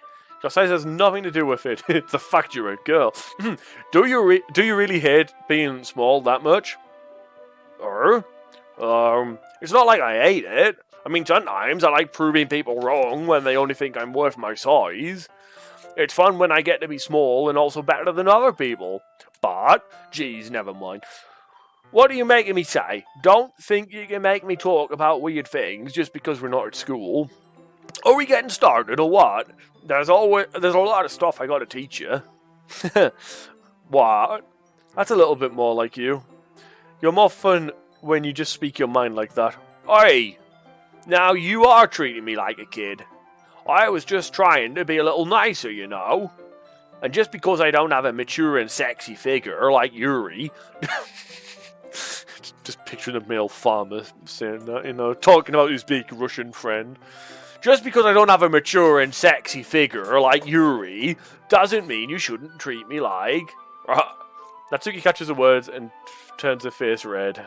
Your size has nothing to do with it. It's the fact you're a girl. Do you really hate being small that much? It's not like I hate it. I mean, sometimes I like proving people wrong when they only think I'm worth my size. It's fun when I get to be small and also better than other people. But, geez, never mind. What are you making me say? Don't think you can make me talk about weird things just because we're not at school. Are we getting started or what? There's a lot of stuff I gotta teach you. What? That's a little bit more like you. You're more fun when you just speak your mind like that. Oi! Now you are treating me like a kid. I was just trying to be a little nicer, you know. And just because I don't have a mature and sexy figure like Yuri... just picturing a male farmer saying that, you know, talking about his big Russian friend. Just because I don't have a mature and sexy figure like Yuri doesn't mean you shouldn't treat me like... Natsuki catches the words and turns her face red.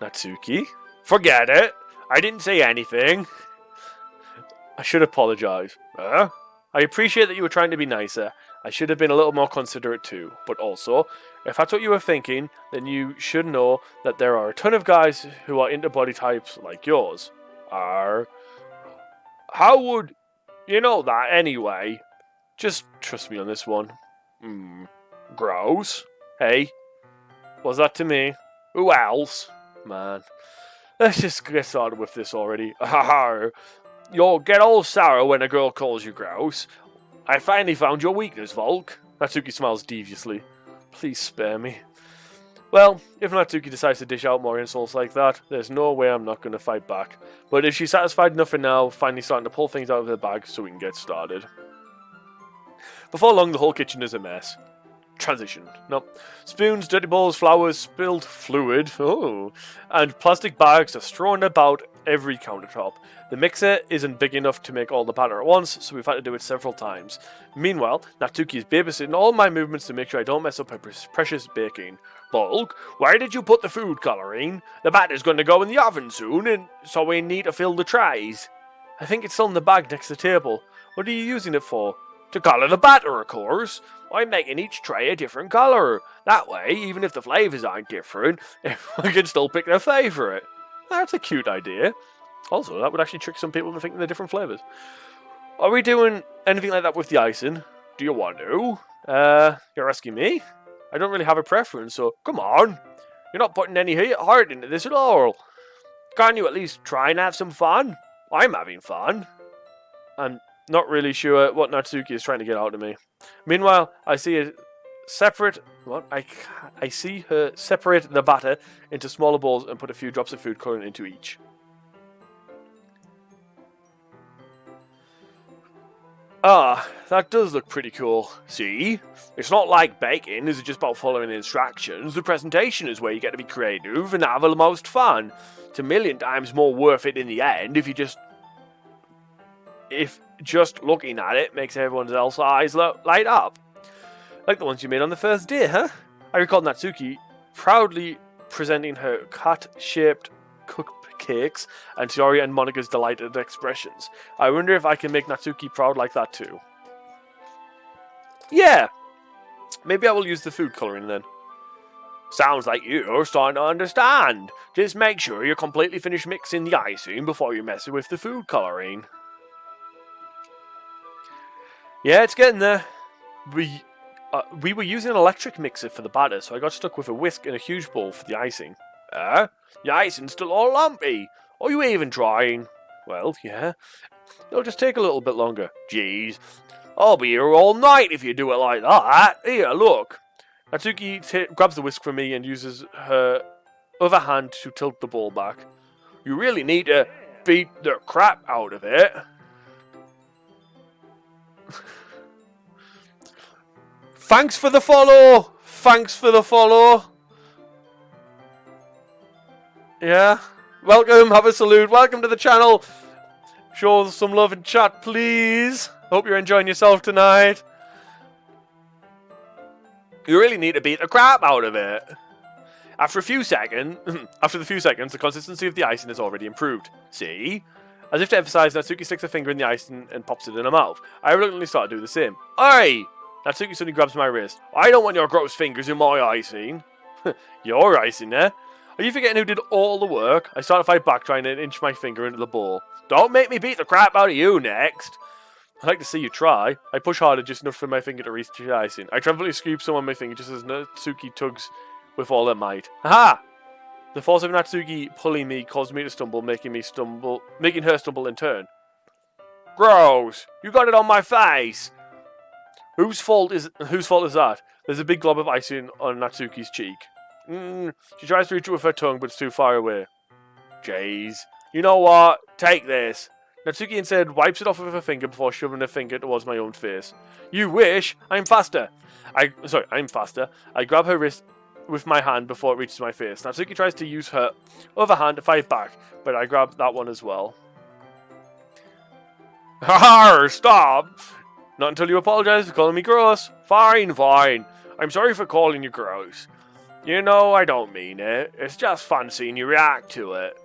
Natsuki? Forget it. I didn't say anything. I should apologize. I appreciate that you were trying to be nicer. I should have been a little more considerate too. But also, if that's what you were thinking, then you should know that there are a ton of guys who are into body types like yours. How would you know that anyway? Just trust me on this one. Gross. Hey, was that to me? Who else? Man, let's just get started with this already. You'll get all sour when a girl calls you gross. I finally found your weakness, Volk. Natsuki smiles deviously. Please spare me. Well, if Natsuki decides to dish out more insults like that, there's no way I'm not going to fight back. But if she's satisfied enough for now, finally starting to pull things out of her bag so we can get started. Before long, the whole kitchen is a mess. Transition. No. Spoons, dirty bowls, flowers, spilled fluid, and plastic bags are strewn about every countertop. The mixer isn't big enough to make all the batter at once, so we've had to do it several times. Meanwhile, Natsuki is babysitting all my movements to make sure I don't mess up her precious baking. Volk, where did you put the food coloring? The batter's going to go in the oven soon, and so we need to fill the trays. I think it's still in the bag next to the table. What are you using it for? To colour the batter, of course. I'm making each tray a different colour. That way, even if the flavours aren't different, everyone can still pick their favourite. That's a cute idea. Also, that would actually trick some people into thinking they're different flavours. Are we doing anything like that with the icing? Do you want to? You're asking me? I don't really have a preference, so come on. You're not putting any heart into this at all. Can't you at least try and have some fun? I'm having fun. I'm not really sure what Natsuki is trying to get out of me. Meanwhile, I see her separate the batter into smaller bowls and put a few drops of food coloring into each. Ah, that does look pretty cool. See? It's not like baking, is it just about following the instructions? The presentation is where you get to be creative and have the most fun. It's a million times more worth it in the end if just looking at it makes everyone else's eyes light up. Like the ones you made on the first day, huh? I recall Natsuki proudly presenting her cut-shaped cupcakes and Shiori and Monika's delighted expressions. I wonder if I can make Natsuki proud like that too. Yeah! Maybe I will use the food colouring then. Sounds like you're starting to understand. Just make sure you're completely finished mixing the icing before you mess with the food colouring. Yeah, it's getting there. We were using an electric mixer for the batter, so I got stuck with a whisk and a huge bowl for the icing. Your icing's still all lumpy. Are you even trying? Well, yeah. It'll just take a little bit longer. Jeez. I'll be here all night if you do it like that. Here, look. Natsuki grabs the whisk from me and uses her other hand to tilt the bowl back. You really need to beat the crap out of it. Thanks for the follow! Thanks for the follow! Yeah. Welcome, have a salute. Welcome to the channel. Show us some love in chat, please. Hope you're enjoying yourself tonight. You really need to beat the crap out of it. After the few seconds, the consistency of the icing has already improved. See? As if to emphasize, Natsuki sticks a finger in the icing and pops it in her mouth. I reluctantly start to do the same. Oi! Natsuki suddenly grabs my wrist. I don't want your gross fingers in my icing. Your icing, eh? Are you forgetting who did all the work? I start to fight back, trying to inch my finger into the bowl. Don't make me beat the crap out of you next. I'd like to see you try. I push harder, just enough for my finger to reach the icing. I triumphantly scoop some on my finger, just as Natsuki tugs with all her might. Aha! The force of Natsuki pulling me caused me to stumble, making her stumble in turn. Gross! You got it on my face! Whose fault is that? There's a big glob of icing on Natsuki's cheek. She tries to reach it with her tongue, but it's too far away. Jeez. You know what? Take this. Natsuki instead wipes it off with her finger before shoving her finger towards my own face. You wish! I'm faster! I'm faster. I grab her wrist with my hand before it reaches my face. Natsuki tries to use her other hand to fight back, but I grab that one as well. Ha! Stop! Not until you apologize for calling me gross. Fine, fine. I'm sorry for calling you gross. You know, I don't mean it. It's just fun seeing you react to it.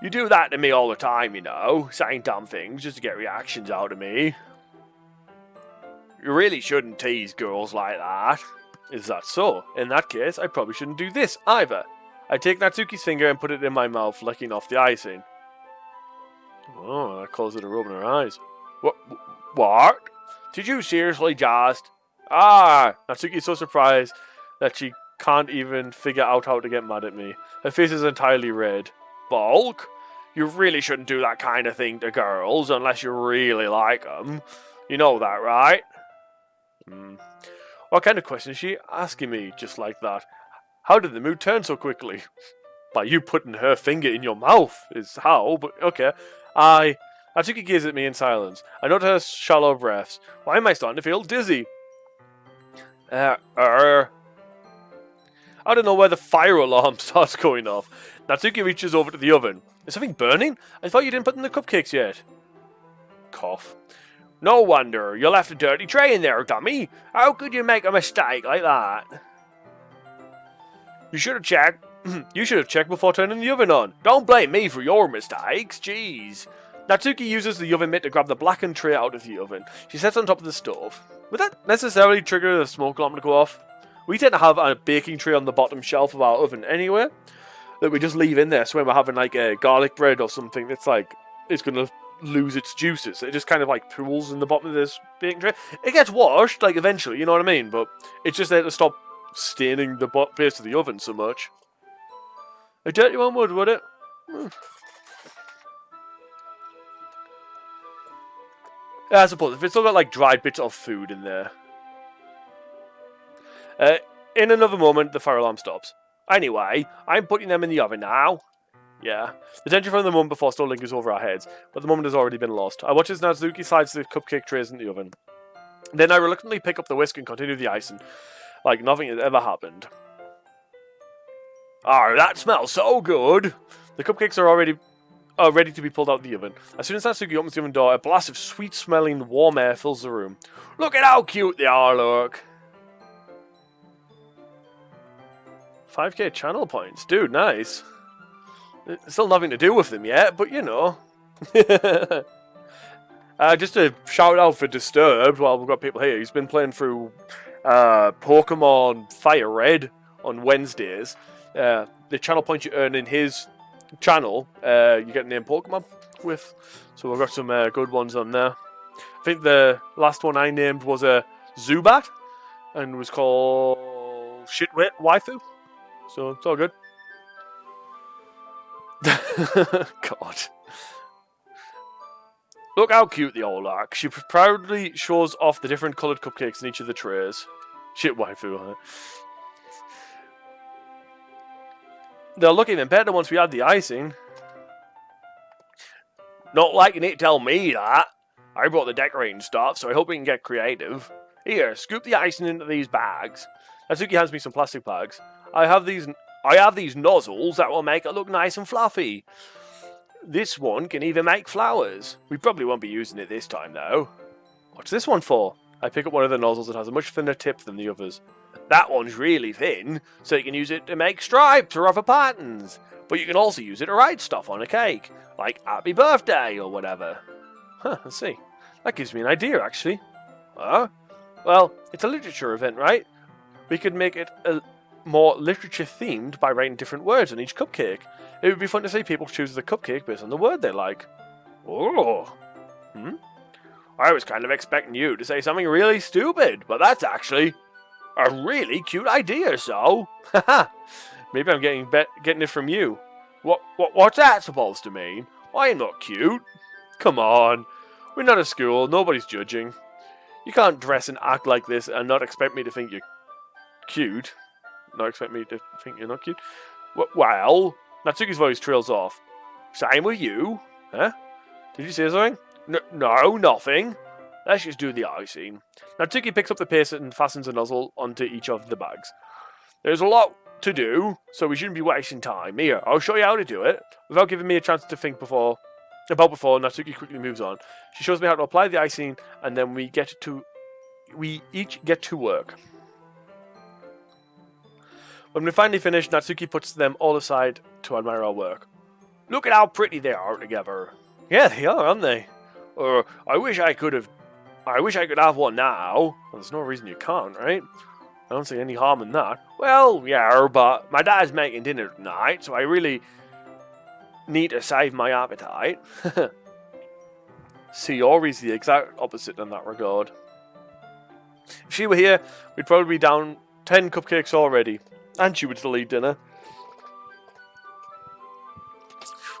You do that to me all the time, you know, saying dumb things just to get reactions out of me. You really shouldn't tease girls like that. Is that so? In that case, I probably shouldn't do this either. I take Natsuki's finger and put it in my mouth, licking off the icing. Oh, that caused her to rub in her eyes. What? Did you seriously just... Natsuki's so surprised that she can't even figure out how to get mad at me. Her face is entirely red. Bulk? You really shouldn't do that kind of thing to girls unless you really like them. You know that, right? What kind of question is she asking me just like that? How did the mood turn so quickly? By you putting her finger in your mouth is how, but okay. Natsuki gazes at me in silence. I note her shallow breaths. Why am I starting to feel dizzy? I don't know where the fire alarm starts going off. Natsuki reaches over to the oven. Is something burning? I thought you didn't put in the cupcakes yet. Cough. No wonder. You left a dirty tray in there, dummy. How could you make a mistake like that? You should have checked. You should have checked before turning the oven on. Don't blame me for your mistakes. Jeez. Natsuki uses the oven mitt to grab the blackened tray out of the oven. She sits on top of the stove. Would that necessarily trigger the smoke alarm to go off? We tend to have a baking tray on the bottom shelf of our oven anyway, that we just leave in there. So when we're having like a garlic bread or something, it's going to lose its juices. It just kind of like pools in the bottom of this baking tray. It gets washed, like eventually, you know what I mean? But it's just there to stop staining the base of the oven so much. A dirty one would it? Yeah, I suppose, if it's still got like dried bits of food in there. In another moment, the fire alarm stops. Anyway, I'm putting them in the oven now. Yeah. The tension from the moment before still lingers over our heads, but the moment has already been lost. I watch as Natsuki slides the cupcake trays in the oven. Then I reluctantly pick up the whisk and continue the icing, like nothing has ever happened. Oh, that smells so good! The cupcakes are already ready to be pulled out of the oven. As soon as Natsuki opens the oven door, a blast of sweet-smelling warm air fills the room. Look at how cute they are, look! 5k channel points. Dude, nice. Still nothing to do with them yet, but you know. Just a shout out for Disturbed while we've got people here. He's been playing through Pokemon Fire Red on Wednesdays. The channel points you earn in his channel, you get named Pokemon with. So we've got some good ones on there. I think the last one I named was a Zubat and was called Shitwit Waifu. So it's all good. God. Look how cute they all are. She proudly shows off the different coloured cupcakes in each of the trays. Shit waifu, huh? They'll look even better once we add the icing. Not like you need to tell me that. I brought the decorating stuff, so I hope we can get creative. Here, scoop the icing into these bags. Natsuki hands me some plastic bags. I have these nozzles that will make it look nice and fluffy. This one can even make flowers. We probably won't be using it this time, though. What's this one for? I pick up one of the nozzles that has a much thinner tip than the others. That one's really thin, so you can use it to make stripes or other patterns. But you can also use it to write stuff on a cake, like Happy Birthday or whatever. Huh, let's see. That gives me an idea, actually. Huh? Well, it's a literature event, right? We could make it more literature-themed by writing different words on each cupcake. It would be fun to see people choose the cupcake based on the word they like. Oh. I was kind of expecting you to say something really stupid, but that's actually a really cute idea, so. Maybe I'm getting it from you. What's that supposed to mean? I'm not cute. Come on. We're not a school, nobody's judging. You can't dress and act like this and not expect me to think you're cute. Not expect me to think you're not cute. Well, Natsuki's voice trails off. Same with you. Huh? Did you say something? No, nothing. Let's just do the icing. Natsuki picks up the paste and fastens a nozzle onto each of the bags. There's a lot to do, so we shouldn't be wasting time. Here, I'll show you how to do it. Without giving me a chance to think before, Natsuki quickly moves on. She shows me how to apply the icing, and then we each get to work. When we finally finish, Natsuki puts them all aside to admire our work. Look at how pretty they are together. Yeah, they are, aren't they? I wish I could have one now. Well, there's no reason you can't, right? I don't see any harm in that. Well, yeah, but my dad's making dinner tonight, so I really need to save my appetite. Sayori's the exact opposite in that regard. If she were here, we'd probably be down 10 cupcakes already. And she would still eat dinner.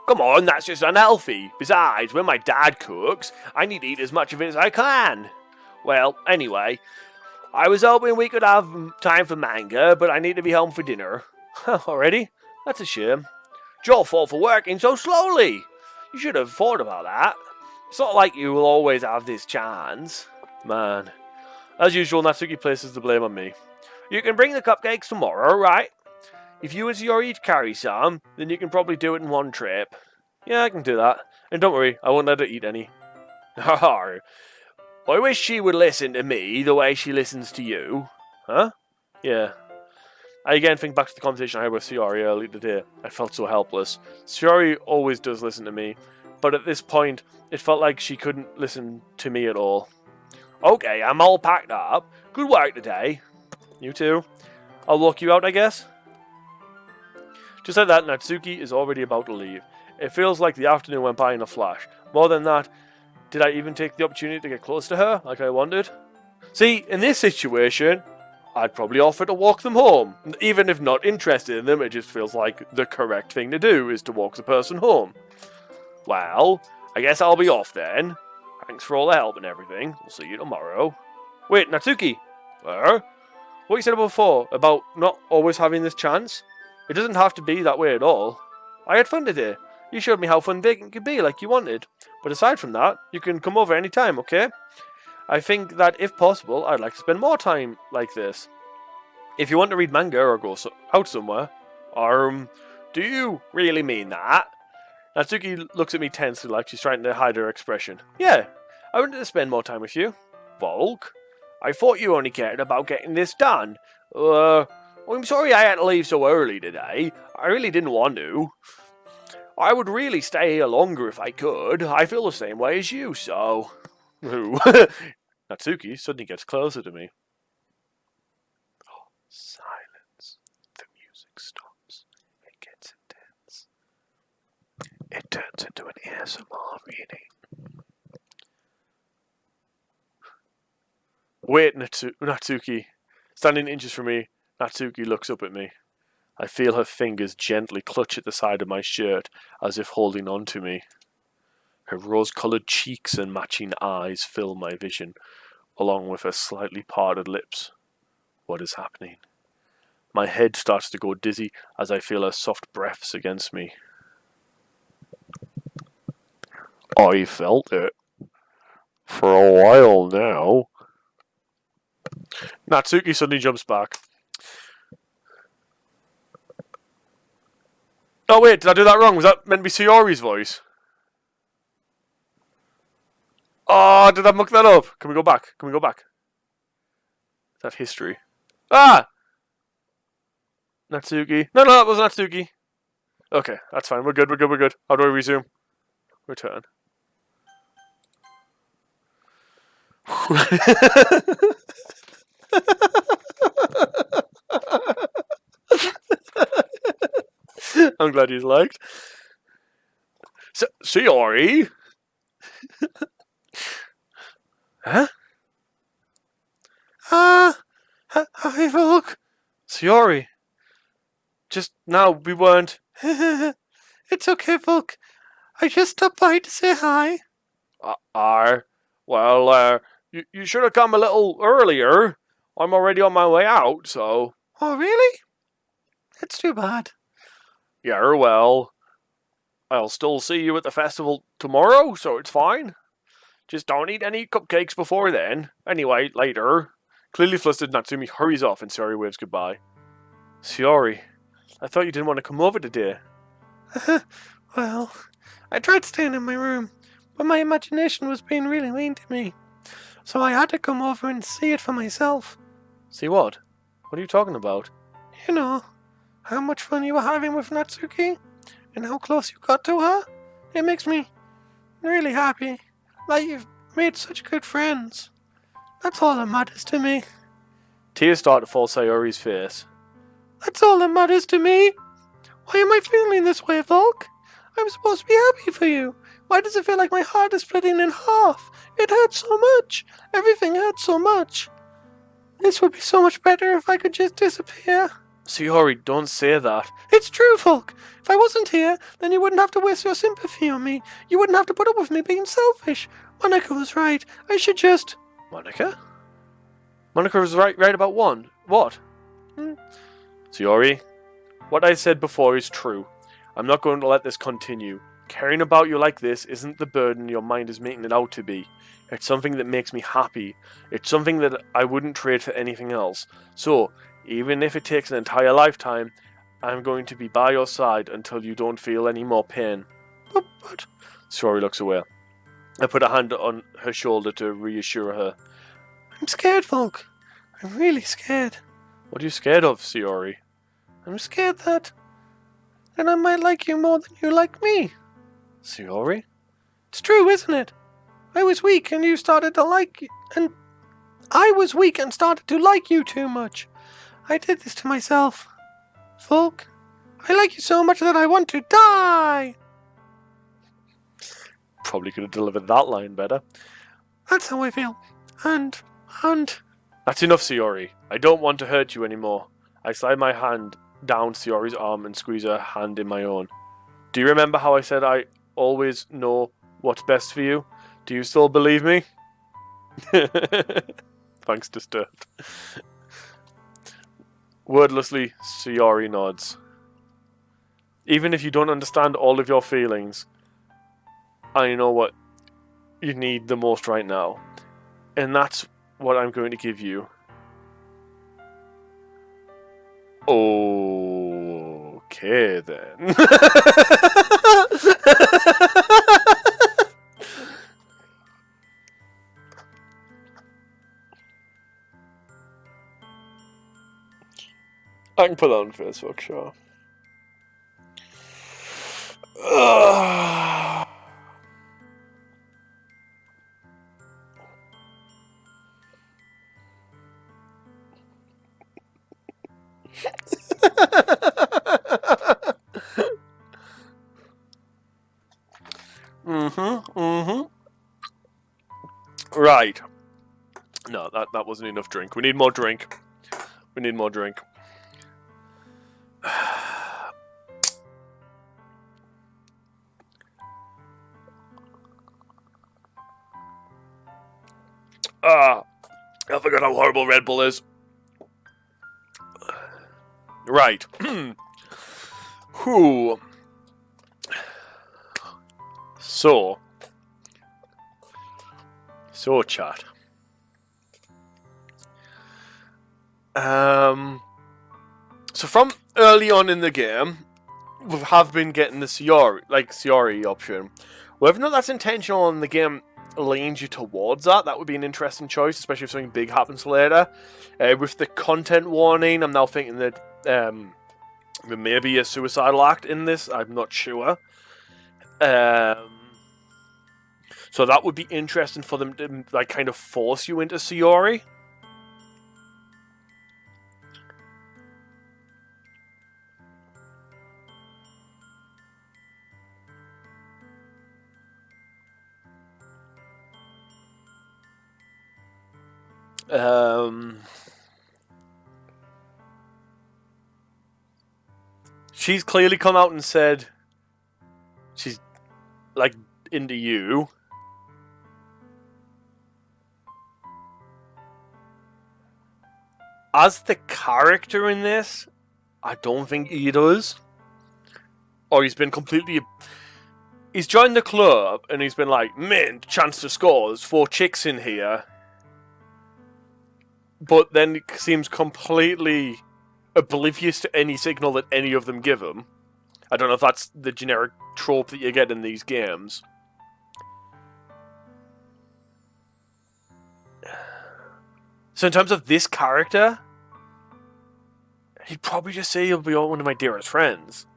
Come on, that's just unhealthy. Besides, when my dad cooks, I need to eat as much of it as I can. Well, anyway, I was hoping we could have time for manga, but I need to be home for dinner. Already? That's a shame. It's your fault for working so slowly. You should have thought about that. It's not like you will always have this chance. Man. As usual, Natsuki places the blame on me. You can bring the cupcakes tomorrow, right? If you and Sayori each carry some, then you can probably do it in one trip. Yeah, I can do that. And don't worry, I won't let her eat any. I wish she would listen to me the way she listens to you. Huh? Yeah. I again think back to the conversation I had with Sayori earlier today. I felt so helpless. Sayori always does listen to me, but at this point, it felt like she couldn't listen to me at all. Okay, I'm all packed up. Good work today. You too. I'll walk you out, I guess. Just like that, Natsuki is already about to leave. It feels like the afternoon went by in a flash. More than that, did I even take the opportunity to get close to her, like I wanted? See, in this situation, I'd probably offer to walk them home. Even if not interested in them, it just feels like the correct thing to do is to walk the person home. Well, I guess I'll be off then. Thanks for all the help and everything. We'll see you tomorrow. Wait, Natsuki! What you said before, about not always having this chance? It doesn't have to be that way at all. I had fun today. You showed me how fun baking could be, like you wanted. But aside from that, you can come over any time, okay? I think that if possible, I'd like to spend more time like this. If you want to read manga or go out somewhere, do you really mean that? Natsuki looks at me tensely like she's trying to hide her expression. Yeah, I wanted to spend more time with you. Volk? I thought you only cared about getting this done. I'm sorry I had to leave so early today. I really didn't want to. I would really stay here longer if I could. I feel the same way as you, so... Natsuki suddenly gets closer to me. Silence. The music stops. It gets intense. It turns into an ASMR reading. Wait, Natsuki. Standing inches from me, Natsuki looks up at me. I feel her fingers gently clutch at the side of my shirt, as if holding on to me. Her rose-coloured cheeks and matching eyes fill my vision, along with her slightly parted lips. What is happening? My head starts to go dizzy as I feel her soft breaths against me. I felt it. For a while now. Natsuki suddenly jumps back. Oh wait, did I do that wrong? Was that meant to be Sayori's voice? Oh, did I muck that up? Can we go back? Can we go back? Is that history? Ah! Natsuki. No, that was Natsuki. Okay, that's fine. We're good, we're good, we're good. How do I resume? Return. I'm glad he's liked. Sayori? Huh? Hi, Volk. Sayori. Just now, we weren't. It's okay, Volk. I just stopped by to say hi. Well, you should have come a little earlier. I'm already on my way out, so... Oh, really? That's too bad. Yeah, well, I'll still see you at the festival tomorrow, so it's fine. Just don't eat any cupcakes before then. Anyway, later. Clearly flustered, Natsumi hurries off and Sayori waves goodbye. Sayori, I thought you didn't want to come over today. Well, I tried staying in my room, but my imagination was being really mean to me. So I had to come over and see it for myself. See what? What are you talking about? You know, how much fun you were having with Natsuki, and how close you got to her. It makes me really happy. Like you've made such good friends. That's all that matters to me. Tears start to fall Sayori's face. That's all that matters to me. Why am I feeling this way, Volk? I'm supposed to be happy for you. Why does it feel like my heart is splitting in half? It hurts so much. Everything hurts so much. This would be so much better if I could just disappear. Sayori, don't say that. It's true, Volk. If I wasn't here, then you wouldn't have to waste your sympathy on me. You wouldn't have to put up with me being selfish. Monica was right. I should just... Monica? Monica was right about one. What? Sayori, what I said before is true. I'm not going to let this continue. Caring about you like this isn't the burden your mind is making it out to be. It's something that makes me happy. It's something that I wouldn't trade for anything else. So, even if it takes an entire lifetime, I'm going to be by your side until you don't feel any more pain. But... Sayori looks away. I put a hand on her shoulder to reassure her. I'm scared, Volk. I'm really scared. What are you scared of, Sayori? I'm scared that I might like you more than you like me. Sayori? It's true, isn't it? I was weak and you started to like you, and I was weak and started to like you too much. I did this to myself. Volk, I like you so much that I want to die. Probably could have delivered that line better. That's how I feel. And... That's enough, Sayori. I don't want to hurt you anymore. I slide my hand down Sayori's arm and squeeze her hand in my own. Do you remember how I said I always know what's best for you? Do you still believe me? Thanks, Disturbed. Wordlessly, Sayori nods. Even if you don't understand all of your feelings, I know what you need the most right now. And that's what I'm going to give you. Okay, then. I can put that on Facebook, sure. Right. No, that wasn't enough drink. We need more drink. We need more drink. I forgot how horrible Red Bull is. Right. Who? So, chat. So from early on in the game, we have been getting the Siori option. Whether or not that's intentional and the game leans you towards that would be an interesting choice, especially if something big happens later. With the content warning, I'm now thinking that there may be a suicidal act in this. I'm not sure. So that would be interesting for them to like kind of force you into Siori. She's clearly come out and said she's like into you. As the character in this, I don't think he does. Or he's been completely... He's joined the club and he's been like, man, chance to score, there's 4 chicks in here. But then it seems completely oblivious to any signal that any of them give him. I don't know if that's the generic trope that you get in these games. So in terms of this character, he'd probably just say he'll be one of my dearest friends.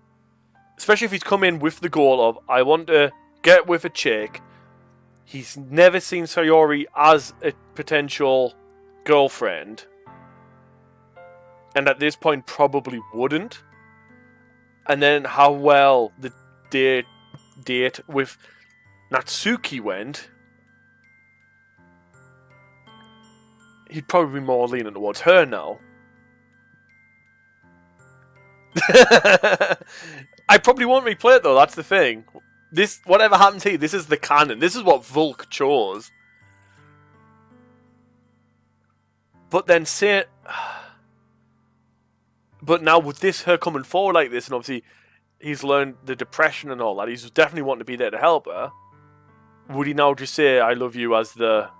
Especially if he's come in with the goal of, I want to get with a chick. He's never seen Sayori as a potential girlfriend. And at this point probably wouldn't. And then how well the date with Natsuki went, he'd probably be more leaning towards her now. I probably won't replay it though, that's the thing. This, whatever happens here, this is the canon. This is what Volk chose. But then say... But now with this, her coming forward like this, and obviously he's learned the depression and all that, he's definitely wanting to be there to help her. Would he now just say, I love you as the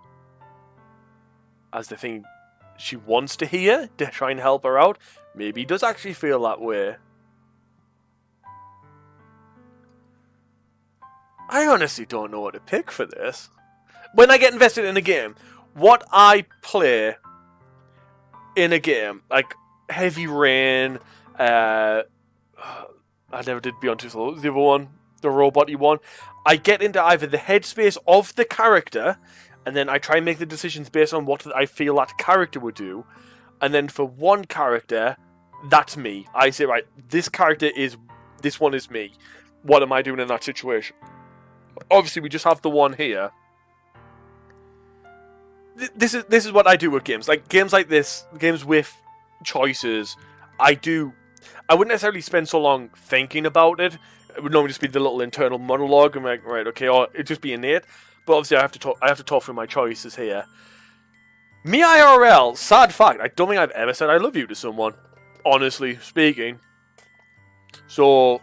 thing she wants to hear, to try and help her out? Maybe he does actually feel that way. I honestly don't know what to pick for this. When I get invested in a game, what I play in a game, like Heavy Rain, I never did Beyond Two Souls, the other one, the robot-y one, I get into either the headspace of the character, and then I try and make the decisions based on what I feel that character would do, and then for one character, that's me. I say, right, this one is me. What am I doing in that situation? Obviously, we just have the one here. This is what I do with games. Like, games like this, games with choices, I wouldn't necessarily spend so long thinking about it. It would normally just be the little internal monologue. I'm like, right, okay, or it'd just be innate. But obviously, I have to talk through my choices here. Me IRL, sad fact, I don't think I've ever said I love you to someone. Honestly speaking. So,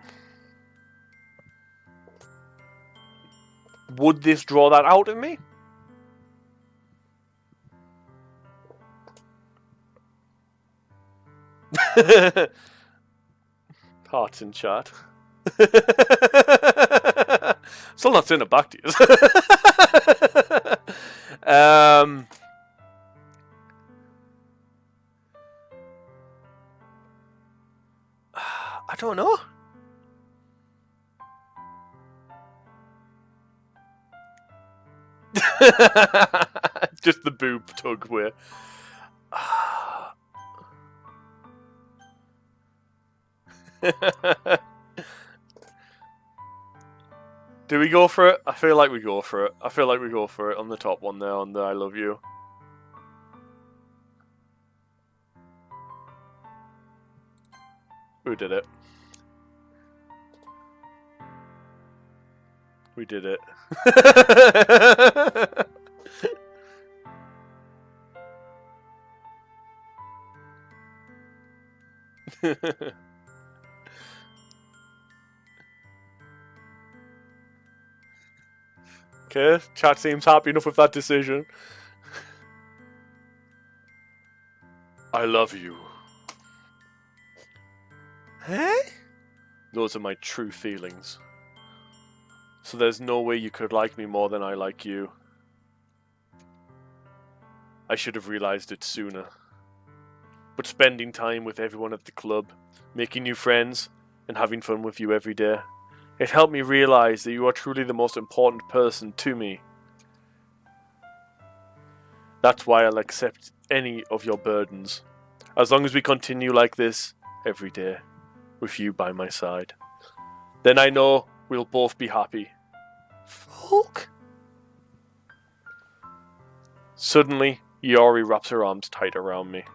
would this draw that out of me? Hearts in chat. Still not sending it back to you. I don't know. Just the boob tug where. Do we go for it? I feel like we go for it. I feel like we go for it on the top one there on the I love you. Who did it? We did it. Okay, chat seems happy enough with that decision. I love you. Huh? Those are my true feelings. So there's no way you could like me more than I like you. I should have realized it sooner. But spending time with everyone at the club, making new friends, and having fun with you every day, it helped me realize that you are truly the most important person to me. That's why I'll accept any of your burdens, as long as we continue like this every day, with you by my side. Then I know we'll both be happy. Volk? Suddenly, Yori wraps her arms tight around me.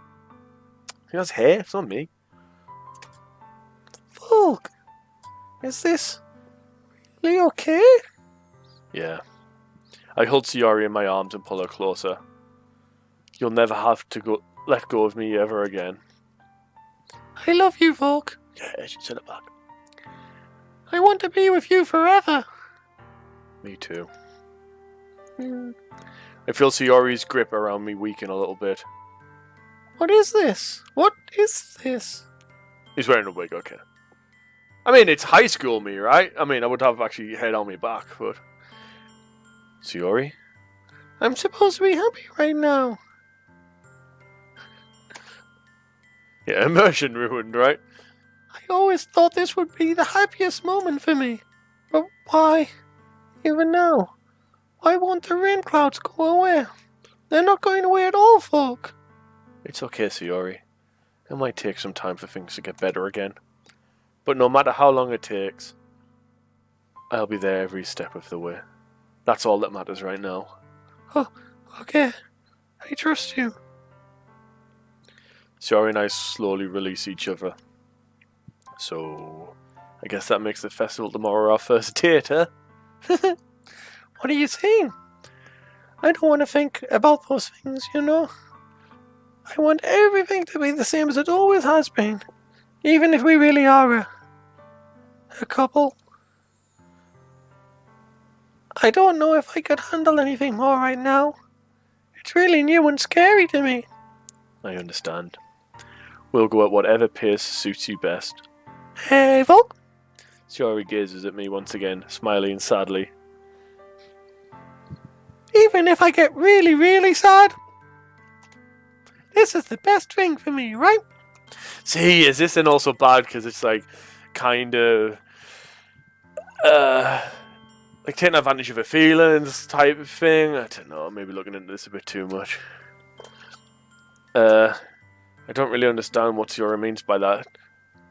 He has hair, it's not me. Volk? Is this really okay? Yeah. I hold Sayori in my arms and pull her closer. You'll never have to let go of me ever again. I love you, Volk. Yeah, she said it back. I want to be with you forever. Me too. I feel Sayori's grip around me weaken a little bit. What is this? What is this? He's wearing a wig, okay. I mean, it's high school me, right? I mean, I would have actually head on me back, but... Sayori? I'm supposed to be happy right now. Yeah, immersion ruined, right? I always thought this would be the happiest moment for me. But why? Even now? Why won't the rain clouds go away? They're not going away at all, Volk. It's okay, Sayori. It might take some time for things to get better again. But no matter how long it takes, I'll be there every step of the way. That's all that matters right now. Oh, okay. I trust you. Sayori and I slowly release each other. So, I guess that makes the festival tomorrow our first date, huh? What are you saying? I don't want to think about those things, you know. I want everything to be the same as it always has been. Even if we really are a couple. I don't know if I could handle anything more right now. It's really new and scary to me. I understand. We'll go at whatever pace suits you best. Hey, Volk? Sayori gazes at me once again, smiling sadly. Even if I get really, really sad, this is the best thing for me, right? See, is this then also bad because it's like kind of like taking advantage of her feelings type of thing? I don't know, maybe looking into this a bit too much. I don't really understand what Sayori means by that.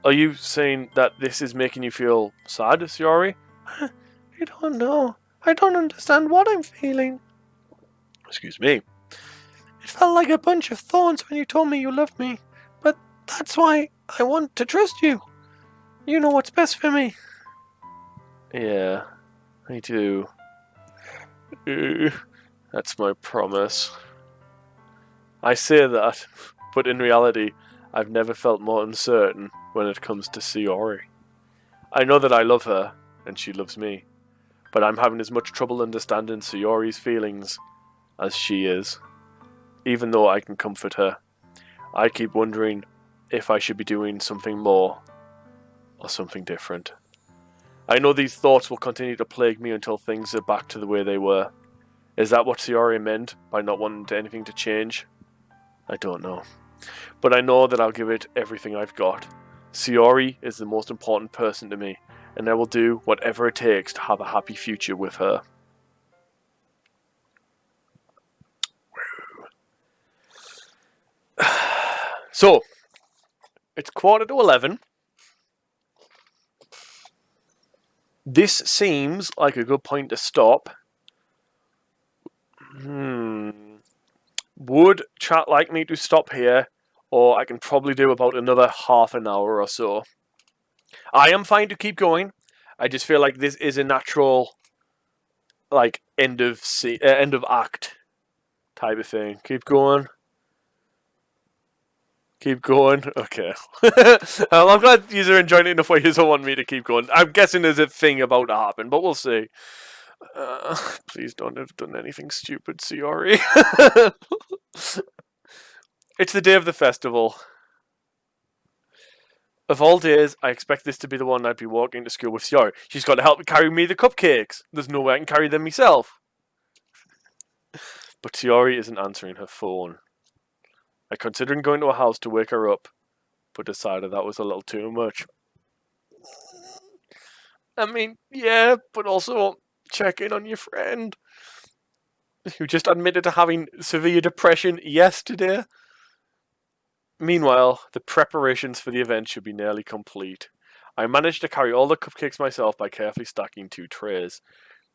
Are you saying that this is making you feel sad, Sayori? I don't know. I don't understand what I'm feeling. Excuse me. It felt like a bunch of thorns when you told me you loved me. But that's why I want to trust you. You know what's best for me. Yeah, I do. That's my promise. I say that, but in reality, I've never felt more uncertain when it comes to Sayori. I know that I love her, and she loves me. but I'm having as much trouble understanding Sayori's feelings as she is. Even though I can comfort her, I keep wondering if I should be doing something more or something different. I know these thoughts will continue to plague me until things are back to the way they were. Is that what Sayori meant by not wanting anything to change? I don't know. But I know that I'll give it everything I've got. Sayori is the most important person to me, and I will do whatever it takes to have a happy future with her. So, it's 11:15. This seems like a good point to stop. Would chat like me to stop here, or I can probably do about another half an hour or so. I am fine to keep going. I just feel like this is a natural, like, end of act type of thing. Keep going. Keep going. Okay. I'm glad you are enjoying it enough where you don't want me to keep going. I'm guessing there's a thing about to happen, but we'll see. Please don't have done anything stupid, Sayori. It's the day of the festival. Of all days, I expect this to be the one I'd be walking to school with Sayori. She's got to help me carry me the cupcakes. There's no way I can carry them myself. But Sayori isn't answering her phone. I considered going to a house to wake her up, but decided that was a little too much. I mean, yeah, but also check in on your friend who just admitted to having severe depression yesterday. Meanwhile, the preparations for the event should be nearly complete. I managed to carry all the cupcakes myself by carefully stacking 2 trays.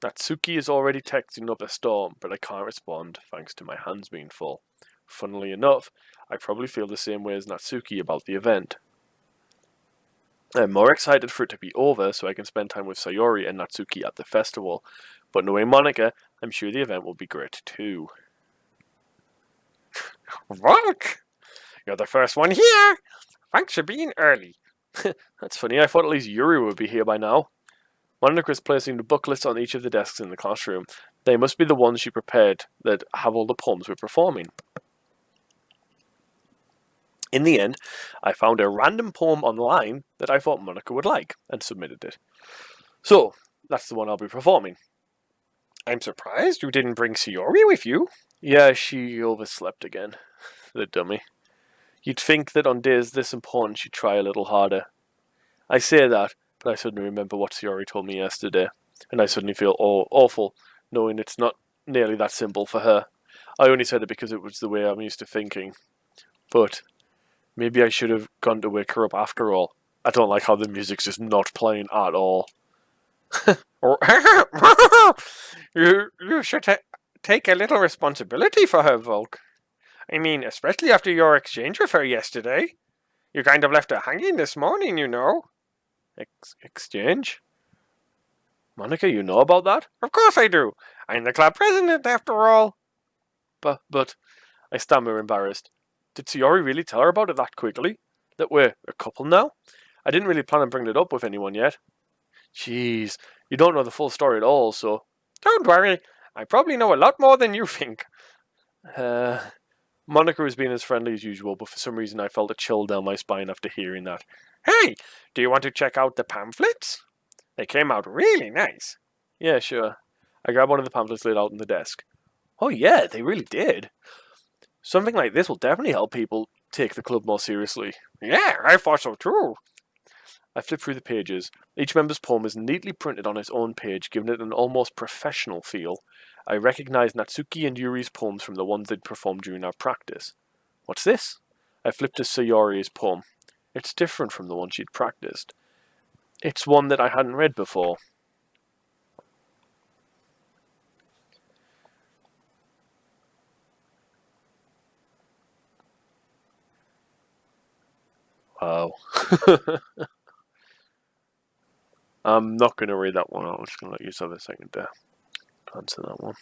Natsuki is already texting up a storm, but I can't respond thanks to my hands being full. Funnily enough, I probably feel the same way as Natsuki about the event. I'm more excited for it to be over so I can spend time with Sayori and Natsuki at the festival, but knowing Monica, I'm sure the event will be great too. Volk! You're the first one here! Thanks for being early. That's funny, I thought at least Yuri would be here by now. Monica is placing the booklets on each of the desks in the classroom. They must be the ones she prepared that have all the poems we're performing. In the end, I found a random poem online that I thought Monica would like, and submitted it. So, that's the one I'll be performing. I'm surprised you didn't bring Sayori with you. Yeah, she overslept again. The dummy. You'd think that on days this important she'd try a little harder. I say that, but I suddenly remember what Sayori told me yesterday, and I suddenly feel awful, knowing it's not nearly that simple for her. I only said it because it was the way I'm used to thinking. But maybe I should have gone to wake her up after all. I don't like how the music's just not playing at all. You should take a little responsibility for her, Volk. I mean, especially after your exchange with her yesterday. You kind of left her hanging this morning, you know. Exchange? Monica, you know about that? Of course I do. I'm the club president, after all. But, I stammer, embarrassed. Did Sayori really tell her about it that quickly? That we're a couple now? I didn't really plan on bringing it up with anyone yet. Jeez, you don't know the full story at all, so... Don't worry, I probably know a lot more than you think. Monica was being as friendly as usual, but for some reason I felt a chill down my spine after hearing that. Hey, do you want to check out the pamphlets? They came out really nice. Yeah, sure. I grabbed one of the pamphlets laid out on the desk. Oh yeah, they really did. Something like this will definitely help people take the club more seriously. Yeah, I thought so too. I flipped through the pages. Each member's poem is neatly printed on its own page, giving it an almost professional feel. I recognized Natsuki and Yuri's poems from the ones they'd performed during our practice. What's this? I flipped to Sayori's poem. It's different from the one she'd practiced. It's one that I hadn't read before. Wow. I'm not going to read that one out. I'm just going to let you have a second to answer that one.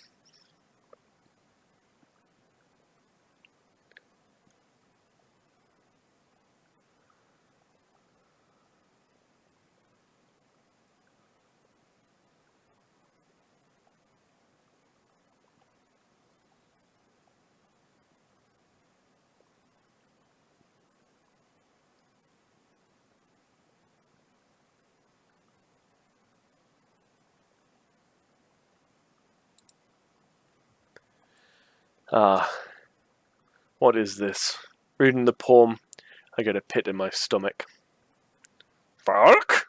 What is this? Reading the poem, I get a pit in my stomach. Volk?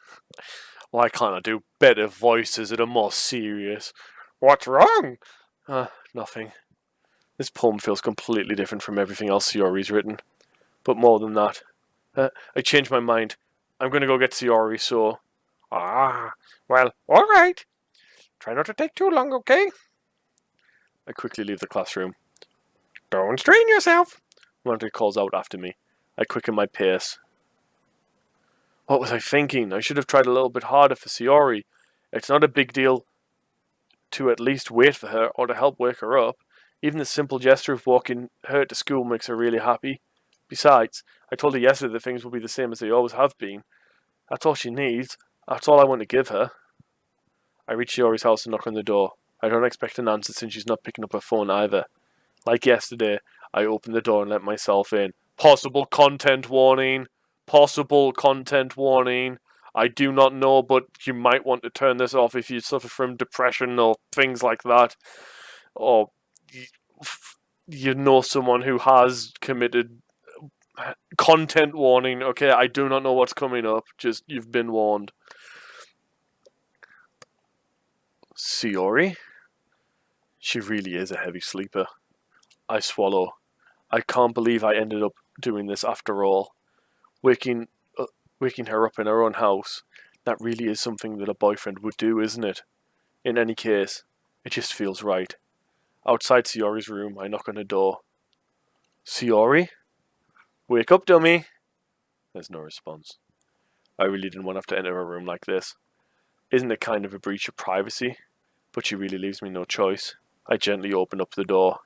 Why can't I do better voices that are more serious? What's wrong? Nothing. This poem feels completely different from everything else Siori's written. But more than that, I changed my mind. I'm going to go get Siori, so... Well, all right. Try not to take too long, okay? I quickly leave the classroom. Don't strain yourself. Monty calls out after me. I quicken my pace. What was I thinking? I should have tried a little bit harder for Siori. It's not a big deal to at least wait for her or to help wake her up. Even the simple gesture of walking her to school makes her really happy. Besides, I told her yesterday that things will be the same as they always have been. That's all she needs. That's all I want to give her. I reach Siori's house and knock on the door. I don't expect an answer since she's not picking up her phone either. Like yesterday, I open the door and let myself in. Possible content warning. Possible content warning. I do not know, but you might want to turn this off if you suffer from depression or things like that. Or you know someone who has committed content warning. Okay, I do not know what's coming up. Just, you've been warned. Siori? She really is a heavy sleeper. I swallow. I can't believe I ended up doing this after all. Waking her up in her own house. That really is something that a boyfriend would do, isn't it? In any case, it just feels right. Outside Siori's room, I knock on the door. Siori? Wake up, dummy! There's no response. I really didn't want to have to enter a room like this. Isn't it kind of a breach of privacy? But she really leaves me no choice. I gently open up the door.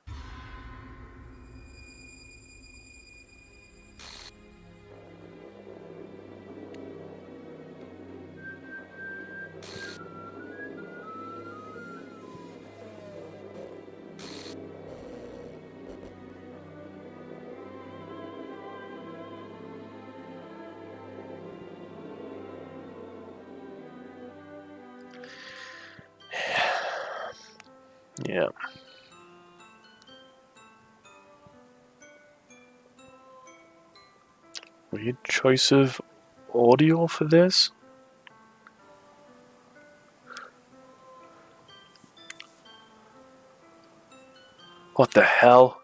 Yeah. Weird choice of audio for this. What the hell?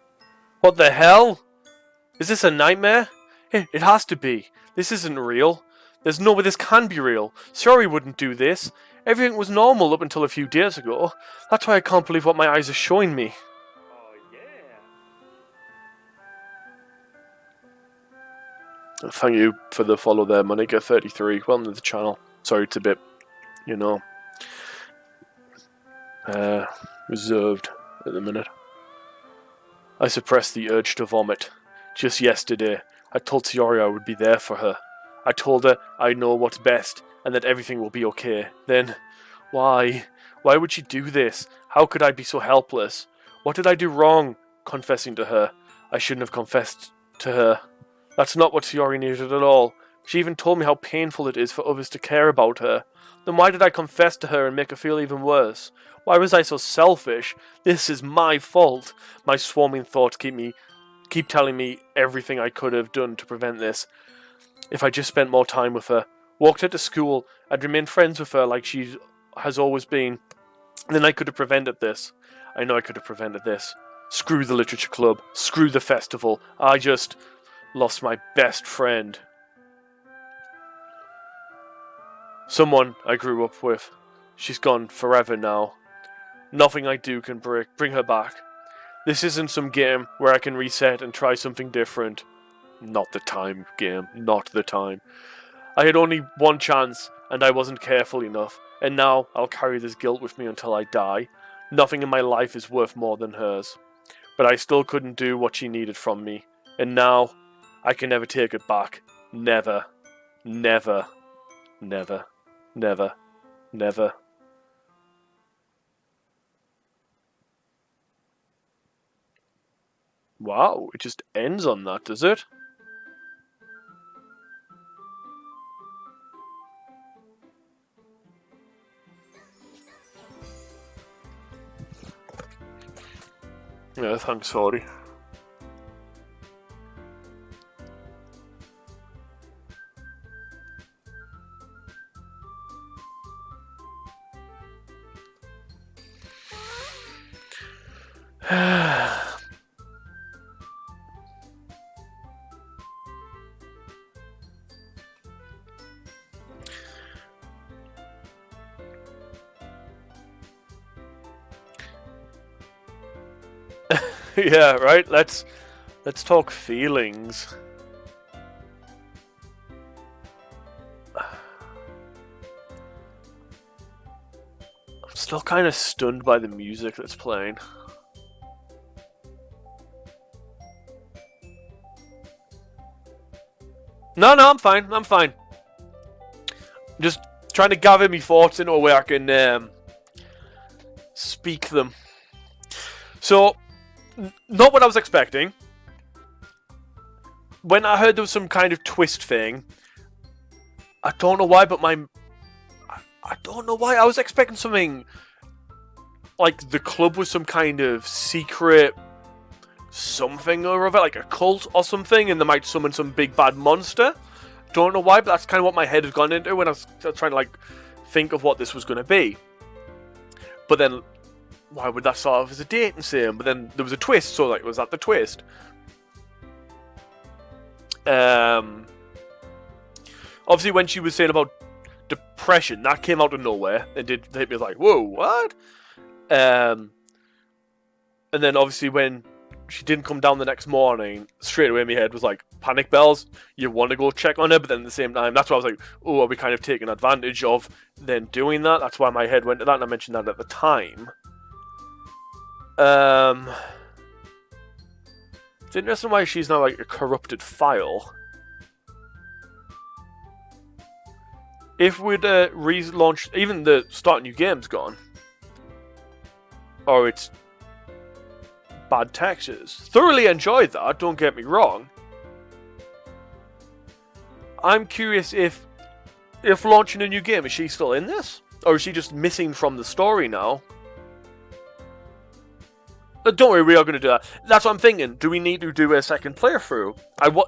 What the hell? Is this a nightmare? It has to be. This isn't real. There's no way this can be real. Siori wouldn't do this. Everything was normal up until a few days ago. That's why I can't believe what my eyes are showing me. Oh, yeah. Thank you for the follow there, Monica33. Welcome to the channel. Sorry, it's a bit, reserved at the minute. I suppressed the urge to vomit. Just yesterday, I told Siori I would be there for her. I told her I know what's best and that everything will be okay. Then, why? Why would she do this? How could I be so helpless? What did I do wrong? Confessing to her. I shouldn't have confessed to her. That's not what Siori needed at all. She even told me how painful it is for others to care about her. Then why did I confess to her and make her feel even worse? Why was I so selfish? This is my fault. My swarming thoughts keep telling me everything I could have done to prevent this. If I just spent more time with her, walked her to school, I'd remained friends with her like she has always been, then I could have prevented this. I know I could have prevented this. Screw the literature club. Screw the festival. I just lost my best friend. Someone I grew up with. She's gone forever now. Nothing I do can bring her back. This isn't some game where I can reset and try something different. Not the time, game. Not the time. I had only one chance, and I wasn't careful enough, and now I'll carry this guilt with me until I die. Nothing in my life is worth more than hers. But I still couldn't do what she needed from me, and now I can never take it back. Never. Never. Never. Never. Never. Wow, it just ends on that, does it? Yeah, thanks, 40. Yeah, right. Let's talk feelings. I'm still kind of stunned by the music that's playing. No, I'm fine. I'm fine. I'm just trying to gather my thoughts into a way I can speak them. So, not what I was expecting. When I heard there was some kind of twist thing, I don't know why, but I don't know why. I was expecting something like the club was some kind of secret something or other, like a cult or something, and they might summon some big bad monster. Don't know why, but that's kind of what my head had gone into when I was trying to like think of what this was going to be. But then, why would that start off as a dating sim? But then there was a twist, so like, was that the twist? Obviously, when she was saying about depression, that came out of nowhere and did hit me like, whoa, what? And then obviously when she didn't come down the next morning, straight away in my head was like, panic bells, you want to go check on her, but then at the same time, that's why I was like, oh, are we kind of taking advantage of then doing that? That's why my head went to that, and I mentioned that at the time. It's interesting why she's now like a corrupted file. If we'd relaunch, even the start new game's gone. Or it's bad textures. Thoroughly enjoyed that, don't get me wrong. I'm curious if launching a new game, is she still in this? Or is she just missing from the story now? Don't worry, we are going to do that. That's what I'm thinking. Do we need to do a second playthrough?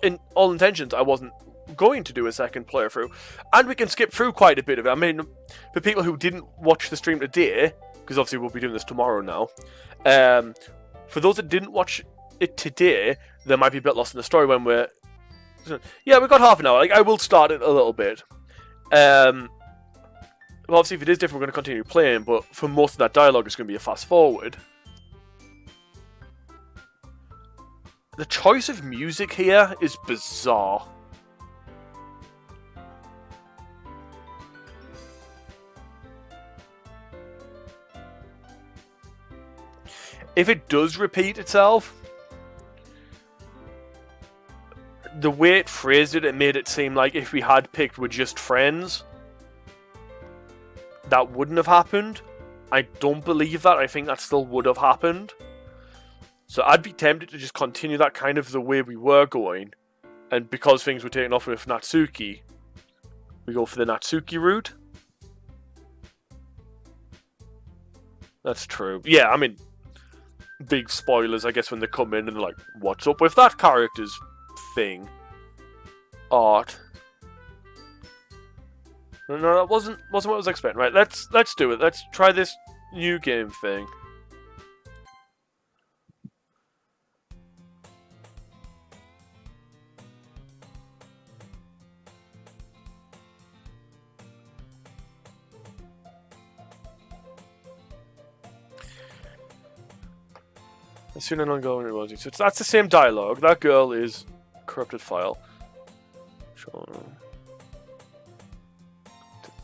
In all intentions, I wasn't going to do a second playthrough. And we can skip through quite a bit of it. I mean, for people who didn't watch the stream today, because obviously we'll be doing this tomorrow now, for those that didn't watch it today, they might be a bit lost in the story when we're... Yeah, we've got half an hour. Like, I will start it a little bit. Well, obviously, if it is different, we're going to continue playing, but for most of that dialogue, it's going to be a fast forward. The choice of music here is bizarre. If it does repeat itself, the way it phrased it, it made it seem like if we had picked We're Just Friends, that wouldn't have happened. I don't believe that. I think that still would have happened. So I'd be tempted to just continue that kind of the way we were going. And because things were taken off with Natsuki, we go for the Natsuki route. That's true. Yeah, I mean, big spoilers, I guess, when they come in and they're like, what's up with that character's thing? Art. No, that wasn't what I was expecting. Right, let's do it. Let's try this new game thing. As soon and ongoing emoji. So that's the same dialogue. That girl is corrupted file. Sure.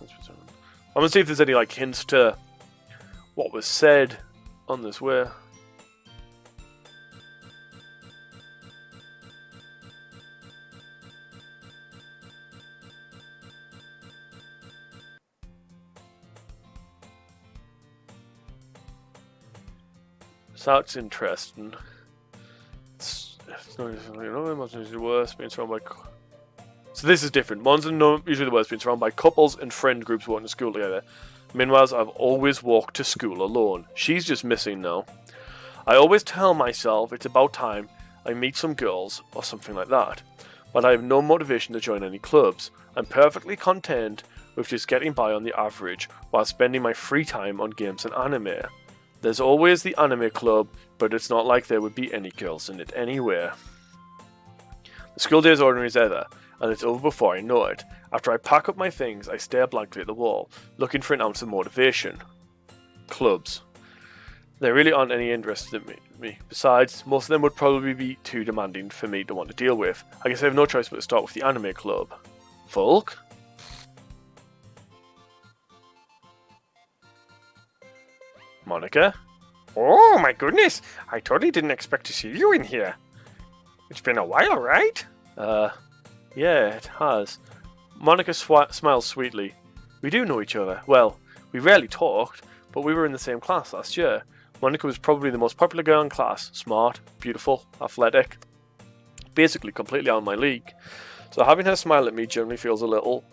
I'm gonna see if there's any like hints to what was said on this way. So that's interesting. It's not usually worse, being surrounded by... So this is different. Ones are usually the worst, being surrounded by couples and friend groups walking to school together. Meanwhile, I've always walked to school alone. She's just missing now. I always tell myself it's about time I meet some girls or something like that, but I have no motivation to join any clubs. I'm perfectly content with just getting by on the average while spending my free time on games and anime. There's always the anime club, but it's not like there would be any girls in it anywhere. The school day is ordinary as ever, and it's over before I know it. After I pack up my things, I stare blankly at the wall, looking for an ounce of motivation. Clubs. There really aren't any interested in me. Besides, most of them would probably be too demanding for me to want to deal with. I guess I have no choice but to start with the anime club. Volk? Monica? Oh my goodness, I totally didn't expect to see you in here. It's been a while, right? Yeah, it has. Monica smiles sweetly. We do know each other. Well, we rarely talked, but we were in the same class last year. Monica was probably the most popular girl in class. Smart, beautiful, athletic. Basically completely out of my league. So having her smile at me generally feels a little...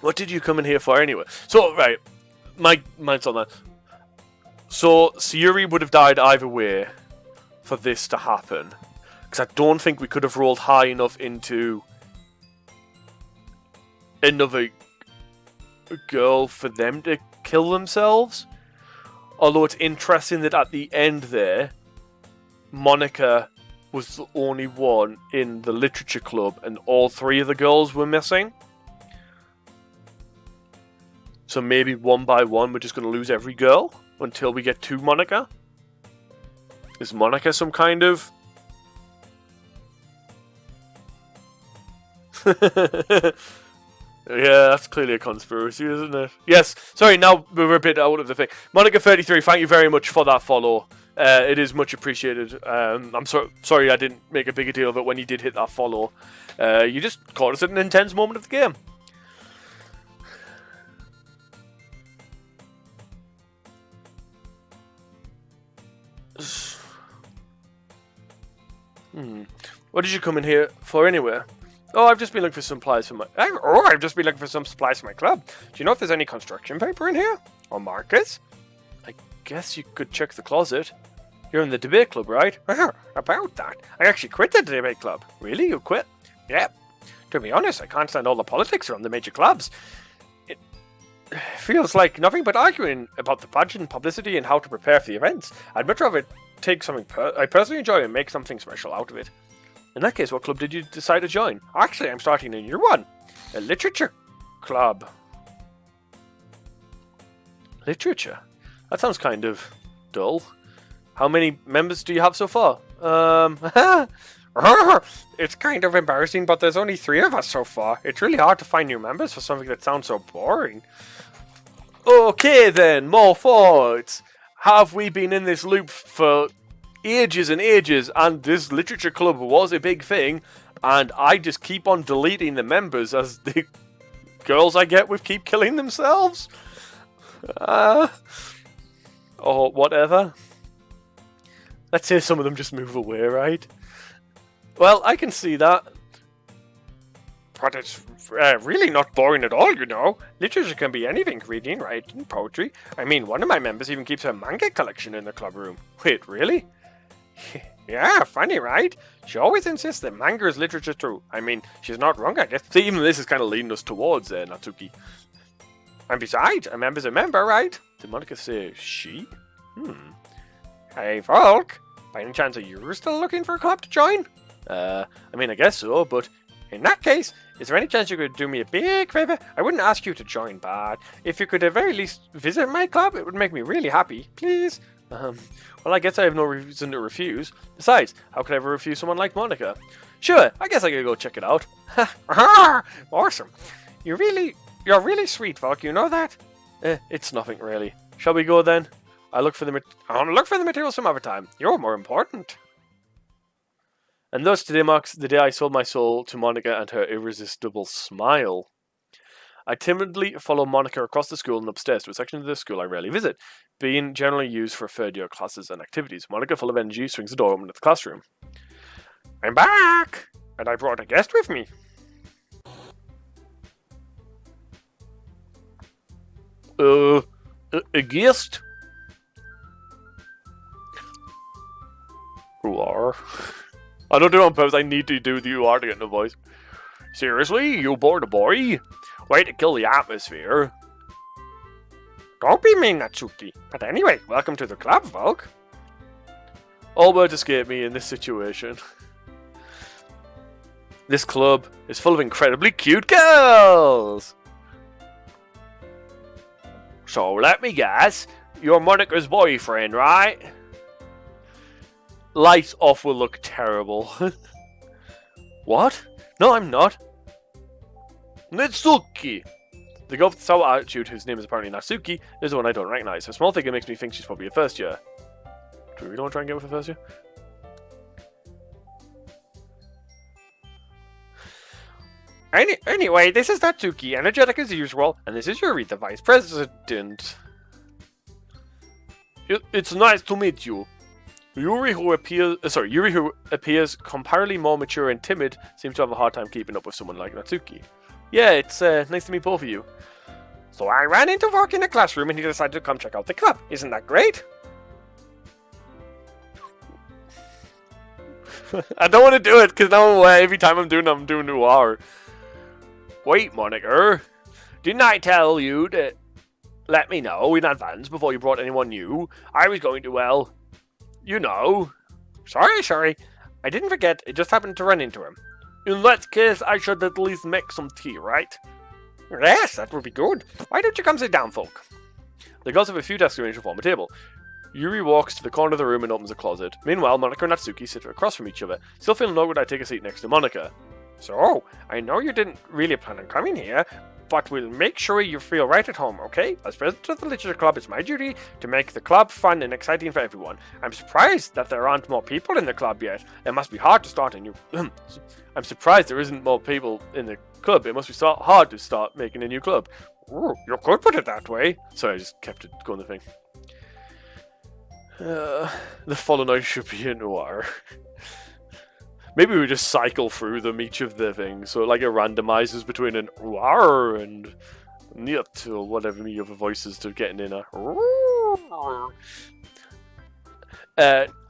What did you come in here for anyway? So, right, my mind's on that. So, Sayuri would have died either way for this to happen. Because I don't think we could have rolled high enough into another girl for them to kill themselves. Although it's interesting that at the end there, Monica was the only one in the literature club and all three of the girls were missing. So maybe one by one we're just going to lose every girl until we get to Monica. Is Monica some kind of... Yeah, that's clearly a conspiracy, isn't it? Yes, sorry, now we're a bit out of the thing. Monica33, thank you very much for that follow. It is much appreciated. I'm sorry I didn't make a bigger deal of it when you did hit that follow. You just caught us at an intense moment of the game. What did you come in here for anyway? Oh, I've just been looking for some supplies for my... I've just been looking for some supplies for my club. Do you know if there's any construction paper in here? Or markers? I guess you could check the closet. You're in the debate club, right? About that. I actually quit the debate club. Really? You quit? Yep. To be honest, I can't stand all the politics around the major clubs. It feels like nothing but arguing about the pageant, publicity, and how to prepare for the events. I'd much rather take something I personally enjoy and make something special out of it. In that case, what club did you decide to join? Actually, I'm starting a new one. A literature club. Literature? That sounds kind of dull. How many members do you have so far? It's kind of embarrassing, but there's only 3 of us so far. It's really hard to find new members for something that sounds so boring. Okay then, more thoughts. Have we been in this loop for ages and ages, and this literature club was a big thing, and I just keep on deleting the members as the girls I get with keep killing themselves? Or whatever. Let's say some of them just move away, right? Well, I can see that. But it's really not boring at all, you know. Literature can be anything, reading, writing, poetry. I mean, one of my members even keeps her manga collection in the club room. Wait, really? Yeah, funny, right? She always insists that manga is literature too. I mean, she's not wrong, I guess. See, even this is kind of leading us towards Natsuki. And besides, a member's a member, right? Did Monica say she? Hey, Volk. By any chance, are you still looking for a club to join? I mean, I guess so, but... In that case, is there any chance you could do me a big favor? I wouldn't ask you to join, but if you could at very least visit my club, it would make me really happy. Please? Well, I guess I have no reason to refuse. Besides, how could I ever refuse someone like Monica? Sure, I guess I could go check it out. Awesome. You're really sweet, Volk, you know that? It's nothing really. Shall we go then? I'll look for the materials some other time. You're more important. And thus today marks the day I sold my soul to Monica and her irresistible smile. I timidly follow Monica across the school and upstairs to a section of the school I rarely visit, being generally used for third-year classes and activities. Monica, full of energy, swings the door open to the classroom. I'm back! And I brought a guest with me. A guest? are. I don't do it on purpose. I need to do the you are to get in the voice. Seriously? You bored a boy? Way to kill the atmosphere. Don't be mean, Natsuki. But anyway, welcome to the club, Volk. All words escape me in this situation. This club is full of incredibly cute girls! So let me guess, you're Monica's boyfriend, right? Lights off will look terrible. What? No, I'm not. Natsuki! The girl with the sour attitude, whose name is apparently Natsuki, is the one I don't recognize. Her small figure makes me think she's probably a first year. Do we really want to try and get with a first year? Anyway, this is Natsuki, energetic as usual, and this is Yuri, the vice president. It's nice to meet you. Yuri, who appears comparatively more mature and timid, seems to have a hard time keeping up with someone like Natsuki. Yeah, it's nice to meet both of you. So I ran into Volk in the classroom and he decided to come check out the club. Isn't that great? I don't want to do it, because now every time I'm doing noir. Wait, Monica. Didn't I tell you to let me know in advance before you brought anyone new? I was going to, well, you know. Sorry. I didn't forget, it just happened to run into him. In that case, I should at least make some tea, right? Yes, that would be good. Why don't you come sit down, Volk? The girls have a few desks arranged to form a table. Yuri walks to the corner of the room and opens a closet. Meanwhile, Monica and Natsuki sit across from each other. Still feeling awkward, I take a seat next to Monica. So, I know you didn't really plan on coming here, but we'll make sure you feel right at home, okay? As president of the Literature Club, it's my duty to make the club fun and exciting for everyone. I'm surprised that there aren't more people in the club yet. It must be hard to start a new... I'm surprised there isn't more people in the club. It must be hard to start making a new club. Ooh, you could put it that way. Sorry, I just kept it going the thing. The following night should be a noir. Maybe we just cycle through them, each of the things, so like it randomizes between an noir and niet, or whatever the other voices to getting in a...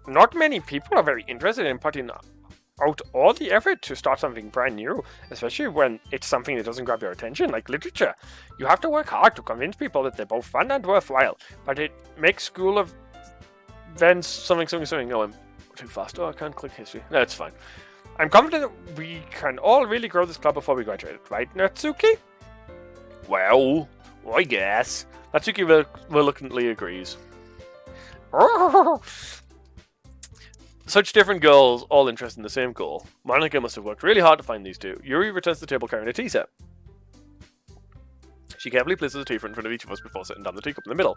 Not many people are very interested in putting out all the effort to start something brand new, especially when it's something that doesn't grab your attention, like literature. You have to work hard to convince people that they're both fun and worthwhile, but it makes school of events something. Oh, I'm too fast. Oh, I can't click history. No, it's fine. I'm confident that we can all really grow this club before we graduate, right, Natsuki? Well, I guess. Natsuki reluctantly agrees. Such different girls, all interested in the same goal. Monica must have worked really hard to find these two. Yuri returns to the table carrying a tea set. She carefully places a tea in front of each of us before setting down the teacup in the middle.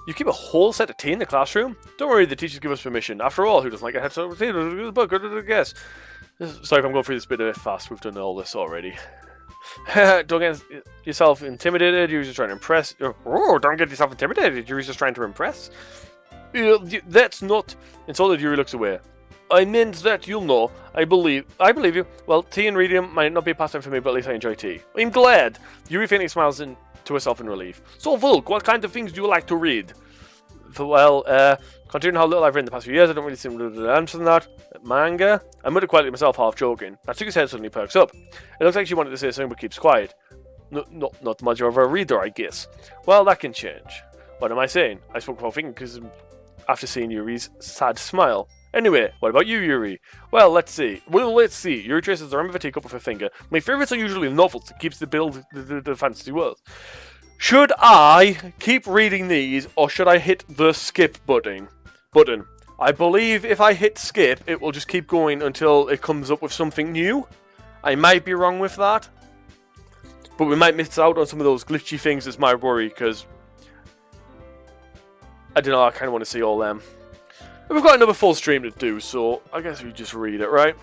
You keep a whole set of tea in the classroom? Don't worry, the teachers give us permission. After all, who doesn't like a head of tea? I guess. Sorry if I'm going through this bit a bit fast. We've done all this already. Don't get yourself intimidated. You're just trying to impress. Oh, don't get yourself intimidated. You're just trying to impress. That's not... Insulted, Yuri looks away. I meant that, you'll know. I believe you. Well, tea and reading might not be a pastime for me, but at least I enjoy tea. I'm glad. Yuri faintly smiles to herself in relief. So, Volk, what kind of things do you like to read? Well, considering how little I've read in the past few years, I don't really seem to answer than that. Manga? I muttered quietly myself, half joking. Natsuki's head suddenly perks up. It looks like she wanted to say something but keeps quiet. Not much of a reader, I guess. Well, that can change. What am I saying? I spoke without thinking because after seeing Yuri's sad smile. Anyway, what about you, Yuri? Well, let's see. Yuri traces the rim of a teacup with her finger. My favourites are usually novels that keeps the fantasy world. Should I keep reading these, or should I hit the skip button? I believe if I hit skip, it will just keep going until it comes up with something new. I might be wrong with that. But we might miss out on some of those glitchy things, is my worry, because... I don't know, I kind of want to see all them. We've got another full stream to do, so I guess we just read it, right?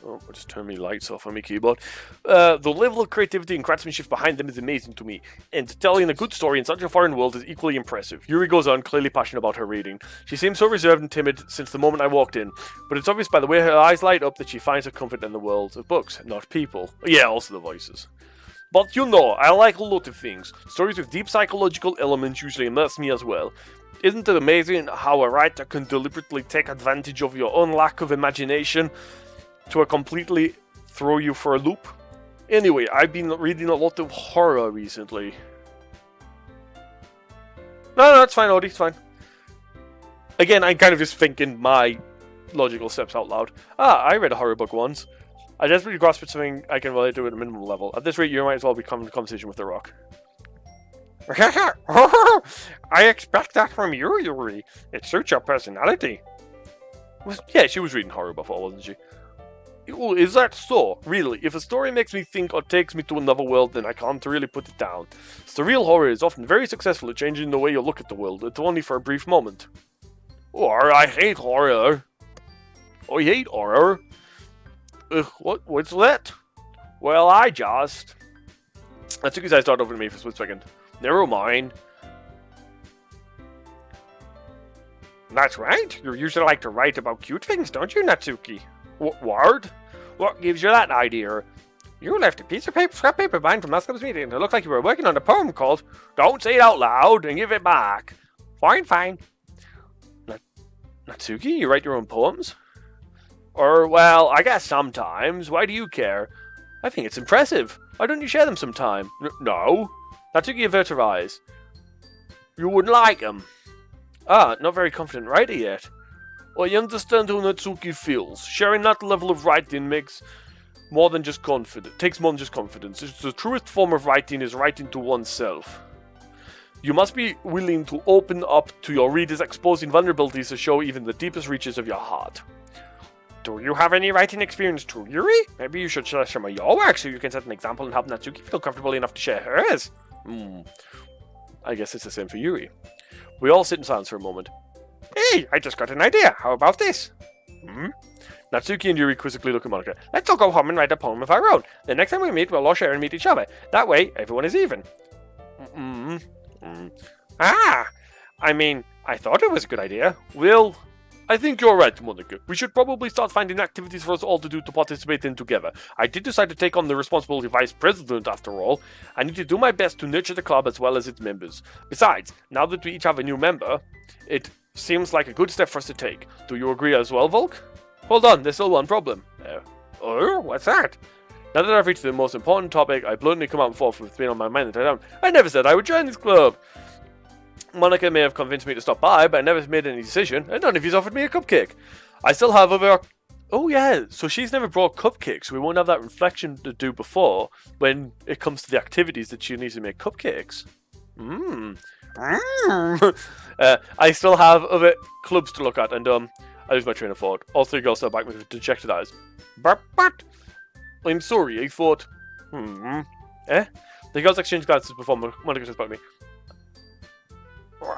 Oh, I'll just turn my lights off on my keyboard. The level of creativity and craftsmanship behind them is amazing to me, and telling a good story in such a foreign world is equally impressive. Yuri goes on, clearly passionate about her reading. She seems so reserved and timid since the moment I walked in, but it's obvious by the way her eyes light up that she finds her comfort in the world of books, not people. Yeah, also the voices. But you know, I like a lot of things. Stories with deep psychological elements usually immerse me as well. Isn't it amazing how a writer can deliberately take advantage of your own lack of imagination to completely throw you for a loop? Anyway, I've been reading a lot of horror recently. No, it's fine, Odie, it's fine. Again, I'm kind of just thinking my logical steps out loud. I read a horror book once. I desperately grasped at something I can relate to at a minimum level. At this rate, you might as well become in conversation with The Rock. I expect that from you, Yuri. It suits your personality. Yeah, she was reading horror before, wasn't she? Oh, is that so? Really? If a story makes me think or takes me to another world, then I can't really put it down. Surreal horror is often very successful at changing the way you look at the world. It's only for a brief moment. Or I hate horror. I hate horror. What's that? Well, I just... That took his eyes start over to me for a split second. Never mind. That's right. You usually like to write about cute things, don't you, Natsuki? Ward? What gives you that idea? You left a piece of scrap paper behind from last club's meeting, and it looked like you were working on a poem called Don't Say It Out Loud and Give It Back. Fine. Natsuki, you write your own poems? Or, well, I guess sometimes. Why do you care? I think it's impressive. Why don't you share them sometime? No. Natsuki averted her eyes. You wouldn't like them. Not very confident writer yet. Well, you understand how Natsuki feels. Sharing that level of writing takes more than just confidence. It's the truest form of writing is writing to oneself. You must be willing to open up to your readers, exposing vulnerabilities to show even the deepest reaches of your heart. Do you have any writing experience too, Yuri? Maybe you should share some of your work so you can set an example and help Natsuki feel comfortable enough to share hers. I guess it's the same for Yuri. We all sit in silence for a moment. Hey, I just got an idea. How about this? Natsuki and Yuri quizzically look at Monica. Let's all go home and write a poem of our own. The next time we meet, we'll all share and meet each other. That way, everyone is even. I mean, I thought it was a good idea. Well, I think you're right, Monica. We should probably start finding activities for us all to do to participate in together. I did decide to take on the responsibility of vice president after all. I need to do my best to nurture the club as well as its members. Besides, now that we each have a new member, it seems like a good step for us to take. Do you agree as well, Volk? Hold on, there's still one problem. What's that? Now that I've reached the most important topic, I bluntly come out and forth with being on my mind that I never said I would join this club. Monica may have convinced me to stop by, but I never made any decision, and none of you's offered me a cupcake. I still have other... Oh yeah, so she's never brought cupcakes. We won't have that reflection to do before when it comes to the activities that she needs to make cupcakes. I still have other clubs to look at, and I lose my train of thought. All three girls stare back with dejected eyes. But... I'm sorry, I thought... The girls exchange glances before Monica says back to me.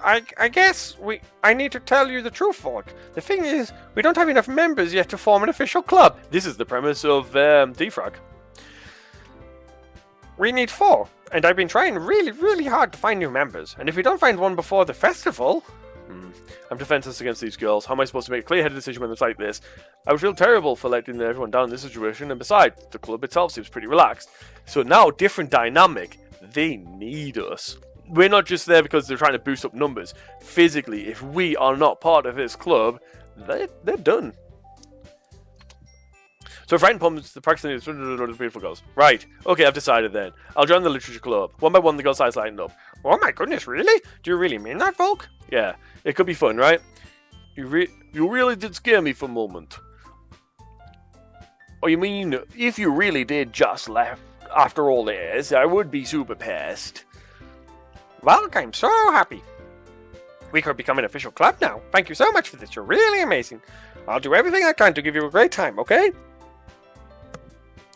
I guess I need to tell you the truth, Volk. The thing is, we don't have enough members yet to form an official club. This is the premise of Defrag. We need 4, and I've been trying really, really hard to find new members. And if we don't find one before the festival... I'm defenseless against these girls. How am I supposed to make a clear-headed decision when it's like this? I would feel terrible for letting everyone down in this situation, and besides, the club itself seems pretty relaxed. So now, different dynamic. They need us. We're not just there because they're trying to boost up numbers. Physically, if we are not part of this club, they're done. So frightened Pums, the practicing is beautiful girls. Right, okay, I've decided then. I'll join the literature club. One by one, the girls' eyes lighten up. Oh my goodness, really? Do you really mean that, Volk? Yeah, it could be fun, right? You really did scare me for a moment. Oh, you mean, if you really did just left after all this, I would be super pissed. Volk, I'm so happy. We could become an official club now. Thank you so much for this. You're really amazing. I'll do everything I can to give you a great time, okay?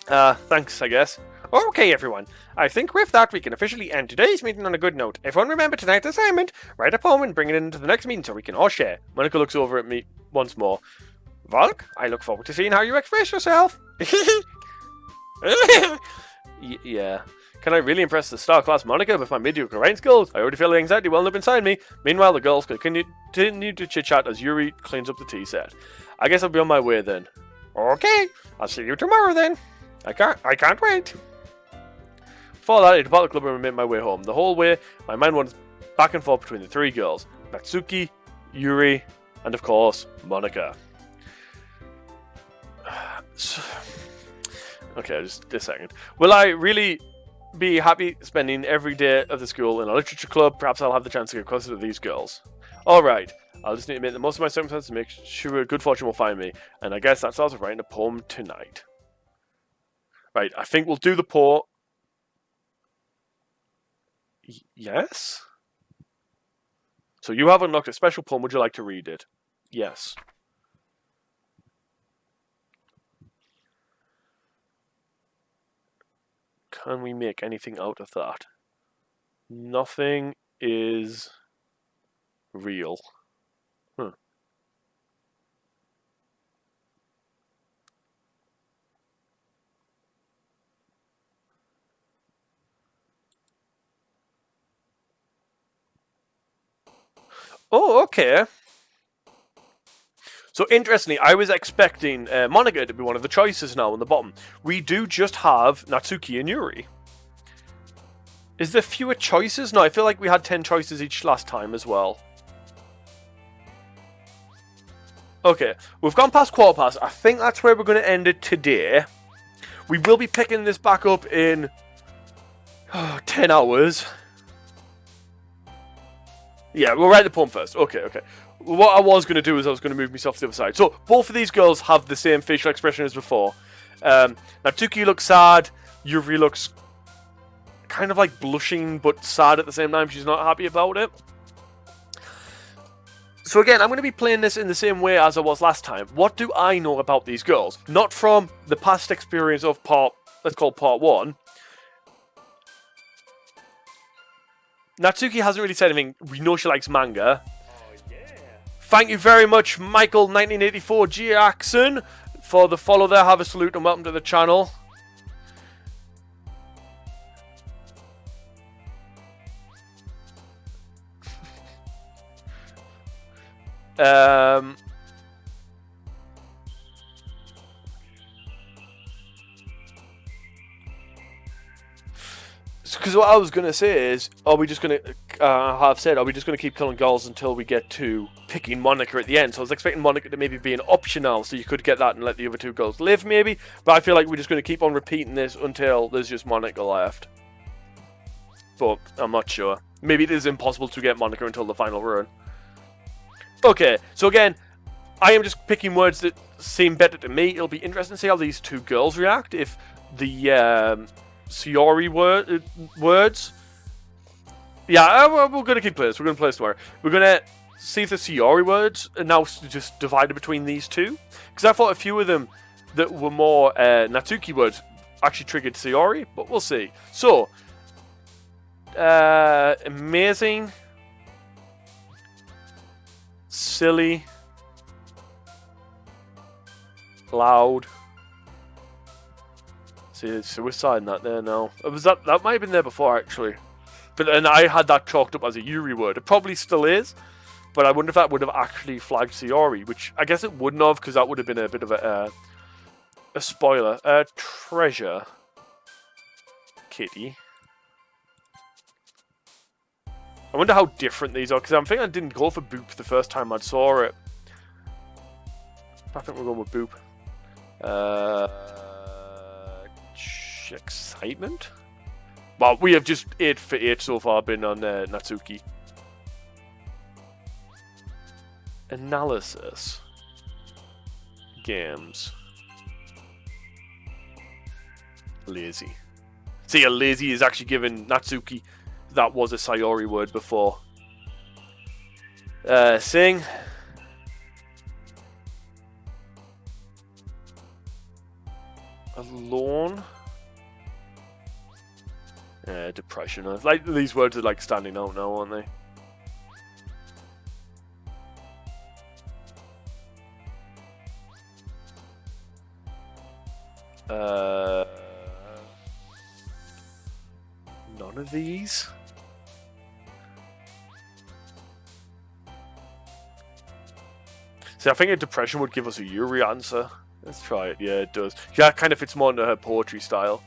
Thanks, I guess. Okay, everyone. I think with that, we can officially end today's meeting on a good note. Everyone remember tonight's assignment. Write a poem and bring it into the next meeting so we can all share. Monica looks over at me once more. Volk, I look forward to seeing how you express yourself. Yeah. Can I really impress the star-class Monica with my mediocre writing skills? I already feel the anxiety welling up inside me. Meanwhile, the girls continue to chit-chat as Yuri cleans up the tea set. I guess I'll be on my way then. Okay, I'll see you tomorrow then. I can't wait. Before that, I depart the club room and made my way home. The whole way, my mind wanders back and forth between the three girls. Natsuki, Yuri, and of course, Monica. Okay, just a second. Will I really be happy spending every day of the school in a literature club? Perhaps I'll have the chance to get closer to these girls. Alright, I'll just need to make the most of my circumstances to make sure good fortune will find me. And I guess that starts with writing a poem tonight. Right, I think we'll do the poem. Yes? So you have unlocked a special poem. Would you like to read it? Yes. Can we make anything out of that? Nothing is real. Oh, okay. So, interestingly, I was expecting Monica to be one of the choices now on the bottom. We do just have Natsuki and Yuri. Is there fewer choices? No, I feel like we had 10 choices each last time as well. Okay, we've gone past quarter past. I think that's where we're going to end it today. We will be picking this back up in 10 hours. Yeah, we'll write the poem first. Okay. What I was going to do is I was going to move myself to the other side. So, both of these girls have the same facial expression as before. Natsuki looks sad. Yuri looks kind of like blushing, but sad at the same time. She's not happy about it. So again, I'm going to be playing this in the same way as I was last time. What do I know about these girls? Not from the past experience of let's call part 1. Natsuki hasn't really said anything. We know she likes manga. Oh, yeah. Thank you very much, Michael1984 Jackson, for the follow there. Have a salute and welcome to the channel. Because what I was going to say is, are we just going to keep killing girls until we get to picking Monica at the end? So I was expecting Monica to maybe be an optional, so you could get that and let the other 2 girls live, maybe. But I feel like we're just going to keep on repeating this until there's just Monica left. But I'm not sure. Maybe it is impossible to get Monica until the final run. Okay, so again, I am just picking words that seem better to me. It'll be interesting to see how these 2 girls react. If the Sayori words. Yeah, we're going to keep playing this. We're going to play this tomorrow. We're going to see if the Sayori words are now just divided between these 2. Because I thought a few of them that were more Natsuki words actually triggered Sayori, but we'll see. So, amazing, silly, loud. See, suicide in that there now. That might have been there before, actually. But then I had that chalked up as a Yuri word. It probably still is, but I wonder if that would have actually flagged Sayori, which I guess it wouldn't have, because that would have been a bit of a spoiler. Treasure. Kitty. I wonder how different these are, because I'm thinking I didn't go for Boop the first time I saw it. I think we're going with Boop. Excitement? Well, we have just 8 for 8 so far been on Natsuki. Analysis. Games. Lazy. See, a lazy is actually given Natsuki. That was a Sayori word before. Sing. Alone. Depression. Like, these words are like standing out now, aren't they? None of these. See, I think a depression would give us a Yuri answer. Let's try it. Yeah, it does. Yeah, it kind of fits more into her poetry style.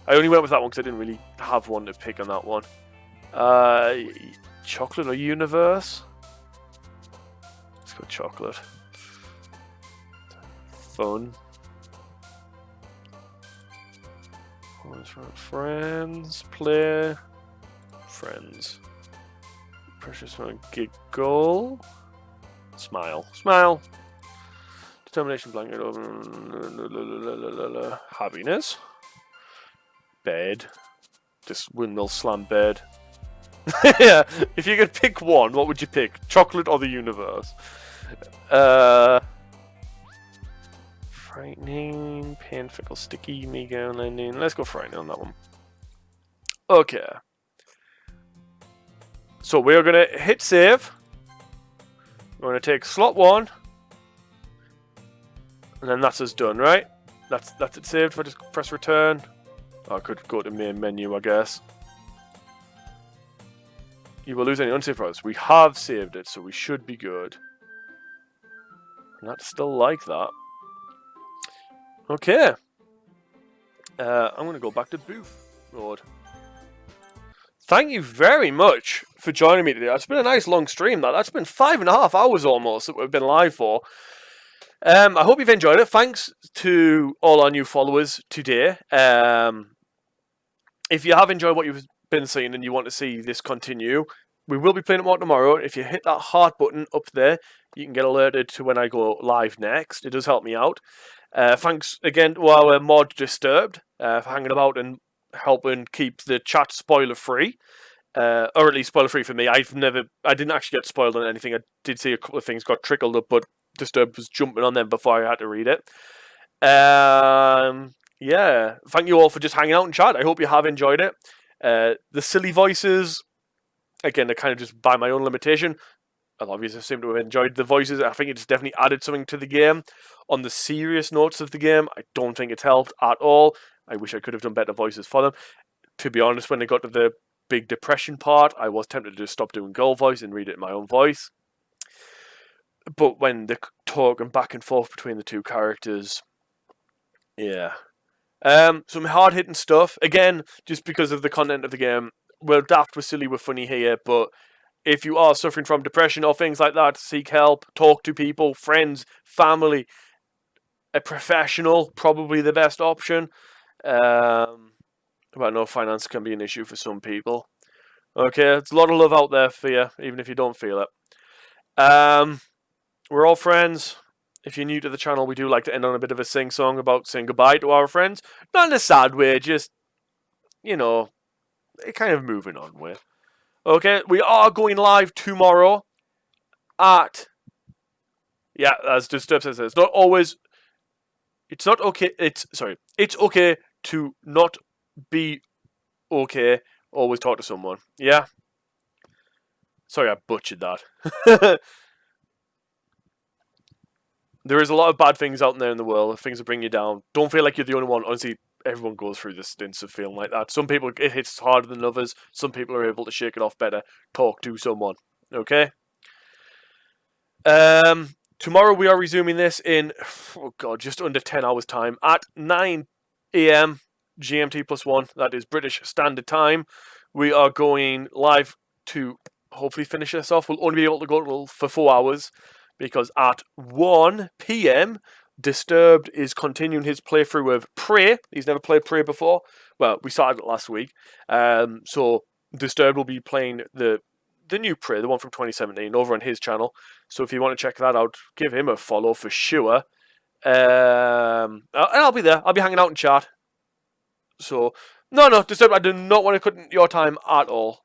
I only went with that one because I didn't really have one to pick on that one. Chocolate or universe? put chocolate. Fun. Friends. Play. Friends. Precious one. Giggle. Smile. Smile. Determination blanket over. Happiness. Bed. Just windmill slam bed. Yeah, if you could pick one, what would you pick? Chocolate or the universe? Frightening, pain, fickle, sticky, mega, landing. Let's go frightening on that one. Okay. So we're gonna hit save. We're gonna take slot 1. And then that's us done, right? That's it saved. If I just press return. I could go to main menu, I guess. You will lose any unsaved files. We have saved it, so we should be good. And that's still like that. Okay. I'm going to go back to booth mode. Thank you very much for joining me today. It's been a nice long stream. That's been 5.5 hours almost that we've been live for. I hope you've enjoyed it. Thanks to all our new followers today. If you have enjoyed what you've been seeing and you want to see this continue, we will be playing it more tomorrow. If you hit that heart button up there, you can get alerted to when I go live next. It does help me out. Thanks again to our mod Disturbed for hanging about and helping keep the chat spoiler free, or at least spoiler free for me. I didn't actually get spoiled on anything. I did see a couple of things got trickled up, but Disturbed was jumping on them before I had to read it. Yeah, thank you all for just hanging out and chat. I hope you have enjoyed it. The silly voices, again, they're kind of just by my own limitation. A lot of you seem to have enjoyed the voices. I think it's definitely added something to the game. On the serious notes of the game, I don't think it's helped at all. I wish I could have done better voices for them. To be honest, when they got to the big depression part, I was tempted to just stop doing girl voice and read it in my own voice. But when they're talking back and forth between the two characters, yeah. Some hard-hitting stuff. Again, just because of the content of the game, we're daft, we're silly, we're funny here, but if you are suffering from depression or things like that, seek help, talk to people, friends, family. A professional, probably the best option. But I know finance can be an issue for some people. Okay, there's a lot of love out there for you, even if you don't feel it. We're all friends. If you're new to the channel, we do like to end on a bit of a sing-song about saying goodbye to our friends. Not in a sad way, just, you know, kind of moving on with. Okay, we are going live tomorrow at... Yeah, as Disturbed says, it's not always... It's not okay... It's okay to not be okay. Always talk to someone. Yeah? Sorry, I butchered that. There is a lot of bad things out there in the world, things that bring you down. Don't feel like you're the only one. Honestly, everyone goes through the stints of feeling like that. Some people, it hits harder than others. Some people are able to shake it off better. Talk to someone. Okay? Tomorrow we are resuming this in, oh god, just under 10 hours time at 9 AM GMT +1. That is British Standard Time. We are going live to hopefully finish this off. We'll only be able to go for 4 hours. Because at 1 PM, Disturbed is continuing his playthrough of Prey. He's never played Prey before. Well, we started it last week. So Disturbed will be playing the new Prey, the one from 2017, over on his channel. So if you want to check that out, give him a follow for sure. And I'll be there. I'll be hanging out in chat. So, no, Disturbed, I do not want to cut your time at all.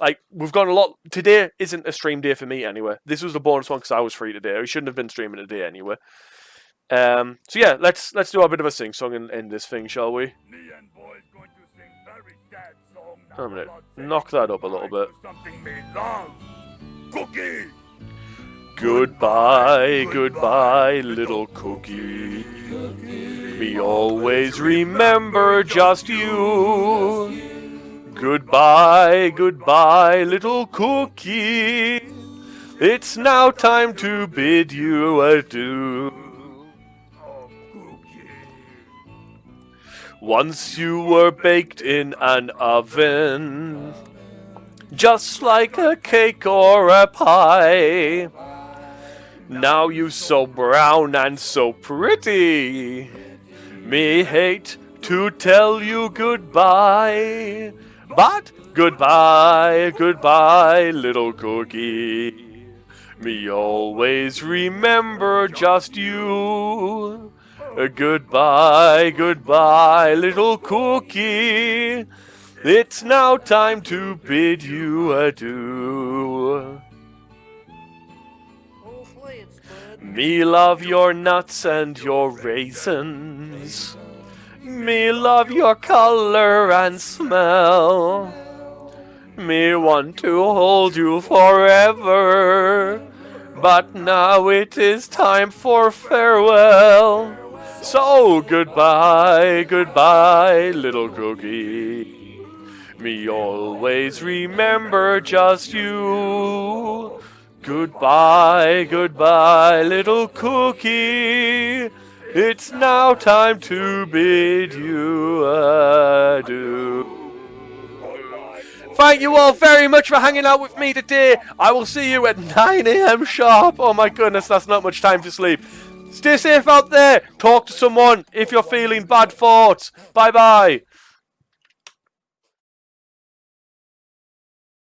Like, we've gone a lot... Today isn't a stream day for me, anyway. This was the bonus one because I was free today. I shouldn't have been streaming today, anyway. So, yeah, let's do a bit of a sing-song and end this thing, shall we? I'm going to knock that up a little bit. Cookie! Goodbye, goodbye, little cookie. Me always remember just you. Goodbye, goodbye, little cookie. It's now time to bid you adieu. Once you were baked in an oven, just like a cake or a pie. Now you so brown and so pretty. Me hate to tell you goodbye, but goodbye, goodbye, little cookie. Me always remember just you. Goodbye, goodbye, little cookie. It's now time to bid you adieu. Me love your nuts and your raisins. Me love your color and smell. Me want to hold you forever. But now it is time for farewell. So goodbye, goodbye, little cookie. Me always remember just you. Goodbye, goodbye, little cookie. It's now time to bid you adieu. Thank you all very much for hanging out with me today. I will see you at 9 a.m. sharp. Oh my goodness, that's not much time to sleep. Stay safe out there. Talk to someone if you're feeling bad thoughts. Bye bye.